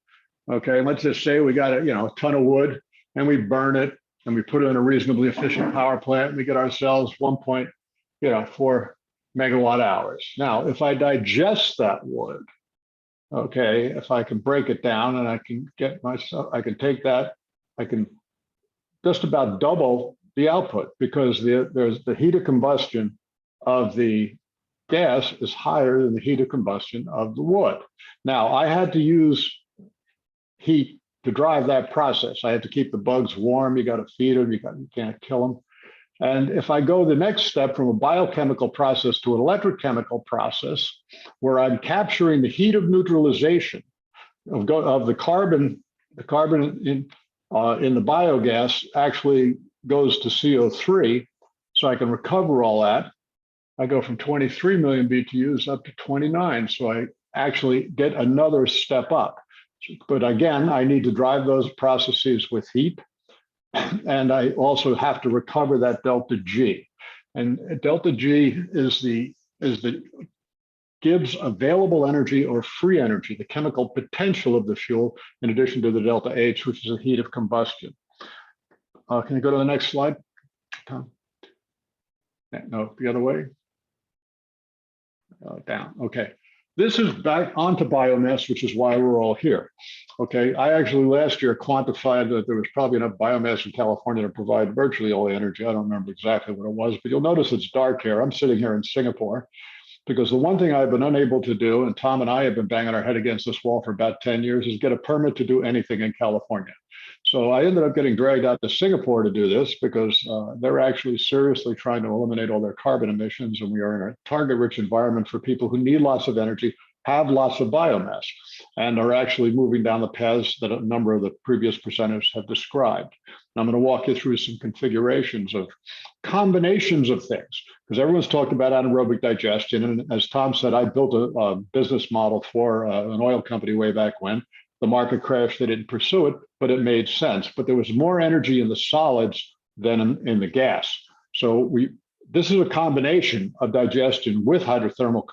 Okay, let's just say we got a ton of wood and we burn it and we put it in a reasonably efficient power plant. And we get ourselves 1.4 megawatt hours. Now, if I digest that wood, okay, if I can break it down and I can take that, I can just about double the output because there's the heat of combustion of the gas is higher than the heat of combustion of the wood. Now, I had to use heat to drive that process. I had to keep the bugs warm. You got to feed them. You can't kill them. And if I go the next step from a biochemical process to an electrochemical process, where I'm capturing the heat of neutralization of the carbon in the biogas actually goes to CO3, so I can recover all that. I go from 23 million BTUs up to 29, so I actually get another step up. But again, I need to drive those processes with heat. And I also have to recover that delta G. And delta G gives available energy or free energy, the chemical potential of the fuel, in addition to the delta H, which is the heat of combustion. Can you go to the next slide, Tom? No, the other way. Down. Okay. This is back onto biomass, which is why we're all here. Okay. I actually last year quantified that there was probably enough biomass in California to provide virtually all the energy. I don't remember exactly what it was, but you'll notice it's dark here. I'm sitting here in Singapore because the one thing I've been unable to do, and Tom and I have been banging our head against this wall for about 10 years, is get a permit to do anything in California. So I ended up getting dragged out to Singapore to do this because they're actually seriously trying to eliminate all their carbon emissions. And we are in a target-rich environment for people who need lots of energy, have lots of biomass, and are actually moving down the paths that a number of the previous presenters have described. And I'm going to walk you through some configurations of combinations of things, because everyone's talked about anaerobic digestion. And as Tom said, I built a business model for an oil company way back when. The market crashed, they didn't pursue it, but it made sense. But there was more energy in the solids than in the gas. So this is a combination of digestion with hydrothermal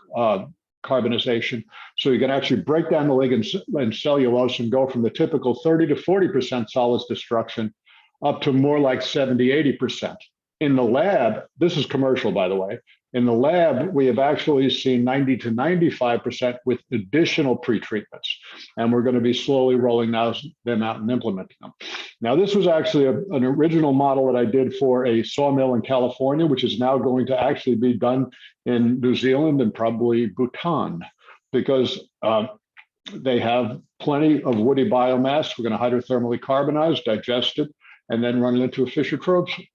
carbonization. So you can actually break down the ligands and cellulose and go from the typical 30 to 40% solids destruction up to more like 70, 80%. In the lab, this is commercial, by the way. In the lab, we have actually seen 90 to 95% with additional pretreatments, and we're going to be slowly rolling them out and implementing them. Now, this was actually an original model that I did for a sawmill in California, which is now going to actually be done in New Zealand and probably Bhutan, because they have plenty of woody biomass. We're going to hydrothermally carbonize, digest it, and then run it into a Fischer-Tropsch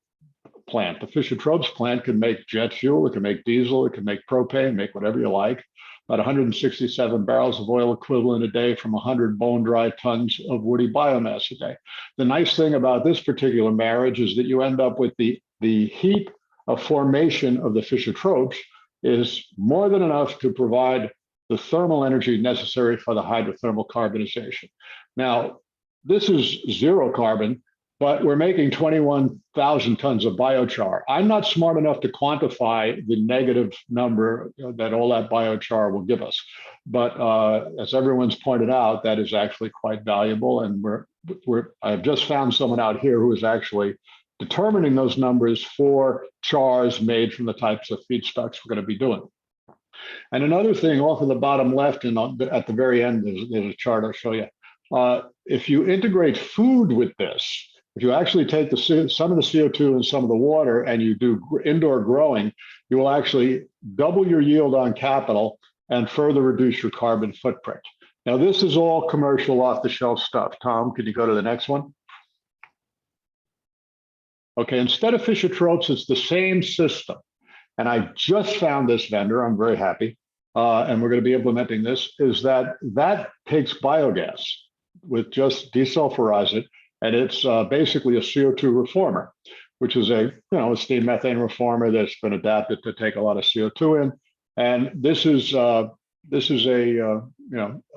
plant. The Fischer-Tropsch plant can make jet fuel, it can make diesel, it can make propane, make whatever you like. About 167 barrels of oil equivalent a day from 100 bone-dry tons of woody biomass a day. The nice thing about this particular marriage is that you end up with the heat of formation of the Fischer-Tropsch is more than enough to provide the thermal energy necessary for the hydrothermal carbonization. Now, this is zero carbon, but we're making 21,000 tons of biochar. I'm not smart enough to quantify the negative number that all that biochar will give us. But as everyone's pointed out, that is actually quite valuable. And I've just found someone out here who is actually determining those numbers for chars made from the types of feedstocks we're going to be doing. And another thing off of the bottom left and at the very end, there's a chart I'll show you. If you integrate food with this, if you actually take some of the CO2 and some of the water and you do indoor growing, you will actually double your yield on capital and further reduce your carbon footprint. Now, this is all commercial off-the-shelf stuff. Tom, could you go to the next one? Okay, instead of Fischer-Tropsch, it's the same system. And I just found this vendor, I'm very happy, and we're going to be implementing this, is that takes biogas with just desulfurize it, and it's basically a CO2 reformer, which is a steam methane reformer that's been adapted to take a lot of CO2 in. And this is a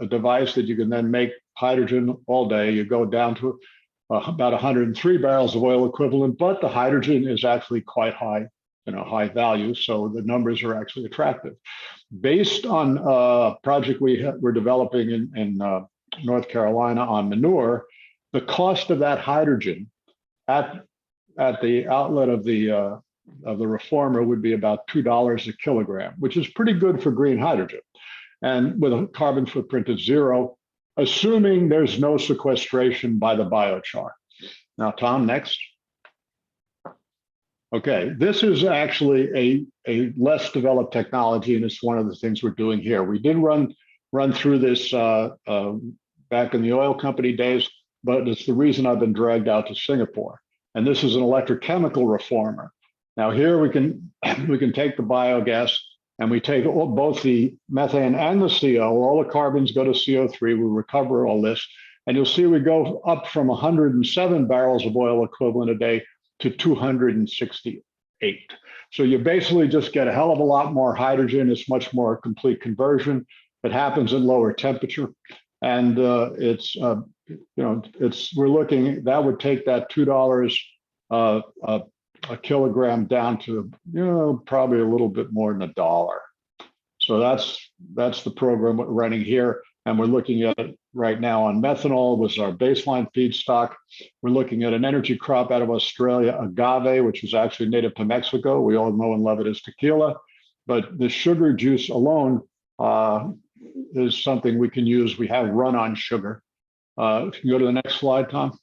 device that you can then make hydrogen all day. You go down to about 103 barrels of oil equivalent, but the hydrogen is actually quite high, high value. So the numbers are actually attractive. Based on a project we're developing in North Carolina on manure, the cost of that hydrogen at the outlet of the reformer would be about $2 a kilogram, which is pretty good for green hydrogen. And with a carbon footprint of zero, assuming there's no sequestration by the biochar. Now, Tom, next. Okay, this is actually a less developed technology, and it's one of the things we're doing here. We did run through this back in the oil company days, but it's the reason I've been dragged out to Singapore. And this is an electrochemical reformer. Now here we can take the biogas and we take both the methane and the CO, all the carbons go to CO3, we recover all this, and you'll see we go up from 107 barrels of oil equivalent a day to 268. So you basically just get a hell of a lot more hydrogen. It's much more complete conversion. It happens at lower temperature. And we're looking, that would take that $2 a kilogram down to, probably a little bit more than $1. So that's the program we're running here. And we're looking at right now on methanol was our baseline feedstock. We're looking at an energy crop out of Australia, agave, which is actually native to Mexico. We all know and love it as tequila, but the sugar juice alone is something we can use. We have run on sugar. If you go to the next slide, Tom.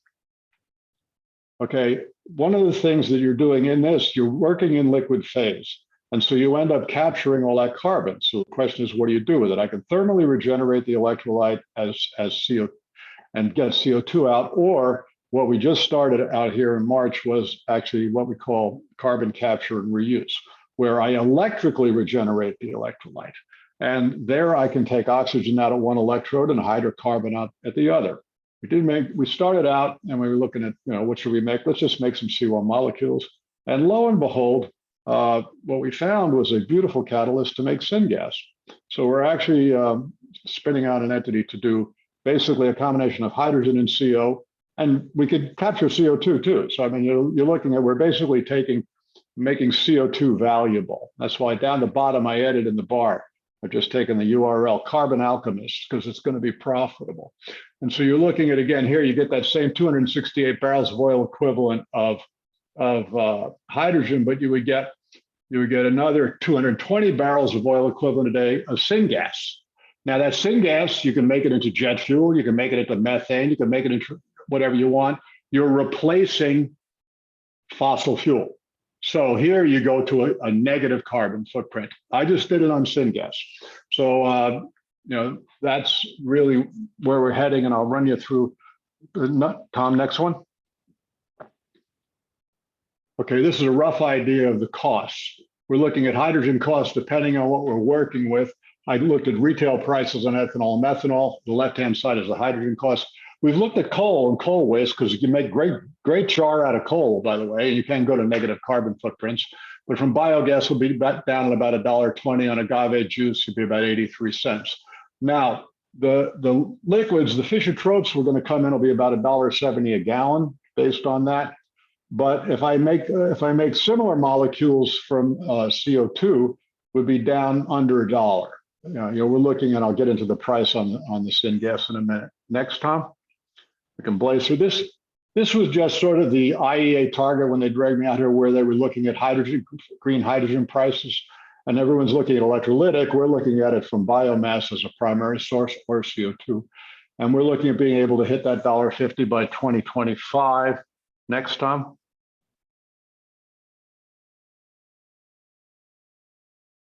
Okay, one of the things that you're doing in this, you're working in liquid phase. And so you end up capturing all that carbon. So the question is, what do you do with it? I can thermally regenerate the electrolyte as CO and get CO2 out, or what we just started out here in March was actually what we call carbon capture and reuse, where I electrically regenerate the electrolyte. And there I can take oxygen out at one electrode and hydrocarbon out at the other. We started out and we were looking at, what should we make? Let's just make some C1 molecules. And lo and behold, what we found was a beautiful catalyst to make syngas. So we're actually spinning out an entity to do basically a combination of hydrogen and CO, and we could capture CO2 too. So I mean, you're looking at, we're basically making CO2 valuable. That's why down the bottom I added in the bar, I've just taken the URL Carbon Alchemist, because it's going to be profitable. And so you're looking at, again, here you get that same 268 barrels of oil equivalent of hydrogen, but you would get another 220 barrels of oil equivalent a day of syngas. Now that syngas, you can make it into jet fuel, you can make it into methane, you can make it into whatever you want. You're replacing fossil fuel. So here you go to a negative carbon footprint. I just did it on syngas. So, that's really where we're heading, and I'll run you through. Tom, next one. Okay, this is a rough idea of the costs. We're looking at hydrogen costs depending on what we're working with. I looked at retail prices on ethanol and methanol. The left-hand side is the hydrogen cost. We've looked at coal and coal waste because you can make great char out of coal, by the way, and you can go to negative carbon footprints. But from biogas, will be down at about $1.20 on agave juice, it'd be about 83 cents. Now, the liquids, the Fischer-Tropsch, we're going to come in, will be about $1.70 a gallon based on that. But if I make similar molecules from CO2, would be down under $1. We're looking, and I'll get into the price on the syngas in a minute. Next, Tom. We can blaze through this. This was just sort of the IEA target when they dragged me out here, where they were looking at green hydrogen prices, and everyone's looking at electrolytic. We're looking at it from biomass as a primary source, or CO2, and we're looking at being able to hit that $1.50 by 2025. Next, Tom.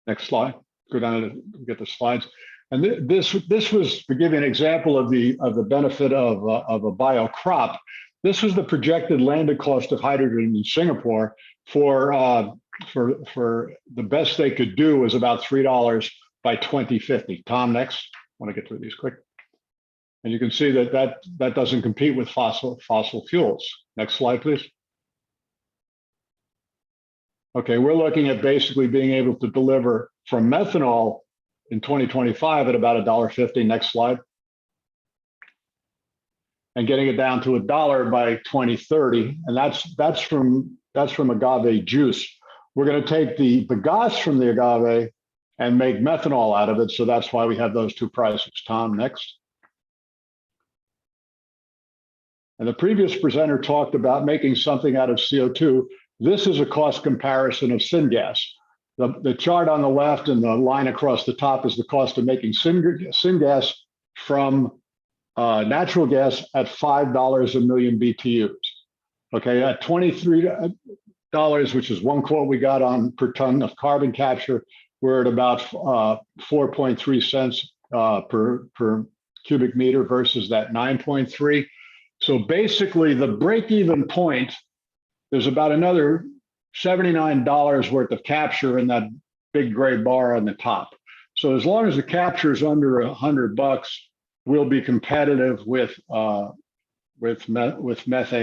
Next slide. Go down to get the slides. And this was, to give you an example of the benefit of a bio crop. This was the projected landed cost of hydrogen in Singapore for the best they could do was about $3 by 2050. Tom, next. I want to get through these quick. And you can see that doesn't compete with fossil fuels. Next slide, please. Okay, we're looking at basically being able to deliver from methanol in 2025 at about $1.50. Next slide. And getting it down to $1 by 2030, and that's from agave juice. We're going to take the bagasse from the agave and make methanol out of it. So that's why we have those two prices. Tom, next. And the previous presenter talked about making something out of CO2. This is a cost comparison of syngas. The chart on the left and the line across the top is the cost of making syngas from natural gas at $5 a million BTUs. Okay, at $23, which is one quote we got on per ton of carbon capture, we're at about 4.3 cents per cubic meter versus that 9.3. So basically the break-even point, there's about another $79 worth of capture in that big gray bar on the top. So as long as the capture is under $100, we'll be competitive with methane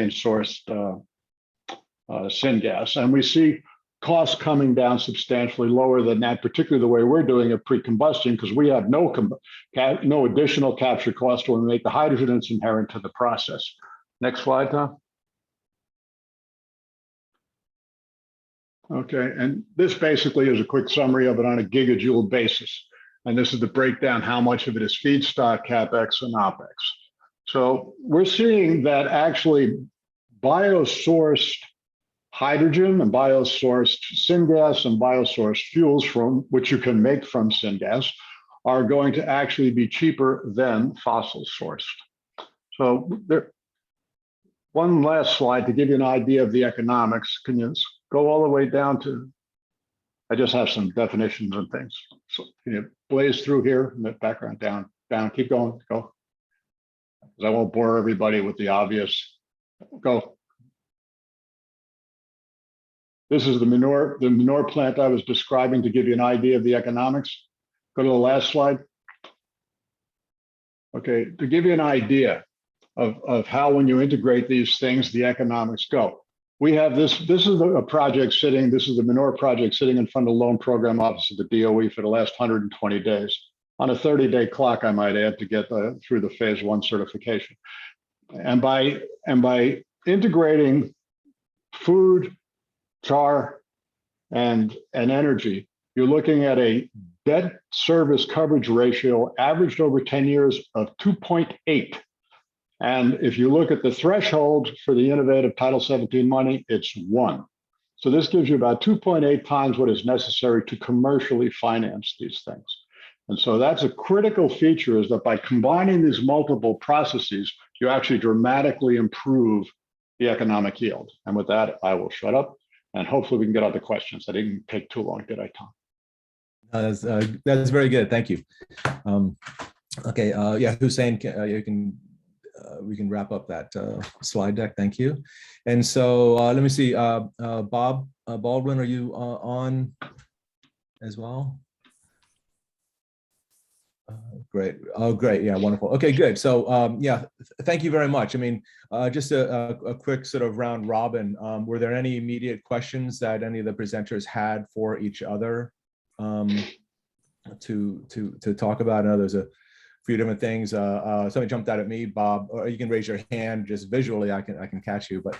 sourced syngas, and we see costs coming down substantially lower than that, particularly the way we're doing it pre-combustion, because we have no additional capture cost when we make the hydrogen, and it's inherent to the process. Next slide, Tom. Okay, and this basically is a quick summary of it on a gigajoule basis. And this is the breakdown, how much of it is feedstock, CapEx, and OpEx. So we're seeing that actually biosourced hydrogen and biosourced syngas and biosourced fuels from which you can make from syngas are going to actually be cheaper than fossil sourced. So there, one last slide to give you an idea of the economics. Can you go all the way down to, I just have some definitions and things. So can you blaze through here in the background, down, keep going, go. I won't bore everybody with the obvious. Go. This is the manure plant I was describing to give you an idea of the economics. Go to the last slide. Okay, to give you an idea of how when you integrate these things, the economics go. We have this is a project sitting, this is the manure project sitting in front of the loan program office of the DOE for the last 120 days. On a 30-day clock, I might add, to get through the phase 1 certification. And by integrating food, char, and energy, you're looking at a debt service coverage ratio averaged over 10 years of 2.8. And if you look at the threshold for the innovative Title 17 money, it's 1. So this gives you about 2.8 times what is necessary to commercially finance these things. And so that's a critical feature, is that by combining these multiple processes, you actually dramatically improve the economic yield. And with that, I will shut up, and hopefully we can get on to questions. I didn't take too long, did I, Tom? That's very good. Thank you. Okay, yeah, Hussein, you can we can wrap up that slide deck. Thank you. And so let me see, Bob Baldwin, are you on as well? Great. Oh, great. Yeah, wonderful. Okay, good. So yeah, thank you very much. I mean, just a quick sort of round robin. Were there any immediate questions that any of the presenters had for each other to talk about? I know there's a few different things. Something jumped out at me, Bob, or you can raise your hand just visually. I can catch you. But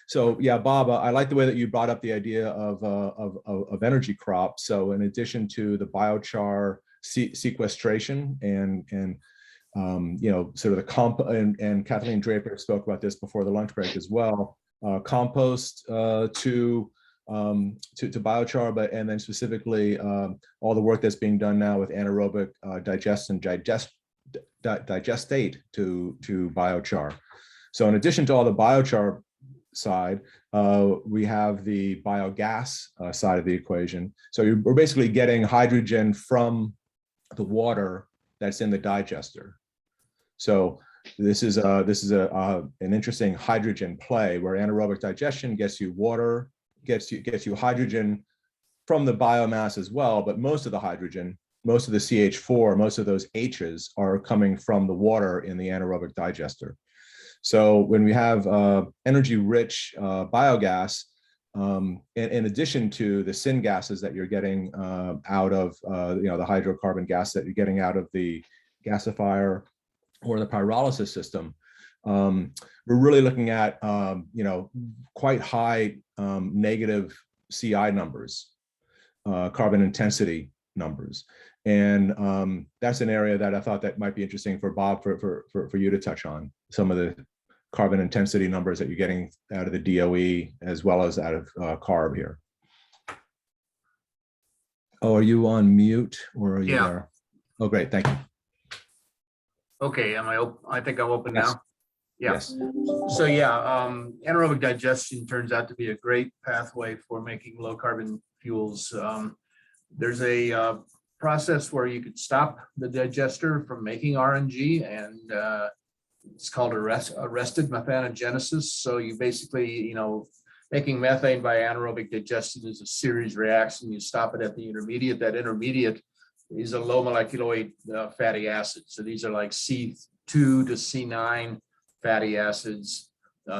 so yeah, Bob, I like the way that you brought up the idea of energy crops. So in addition to the biochar sequestration and you know, sort of the and Kathleen Draper spoke about this before the lunch break as well. Compost to biochar, but and then specifically all the work that's being done now with anaerobic digestate to biochar. So in addition to all the biochar side, we have the biogas side of the equation. So we're basically getting hydrogen from the water that's in the digester. So this is an interesting hydrogen play where anaerobic digestion gets you water, gets you hydrogen from the biomass as well, but most of the hydrogen, most of the CH4, most of those H's are coming from the water in the anaerobic digester. So when we have energy-rich biogas, in addition to the syngases that you're getting out of you know, the hydrocarbon gas that you're getting out of the gasifier or the pyrolysis system, we're really looking at you know, quite high negative CI numbers, carbon intensity numbers, and that's an area that I thought that might be interesting for Bob for you to touch on, some of the carbon intensity numbers that you're getting out of the DOE as well as out of CARB here. Oh, are you on mute or are you there? Oh, great, thank you. Okay, am I open? I think I'm open Yes. now. Yeah. Yes. So yeah, anaerobic digestion turns out to be a great pathway for making low carbon fuels. There's a process where you could stop the digester from making RNG, and it's called arrested methanogenesis. So you basically, you know, making methane by anaerobic digestion is a series reaction. You stop it at the intermediate. That intermediate is a low molecular weight fatty acid. So these are like C2 to C9 fatty acids.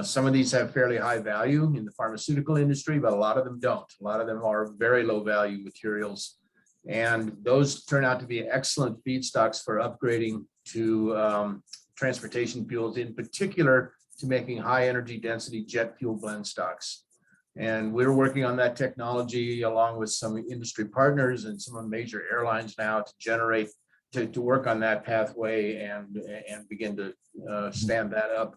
Some of these have fairly high value in the pharmaceutical industry, but a lot of them don't. A lot of them are very low value materials. And those turn out to be excellent feedstocks for upgrading to transportation fuels, in particular to making high energy density jet fuel blend stocks. And we're working on that technology along with some industry partners and some of the major airlines now to generate, to work on that pathway and begin to stand that up.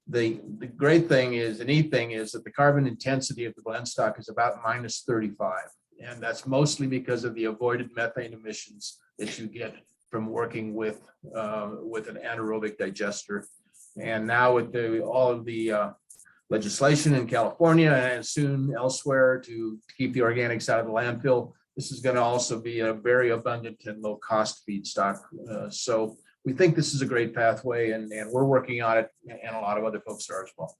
The great thing is, the neat thing is that the carbon intensity of the blend stock is about -35. And that's mostly because of the avoided methane emissions that you get from working with an anaerobic digester. And now with all of the legislation in California and soon elsewhere to keep the organics out of the landfill, this is going to also be a very abundant and low cost feedstock. So we think this is a great pathway, and we're working on it, and a lot of other folks are as well.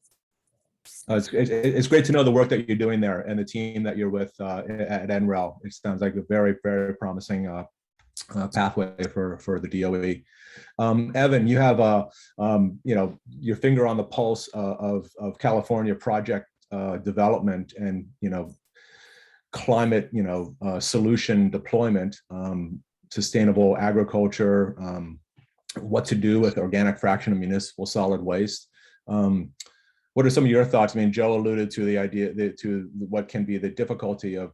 It's great to know the work that you're doing there and the team that you're with at NREL. It sounds like a very, very promising pathway for the DOE. Evan, you have your finger on the pulse of California project development and climate solution deployment, sustainable agriculture, what to do with organic fraction of municipal solid waste. What are some of your thoughts? I mean, Joe alluded to the idea to what can be the difficulty of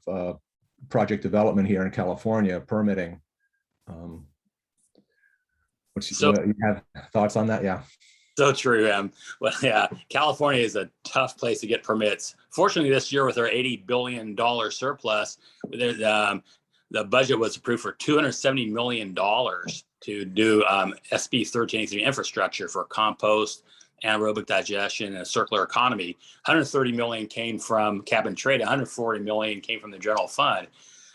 project development here in California, permitting. You have thoughts on that? Yeah. So true. Well, yeah, California is a tough place to get permits. Fortunately, this year with our $80 billion surplus, the budget was approved for $270 million to do SB 1383 infrastructure for compost, anaerobic digestion, and a circular economy. 130 million came from cap and trade, 140 million came from the general fund.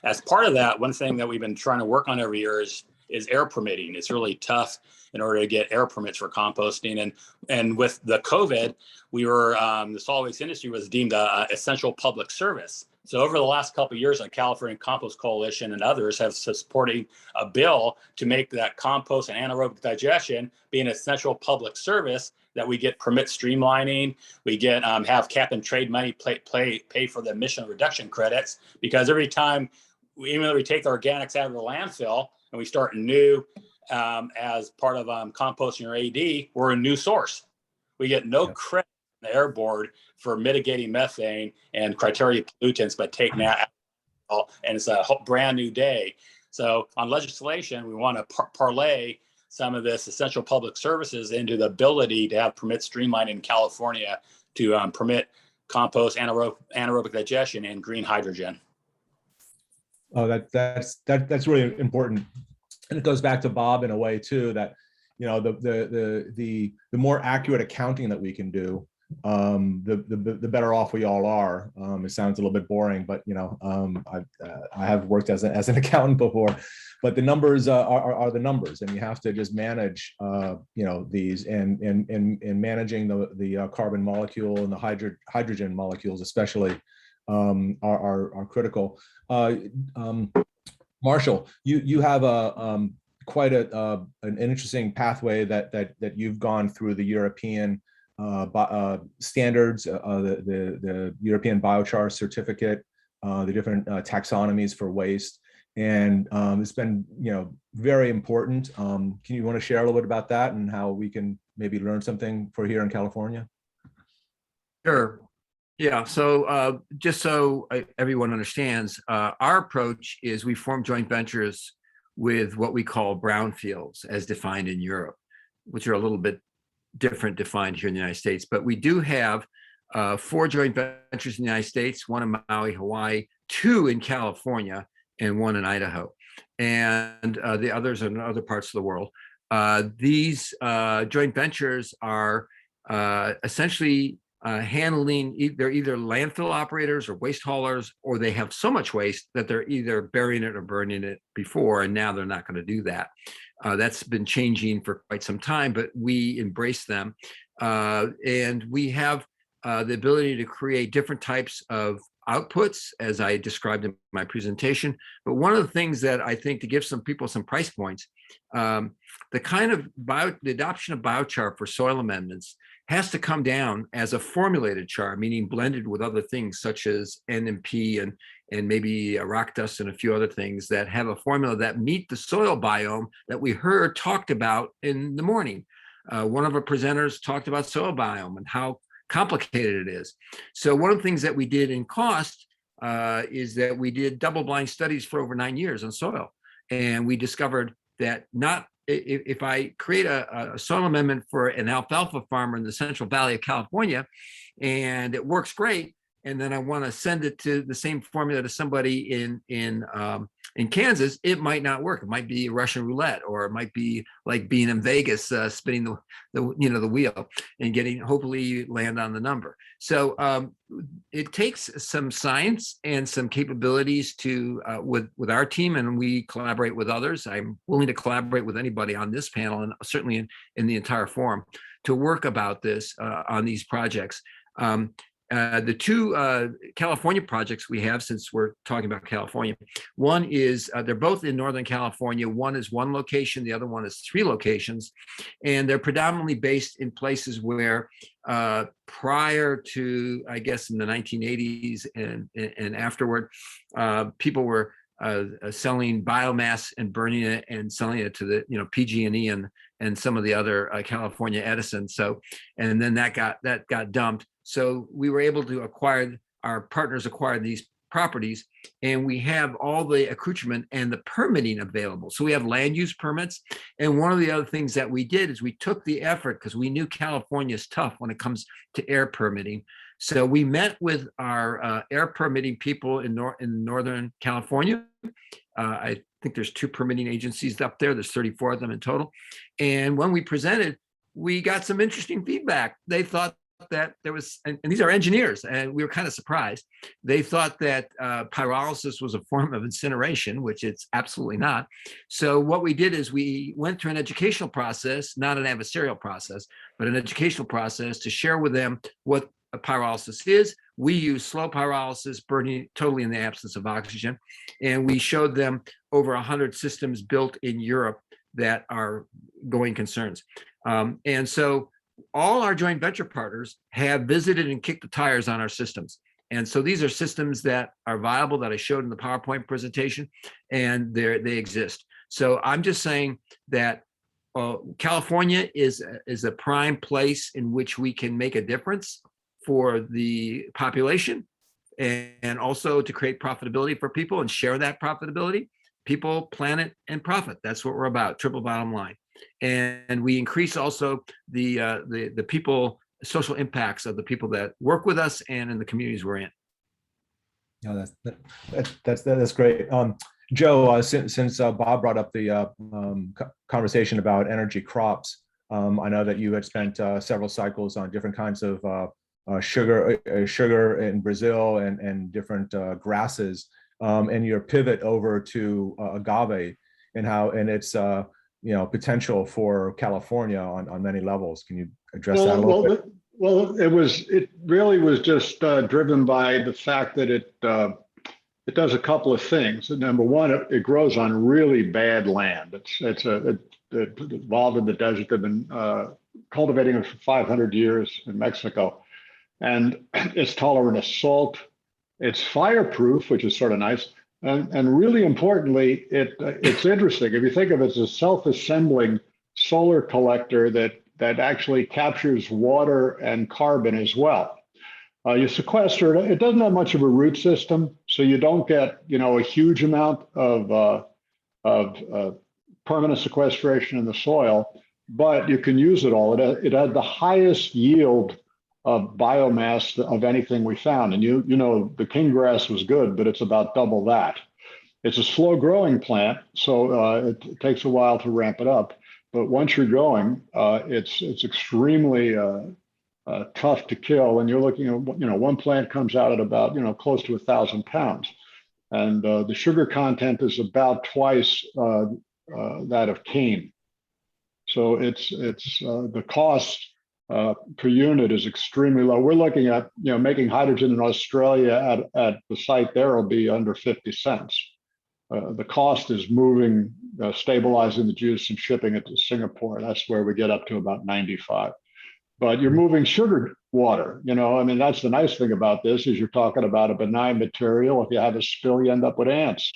As part of that, one thing that we've been trying to work on every year is air permitting. It's really tough in order to get air permits for composting. And with the COVID, we were, the solid waste industry was deemed an essential public service. So over the last couple of years, the California Compost Coalition and others have supported a bill to make that compost and anaerobic digestion be an essential public service, that we get permit streamlining, we get have cap and trade money pay for the emission reduction credits, because every time, even though we take the organics out of the landfill and we start new as part of composting or AD, we're a new source. We get no credit from the air board for mitigating methane and criteria pollutants, but taking that out, and it's a brand new day. So on legislation, we want to parlay some of this essential public services into the ability to have permits streamlined in California to permit compost, anaerobic digestion, and green hydrogen. Oh, that's really important, and it goes back to Bob in a way too, that the more accurate accounting that we can do, the better off we all are. It sounds a little bit boring, but I have worked as an accountant before, but the numbers are the numbers, and you have to just manage these and managing the carbon molecule and the hydrogen molecules especially are critical. Marshall, you have quite an interesting pathway that you've gone through the European standards, the European biochar certificate, the different taxonomies for waste, and it's been very important. Can you want to share a little bit about that and how we can maybe learn something for here in California? Sure. Yeah, so just so everyone understands, our approach is we form joint ventures with what we call brownfields as defined in Europe, which are a little bit different defined here in the United States. But we do have 4 joint ventures in the United States, 1 in Maui, Hawaii, 2 in California, and 1 in Idaho. And the others are in other parts of the world. These joint ventures are essentially handling, they're either landfill operators or waste haulers, or they have so much waste that they're either burying it or burning it before, and now they're not going to do that. That's been changing for quite some time, but we embrace them. And we have the ability to create different types of outputs, as I described in my presentation. But one of the things that I think, to give some people some price points, the kind of the adoption of biochar for soil amendments has to come down as a formulated char, meaning blended with other things such as NMP and maybe rock dust and a few other things that have a formula that meet the soil biome that we heard talked about in the morning. One of our presenters talked about soil biome and how complicated it is. So one of the things that we did in cost is that we did double-blind studies for over 9 years on soil. And we discovered that if I create a soil amendment for an alfalfa farmer in the Central Valley of California, and it works great, and then I want to send it to the same formula to somebody in Kansas, it might not work. It might be Russian roulette, or it might be like being in Vegas, spinning the wheel and hopefully land on the number. So it takes some science and some capabilities to with our team, and we collaborate with others. I'm willing to collaborate with anybody on this panel, and certainly in the entire forum, to work about this on these projects. The two California projects we have, since we're talking about California, one is they're both in Northern California. One is one location, the other one is 3 locations, and they're predominantly based in places where prior to, I guess, in the 1980s and afterward, people were selling biomass and burning it and selling it to the PG&E and some of the other California Edison. So, and then that got dumped. So we were able to our partners acquired these properties, and we have all the accoutrement and the permitting available. So we have land use permits. And one of the other things that we did is we took the effort, because we knew California is tough when it comes to air permitting. So we met with our air permitting people in Northern California. I think there's 2 permitting agencies up there. There's 34 of them in total. And when we presented, we got some interesting feedback. They thought that there was, and these are engineers, and we were kind of surprised. They thought that pyrolysis was a form of incineration, which it's absolutely not. So what we did is we went through an educational process, not an adversarial process, but an educational process to share with them what a pyrolysis is. We use slow pyrolysis, burning totally in the absence of oxygen. And we showed them over 100 systems built in Europe that are going concerns. And so all our joint venture partners have visited and kicked the tires on our systems. And so these are systems that are viable, that I showed in the PowerPoint presentation, and they exist. So I'm just saying that California is a prime place in which we can make a difference for the population, and also to create profitability for people and share that profitability. People, planet, and profit. That's what we're about, triple bottom line. And we increase also the people, social impacts of the people that work with us and in the communities we're in. Yeah, that's great. Joe, since Bob brought up the conversation about energy crops, I know that you had spent several cycles on different kinds of sugar in Brazil and different grasses, and your pivot over to agave and its potential for California on many levels. Can you address that a little bit? Well, it really was just driven by the fact that it does a couple of things. Number one, it grows on really bad land. It's involved in the desert. They've been cultivating it for 500 years in Mexico, and it's tolerant of salt. It's fireproof, which is sort of nice. And really importantly, it's interesting. If you think of it as a self-assembling solar collector that actually captures water and carbon as well. You sequester it. It doesn't have much of a root system, so you don't get a huge amount of permanent sequestration in the soil, but you can use it all. It had the highest yield of biomass of anything we found. And the king grass was good, but it's about double that. It's a slow growing plant, so it takes a while to ramp it up. But once you're going, it's extremely tough to kill. And you're looking at, one plant comes out at about, close to 1,000 pounds. And the sugar content is about twice that of cane. So it's the cost per unit is extremely low. We're looking at making hydrogen in Australia at the site there will be under 50 cents. The cost is moving, stabilizing the juice and shipping it to Singapore. That's where we get up to about 95. But you're moving sugar water. That's the nice thing about this is you're talking about a benign material. If you have a spill, you end up with ants.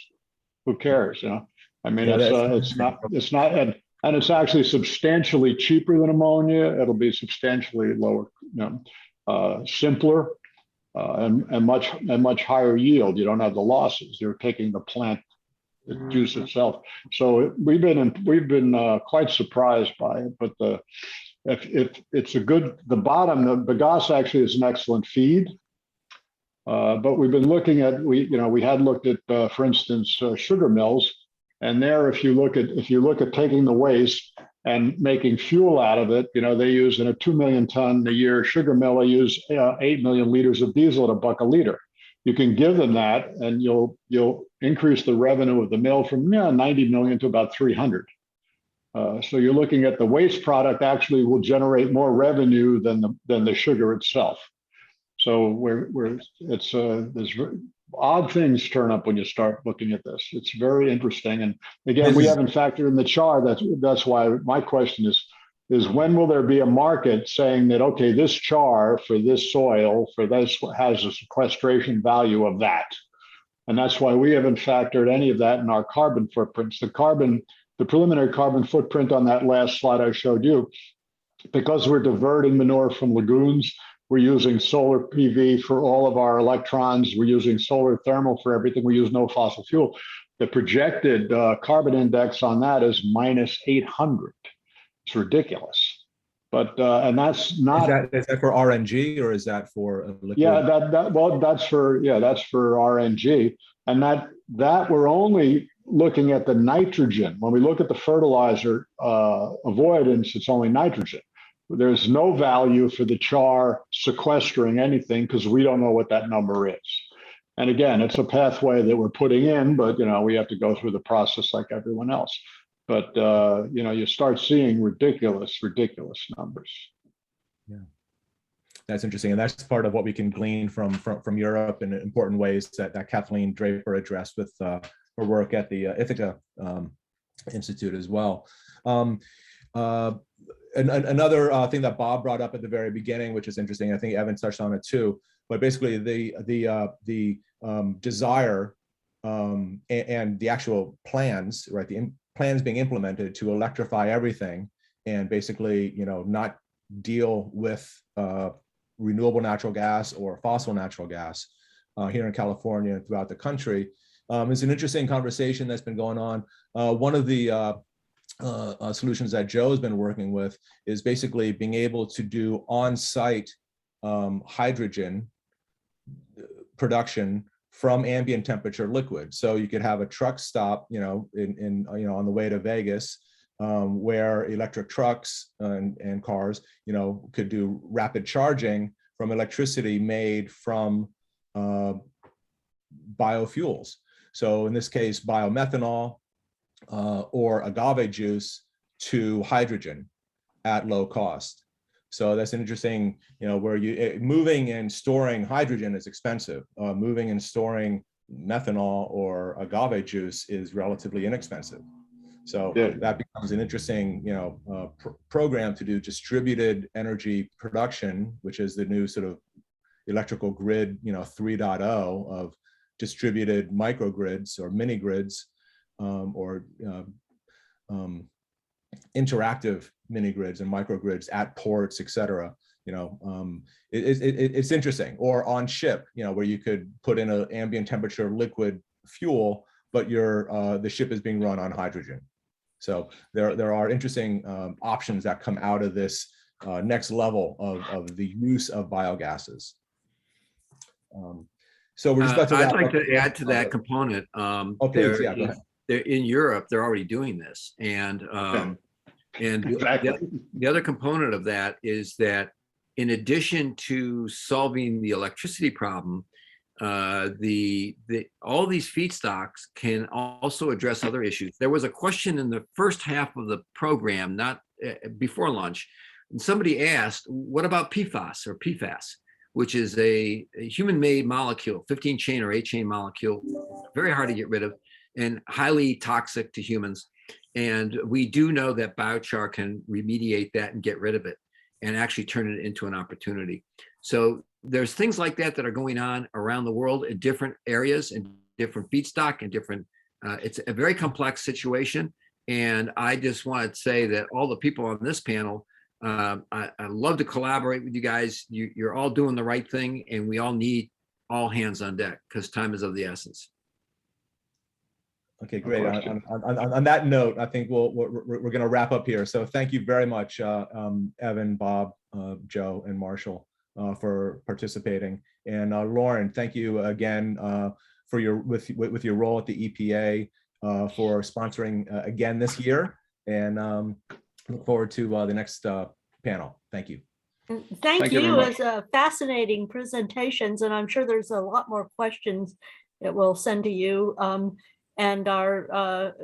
Who cares? It's not. And it's actually substantially cheaper than ammonia. It'll be substantially lower. simpler, and much higher yield. You don't have the losses. You're taking the plant the juice itself. So we've been quite surprised by it. But if it's a good, the bagasse actually is an excellent feed. But we've been looking at, we had looked at, for instance, sugar mills, and there, if you look at taking the waste and making fuel out of it, they use in a 2 million ton a year sugar mill, they use 8 million liters of diesel at $1 a liter. You can give them that, and you'll increase the revenue of the mill from 90 million to about 300. So you're looking at the waste product actually will generate more revenue than the sugar itself. So there's odd things turn up when you start looking at this. It's very interesting. And again, we haven't factored in the char. That's why my question is when will there be a market saying that, okay, this char for this soil, for this has a sequestration value of that. And that's why we haven't factored any of that in our carbon footprints. The preliminary carbon footprint on that last slide I showed you, because we're diverting manure from lagoons, we're using solar PV for all of our electrons. We're using solar thermal for everything. We use no fossil fuel. The projected carbon index on that is minus 800. It's ridiculous. But and that's not. Is that for RNG or is that for liquid? Yeah, that's for RNG, and that we're only looking at the nitrogen. When we look at the fertilizer avoidance, it's only nitrogen. There's no value for the char sequestering anything because we don't know what that number is. And again, it's a pathway that we're putting in, but we have to go through the process like everyone else. But you start seeing ridiculous numbers. Yeah, that's interesting, and that's part of what we can glean from Europe in important ways that Kathleen Draper addressed with her work at the Ithaca Institute as well. Another thing that Bob brought up at the very beginning, which is interesting, I think Evan touched on it too, but basically the desire and the actual plans, right? The plans being implemented to electrify everything and basically, not deal with renewable natural gas or fossil natural gas here in California and throughout the country is an interesting conversation that's been going on. One of the solutions that Joe has been working with is basically being able to do on-site hydrogen production from ambient temperature liquid. So you could have a truck stop, on the way to Vegas, where electric trucks and cars, could do rapid charging from electricity made from biofuels. So in this case, biomethanol or agave juice to hydrogen at low cost. So that's an interesting, where moving and storing hydrogen is expensive. Moving and storing methanol or agave juice is relatively inexpensive. So that becomes an interesting, program to do distributed energy production, which is the new sort of electrical grid, 3.0 of distributed microgrids or mini grids, or interactive mini grids and microgrids at ports, et cetera. It's interesting. Or on ship, where you could put in an ambient temperature liquid fuel, but the ship is being run on hydrogen. So there are interesting options that come out of this next level of the use of biogases. So we're just about to I'd like to add to that component. Please, yeah, go ahead. In Europe, they're already doing this, and exactly. the other component of that is that in addition to solving the electricity problem, all these feedstocks can also address other issues. There was a question in the first half of the program, not before lunch, and somebody asked, "What about PFAS or PFAS?" which is a human-made molecule, 15-chain or 8-chain molecule, very hard to get rid of, and highly toxic to humans. And we do know that biochar can remediate that and get rid of it and actually turn it into an opportunity. So there's things like that that are going on around the world in different areas and different feedstock and different, it's a very complex situation. And I just want to say that all the people on this panel I love to collaborate with you guys. You're all doing the right thing, and we all need all hands on deck because time is of the essence. Okay, great. On that note, I think we're going to wrap up here. So thank you very much, Evan, Bob, Joe, and Marshall, for participating. And Lauren, thank you again for with your role at the EPA, for sponsoring again this year. And look forward to the next panel. Thank you. Thank you. It was fascinating presentations, and I'm sure there's a lot more questions that we'll send to you. And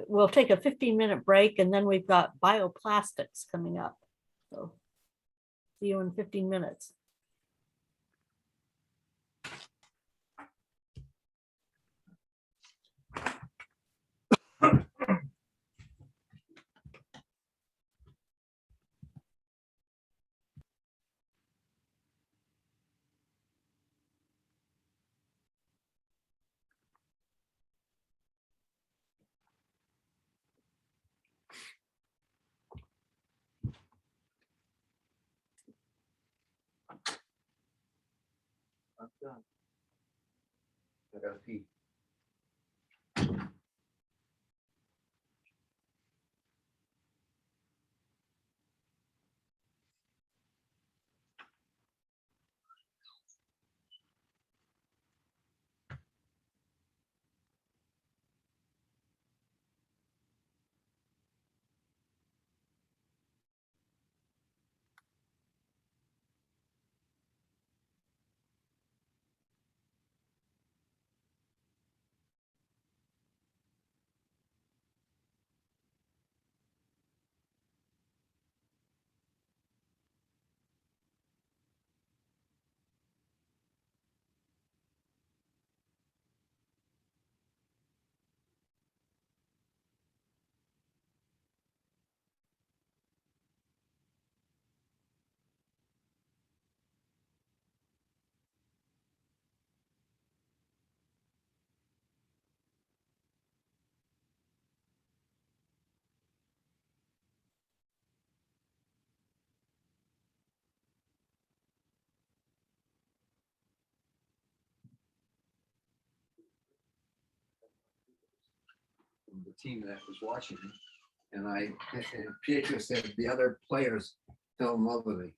we'll take a 15-minute break, and then we've got bioplastics coming up. So see you in 15 minutes. I'm done. I gotta pee. The team that was watching me, and Pietro said the other players fell in love with me.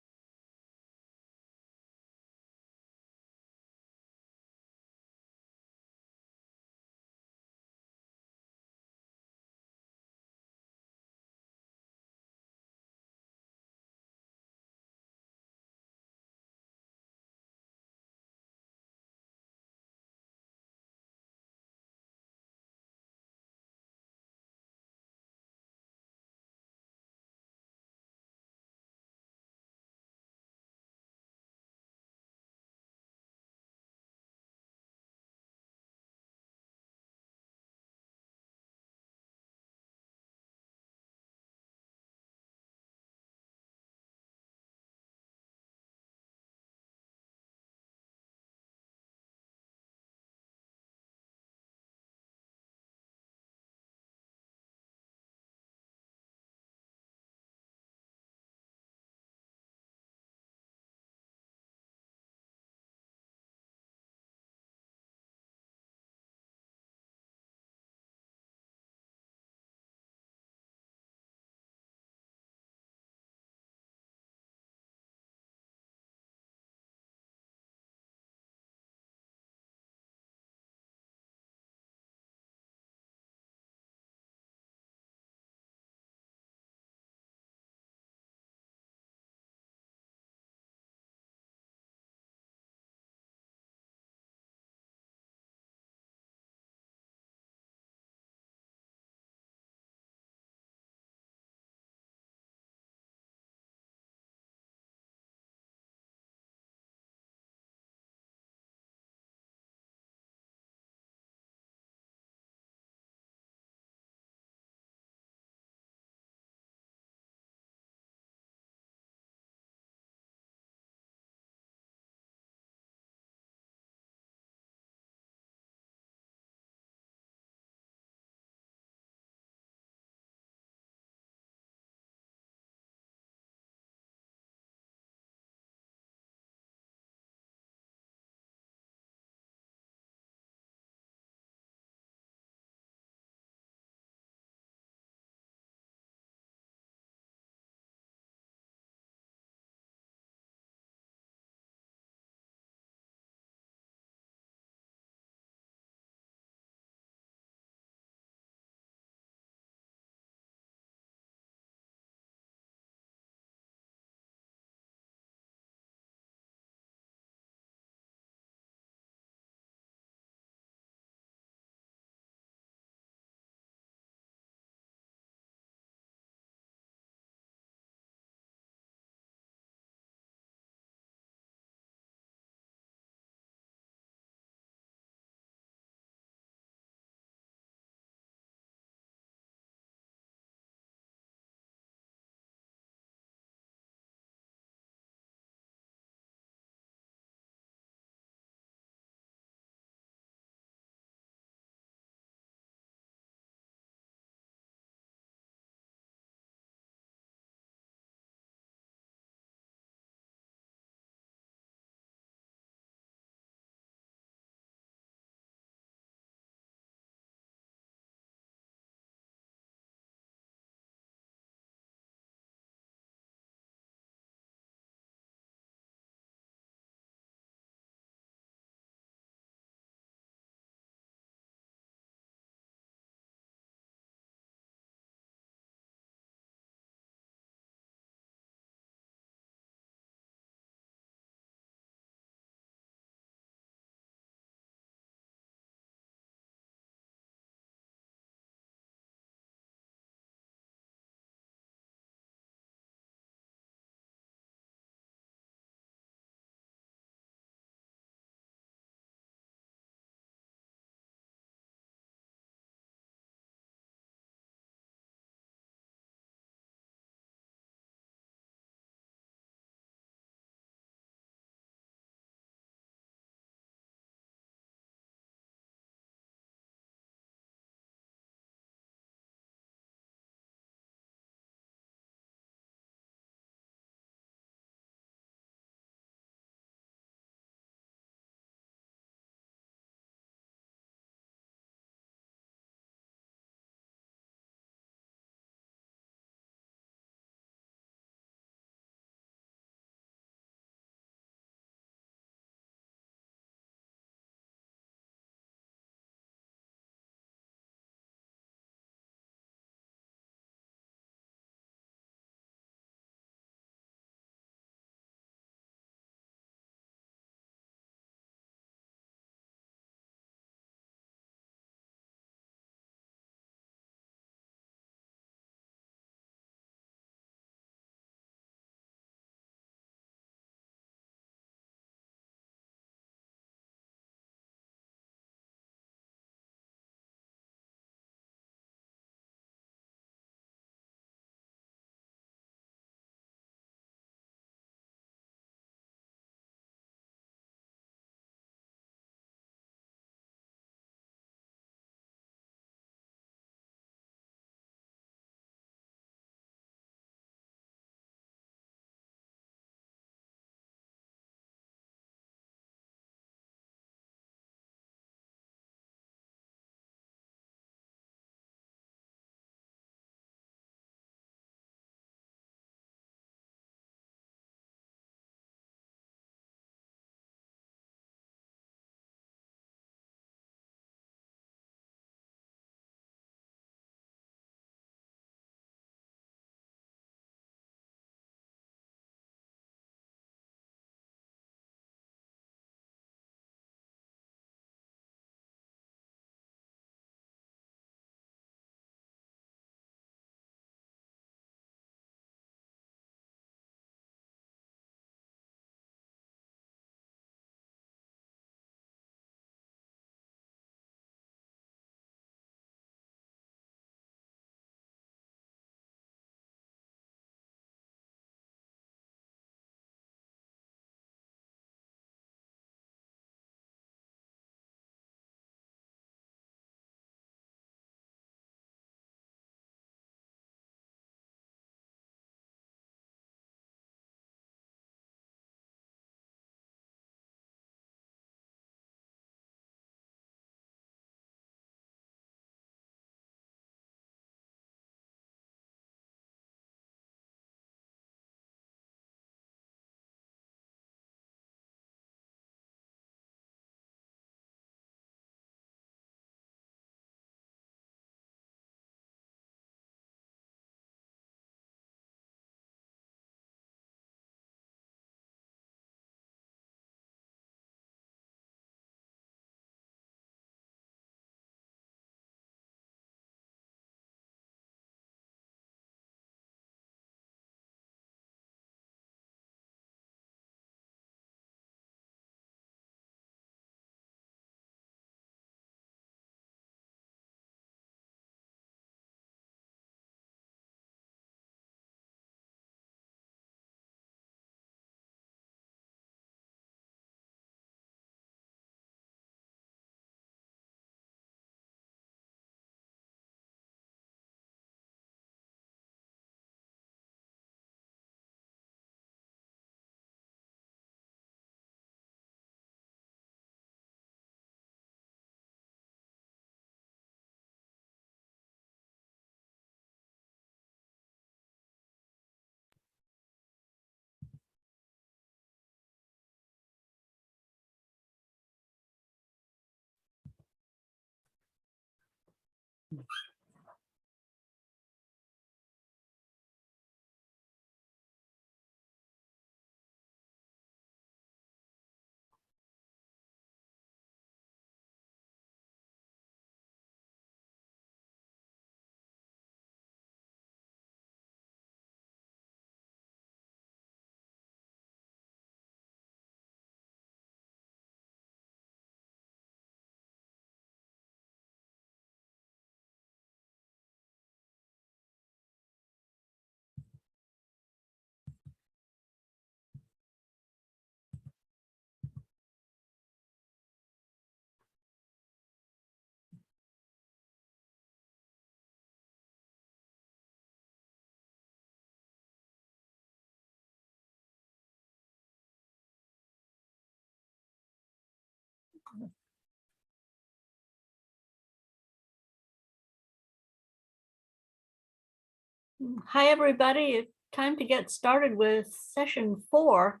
Hi, everybody. It's time to get started with session 4.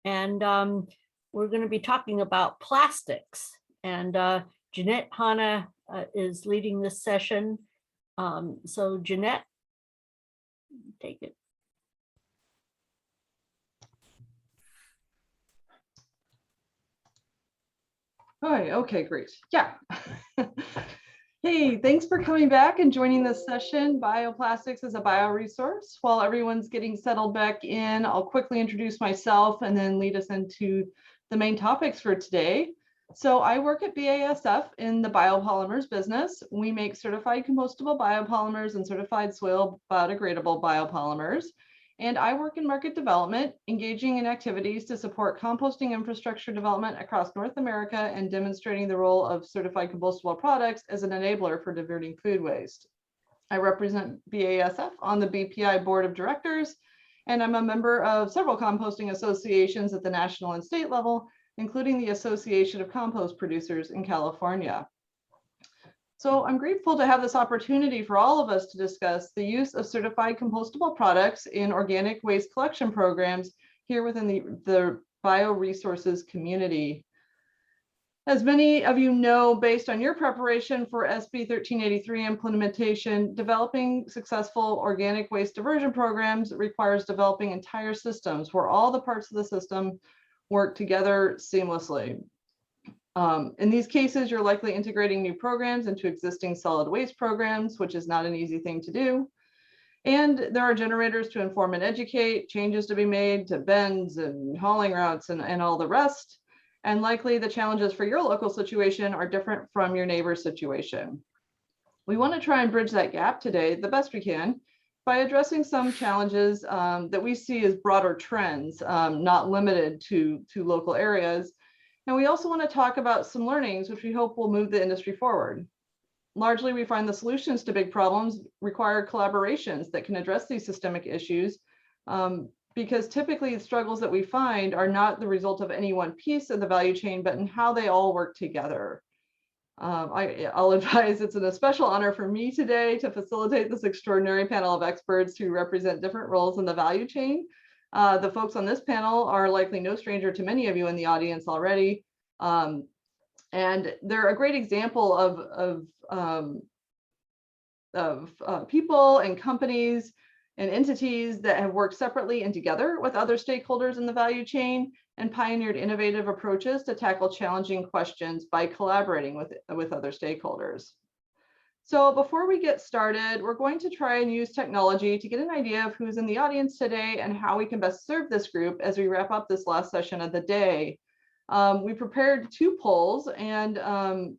And we're going to be talking about plastics. And Jeanette Hanna is leading this session. So Jeanette, take it. Hi, okay, great. Yeah. Hey, thanks for coming back and joining this session. Bioplastics is a bioresource. While everyone's getting settled back in, I'll quickly introduce myself and then lead us into the main topics for today. So I work at BASF in the biopolymers business. We make certified compostable biopolymers and certified soil biodegradable biopolymers. And I work in market development, engaging in activities to support composting infrastructure development across North America and demonstrating the role of certified compostable products as an enabler for diverting food waste. I represent BASF on the BPI board of directors, and I'm a member of several composting associations at the national and state level, including the Association of Compost Producers in California. So I'm grateful to have this opportunity for all of us to discuss the use of certified compostable products in organic waste collection programs here within the bioresources community. As many of you know, based on your preparation for SB 1383 implementation, developing successful organic waste diversion programs requires developing entire systems where all the parts of the system work together seamlessly. In these cases, you're likely integrating new programs into existing solid waste programs, which is not an easy thing to do. And there are generators to inform and educate, changes to be made to bends and hauling routes and all the rest. And likely the challenges for your local situation are different from your neighbor's situation. We want to try and bridge that gap today the best we can by addressing some challenges that we see as broader trends, not limited to local areas. And we also want to talk about some learnings, which we hope will move the industry forward. Largely, we find the solutions to big problems require collaborations that can address these systemic issues, because typically the struggles that we find are not the result of any one piece of the value chain, but in how they all work together. I'll advise it's an special honor for me today to facilitate this extraordinary panel of experts who represent different roles in the value chain. The folks on this panel are likely no stranger to many of you in the audience already. And they're a great example of people and companies and entities that have worked separately and together with other stakeholders in the value chain and pioneered innovative approaches to tackle challenging questions by collaborating with other stakeholders. So before we get started, we're going to try and use technology to get an idea of who's in the audience today and how we can best serve this group as we wrap up this last session of the day. We prepared 2 polls, and I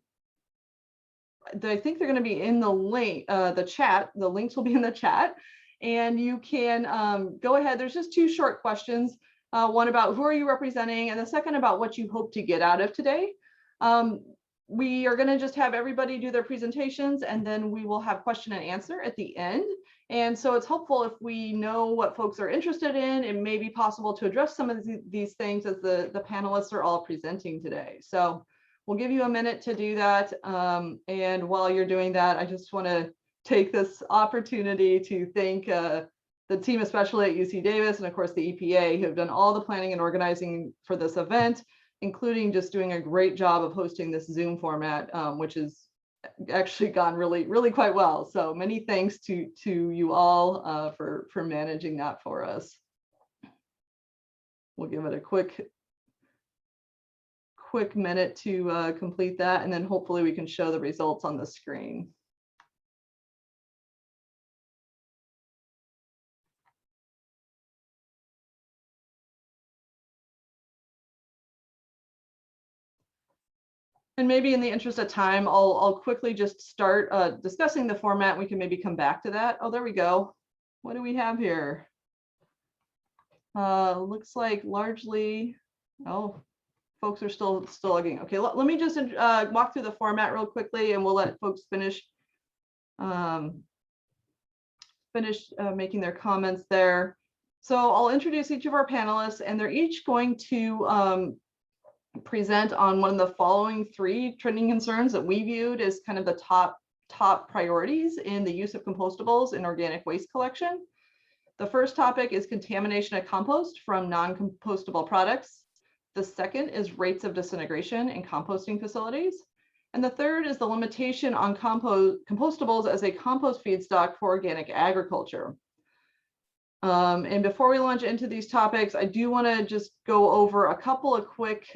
think they're going to be in the link, the chat. The links will be in the chat, and you can go ahead. There's just 2 short questions. One about who are you representing, and the second about what you hope to get out of today. We are going to just have everybody do their presentations, and then we will have question and answer at the end. And so it's helpful if we know what folks are interested in. It may be possible to address some of these things as the panelists are all presenting today. So we'll give you a minute to do that. And while you're doing that, I just want to take this opportunity to thank the team, especially at UC Davis, and of course the EPA, who have done all the planning and organizing for this event, including just doing a great job of hosting this Zoom format, which is actually gone really quite well. So many thanks to you all for managing that for us. We'll give it a quick minute to complete that, and then hopefully we can show the results on the screen. And maybe in the interest of time, I'll quickly just start discussing the format. We can maybe come back to that. Oh, there we go. What do we have here? Looks like largely, oh, folks are still logging. Okay, let me just walk through the format real quickly, and we'll let folks finish making their comments there. So I'll introduce each of our panelists, and they're each going to present on one of the following 3 trending concerns that we viewed as kind of the top priorities in the use of compostables in organic waste collection. The first topic is contamination of compost from non-compostable products. The second is rates of disintegration in composting facilities. And the third is the limitation on compostables as a compost feedstock for organic agriculture. And before we launch into these topics, I do want to just go over a couple of quick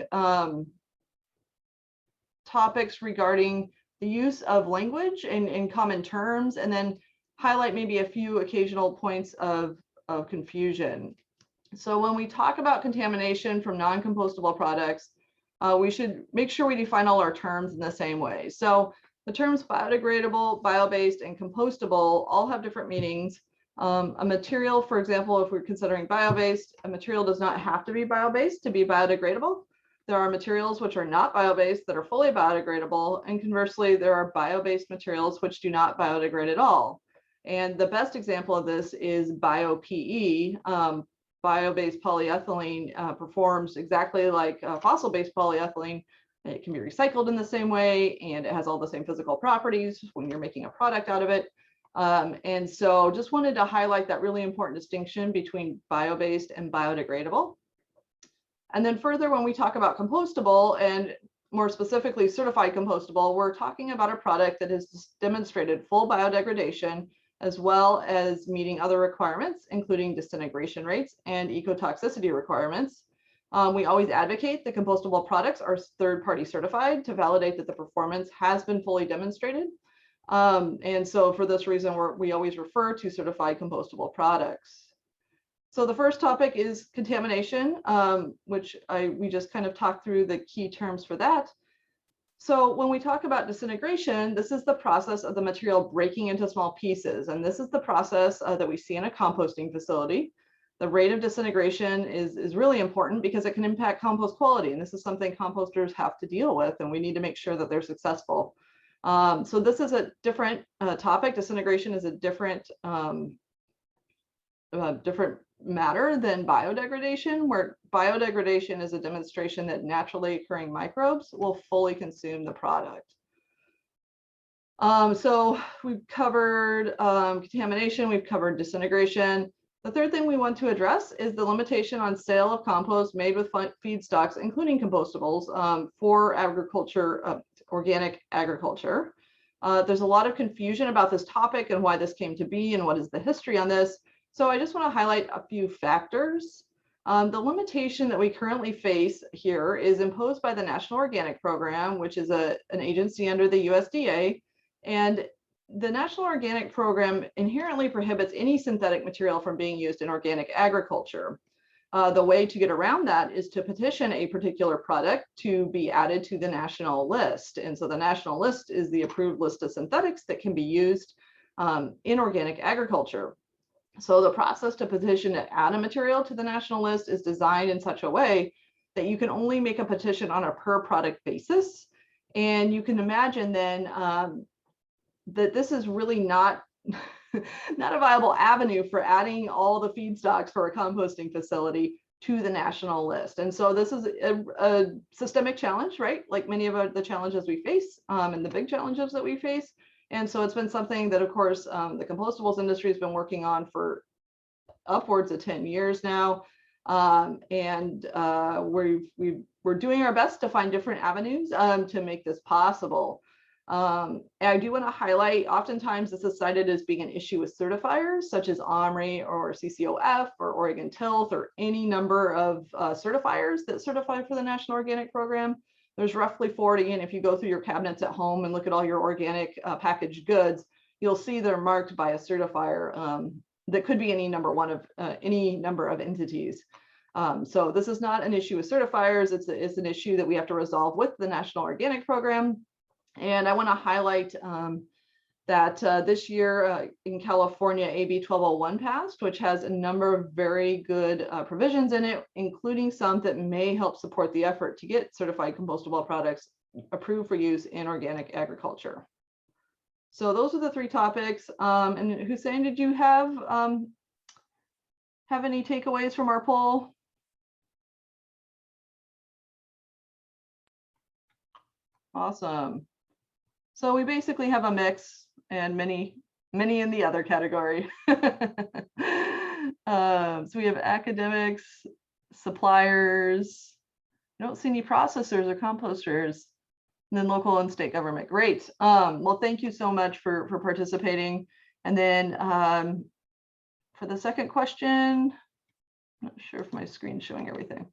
topics regarding the use of language in common terms, and then highlight maybe a few occasional points of confusion. So when we talk about contamination from non-compostable products, we should make sure we define all our terms in the same way. So the terms biodegradable, bio-based, and compostable all have different meanings. A material, for example, if we're considering bio-based, a material does not have to be bio-based to be biodegradable. There are materials which are not bio-based that are fully biodegradable, and conversely, there are bio-based materials which do not biodegrade at all. And the best example of this is bio-PE. Bio-based polyethylene performs exactly like fossil-based polyethylene. It can be recycled in the same way, and it has all the same physical properties when you're making a product out of it. And so just wanted to highlight that really important distinction between bio-based and biodegradable. And then further, when we talk about compostable, and more specifically certified compostable, we're talking about a product that has demonstrated full biodegradation, as well as meeting other requirements, including disintegration rates and ecotoxicity requirements. We always advocate that compostable products are third-party certified to validate that the performance has been fully demonstrated. And so for this reason, we always refer to certified compostable products. So the first topic is contamination, which we just kind of talked through the key terms for that. So when we talk about disintegration, this is the process of the material breaking into small pieces. And this is the process that we see in a composting facility. The rate of disintegration is really important because it can impact compost quality. And this is something composters have to deal with, and we need to make sure that they're successful. So this is a different topic. Disintegration is a different matter than biodegradation, where biodegradation is a demonstration that naturally occurring microbes will fully consume the product. So we've covered contamination, we've covered disintegration. The third thing we want to address is the limitation on sale of compost made with feedstocks, including compostables, for agriculture, organic agriculture. There's a lot of confusion about this topic and why this came to be and what is the history on this. So I just want to highlight a few factors. The limitation that we currently face here is imposed by the National Organic Program, which is an agency under the USDA. And the National Organic Program inherently prohibits any synthetic material from being used in organic agriculture. The way to get around that is to petition a particular product to be added to the national list. And so the national list is the approved list of synthetics that can be used in organic agriculture. So the process to petition to add a material to the national list is designed in such a way that you can only make a petition on a per product basis. And you can imagine then that this is really not a viable avenue for adding all the feedstocks for a composting facility to the national list. And so this is a systemic challenge, right? Like many of the challenges we face and the big challenges that we face. And so it's been something that, of course, the compostables industry has been working on for upwards of 10 years now. And we're doing our best to find different avenues to make this possible. I do want to highlight, oftentimes this is cited as being an issue with certifiers such as OMRI or CCOF or Oregon Tilth or any number of certifiers that certify for the National Organic Program. There's roughly 40, and if you go through your cabinets at home and look at all your organic packaged goods, you'll see they're marked by a certifier that could be any number of entities. So this is not an issue with certifiers. It's an issue that we have to resolve with the National Organic Program. And I want to highlight that this year in California, AB 1201 passed, which has a number of very good provisions in it, including some that may help support the effort to get certified compostable products approved for use in organic agriculture. So those are the three topics. And Hussein, did you have any takeaways from our poll? Awesome. So we basically have a mix and many in the other category. So we have academics, suppliers. I don't see any processors or composters. And then local and state government. Great. Well, thank you so much for participating. And then for the second question, I'm not sure if my screen's showing everything.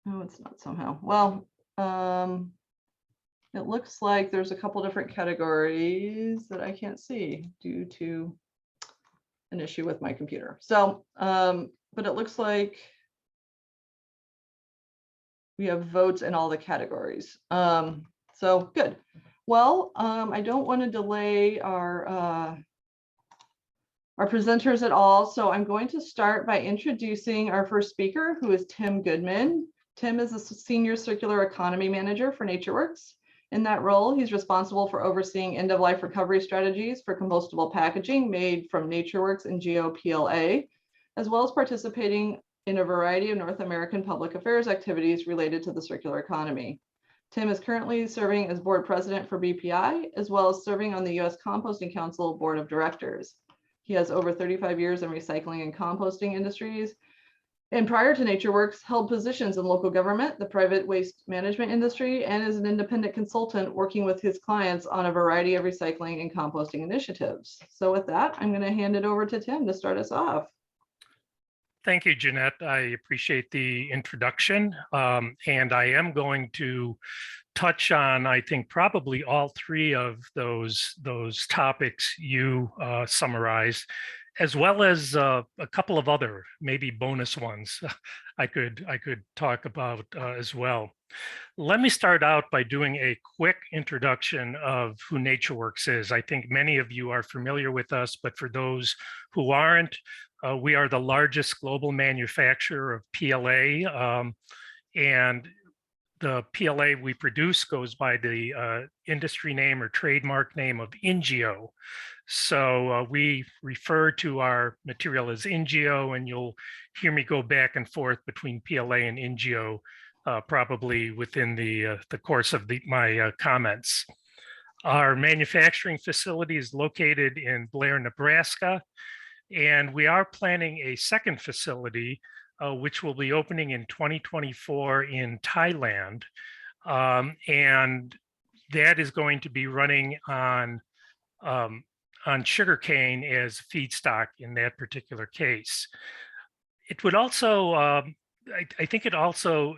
No, it's not somehow. Well, it looks like there's a couple different categories that I can't see due to an issue with my computer. So, but it looks like we have votes in all the categories. So good. Well, I don't want to delay our presenters at all. So I'm going to start by introducing our first speaker, who is Tim Goodman. Tim is a Senior Circular Economy Manager for NatureWorks. In that role, he's responsible for overseeing end-of-life recovery strategies for compostable packaging made from NatureWorks and GeoPLA, as well as participating in a variety of North American public affairs activities related to the circular economy. Tim is currently serving as board president for BPI, as well as serving on the U.S. Composting Council Board of Directors. He has over 35 years in recycling and composting industries, and prior to NatureWorks, held positions in local government, the private waste management industry, and as an independent consultant working with his clients on a variety of recycling and composting initiatives. So with that, I'm going to hand it over to Tim to start us off. Thank you, Jeanette. I appreciate the introduction. And I am going to touch on, I think, probably all three of those topics you summarized, as well as a couple of other maybe bonus ones I could talk about as well. Let me start out by doing a quick introduction of who NatureWorks is. I think many of you are familiar with us, but for those who aren't, we are the largest global manufacturer of PLA, and the PLA we produce goes by the industry name or trademark name of Ingeo. So we refer to our material as Ingeo, and you'll hear me go back and forth between PLA and Ingeo probably within the course of my comments. Our manufacturing facility is located in Blair, Nebraska, and we are planning a second facility which will be opening in 2024 in Thailand. And that is going to be running on sugarcane as feedstock in that particular case. It would also, I think it also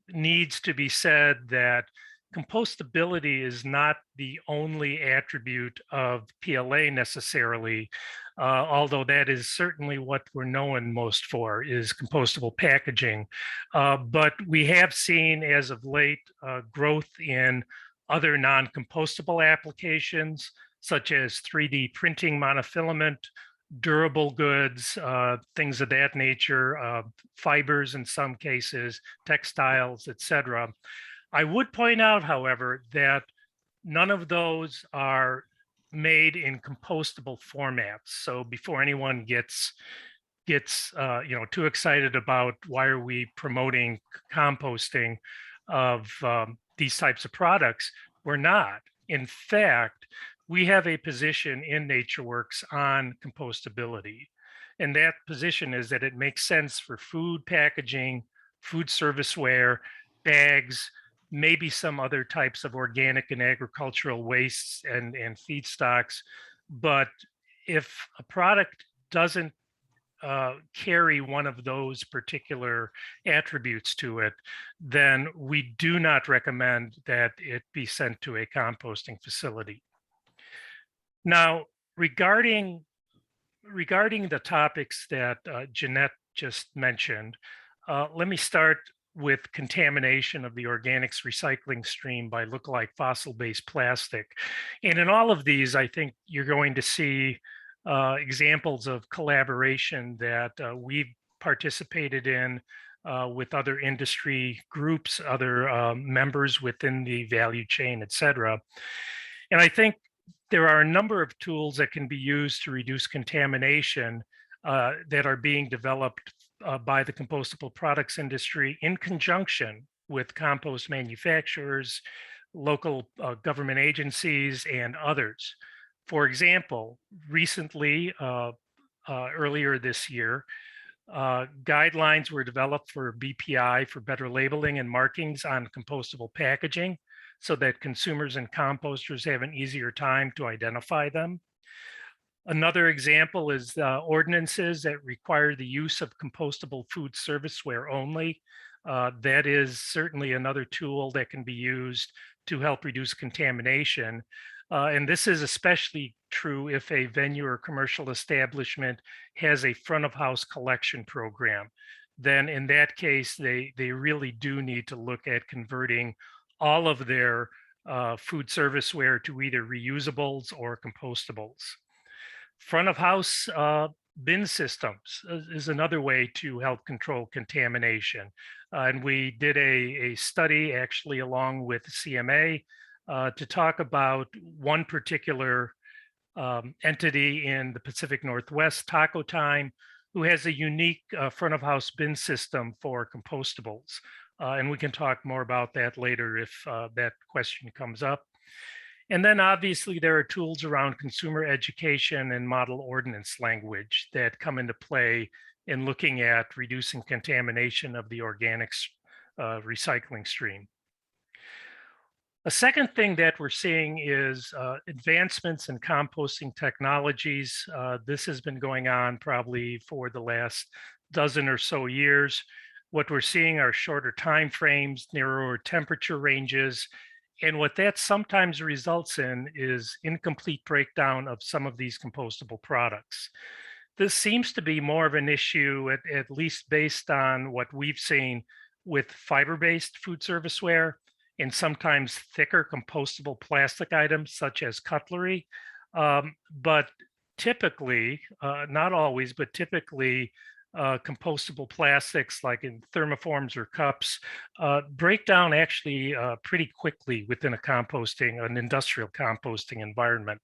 needs to be said that compostability is not the only attribute of PLA necessarily, although that is certainly what we're known most for, is compostable packaging. But we have seen as of late growth in other non-compostable applications, such as 3D printing monofilament, durable goods, things of that nature, fibers in some cases, textiles, etc. I would point out, however, that none of those are made in compostable formats. So before anyone gets too excited about why are we promoting composting of these types of products, we're not. In fact, we have a position in NatureWorks on compostability. And that position is that it makes sense for food packaging, food serviceware, bags, maybe some other types of organic and agricultural wastes and feedstocks. But if a product doesn't carry one of those particular attributes to it, then we do not recommend that it be sent to a composting facility. Now, regarding the topics that Jeanette just mentioned, let me start with contamination of the organics recycling stream by lookalike fossil-based plastic. And in all of these, I think you're going to see examples of collaboration that we've participated in with other industry groups, other members within the value chain, et cetera. And I think there are a number of tools that can be used to reduce contamination that are being developed by the compostable products industry in conjunction with compost manufacturers, local government agencies, and others. For example, recently, earlier this year, guidelines were developed for BPI for better labeling and markings on compostable packaging so that consumers and composters have an easier time to identify them. Another example is ordinances that require the use of compostable food serviceware only. That is certainly another tool that can be used to help reduce contamination. And this is especially true if a venue or commercial establishment has a front of house collection program. Then in that case, they really do need to look at converting all of their food serviceware to either reusables or compostables. Front of house bin systems is another way to help control contamination. And we did a study actually along with CMA to talk about one particular entity in the Pacific Northwest, Taco Time, who has a unique front of house bin system for compostables. And we can talk more about that later if that question comes up. And then obviously there are tools around consumer education and model ordinance language that come into play in looking at reducing contamination of the organics recycling stream. A second thing that we're seeing is advancements in composting technologies. This has been going on probably for the last dozen or so years. What we're seeing are shorter time frames, narrower temperature ranges, and what that sometimes results in is incomplete breakdown of some of these compostable products. This seems to be more of an issue, at least based on what we've seen with fiber-based food serviceware and sometimes thicker compostable plastic items such as cutlery. But typically, not always, but typically, compostable plastics like in thermoforms or cups break down actually pretty quickly within an industrial composting environment.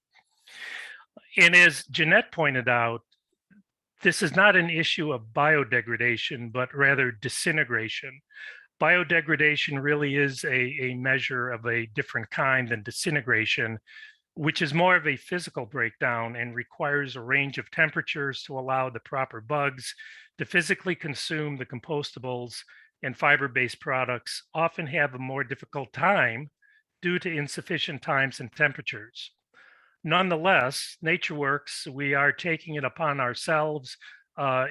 And as Jeanette pointed out, this is not an issue of biodegradation, but rather disintegration. Biodegradation really is a measure of a different kind than disintegration, which is more of a physical breakdown and requires a range of temperatures to allow the proper bugs to physically consume the compostables, and fiber-based products often have a more difficult time due to insufficient times and temperatures. Nonetheless, NatureWorks, we are taking it upon ourselves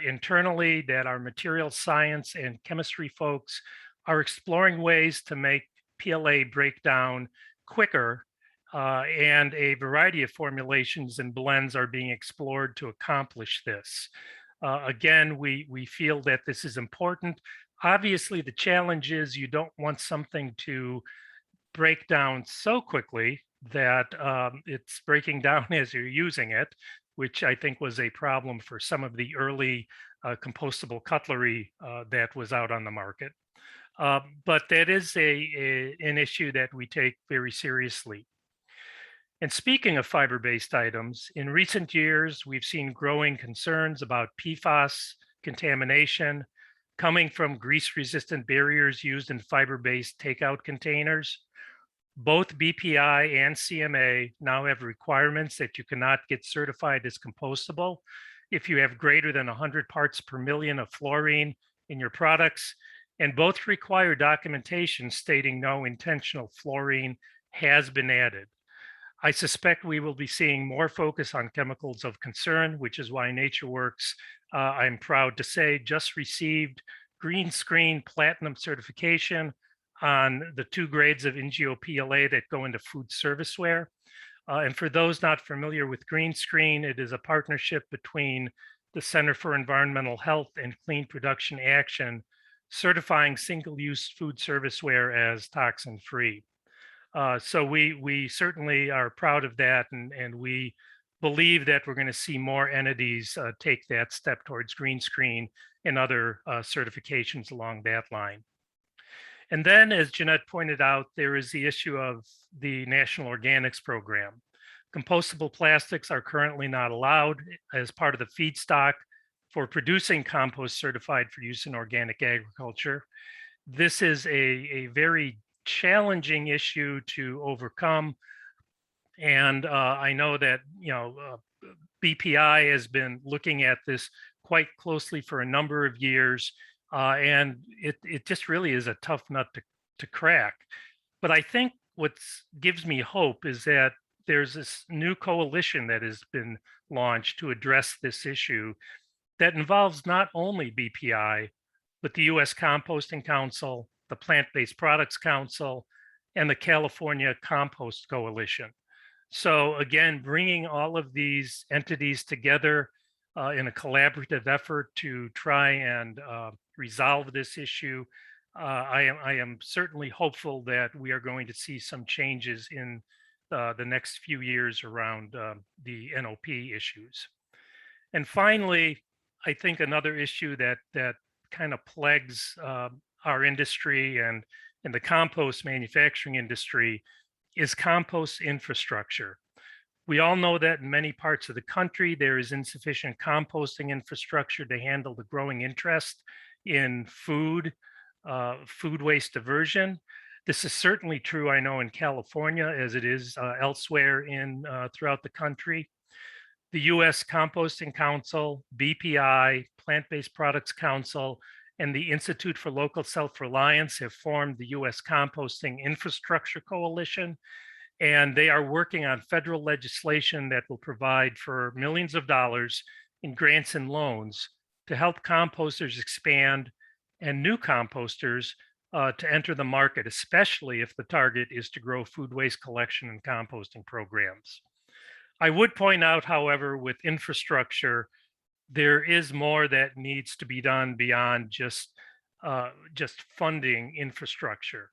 internally that our material science and chemistry folks are exploring ways to make PLA breakdown quicker, and a variety of formulations and blends are being explored to accomplish this. Again, we feel that this is important. Obviously, the challenge is you don't want something to break down so quickly that it's breaking down as you're using it, which I think was a problem for some of the early compostable cutlery that was out on the market. But that is an issue that we take very seriously. And speaking of fiber-based items, in recent years, we've seen growing concerns about PFAS contamination coming from grease-resistant barriers used in fiber-based takeout containers. Both BPI and CMA now have requirements that you cannot get certified as compostable if you have greater than 100 parts per million of fluorine in your products. and both require documentation stating no intentional fluorine has been added. I suspect we will be seeing more focus on chemicals of concern, which is why NatureWorks, I'm proud to say, just received Green Screen Platinum certification on the 2 grades of NGO-PLA that go into food serviceware. And for those not familiar with Green Screen, it is a partnership between the Center for Environmental Health and Clean Production Action, certifying single-use food serviceware as toxin-free. So we certainly are proud of that, and we believe that we're going to see more entities take that step towards Green Screen and other certifications along that line. And then, as Jeanette pointed out, there is the issue of the National Organics Program. Compostable plastics are currently not allowed as part of the feedstock for producing compost certified for use in organic agriculture. This is a very challenging issue to overcome. And I know that, BPI has been looking at this quite closely for a number of years. And it just really is a tough nut to crack. But I think what gives me hope is that there's this new coalition that has been launched to address this issue that involves not only BPI, but the U.S. Composting Council, the Plant-Based Products Council, and the California Compost Coalition. So again, bringing all of these entities together in a collaborative effort to try and resolve this issue, I am certainly hopeful that we are going to see some changes in the next few years around the NOP issues. And finally, I think another issue that kind of plagues our industry and the compost manufacturing industry is compost infrastructure. We all know that in many parts of the country, there is insufficient composting infrastructure to handle the growing interest in food waste diversion. This is certainly true, I know, in California, as it is elsewhere throughout the country. The U.S. Composting Council, BPI, Plant-Based Products Council, and the Institute for Local Self-Reliance have formed the U.S. Composting Infrastructure Coalition, and they are working on federal legislation that will provide for millions of dollars in grants and loans to help composters expand and new composters to enter the market, especially if the target is to grow food waste collection and composting programs. I would point out, however, with infrastructure, there is more that needs to be done beyond just funding infrastructure.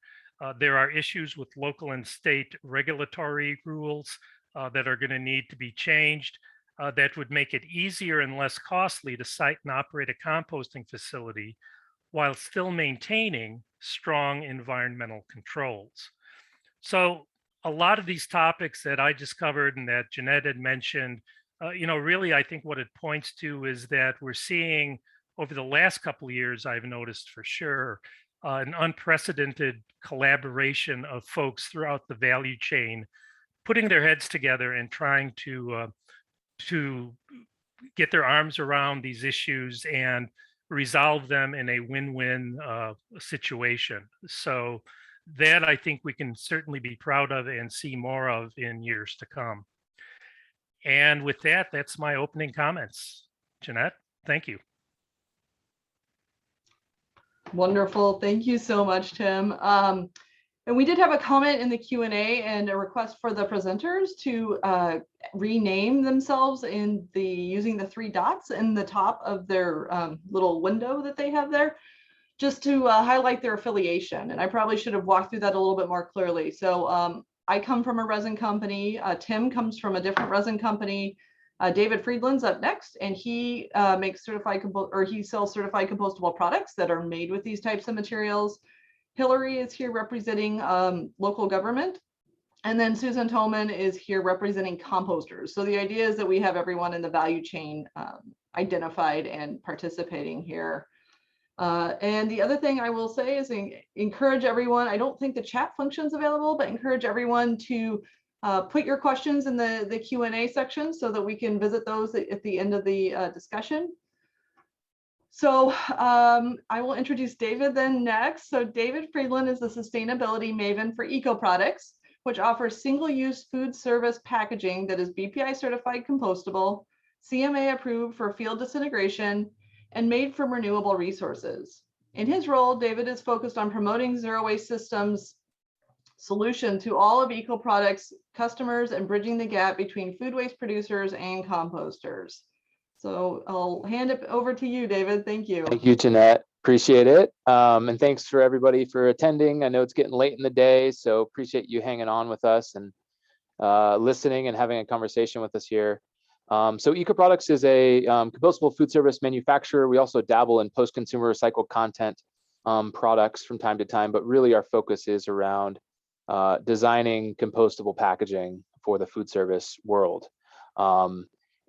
There are issues with local and state regulatory rules that are going to need to be changed that would make it easier and less costly to site and operate a composting facility while still maintaining strong environmental controls. So a lot of these topics that I just covered and that Jeanette had mentioned, really, I think what it points to is that we're seeing over the last couple of years, I've noticed for sure, an unprecedented collaboration of folks throughout the value chain, putting their heads together and trying to get their arms around these issues and resolve them in a win-win situation. So that I think we can certainly be proud of and see more of in years to come. And with that, that's my opening comments. Jeanette, thank you. Wonderful. Thank you so much, Tim. And we did have a comment in the Q&A and a request for the presenters to rename themselves using the 3 dots in the top of their little window that they have there, just to highlight their affiliation. And I probably should have walked through that a little bit more clearly. So I come from a resin company. Tim comes from a different resin company. David Friedland's up next, and he makes he sells certified compostable products that are made with these types of materials. Hillary is here representing local government. And then Susan Toman is here representing composters. So the idea is that we have everyone in the value chain identified and participating here. And the other thing I will say is encourage everyone. I don't think the chat function is available, but encourage everyone to put your questions in the Q&A section so that we can visit those at the end of the discussion. So I will introduce David then next. So David Friedland is the sustainability maven for Eco Products, which offers single-use food service packaging that is BPI certified compostable, CMA approved for field disintegration, and made from renewable resources. In his role, David is focused on promoting zero waste systems solution to all of Eco Products customers and bridging the gap between food waste producers and composters. So I'll hand it over to you, David. Thank you. Thank you, Jeanette. Appreciate it. And thanks for everybody for attending. I know it's getting late in the day, so appreciate you hanging on with us and listening and having a conversation with us here. So Eco Products is a compostable food service manufacturer. We also dabble in post-consumer recycled content products from time to time, but really our focus is around designing compostable packaging for the food service world.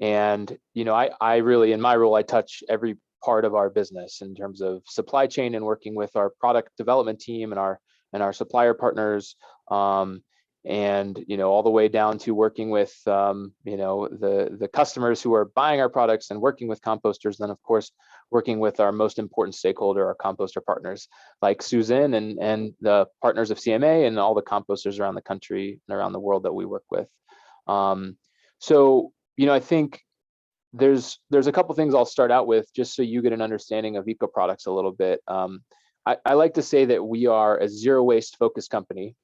And, you know, I really, in my role, I touch every part of our business in terms of supply chain and working with our product development team and our supplier partners. And, you know, all the way down to working with, you know, the customers who are buying our products and working with composters, then of course, working with our most important stakeholder, our composter partners like Susan and the partners of CMA and all the composters around the country and around the world that we work with. So, you know, I think there's a couple things I'll start out with just so you get an understanding of Eco Products a little bit. I like to say that we are a zero waste focused company.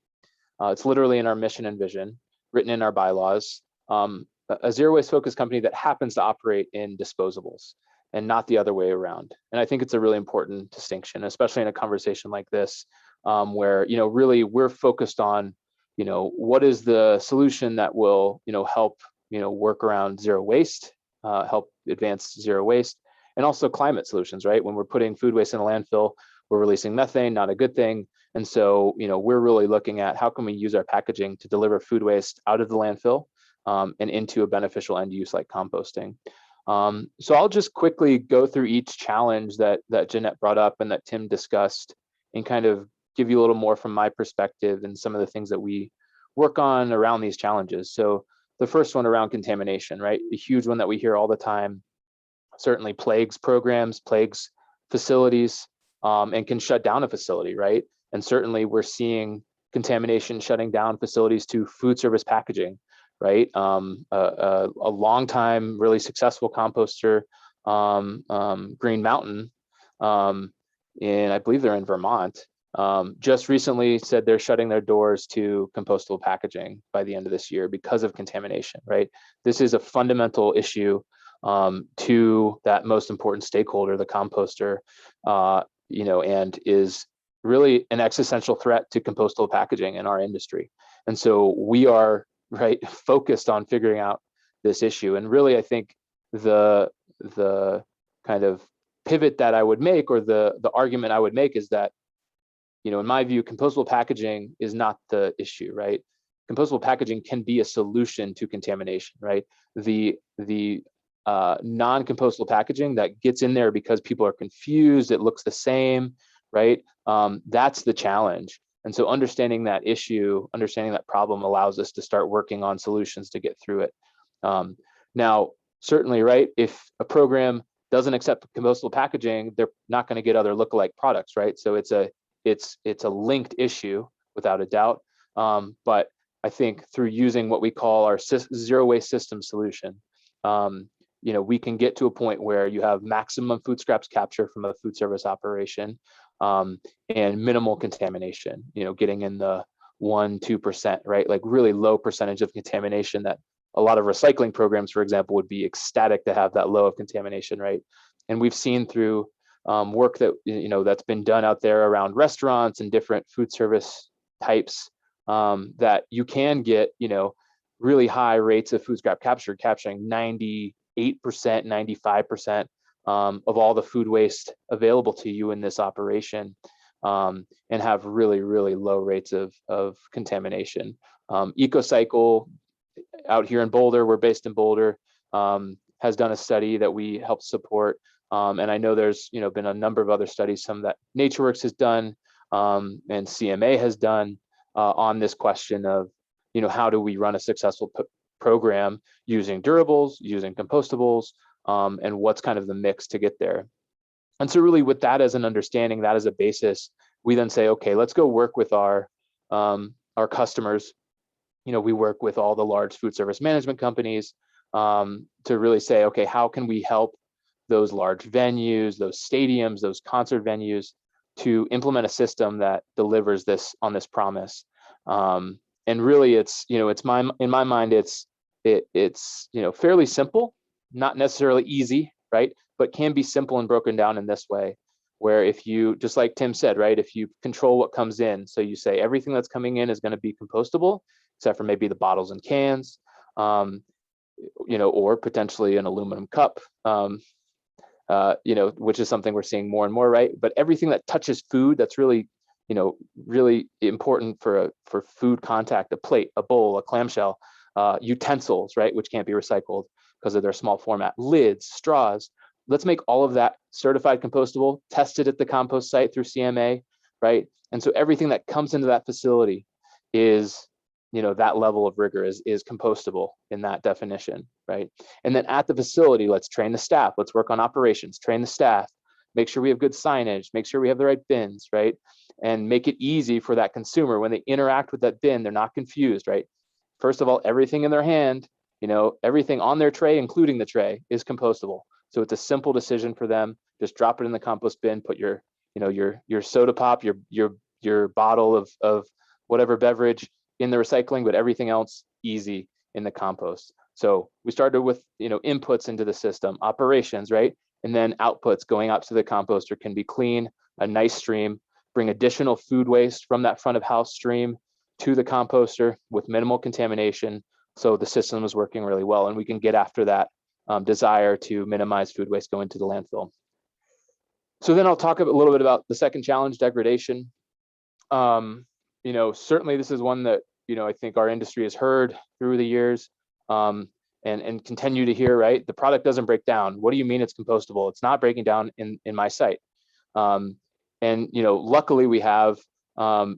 It's literally in our mission and vision, written in our bylaws, a zero waste focused company that happens to operate in disposables and not the other way around. And I think it's a really important distinction, especially in a conversation like this, where, you know, really we're focused on, you know, what is the solution that will, you know, help, you know, work around zero waste, help advance zero waste, and also climate solutions, right? When we're putting food waste in a landfill, we're releasing methane, not a good thing. And so, you know, we're really looking at how can we use our packaging to deliver food waste out of the landfill and into a beneficial end use like composting. So I'll just quickly go through each challenge that Jeanette brought up and that Tim discussed and kind of give you a little more from my perspective and some of the things that we work on around these challenges. So the first one around contamination, right? A huge one that we hear all the time, certainly plagues programs, plagues facilities, and can shut down a facility, right? And certainly we're seeing contamination shutting down facilities to food service packaging, right? A long time, really successful composter, Green Mountain, and I believe they're in Vermont, just recently said they're shutting their doors to compostable packaging by the end of this year because of contamination, right? This is a fundamental issue to that most important stakeholder, the composter, you know, and is really an existential threat to compostable packaging in our industry. And so we are focused on figuring out this issue. And really, I think the kind of pivot that I would make, or the argument I would make, is that, you know, in my view, compostable packaging is not the issue, right? Compostable packaging can be a solution to contamination, right? The non-compostable packaging that gets in there because people are confused, it looks the same, right? That's the challenge. And so understanding that issue, understanding that problem allows us to start working on solutions to get through it. Now, certainly, right, if a program doesn't accept compostable packaging, they're not going to get other lookalike products, right? So it's a linked issue without a doubt. But I think through using what we call our zero waste system solution, you know, we can get to a point where you have maximum food scraps capture from a food service operation, and minimal contamination, you know, getting in the 1-2%, right? Like really low percentage of contamination that a lot of recycling programs, for example, would be ecstatic to have that low of contamination, right? And we've seen through work that, you know, that's been done out there around restaurants and different food service types, that you can get, you know, really high rates of food scrap capture, capturing 98%, 95% of all the food waste available to you in this operation, and have really, really low rates of contamination. EcoCycle out here in Boulder, we're based in Boulder, has done a study that we helped support. And I know there's, you know, been a number of other studies, some that NatureWorks has done, and CMA has done, on this question of, you know, how do we run a successful program using durables, using compostables, and what's kind of the mix to get there. And so really with that as an understanding, that as a basis, we then say, okay, let's go work with our customers. We work with all the large food service management companies to really say, okay, how can we help those large venues, those stadiums, those concert venues to implement a system that delivers this on this promise. And really it's, in my mind, it's fairly simple, not necessarily easy, right? But can be simple and broken down in this way, where if you, just like Tim said, right, if you control what comes in, so you say everything that's coming in is going to be compostable, except for maybe the bottles and cans, or potentially an aluminum cup, which is something we're seeing more and more, right? But everything that touches food, that's really, really important for food contact, a plate, a bowl, a clamshell, utensils, right, which can't be recycled because of their small format, lids, straws. Let's make all of that certified compostable, tested at the compost site through CMA, right? And so everything that comes into that facility is, that level of rigor is compostable in that definition, right? And then at the facility, let's train the staff. Let's work on operations, train the staff, make sure we have good signage, make sure we have the right bins, right? And make it easy for that consumer when they interact with that bin, they're not confused, right? First of all, everything in their hand, everything on their tray, including the tray, is compostable. So it's a simple decision for them. Just drop it in the compost bin, put your soda pop, your bottle of whatever beverage in the recycling, but everything else easy in the compost. So we started with, inputs into the system, operations, right? And then outputs going out to the composter can be clean, a nice stream, bring additional food waste from that front of house stream to the composter with minimal contamination. So the system is working really well, and we can get after that desire to minimize food waste going to the landfill. So then I'll talk a little bit about the second challenge, degradation. Certainly this is one that, I think our industry has heard through the years and continue to hear, right? The product doesn't break down. What do you mean it's compostable? It's not breaking down in my site. Luckily we have, I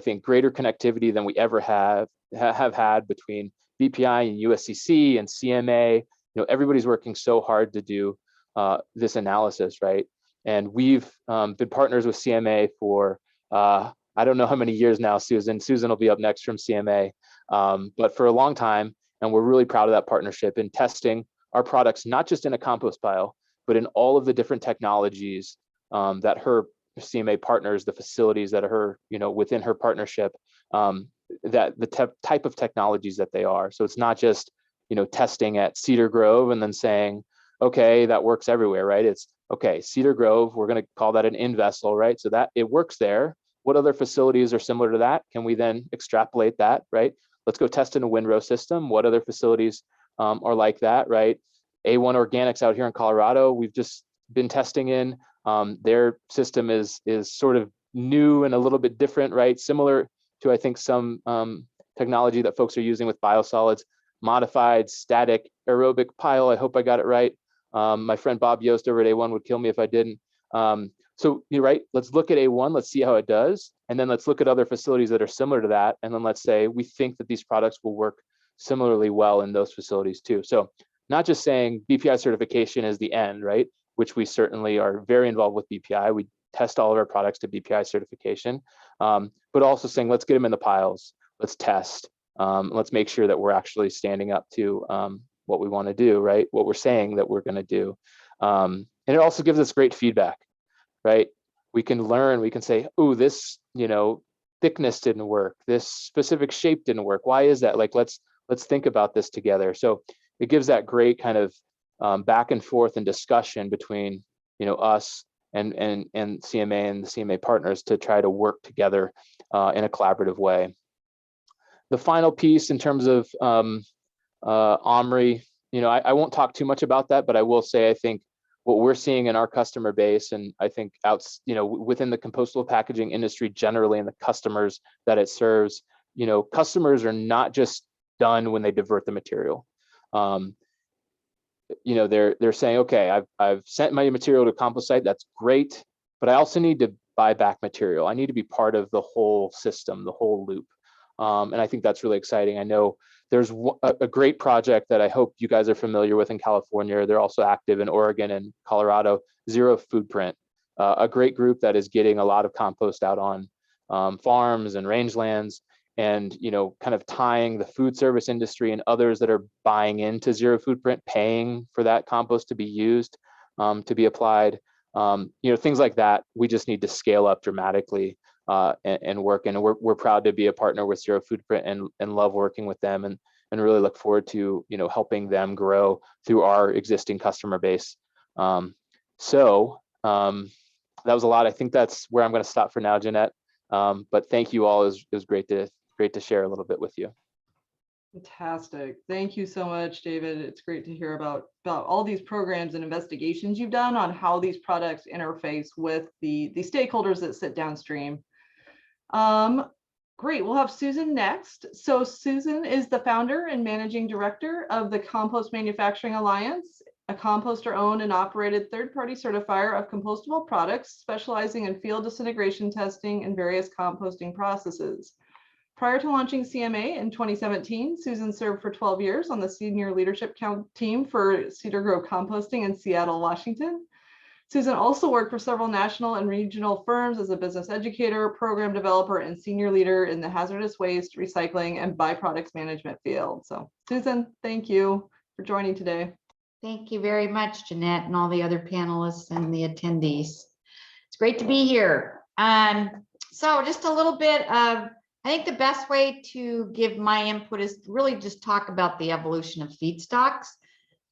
think greater connectivity than we ever have had between BPI and USCC and CMA. Everybody's working so hard to do this analysis, right? And we've been partners with CMA for, I don't know how many years now, Susan. Susan will be up next from CMA, but for a long time. And we're really proud of that partnership in testing our products, not just in a compost pile, but in all of the different technologies that her CMA partners, the facilities that are her, within her partnership, that the type of technologies that they are. So it's not just, testing at Cedar Grove and then saying, okay, that works everywhere, right? It's okay, Cedar Grove, we're going to call that an in vessel, right? So that it works there. What other facilities are similar to that? Can we then extrapolate that, right? Let's go test in a windrow system. What other facilities are like that, right? A1 Organics out here in Colorado, we've just been testing in. Their system is sort of new and a little bit different, right? Similar to, I think, some technology that folks are using with biosolids, modified static aerobic pile. I hope I got it right. My friend Bob Yost over at A1 would kill me if I didn't. So you're right, let's look at A1, let's see how it does. And then let's look at other facilities that are similar to that. And then let's say, we think that these products will work similarly well in those facilities too. So not just saying BPI certification is the end, right? Which we certainly are very involved with BPI. We test all of our products to BPI certification, but also saying, let's get them in the piles, let's test, let's make sure that we're actually standing up to what we want to do, right? What we're saying that we're going to do. And it also gives us great feedback, right? We can learn, we can say, oh, this, thickness didn't work. This specific shape didn't work. Why is that? Like, let's think about this together. So it gives that great kind of back and forth and discussion between, us and CMA and the CMA partners to try to work together in a collaborative way. The final piece in terms of OMRI, I won't talk too much about that, but I will say, I think what we're seeing in our customer base, and I think within the compostable packaging industry generally, and the customers that it serves, customers are not just done when they divert the material. They're saying, okay, I've sent my material to a compost site, that's great, but I also need to buy back material. I need to be part of the whole system, the whole loop. And I think that's really exciting. I know there's a great project that I hope you guys are familiar with in California. They're also active in Oregon and Colorado, Zero Foodprint. a great group that is getting a lot of compost out on farms and rangelands, and kind of tying the food service industry and others that are buying into zero footprint, paying for that compost to be used, to be applied. Things like that. We just need to scale up dramatically and work. And we're proud to be a partner with Zero Footprint and love working with them, and really look forward to helping them grow through our existing customer base. That was a lot. I think that's where I'm going to stop for now, Jeanette. But thank you all. It was great to share a little bit with you. Fantastic. Thank you so much, David. It's great to hear about all these programs and investigations you've done on how these products interface with the stakeholders that sit downstream. Great. We'll have Susan next. So Susan is the founder and managing director of the Compost Manufacturing Alliance, a composter-owned and operated third-party certifier of compostable products, specializing in field disintegration testing and various composting processes. Prior to launching CMA in 2017, Susan served for 12 years on the senior leadership team for Cedar Grove Composting in Seattle, Washington. Susan also worked for several national and regional firms as a business educator, program developer, and senior leader in the hazardous waste, recycling, and byproducts management field. So Susan, thank you for joining today. Thank you very much, Jeanette, and all the other panelists and the attendees. It's great to be here. So just a little bit of, I think the best way to give my input is to really just talk about the evolution of feedstocks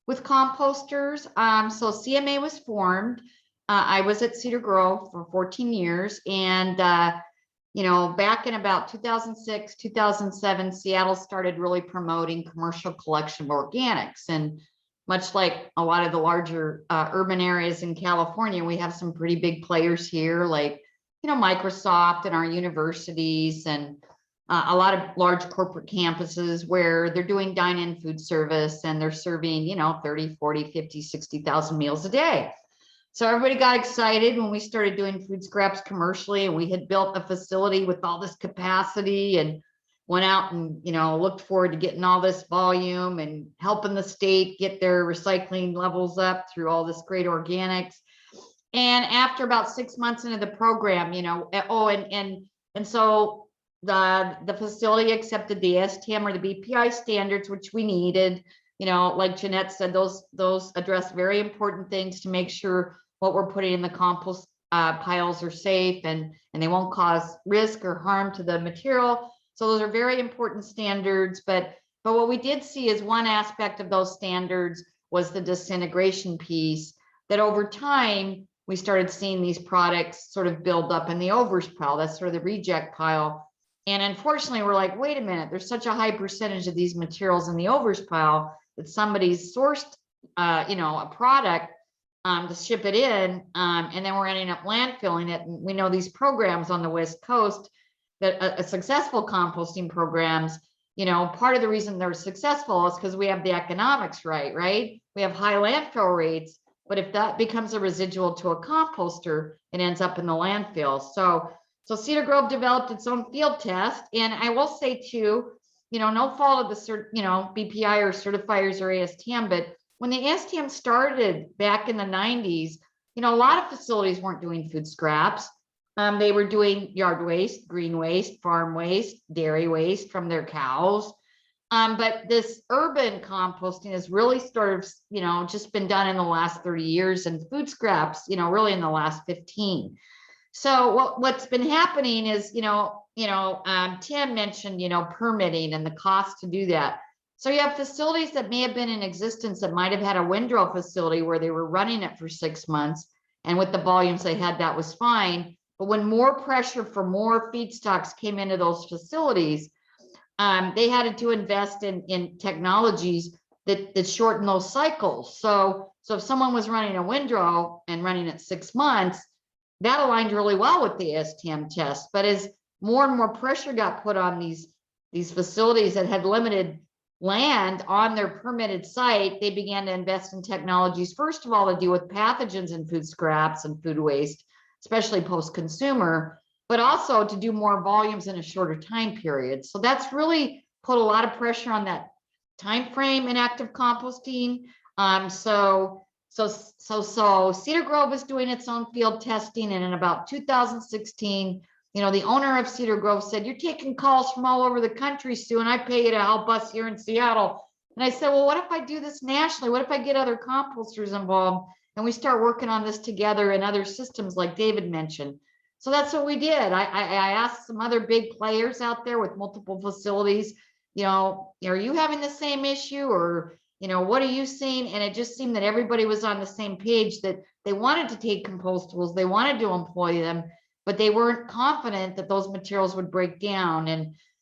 with composters. So CMA was formed. I was at Cedar Grove for 14 years. And, back in about 2006, 2007, Seattle started really promoting commercial collection of organics. And much like a lot of the larger urban areas in California, we have some pretty big players here, like Microsoft and our universities, and a lot of large corporate campuses where they're doing dine-in food service, and they're serving 30, 40, 50, 60,000 meals a day. So everybody got excited when we started doing food scraps commercially, and we had built a facility with all this capacity, and went out and looked forward to getting all this volume and helping the state get their recycling levels up through all this great organics. And after about 6 months into the program, so the facility accepted the STM or the BPI standards, which we needed. Like Jeanette said, those address very important things to make sure what we're putting in the compost piles are safe and they won't cause risk or harm to the material. So those are very important standards. But what we did see is one aspect of those standards was the disintegration piece, that over time, we started seeing these products sort of build up in the overs pile. That's sort of the reject pile. And unfortunately, we're like, wait a minute, there's such a high percentage of these materials in the overs pile that somebody's sourced, a product to ship it in, and then we're ending up landfilling it. And we know these programs on the West Coast that successful composting programs, part of the reason they're successful is because we have the economics right? We have high landfill rates, but if that becomes a residual to a composter, it ends up in the landfill. So Cedar Grove developed its own field test. And I will say too, no fault of the BPI or certifiers or ASTM, but when the ASTM started back in the 90s, a lot of facilities weren't doing food scraps. They were doing yard waste, green waste, farm waste, dairy waste from their cows. But this urban composting has really sort of, just been done in the last 30 years, and food scraps, really in the last 15. So what's been happening is, Tim mentioned, permitting and the cost to do that. So you have facilities that may have been in existence that might have had a windrow facility where they were running it for 6 months. And with the volumes they had, that was fine. But when more pressure for more feedstocks came into those facilities, they had to invest in technologies that shorten those cycles. So if someone was running a windrow and running it 6 months, that aligned really well with the STM test. But as more and more pressure got put on these facilities that had limited land on their permitted site, they began to invest in technologies, first of all, to deal with pathogens in food scraps and food waste, especially post-consumer, but also to do more volumes in a shorter time period. So that's really put a lot of pressure on that time frame in active composting. So So Cedar Grove is doing its own field testing, and in about 2016, the owner of Cedar Grove said, "You're taking calls from all over the country, Sue, and I pay you to help us here in Seattle." And I said, "Well, what if I do this nationally? What if I get other composters involved and we start working on this together in other systems like David mentioned?" So that's what we did. I asked some other big players out there with multiple facilities, are you having the same issue, or what are you seeing? And it just seemed that everybody was on the same page, that they wanted to take compostables, they wanted to employ them, but they weren't confident that those materials would break down.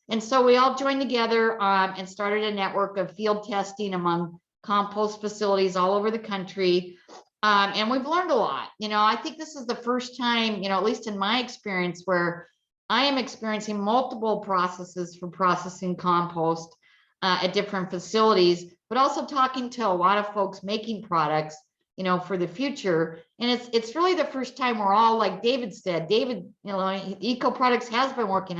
And so we all joined together and started a network of field testing among compost facilities all over the country. And we've learned a lot. I think this is the first time, at least in my experience, where I am experiencing multiple processes for processing compost at different facilities, but also talking to a lot of folks making products, for the future. And it's really the first time we're all, like David said, Eco Products has been working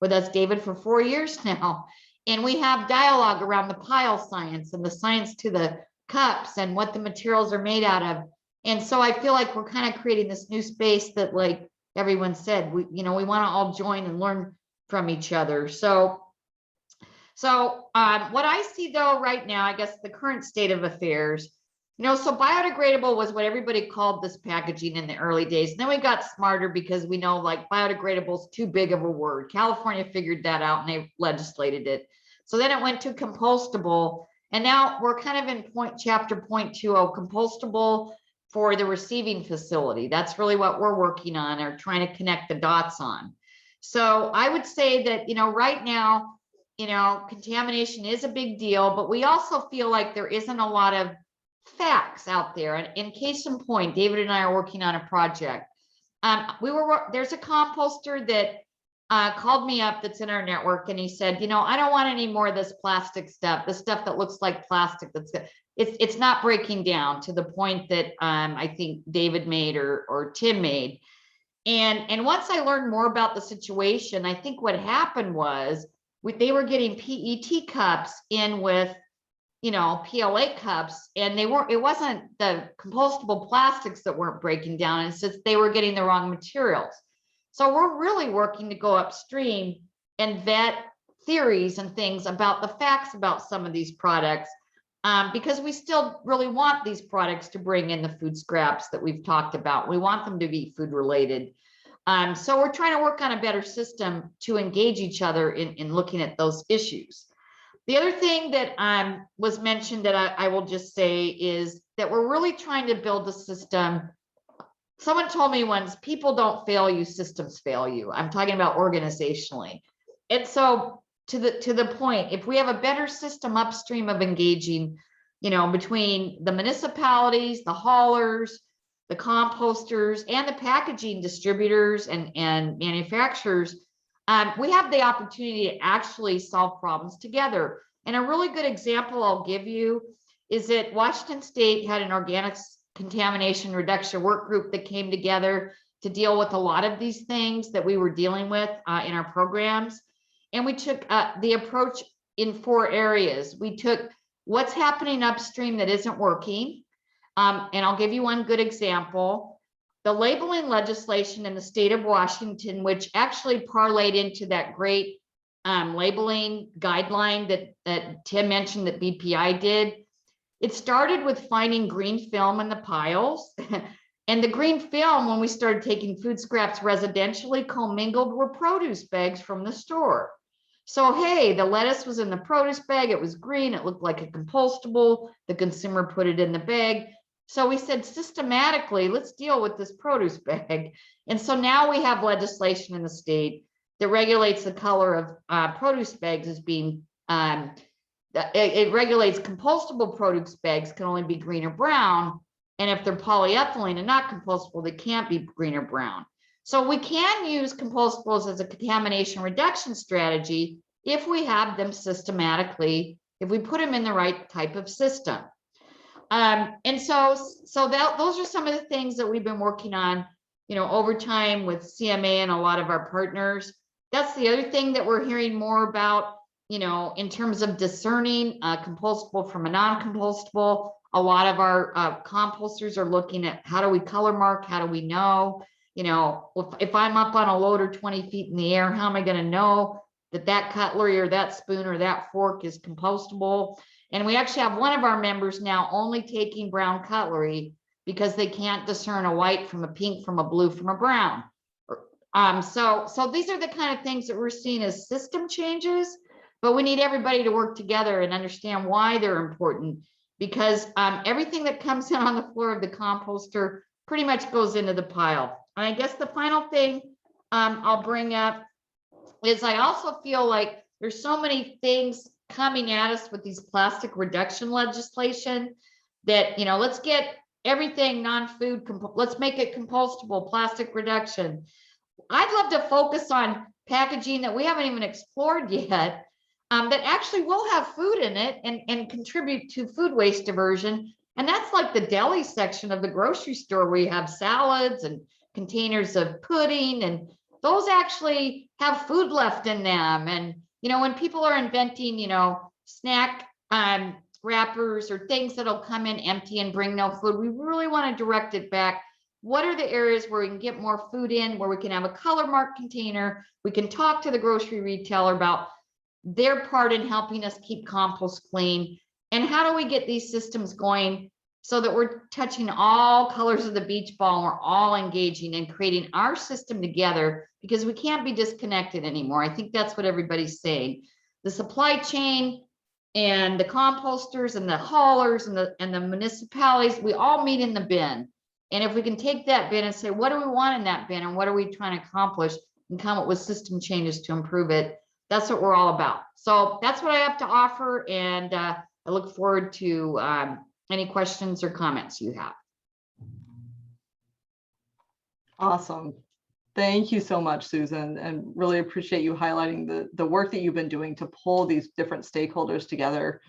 with us, David, for 4 years now. And we have dialogue around the pile science and the science to the cups and what the materials are made out of. And so I feel like we're kind of creating this new space that, like everyone said, we want to all join and learn from each other. So what I see though right now, I guess the current state of affairs, so biodegradable was what everybody called this packaging in the early days. And then we got smarter because we know like biodegradable is too big of a word. California figured that out and they legislated it. So then it went to compostable. And now we're kind of in chapter 0.20, compostable for the receiving facility. That's really what we're working on or trying to connect the dots on. So I would say that, right now, contamination is a big deal, but we also feel like there isn't a lot of facts out there. And in case in point, David and I are working on a project. There's a composter that called me up that's in our network, and he said, I don't want any more of this plastic stuff, the stuff that looks like plastic. It's not breaking down to the point that I think David made or Tim made. And once I learned more about the situation, I think what happened was they were getting PET cups in with PLA cups, and it wasn't the compostable plastics that weren't breaking down. It's just they were getting the wrong materials. So we're really working to go upstream and vet theories and things about the facts about some of these products, because we still really want these products to bring in the food scraps that we've talked about. We want them to be food related. So we're trying to work on a better system to engage each other in looking at those issues. The other thing that was mentioned that I will just say is that we're really trying to build a system. Someone told me once, people don't fail you, systems fail you. I'm talking about organizationally. And so to the point, if we have a better system upstream of engaging, between the municipalities, the haulers, the composters, and the packaging distributors and manufacturers, we have the opportunity to actually solve problems together. And a really good example I'll give you is that Washington State had an organics contamination reduction work group that came together to deal with a lot of these things that we were dealing with in our programs. And we took the approach in 4 areas. We took what's happening upstream that isn't working. And I'll give you one good example. The labeling legislation in the state of Washington, which actually parlayed into that great labeling guideline that Tim mentioned that BPI did. It started with finding green film in the piles. And the green film, when we started taking food scraps residentially, commingled were produce bags from the store. So, hey, the lettuce was in the produce bag. It was green. It looked like a compostable. The consumer put it in the bag. So we said systematically, let's deal with this produce bag. And so now we have legislation in the state that regulates the color of produce bags as being, it regulates compostable produce bags can only be green or brown. And if they're polyethylene and not compostable, they can't be green or brown. So we can use compostables as a contamination reduction strategy if we have them systematically, if we put them in the right type of system. And so those are some of the things that we've been working on, over time with CMA and a lot of our partners. That's the other thing that we're hearing more about, in terms of discerning compostable from a non-compostable. A lot of our composters are looking at how do we color mark? How do we know? You know, if I'm up on a loader 20 feet in the air, how am I going to know that that cutlery or that spoon or that fork is compostable? And we actually have one of our members now only taking brown cutlery because they can't discern a white from a pink, from a blue, from a brown. So these are the kind of things that we're seeing as system changes, but we need everybody to work together and understand why they're important, because everything that comes in on the floor of the composter pretty much goes into the pile. And I guess the final thing I'll bring up is I also feel like there's so many things coming at us with these plastic reduction legislation that, you know, let's get everything non-food, let's make it compostable, plastic reduction. I'd love to focus on packaging that we haven't even explored yet, that actually will have food in it and contribute to food waste diversion. And that's like the deli section of the grocery store where you have salads and containers of pudding, and those actually have food left in them. And, you know, when people are inventing, you know, snack wrappers or things that'll come in empty and bring no food, we really want to direct it back. What are the areas where we can get more food in, where we can have a color mark container? We can talk to the grocery retailer about their part in helping us keep compost clean. And how do we get these systems going so that we're touching all colors of the beach ball and we're all engaging and creating our system together, because we can't be disconnected anymore. I think that's what everybody's saying. The supply chain and the composters and the haulers and the municipalities, we all meet in the bin. And if we can take that bin and say, what do we want in that bin and what are we trying to accomplish, and come up with system changes to improve it, that's what we're all about. So that's what I have to offer. And I look forward to any questions or comments you have. Awesome. Thank you so much, Susan, and really appreciate you highlighting the work that you've been doing to pull these different stakeholders together.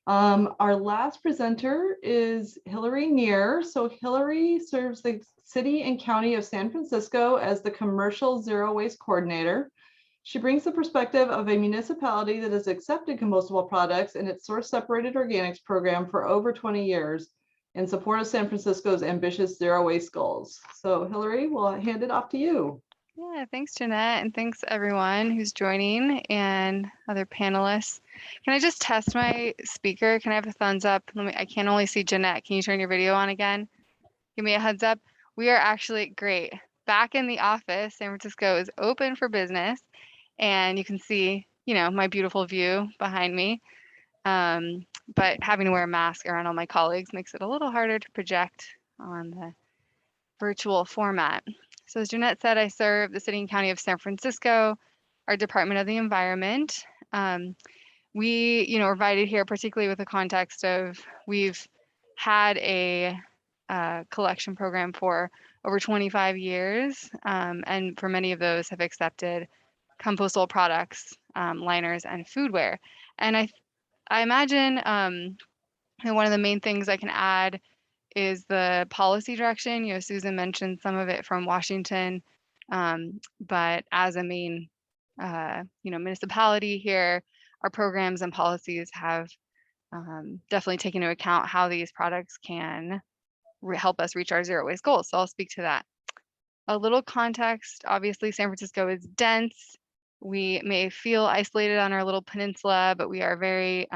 Our last presenter is Hillary Neer. So Hillary serves the City and County of San Francisco as the Commercial Zero Waste Coordinator. She brings the perspective of a municipality that has accepted compostable products in its source separated organics program for over 20 years in support of San Francisco's ambitious zero waste goals. So Hillary, we'll hand it off to you. Yeah, thanks, Jeanette, and thanks everyone who's joining and other panelists. Can I just test my speaker? Can I have a thumbs up? I can only see Jeanette. Can you turn your video on again? Give me a heads up. We are actually great. Back in the office, San Francisco is open for business, and you can see, you know, my beautiful view behind me. But having to wear a mask around all my colleagues makes it a little harder to project on the virtual format. So as Jeanette said, I serve the City and County of San Francisco, our Department of the Environment. We, you know, are invited here particularly with the context of we've had a collection program for over 25 years, and for many of those have accepted compostable products, liners, and foodware. And I imagine one of the main things I can add is the policy direction. You know, Susan mentioned some of it from Washington, but as a main, you know, municipality here, our programs and policies have definitely taken into account how these products can help us reach our zero waste goals. So I'll speak to that. A little context, obviously San Francisco is dense. We may feel isolated on our little peninsula, but we are very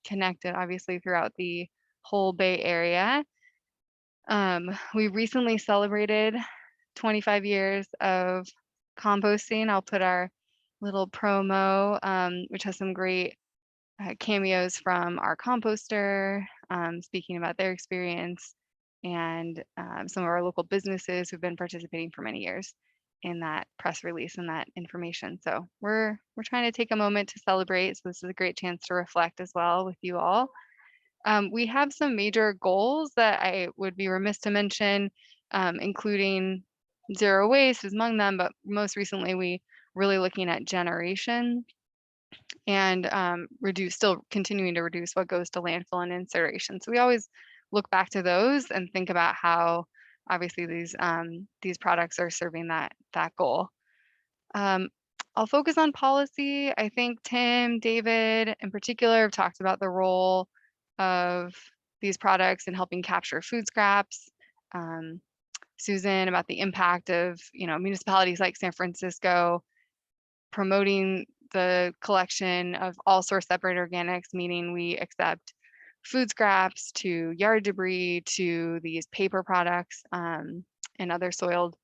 connected, obviously, throughout the whole Bay Area. We recently celebrated 25 years of composting. I'll put our little promo, which has some great cameos from our composter, speaking about their experience, and some of our local businesses who've been participating for many years in that press release and that information. So we're trying to take a moment to celebrate. So this is a great chance to reflect as well with you all. We have some major goals that I would be remiss to mention, including zero waste is among them, but most recently we really looking at generation and still continuing to reduce what goes to landfill and incineration. So we always look back to those and think about how obviously these products are serving that goal. I'll focus on policy. I think Tim, David in particular have talked about the role of these products and helping capture food scraps. Susan about the impact of, municipalities like San Francisco promoting the collection of all source separated organics, meaning we accept food scraps to yard debris to these paper products and other soiled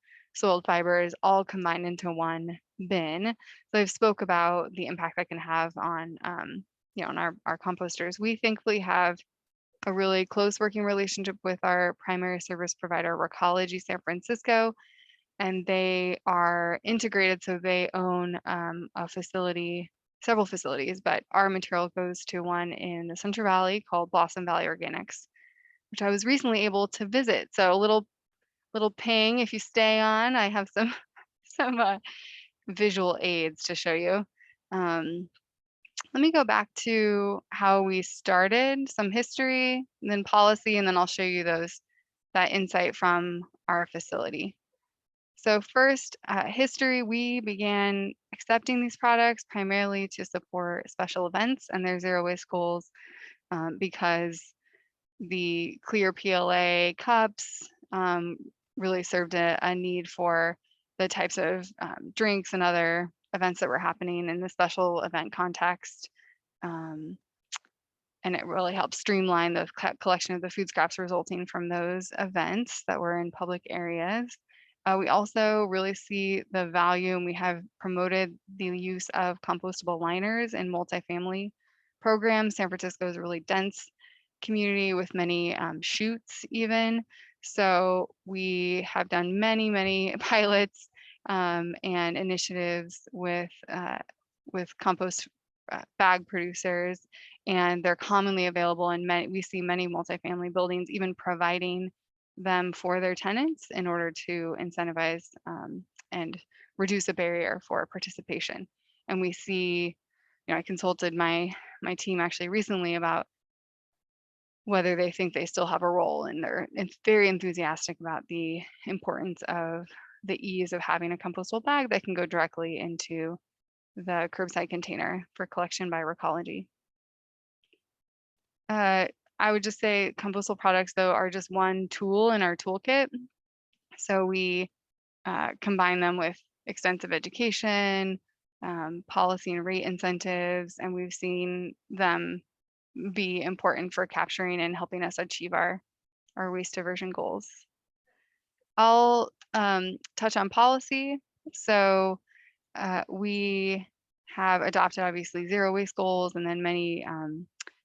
fibers all combined into one bin. So I've spoke about the impact that can have on on our composters. We thankfully have a really close working relationship with our primary service provider, Recology San Francisco, and they are integrated. So they own a facility, several facilities, but our material goes to one in the Central Valley called Blossom Valley Organics, which I was recently able to visit. So a little ping, if you stay on, I have some visual aids to show you. Let me go back to how we started, some history, and then policy, and then I'll show you that insight from our facility. So first, history, we began accepting these products primarily to support special events and their zero waste goals because the clear PLA cups really served a need for the types of drinks and other events that were happening in the special event context. And it really helped streamline the collection of the food scraps resulting from those events that were in public areas. We also really see the value, and we have promoted the use of compostable liners in multifamily programs. San Francisco is a really dense community with many chutes even. So we have done many pilots and initiatives with compost bag producers, and they're commonly available in we see many multifamily buildings even providing them for their tenants in order to incentivize and reduce a barrier for participation. And we see, I consulted my team actually recently about whether they think they still have a role, and they're very enthusiastic about the importance of the ease of having a compostable bag that can go directly into the curbside container for collection by Recology. I would just say compostable products, though, are just one tool in our toolkit. So we combine them with extensive education, policy and rate incentives, and we've seen them be important for capturing and helping us achieve our waste diversion goals. I'll touch on policy. So we have adopted obviously zero waste goals and then many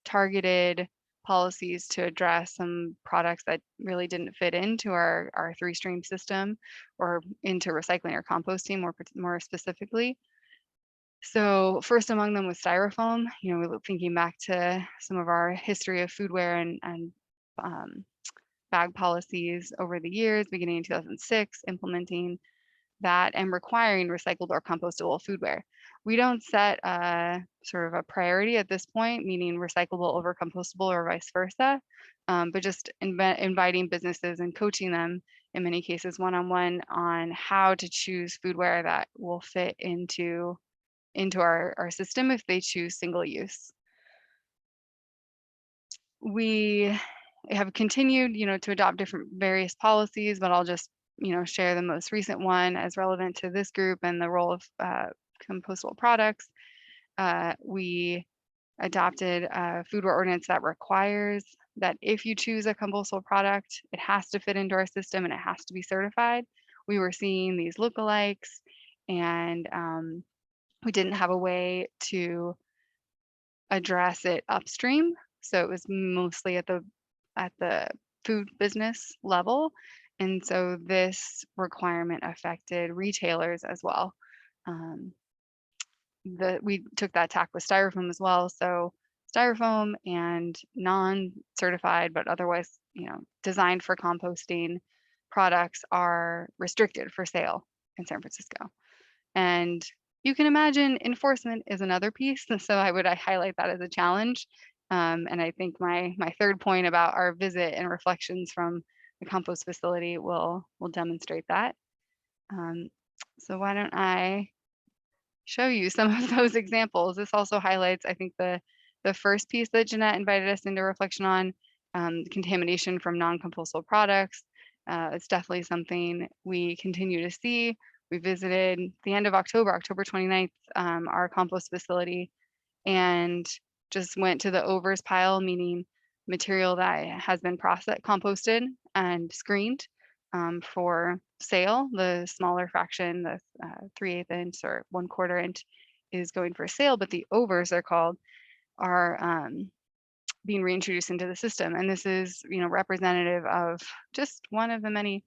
targeted policies to address some products that really didn't fit into our three-stream system or into recycling or composting more specifically. So first among them was styrofoam. We were thinking back to some of our history of foodware and bag policies over the years, beginning in 2006, implementing that and requiring recycled or compostable foodware. We don't set a sort of a priority at this point, meaning recyclable over compostable or vice versa, but just inviting businesses and coaching them in many cases one-on-one on how to choose foodware that will fit into our system if they choose single use. We have continued, to adopt different various policies, but I'll just, share the most recent one as relevant to this group and the role of compostable products. We adopted a foodware ordinance that requires that if you choose a compostable product, it has to fit into our system and it has to be certified. We were seeing these lookalikes, and we didn't have a way to address it upstream. So it was mostly at the food business level. And so this requirement affected retailers as well. We took that tack with styrofoam as well. So styrofoam and non-certified, but otherwise, designed for composting products are restricted for sale in San Francisco. And you can imagine enforcement is another piece. And so I highlight that as a challenge. And I think my third point about our visit and reflections from the compost facility will demonstrate that. So why don't I show you some of those examples? This also highlights, I think, the first piece that Jeanette invited us into reflection on, contamination from non-compostable products. It's definitely something we continue to see. We visited the end of October, October 29th, our compost facility, and just went to the overs pile, meaning material that has been composted and screened for sale. The smaller fraction, the 3/8 inch or 1/4 inch, is going for sale, but the overs, they're called, are being reintroduced into the system. And this is, representative of just one of the many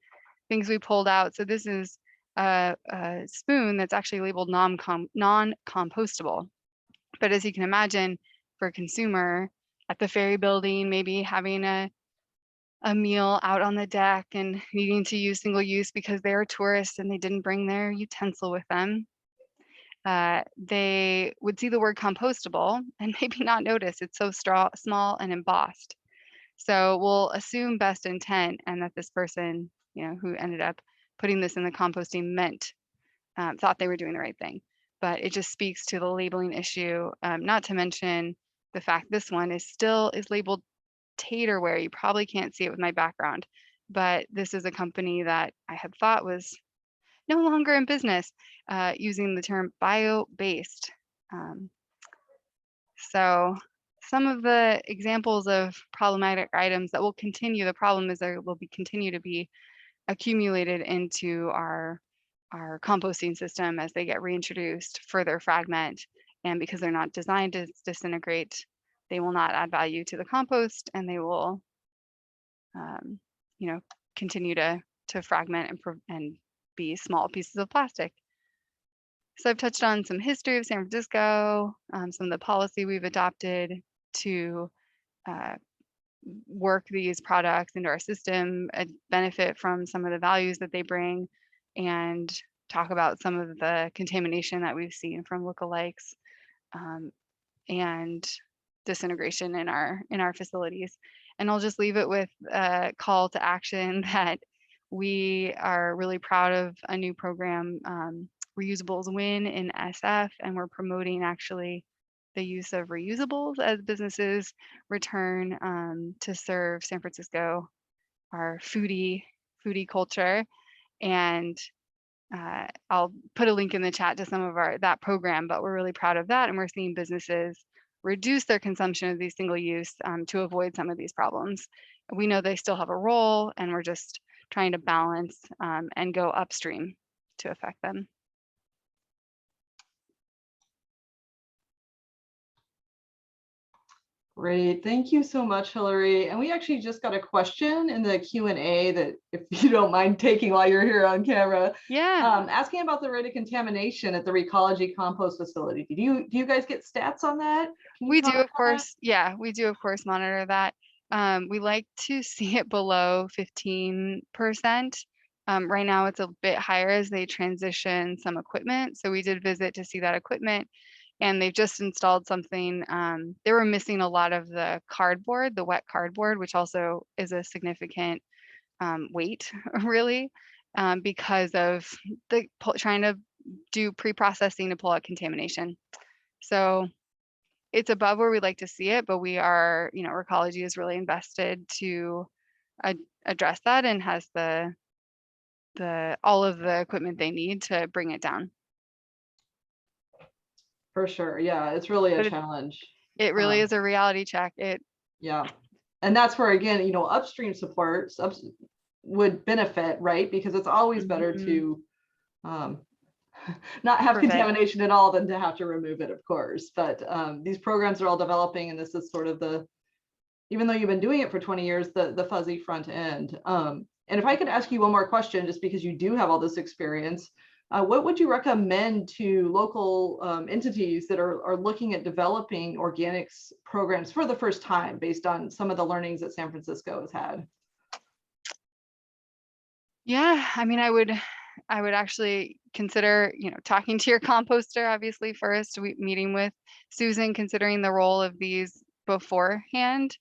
things we pulled out. So this is a spoon that's actually labeled non-compostable. But as you can imagine, for a consumer at the ferry building, maybe having a meal out on the deck and needing to use single use because they're a tourist and they didn't bring their utensil with them, they would see the word compostable and maybe not notice it's so small and embossed. So we'll assume best intent and that this person, who ended up putting this in the composting thought they were doing the right thing. But it just speaks to the labeling issue, not to mention the fact this one is labeled Taterware. You probably can't see it with my background, but this is a company that I had thought was no longer in business, using the term bio-based. So some of the examples of problematic items that will continue, the problem is there will continue to be accumulated into our composting system as they get reintroduced, further fragment, and because they're not designed to disintegrate, they will not add value to the compost, and they will, continue to fragment and be small pieces of plastic. So I've touched on some history of San Francisco, some of the policy we've adopted to work these products into our system, benefit from some of the values that they bring, and talk about some of the contamination that we've seen from lookalikes and disintegration in our facilities. And I'll just leave it with a call to action that we are really proud of a new program, Reusables Win in SF, and we're promoting actually the use of reusables as businesses return to serve San Francisco, our foodie culture. And I'll put a link in the chat to some of that program, but we're really proud of that. And we're seeing businesses reduce their consumption of these single use to avoid some of these problems. We know they still have a role, and we're just trying to balance and go upstream to affect them. Great, thank you so much, Hillary. And we actually just got a question in the Q&A that, if you don't mind taking while you're here on camera. Yeah. Asking about the rate of contamination at the Recology compost facility. Do you guys get stats on that? We do, of course. Yeah, we do, of course, monitor that. We like to see it below 15%. Right now, it's a bit higher as they transition some equipment. So we did visit to see that equipment. And they've just installed something. They were missing a lot of the cardboard, the wet cardboard, which also is a significant weight, really, because of the trying to do pre-processing to pull out contamination. So it's above where we'd like to see it, but we are, Recology is really invested to address that and has all of the equipment they need to bring it down. For sure, yeah, it's really a challenge. It really is a reality check. Yeah, and that's where, again, upstream support would benefit, right? Because it's always better to not have contamination at all than to have to remove it, of course. But these programs are all developing, and this is sort of even though you've been doing it for 20 years, the fuzzy front end. And if I could ask you one more question, just because you do have all this experience, what would you recommend to local entities that are looking at developing organics programs for the first time based on some of the learnings that San Francisco has had? Yeah, I mean, I would actually consider, talking to your composter, obviously, first, meeting with Susan, considering the role of these beforehand,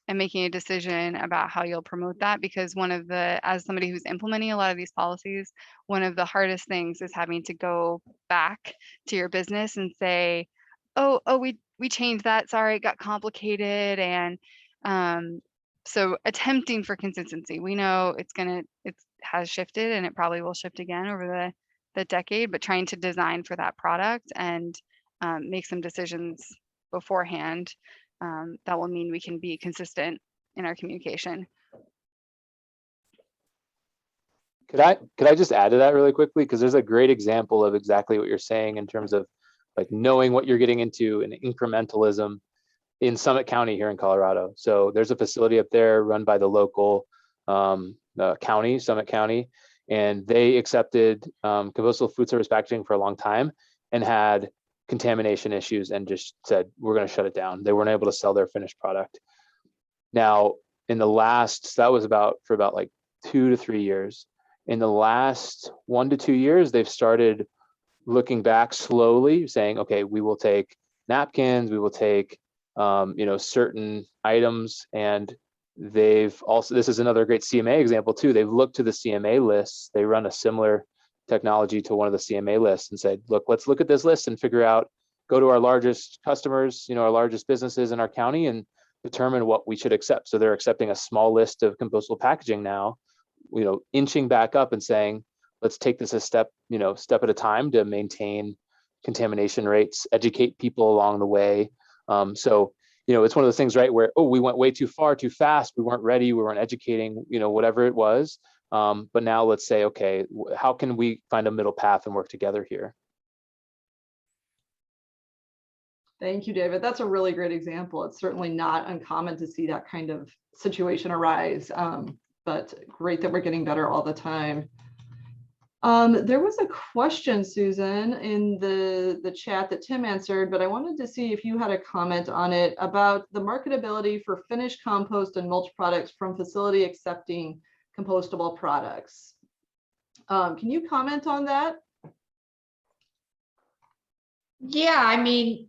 and making a decision about how you'll promote that. Because as somebody who's implementing a lot of these policies, one of the hardest things is having to go back to your business and say, oh, we changed that. Sorry, it got complicated. And So attempting for consistency. We know it has shifted and it probably will shift again over the decade, but trying to design for that product and make some decisions beforehand that will mean we can be consistent in our communication. Could I just add to that really quickly? Because there's a great example of exactly what you're saying in terms of like knowing what you're getting into and incrementalism in Summit County here in Colorado. So there's a facility up there run by the local county, Summit County, and they accepted compostable food service packaging for a long time and had contamination issues and just said, we're going to shut it down. They weren't able to sell their finished product. Now, in the last, that was for about like 2 to 3 years. In the last 1 to 2 years, they've started looking back slowly, saying, okay, we will take napkins, we will take certain items, and they've also, this is another great CMA example too, they've looked to the CMA lists. They run a similar technology to one of the CMA lists and said, look, let's look at this list and figure out, go to our largest customers, our largest businesses in our county and determine what we should accept. So they're accepting a small list of compostable packaging now, inching back up and saying, let's take this a step at a time to maintain contamination rates, educate people along the way. So it's one of those things, right, where, we went way too far, too fast, we weren't ready, we weren't educating, whatever it was. But now let's say, okay, how can we find a middle path and work together here? Thank you, David. That's a really great example. It's certainly not uncommon to see that kind of situation arise, but great that we're getting better all the time. There was a question, Susan, in the chat that Tim answered, but I wanted to see if you had a comment on it about the marketability for finished compost and mulch products from facility accepting compostable products. Can you comment on that? Yeah, I mean,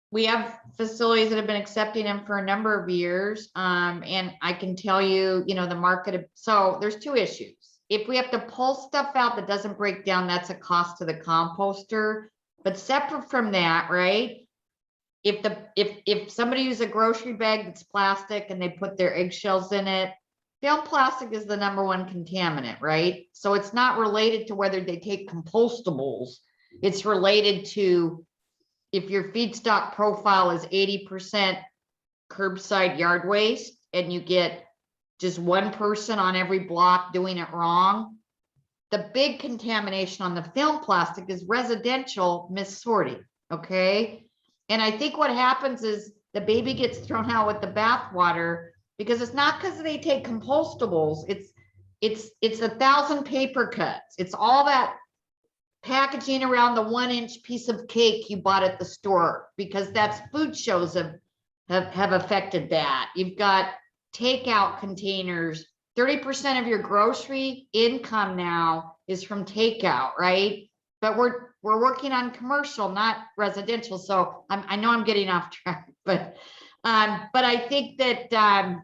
we have facilities that have been accepting them for a number of years. And I can tell you, the market, so there's 2 issues. If we have to pull stuff out that doesn't break down, that's a cost to the composter. But separate from that, right? If somebody uses a grocery bag that's plastic and they put their eggshells in it, film plastic is the #1 contaminant, right? So it's not related to whether they take compostables. It's related to if your feedstock profile is 80% curbside yard waste and you get just 1 person on every block doing it wrong. The big contamination on the film plastic is residential missorting, okay? And I think what happens is the baby gets thrown out with the bathwater because it's not because they take compostables. It's 1,000 paper cuts. It's all that packaging around the 1-inch piece of cake you bought at the store, because that's food shows have affected that. You've got takeout containers. 30% of your grocery income now is from takeout, right? But we're working on commercial, not residential. So I know I'm getting off track, but I think that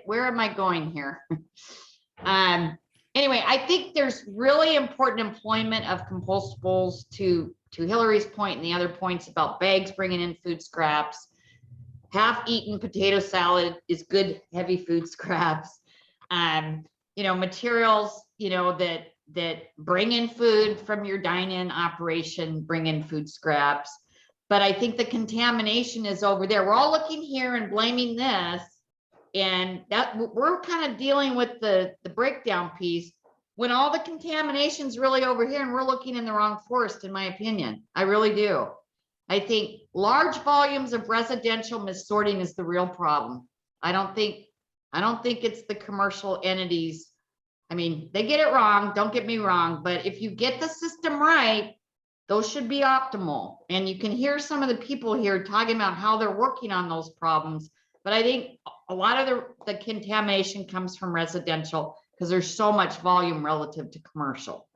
where am I going here? Anyway, I think there's really important employment of compostables to Hillary's point and the other points about bags bringing in food scraps. Half-eaten potato salad is good, heavy food scraps. Materials, that bring in food from your dine-in operation, bring in food scraps. But I think the contamination is over there. We're all looking here and blaming this, and that we're kind of dealing with the breakdown piece when all the contamination is really over here, and we're looking in the wrong forest, in my opinion. I really do. I think large volumes of residential missorting is the real problem. I don't think it's the commercial entities. I mean, they get it wrong, don't get me wrong, but if you get the system right, those should be optimal. And you can hear some of the people here talking about how they're working on those problems. But I think a lot of the contamination comes from residential because there's so much volume relative to commercial.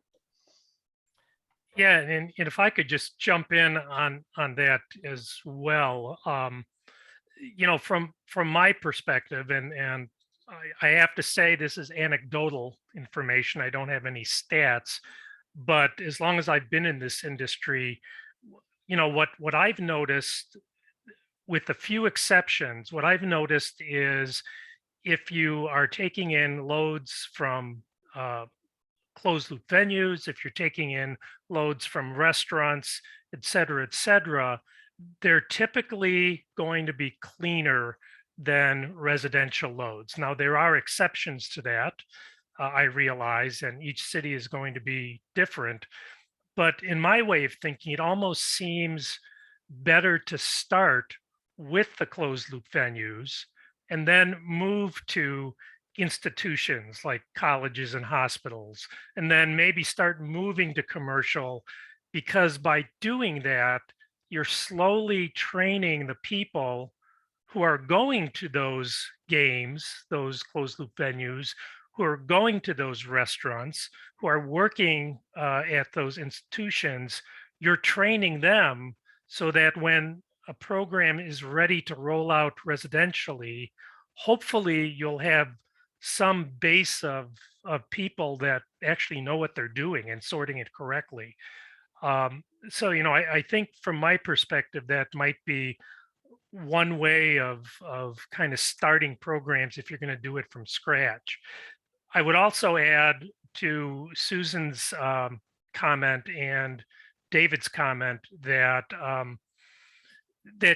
Yeah, and if I could just jump in on that as well, from my perspective, and I have to say this is anecdotal information. I don't have any stats, but as long as I've been in this industry, what I've noticed with a few exceptions, what I've noticed is if you are taking in loads from closed loop venues, if you're taking in loads from restaurants, et cetera, they're typically going to be cleaner than residential loads. Now, there are exceptions to that, I realize, and each city is going to be different. But in my way of thinking, it almost seems better to start with the closed loop venues and then move to institutions like colleges and hospitals, and then maybe start moving to commercial, because by doing that, you're slowly training the people who are going to those games, those closed loop venues, who are going to those restaurants, who are working at those institutions. You're training them so that when a program is ready to roll out residentially, hopefully you'll have some base of people that actually know what they're doing and sorting it correctly. So, I think from my perspective, that might be one way of kind of starting programs if you're going to do it from scratch. I would also add to Susan's comment and David's comment that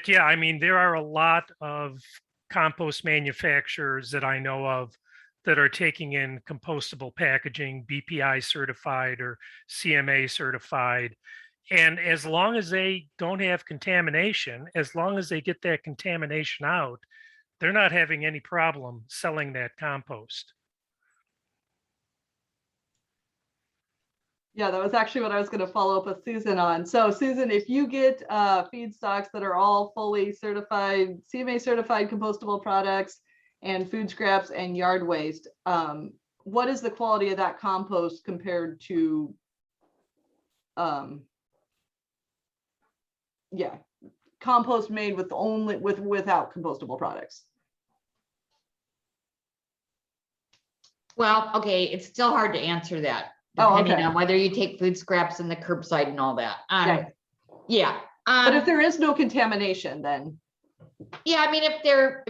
yeah, I mean, there are a lot of compost manufacturers that I know of that are taking in compostable packaging, BPI certified or CMA certified. And as long as they don't have contamination, as long as they get that contamination out, they're not having any problem selling that compost. Yeah, that was actually what I was going to follow up with Susan on. So Susan, if you get feedstocks that are all fully certified, CMA certified compostable products and food scraps and yard waste, what is the quality of that compost compared to, compost made with without compostable products? Well, okay, it's still hard to answer that, depending on whether you take food scraps and the curbside and all that. Yeah. But if there is no contamination, then. Yeah, I mean, if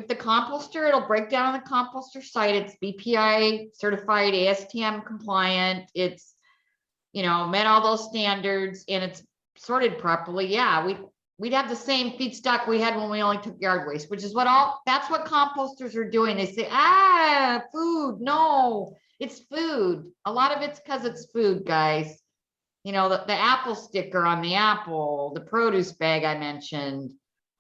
the composter, it'll break down on the composter site. It's BPI certified, ASTM compliant. It's, met all those standards and it's sorted properly. Yeah, we'd have the same feedstock we had when we only took yard waste, which is that's what composters are doing. They say, food, no, it's food. A lot of it's because it's food, guys. The apple sticker on the apple, the produce bag I mentioned.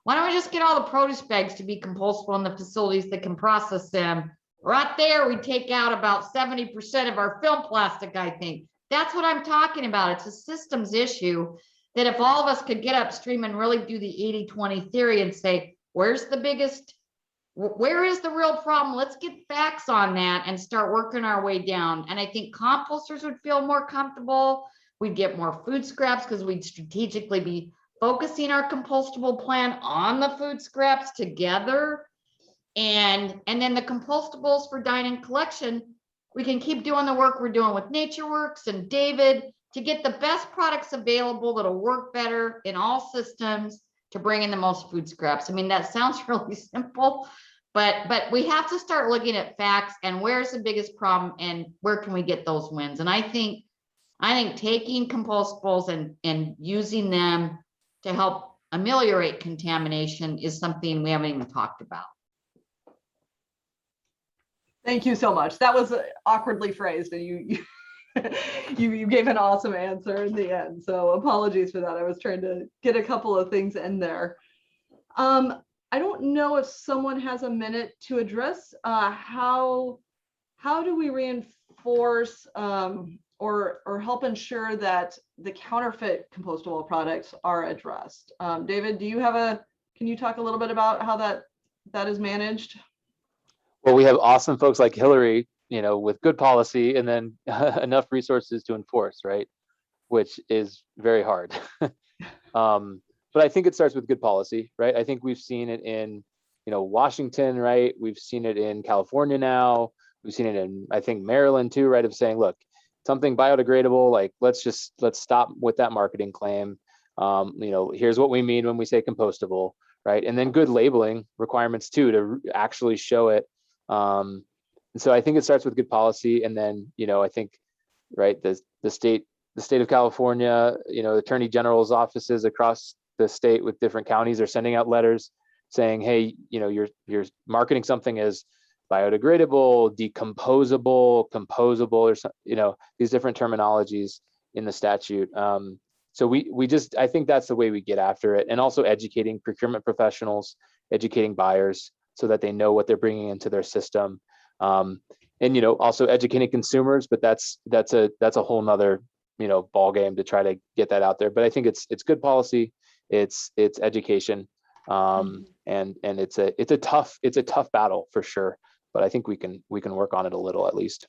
Why don't we just get all the produce bags to be compostable in the facilities that can process them? Right there, we take out about 70% of our film plastic, I think. That's what I'm talking about. It's a systems issue that if all of us could get upstream and really do the 80-20 theory and say, where is the real problem? Let's get facts on that and start working our way down. And I think composters would feel more comfortable. We'd get more food scraps because we'd strategically be focusing our compostable plan on the food scraps together. And then the compostables for dine-in collection, we can keep doing the work we're doing with NatureWorks and David to get the best products available that'll work better in all systems to bring in the most food scraps. I mean, that sounds really simple, but we have to start looking at facts and where's the biggest problem and where can we get those wins. And I think taking compostables and using them to help ameliorate contamination is something we haven't even talked about. Thank you so much. That was awkwardly phrased, and you gave an awesome answer in the end. So apologies for that. I was trying to get a couple of things in there. I don't know if someone has a minute to address how do we reinforce or help ensure that the counterfeit compostable products are addressed. David, can you talk a little bit about how that is managed? Well, we have awesome folks like Hillary, with good policy and then enough resources to enforce, right? Which is very hard. But I think it starts with good policy, right? I think we've seen it in, Washington, right? We've seen it in California now. We've seen it in, I think, Maryland too, right? Of saying, look, something biodegradable, like let's stop with that marketing claim. Here's what we mean when we say compostable, right? And then good labeling requirements too, to actually show it. And so I think it starts with good policy, and then, you know, I think, right, the state of California, you know, Attorney General's offices across the state with different counties are sending out letters saying, hey, you know, you're marketing something as biodegradable, decomposable, composable, or some, you know, these different terminologies in the statute. So we just, I think that's the way we get after it. And also educating procurement professionals, educating buyers so that they know what they're bringing into their system. And, you know, also educating consumers, but that's a whole nother, you know, ball game to try to get that out there. But I think it's good policy, it's education, and it's a tough battle for sure. But I think we can work on it a little at least.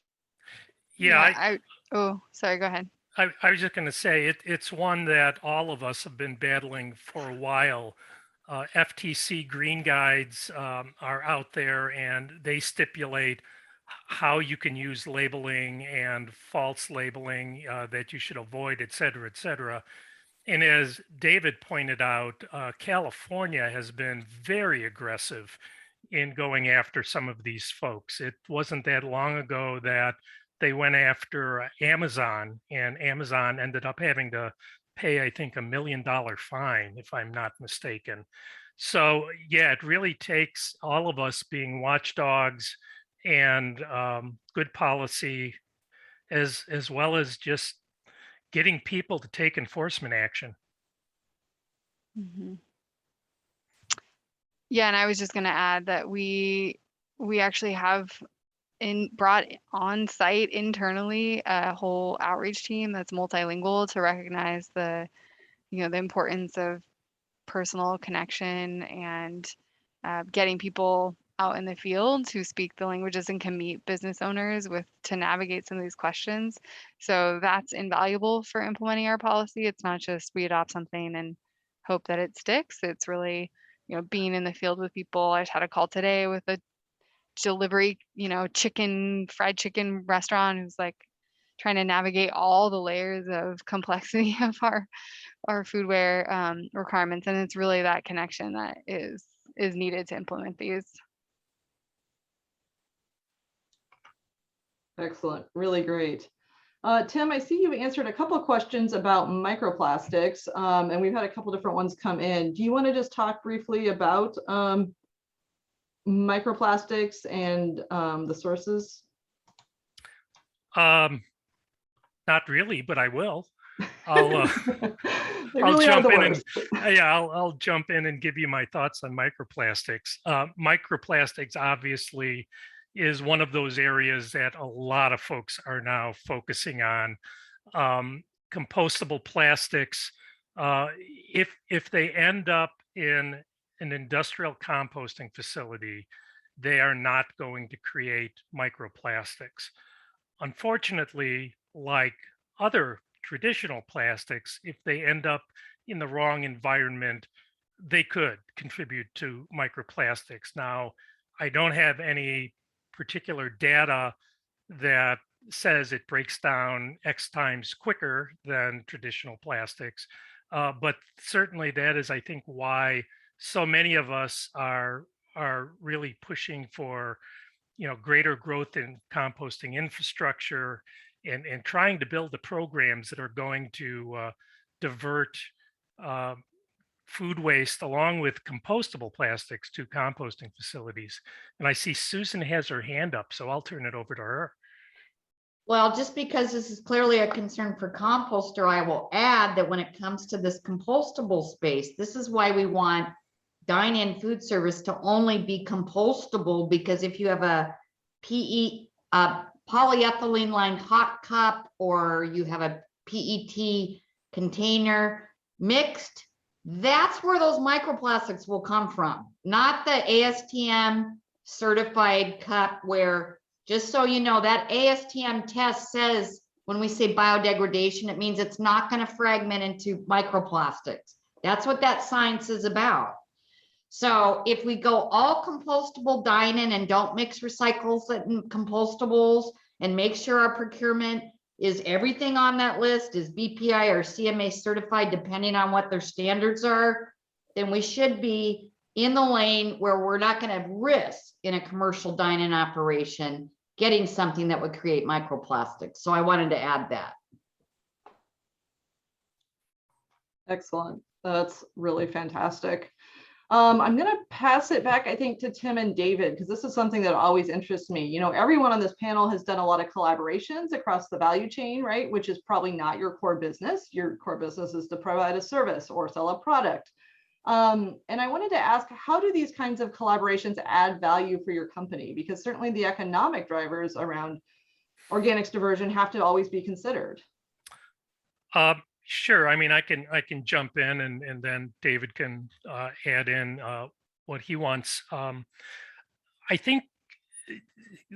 Yeah, oh, sorry, go ahead. I was just going to say it's one that all of us have been battling for a while. FTC green guides are out there, and they stipulate how you can use labeling and false labeling that you should avoid, et cetera, et cetera. And as David pointed out, California has been very aggressive in going after some of these folks. It wasn't that long ago that they went after Amazon, and Amazon ended up having to pay, I think, $1 million fine, if I'm not mistaken. So yeah, it really takes all of us being watchdogs and good policy, as well as just getting people to take enforcement action. Mm-hmm. Yeah, and I was just going to add that we actually have brought on site internally a whole outreach team that's multilingual to recognize the, you know, the importance of personal connection and getting people out in the field who speak the languages and can meet business owners with to navigate some of these questions. So that's invaluable for implementing our policy. It's not just we adopt something and hope that it sticks. It's really, you know, being in the field with people. I just had a call today with a delivery, you know, fried chicken restaurant who's like trying to navigate all the layers of complexity of our foodware requirements. And it's really that connection that is needed to implement these. Excellent, really great. Tim, I see you answered a couple of questions about microplastics, and we've had a couple different ones come in. Do you want to just talk briefly about microplastics and the sources? Not really, but I will. I'll really jump in and I'll jump in and give you my thoughts on microplastics. Microplastics obviously is one of those areas that a lot of folks are now focusing on. Compostable plastics, if they end up in an industrial composting facility, they are not going to create microplastics. Unfortunately, like other traditional plastics, if they end up in the wrong environment, they could contribute to microplastics. Now, I don't have any particular data that says it breaks down X times quicker than traditional plastics, but certainly that is, I think, why so many of us are really pushing for, you know, greater growth in composting infrastructure and trying to build the programs that are going to divert food waste along with compostable plastics to composting facilities. And I see Susan has her hand up, so I'll turn it over to her. Well, just because this is clearly a concern for composter, I will add that when it comes to this compostable space, this is why we want dine-in food service to only be compostable, because if you have a polyethylene lined hot cup or you have a PET container mixed, that's where those microplastics will come from, not the ASTM certified cup, where, just so you know, that ASTM test says when we say biodegradation, it means it's not going to fragment into microplastics. That's what that science is about. So if we go all compostable dine-in and don't mix recycles and compostables, and make sure our procurement is everything on that list is BPI or CMA certified, depending on what their standards are, then we should be in the lane where we're not going to have risk in a commercial dine-in operation getting something that would create microplastics. So I wanted to add that. Excellent. That's really fantastic. I'm going to pass it back, I think, to Tim and David, because this is something that always interests me. You know, everyone on this panel has done a lot of collaborations across the value chain, right? Which is probably not your core business. Your core business is to provide a service or sell a product. And I wanted to ask, how do these kinds of collaborations add value for your company? Because certainly the economic drivers around organics diversion have to always be considered. Sure. I mean, I can jump in and then David can add in what he wants. I think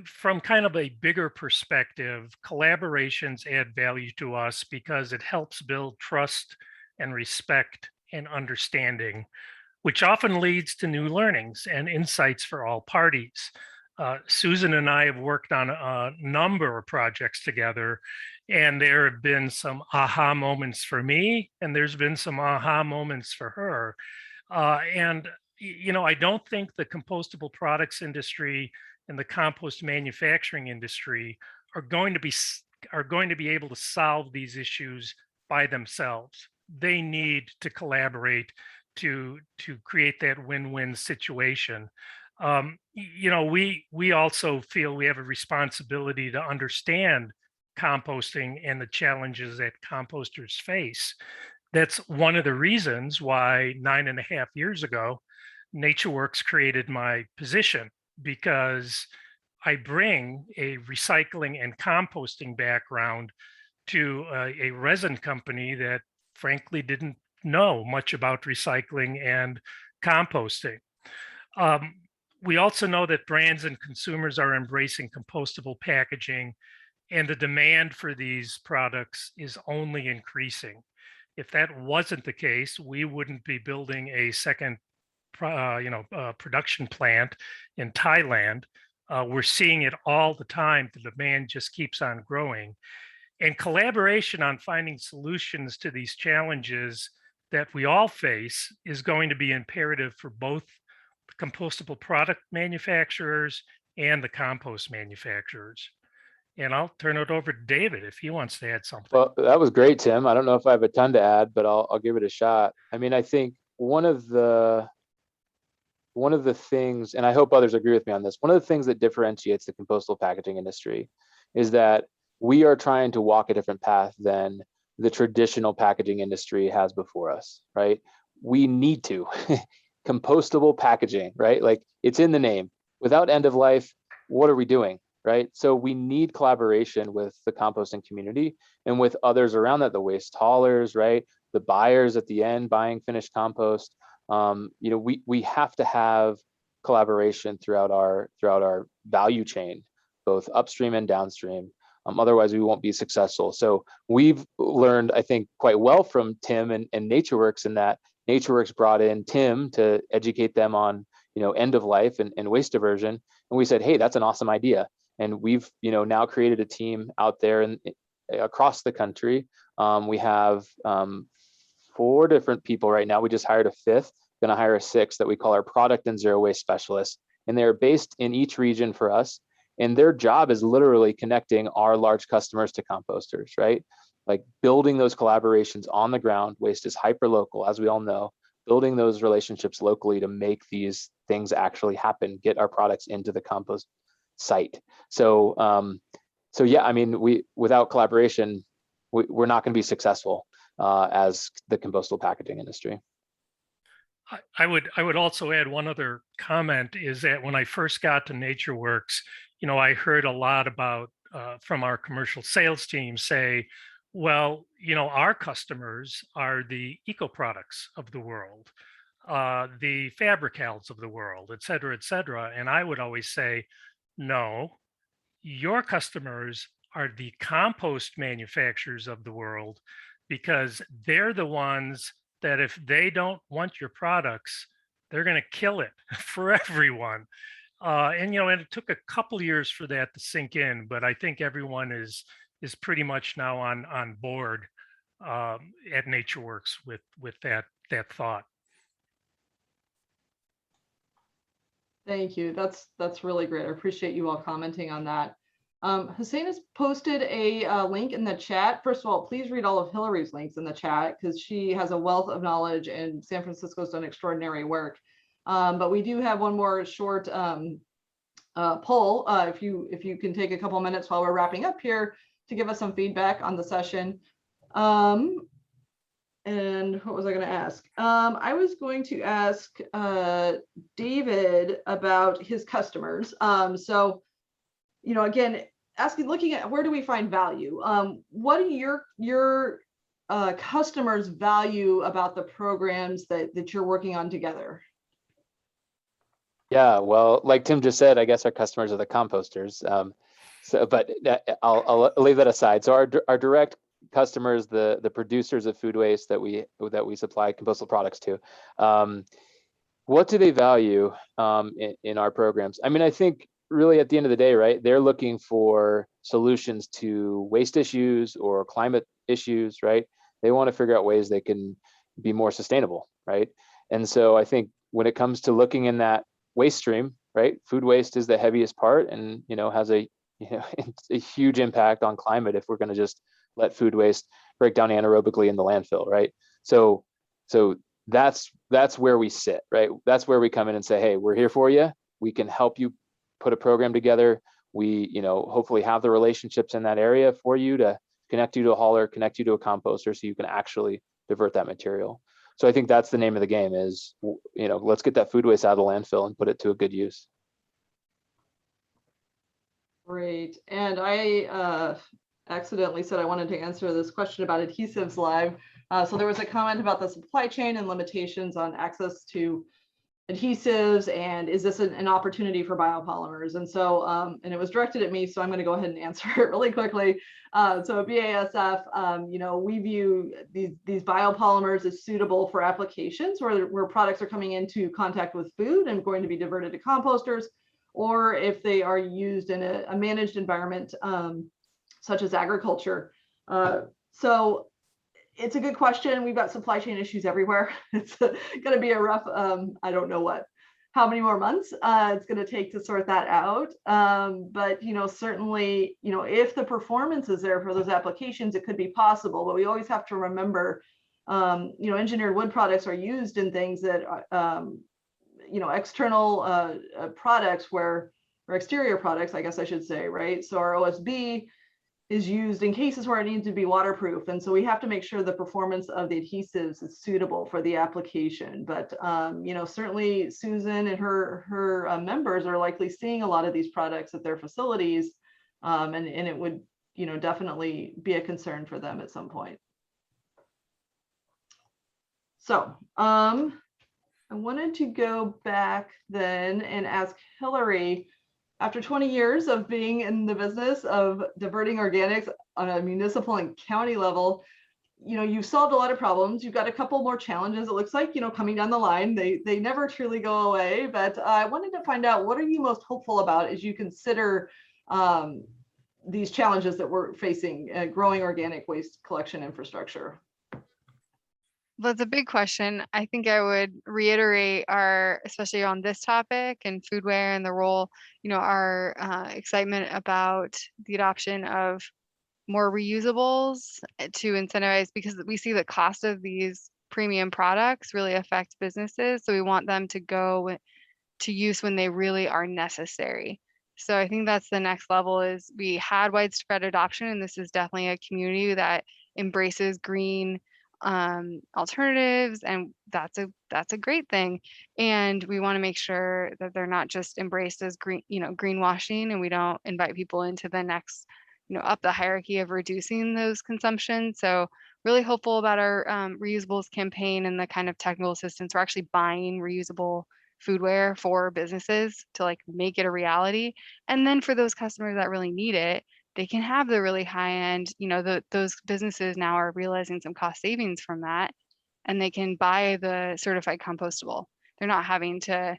from kind of a bigger perspective, collaborations add value to us because it helps build trust and respect and understanding, which often leads to new learnings and insights for all parties. Susan and I have worked on a number of projects together, and there have been some aha moments for me, and there's been some aha moments for her. And you know, I don't think the compostable products industry and the compost manufacturing industry are going to be able to solve these issues by themselves. They need to collaborate to create that win-win situation. You know, we also feel we have a responsibility to understand composting and the challenges that composters face. That's one of the reasons why 9.5 years ago, NatureWorks created my position, because I bring a recycling and composting background to a resin company that frankly didn't know much about recycling and composting. We also know that brands and consumers are embracing compostable packaging, and the demand for these products is only increasing. If that wasn't the case, we wouldn't be building a second production plant in Thailand. We're seeing it all the time. The demand just keeps on growing. And collaboration on finding solutions to these challenges that we all face is going to be imperative for both the compostable product manufacturers and the compost manufacturers. And I'll turn it over to David if he wants to add something. Well, that was great, Tim. I don't know if I have a ton to add, but I'll give it a shot. I mean, I think one of the things, and I hope others agree with me on this, one of the things that differentiates the compostable packaging industry is that we are trying to walk a different path than the traditional packaging industry has before us, right? We need to. Compostable packaging, right? Like, it's in the name. Without end of life, what are we doing, right? So we need collaboration with the composting community and with others around that, the waste haulers, right? The buyers at the end buying finished compost. You know, we have to have collaboration throughout our value chain, both upstream and downstream. Otherwise, we won't be successful. So we've learned, I think, quite well from Tim and NatureWorks, in that NatureWorks brought in Tim to educate them on, you know, end of life and waste diversion. And we said, hey, that's an awesome idea. And we've, you know, now created a team out there and across the country. We have 4 different people right now. We just hired a 5th, going to hire a 6th that we call our product and zero waste specialists. And they're based in each region for us. And their job is literally connecting our large customers to composters, right? Like building those collaborations on the ground. Waste is hyper local, as we all know, building those relationships locally to make these things actually happen, get our products into the compost site. So, so yeah, I mean, without collaboration, we're not going to be successful as the compostable packaging industry. I would also add one other comment, is that when I first got to NatureWorks, you know, I heard a lot about from our commercial sales team say, well, you know, our customers are the eco products of the world, the Fabricals of the world, et cetera, et cetera. And I would always say, no, your customers are the compost manufacturers of the world, because they're the ones that if they don't want your products, they're going to kill it for everyone. And you know, and it took a couple years for that to sink in, but I think everyone is pretty much now on board at NatureWorks with that thought. Thank you. That's really great. I appreciate you all commenting on that. Hussein has posted a link in the chat. First of all, please read all of Hillary's links in the chat because she has a wealth of knowledge and San Francisco's done extraordinary work. But we do have one more short poll. If you can take a couple minutes while we're wrapping up here to give us some feedback on the session. And what was I going to ask? I was going to ask David about his customers. So, you know, again, looking at where do we find value? What do your customers value about the programs that you're working on together? Yeah, well, like Tim just said, I guess our customers are the composters. But I'll leave that aside. So our direct customers, the producers of food waste that we supply compostable products to, what do they value in our programs? I mean, I think really at the end of the day, right, they're looking for solutions to waste issues or climate issues, right? They want to figure out ways they can be more sustainable, right? And so I think when it comes to looking in that waste stream, right, food waste is the heaviest part and, you know, has a huge impact on climate if we're going to just let food waste break down anaerobically in the landfill, right? So that's where we sit, right? That's where we come in and say, hey, we're here for you. We can help you put a program together. We, you know, hopefully have the relationships in that area for you to connect you to a hauler, connect you to a composter so you can actually divert that material. So I think that's the name of the game is, you know, let's get that food waste out of the landfill and put it to a good use. Great. And I accidentally said I wanted to answer this question about adhesives live. So there was a comment about the supply chain and limitations on access to adhesives, and is this an opportunity for biopolymers? And so, and it was directed at me, so I'm going to go ahead and answer it really quickly. So at BASF, you know, we view these biopolymers as suitable for applications where products are coming into contact with food and going to be diverted to composters, or if they are used in a managed environment, such as agriculture. So it's a good question. We've got supply chain issues everywhere. It's going to be a rough, I don't know how many more months it's going to take to sort that out. But, you know, certainly, you know, if the performance is there for those applications, it could be possible. But we always have to remember, you know, engineered wood products are used in things that, you know, external products or exterior products, I guess I should say, right? So our OSB is used in cases where it needs to be waterproof. And so we have to make sure the performance of the adhesives is suitable for the application. But, you know, certainly Susan and her members are likely seeing a lot of these products at their facilities. And it would, you know, definitely be a concern for them at some point. So I wanted to go back then and ask Hillary, after 20 years of being in the business of diverting organics on a municipal and county level, you know, you've solved a lot of problems. You've got a couple more challenges, it looks like, you know, coming down the line. They never truly go away, but I wanted to find out, what are you most hopeful about as you consider these challenges that we're facing, growing organic waste collection infrastructure? Well, it's a big question. I think I would reiterate especially on this topic and foodware and the role, you know, our excitement about the adoption of more reusables to incentivize, because we see the cost of these premium products really affect businesses. So we want them to go to use when they really are necessary. So I think that's the next level. Is we had widespread adoption, and this is definitely a community that embraces green alternatives, and that's a great thing. And we want to make sure that they're not just embraced as green, you know, greenwashing, and we don't invite people into the next, you know, up the hierarchy of reducing those consumption. So really hopeful about our reusables campaign and the kind of technical assistance. We're actually buying reusable foodware for businesses to like make it a reality. And then for those customers that really need it, they can have the really high end, you know, those businesses now are realizing some cost savings from that, and they can buy the certified compostable. They're not having to,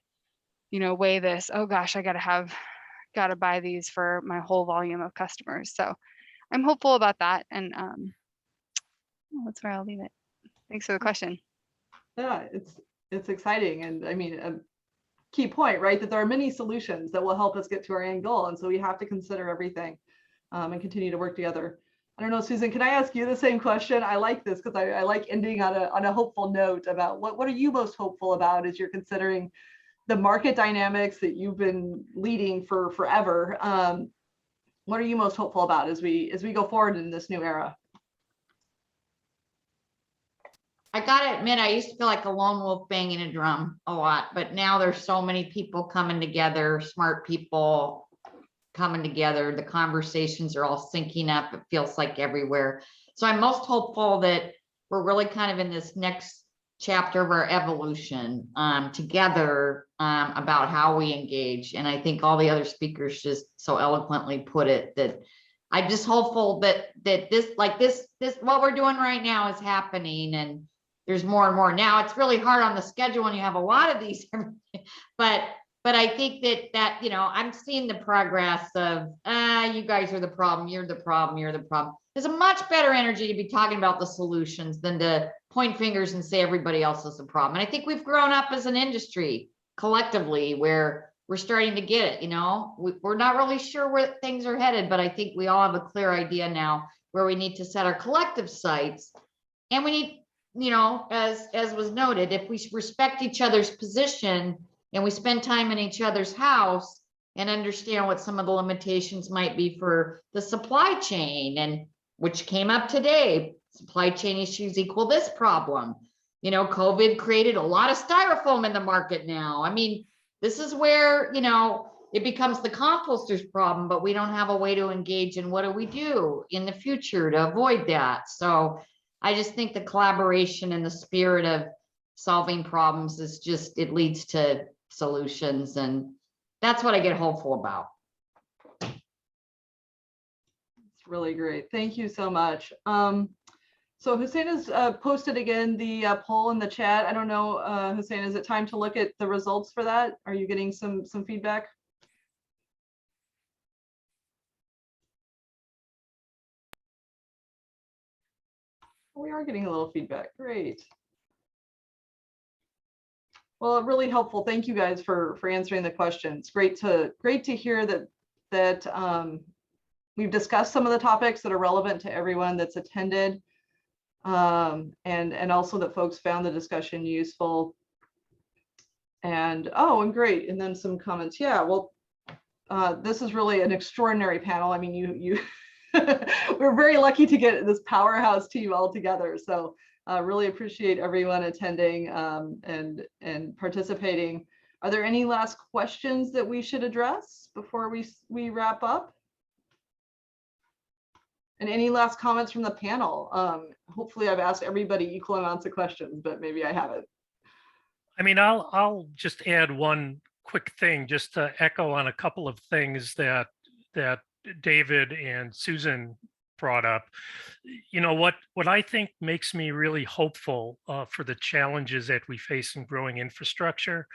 you know, weigh this, oh gosh, I gotta buy these for my whole volume of customers. So I'm hopeful about that. And that's where I'll leave it. Thanks for the question. Yeah, it's exciting. And I mean, key point, right? That there are many solutions that will help us get to our end goal. And so we have to consider everything and continue to work together. I don't know, Susan, can I ask you the same question? I like this because I like ending on a hopeful note about what are you most hopeful about as you're considering the market dynamics that you've been leading for forever. What are you most hopeful about as we go forward in this new era? I gotta admit, I used to feel like a lone wolf banging a drum a lot, but now there's so many people coming together, smart people coming together. The conversations are all syncing up. It feels like everywhere. So I'm most hopeful that we're really kind of in this next chapter of our evolution together about how we engage. And I think all the other speakers just so eloquently put it, that I'm just hopeful that this what we're doing right now is happening, and there's more and more. Now it's really hard on the schedule when you have a lot of these, but I think that you know, I'm seeing the progress of you guys are the problem, you're the problem, you're the problem. There's a much better energy to be talking about the solutions than to point fingers and say everybody else is the problem. And I think we've grown up as an industry collectively where we're starting to get it. You know, we're not really sure where things are headed, but I think we all have a clear idea now where we need to set our collective sights. And we need, you know, as was noted, if we respect each other's position and we spend time in each other's house and understand what some of the limitations might be for the supply chain, and which came up today, supply chain issues equal this problem. You know, COVID created a lot of styrofoam in the market now. I mean, this is where, you know, it becomes the composter's problem, but we don't have a way to engage in what do we do in the future to avoid that. So I just think the collaboration and the spirit of solving problems is just, it leads to solutions, and that's what I get hopeful about. It's really great. Thank you so much. So Hussein has posted again the poll in the chat. I don't know, Hussein, is it time to look at the results for that? Are you getting some feedback? We are getting a little feedback. Great. Well, really helpful. Thank you guys for answering the questions. Great to hear that we've discussed some of the topics that are relevant to everyone that's attended, and also that folks found the discussion useful. And great. And then some comments. Yeah, well, this is really an extraordinary panel. I mean, you we're very lucky to get this powerhouse team all together. So really appreciate everyone attending and participating. Are there any last questions that we should address before we wrap up? And any last comments from the panel? Hopefully I've asked everybody equal amounts of questions, but maybe I haven't. I mean, I'll just add one quick thing just to echo on a couple of things that David and Susan brought up. You know, what I think makes me really hopeful for the challenges that we face in growing infrastructure.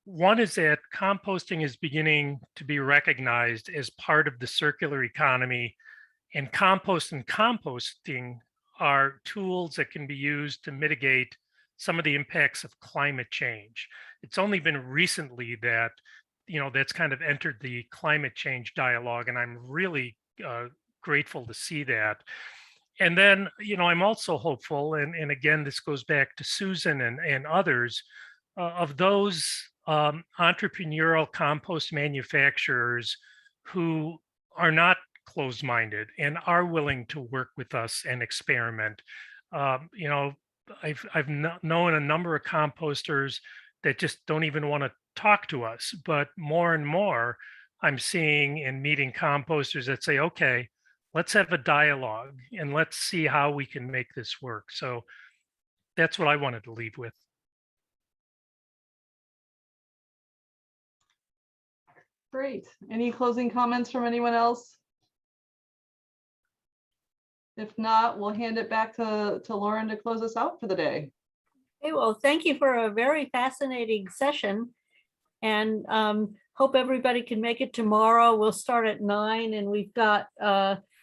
One is that composting is beginning to be recognized as part of the circular economy, and compost and composting are tools that can be used to mitigate some of the impacts of climate change. It's only been recently that, you know, that's kind of entered the climate change dialogue, and I'm really grateful to see that. And then, you know, I'm also hopeful, and again, this goes back to Susan and others, of those entrepreneurial compost manufacturers who are not closed-minded and are willing to work with us and experiment. You know, I've known a number of composters that just don't even want to talk to us, but more and more I'm seeing and meeting composters that say, okay, let's have a dialogue and let's see how we can make this work. So that's what I wanted to leave with. Great. Any closing comments from anyone else? If not, we'll hand it back to Lauren to close us out for the day. Okay, well, thank you for a very fascinating session, and hope everybody can make it tomorrow. We'll start at 9, and we've got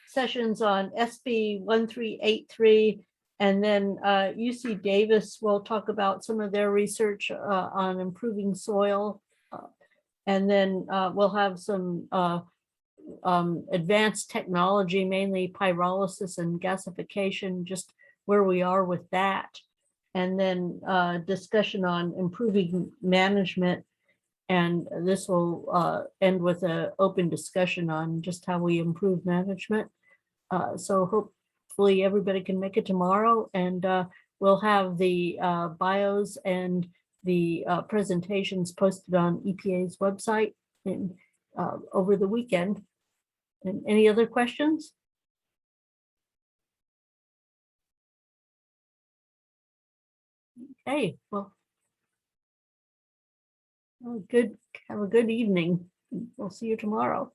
sessions on SB 1383, and then UC Davis will talk about some of their research on improving soil And then we'll have some advanced technology, mainly pyrolysis and gasification, just where we are with that. And then discussion on improving management. And this will end with an open discussion on just how we improve management. So hopefully everybody can make it tomorrow, and we'll have the bios and the presentations posted on EPA's website and over the weekend. And any other questions? Okay, well, good. Have a good evening. We'll see you tomorrow.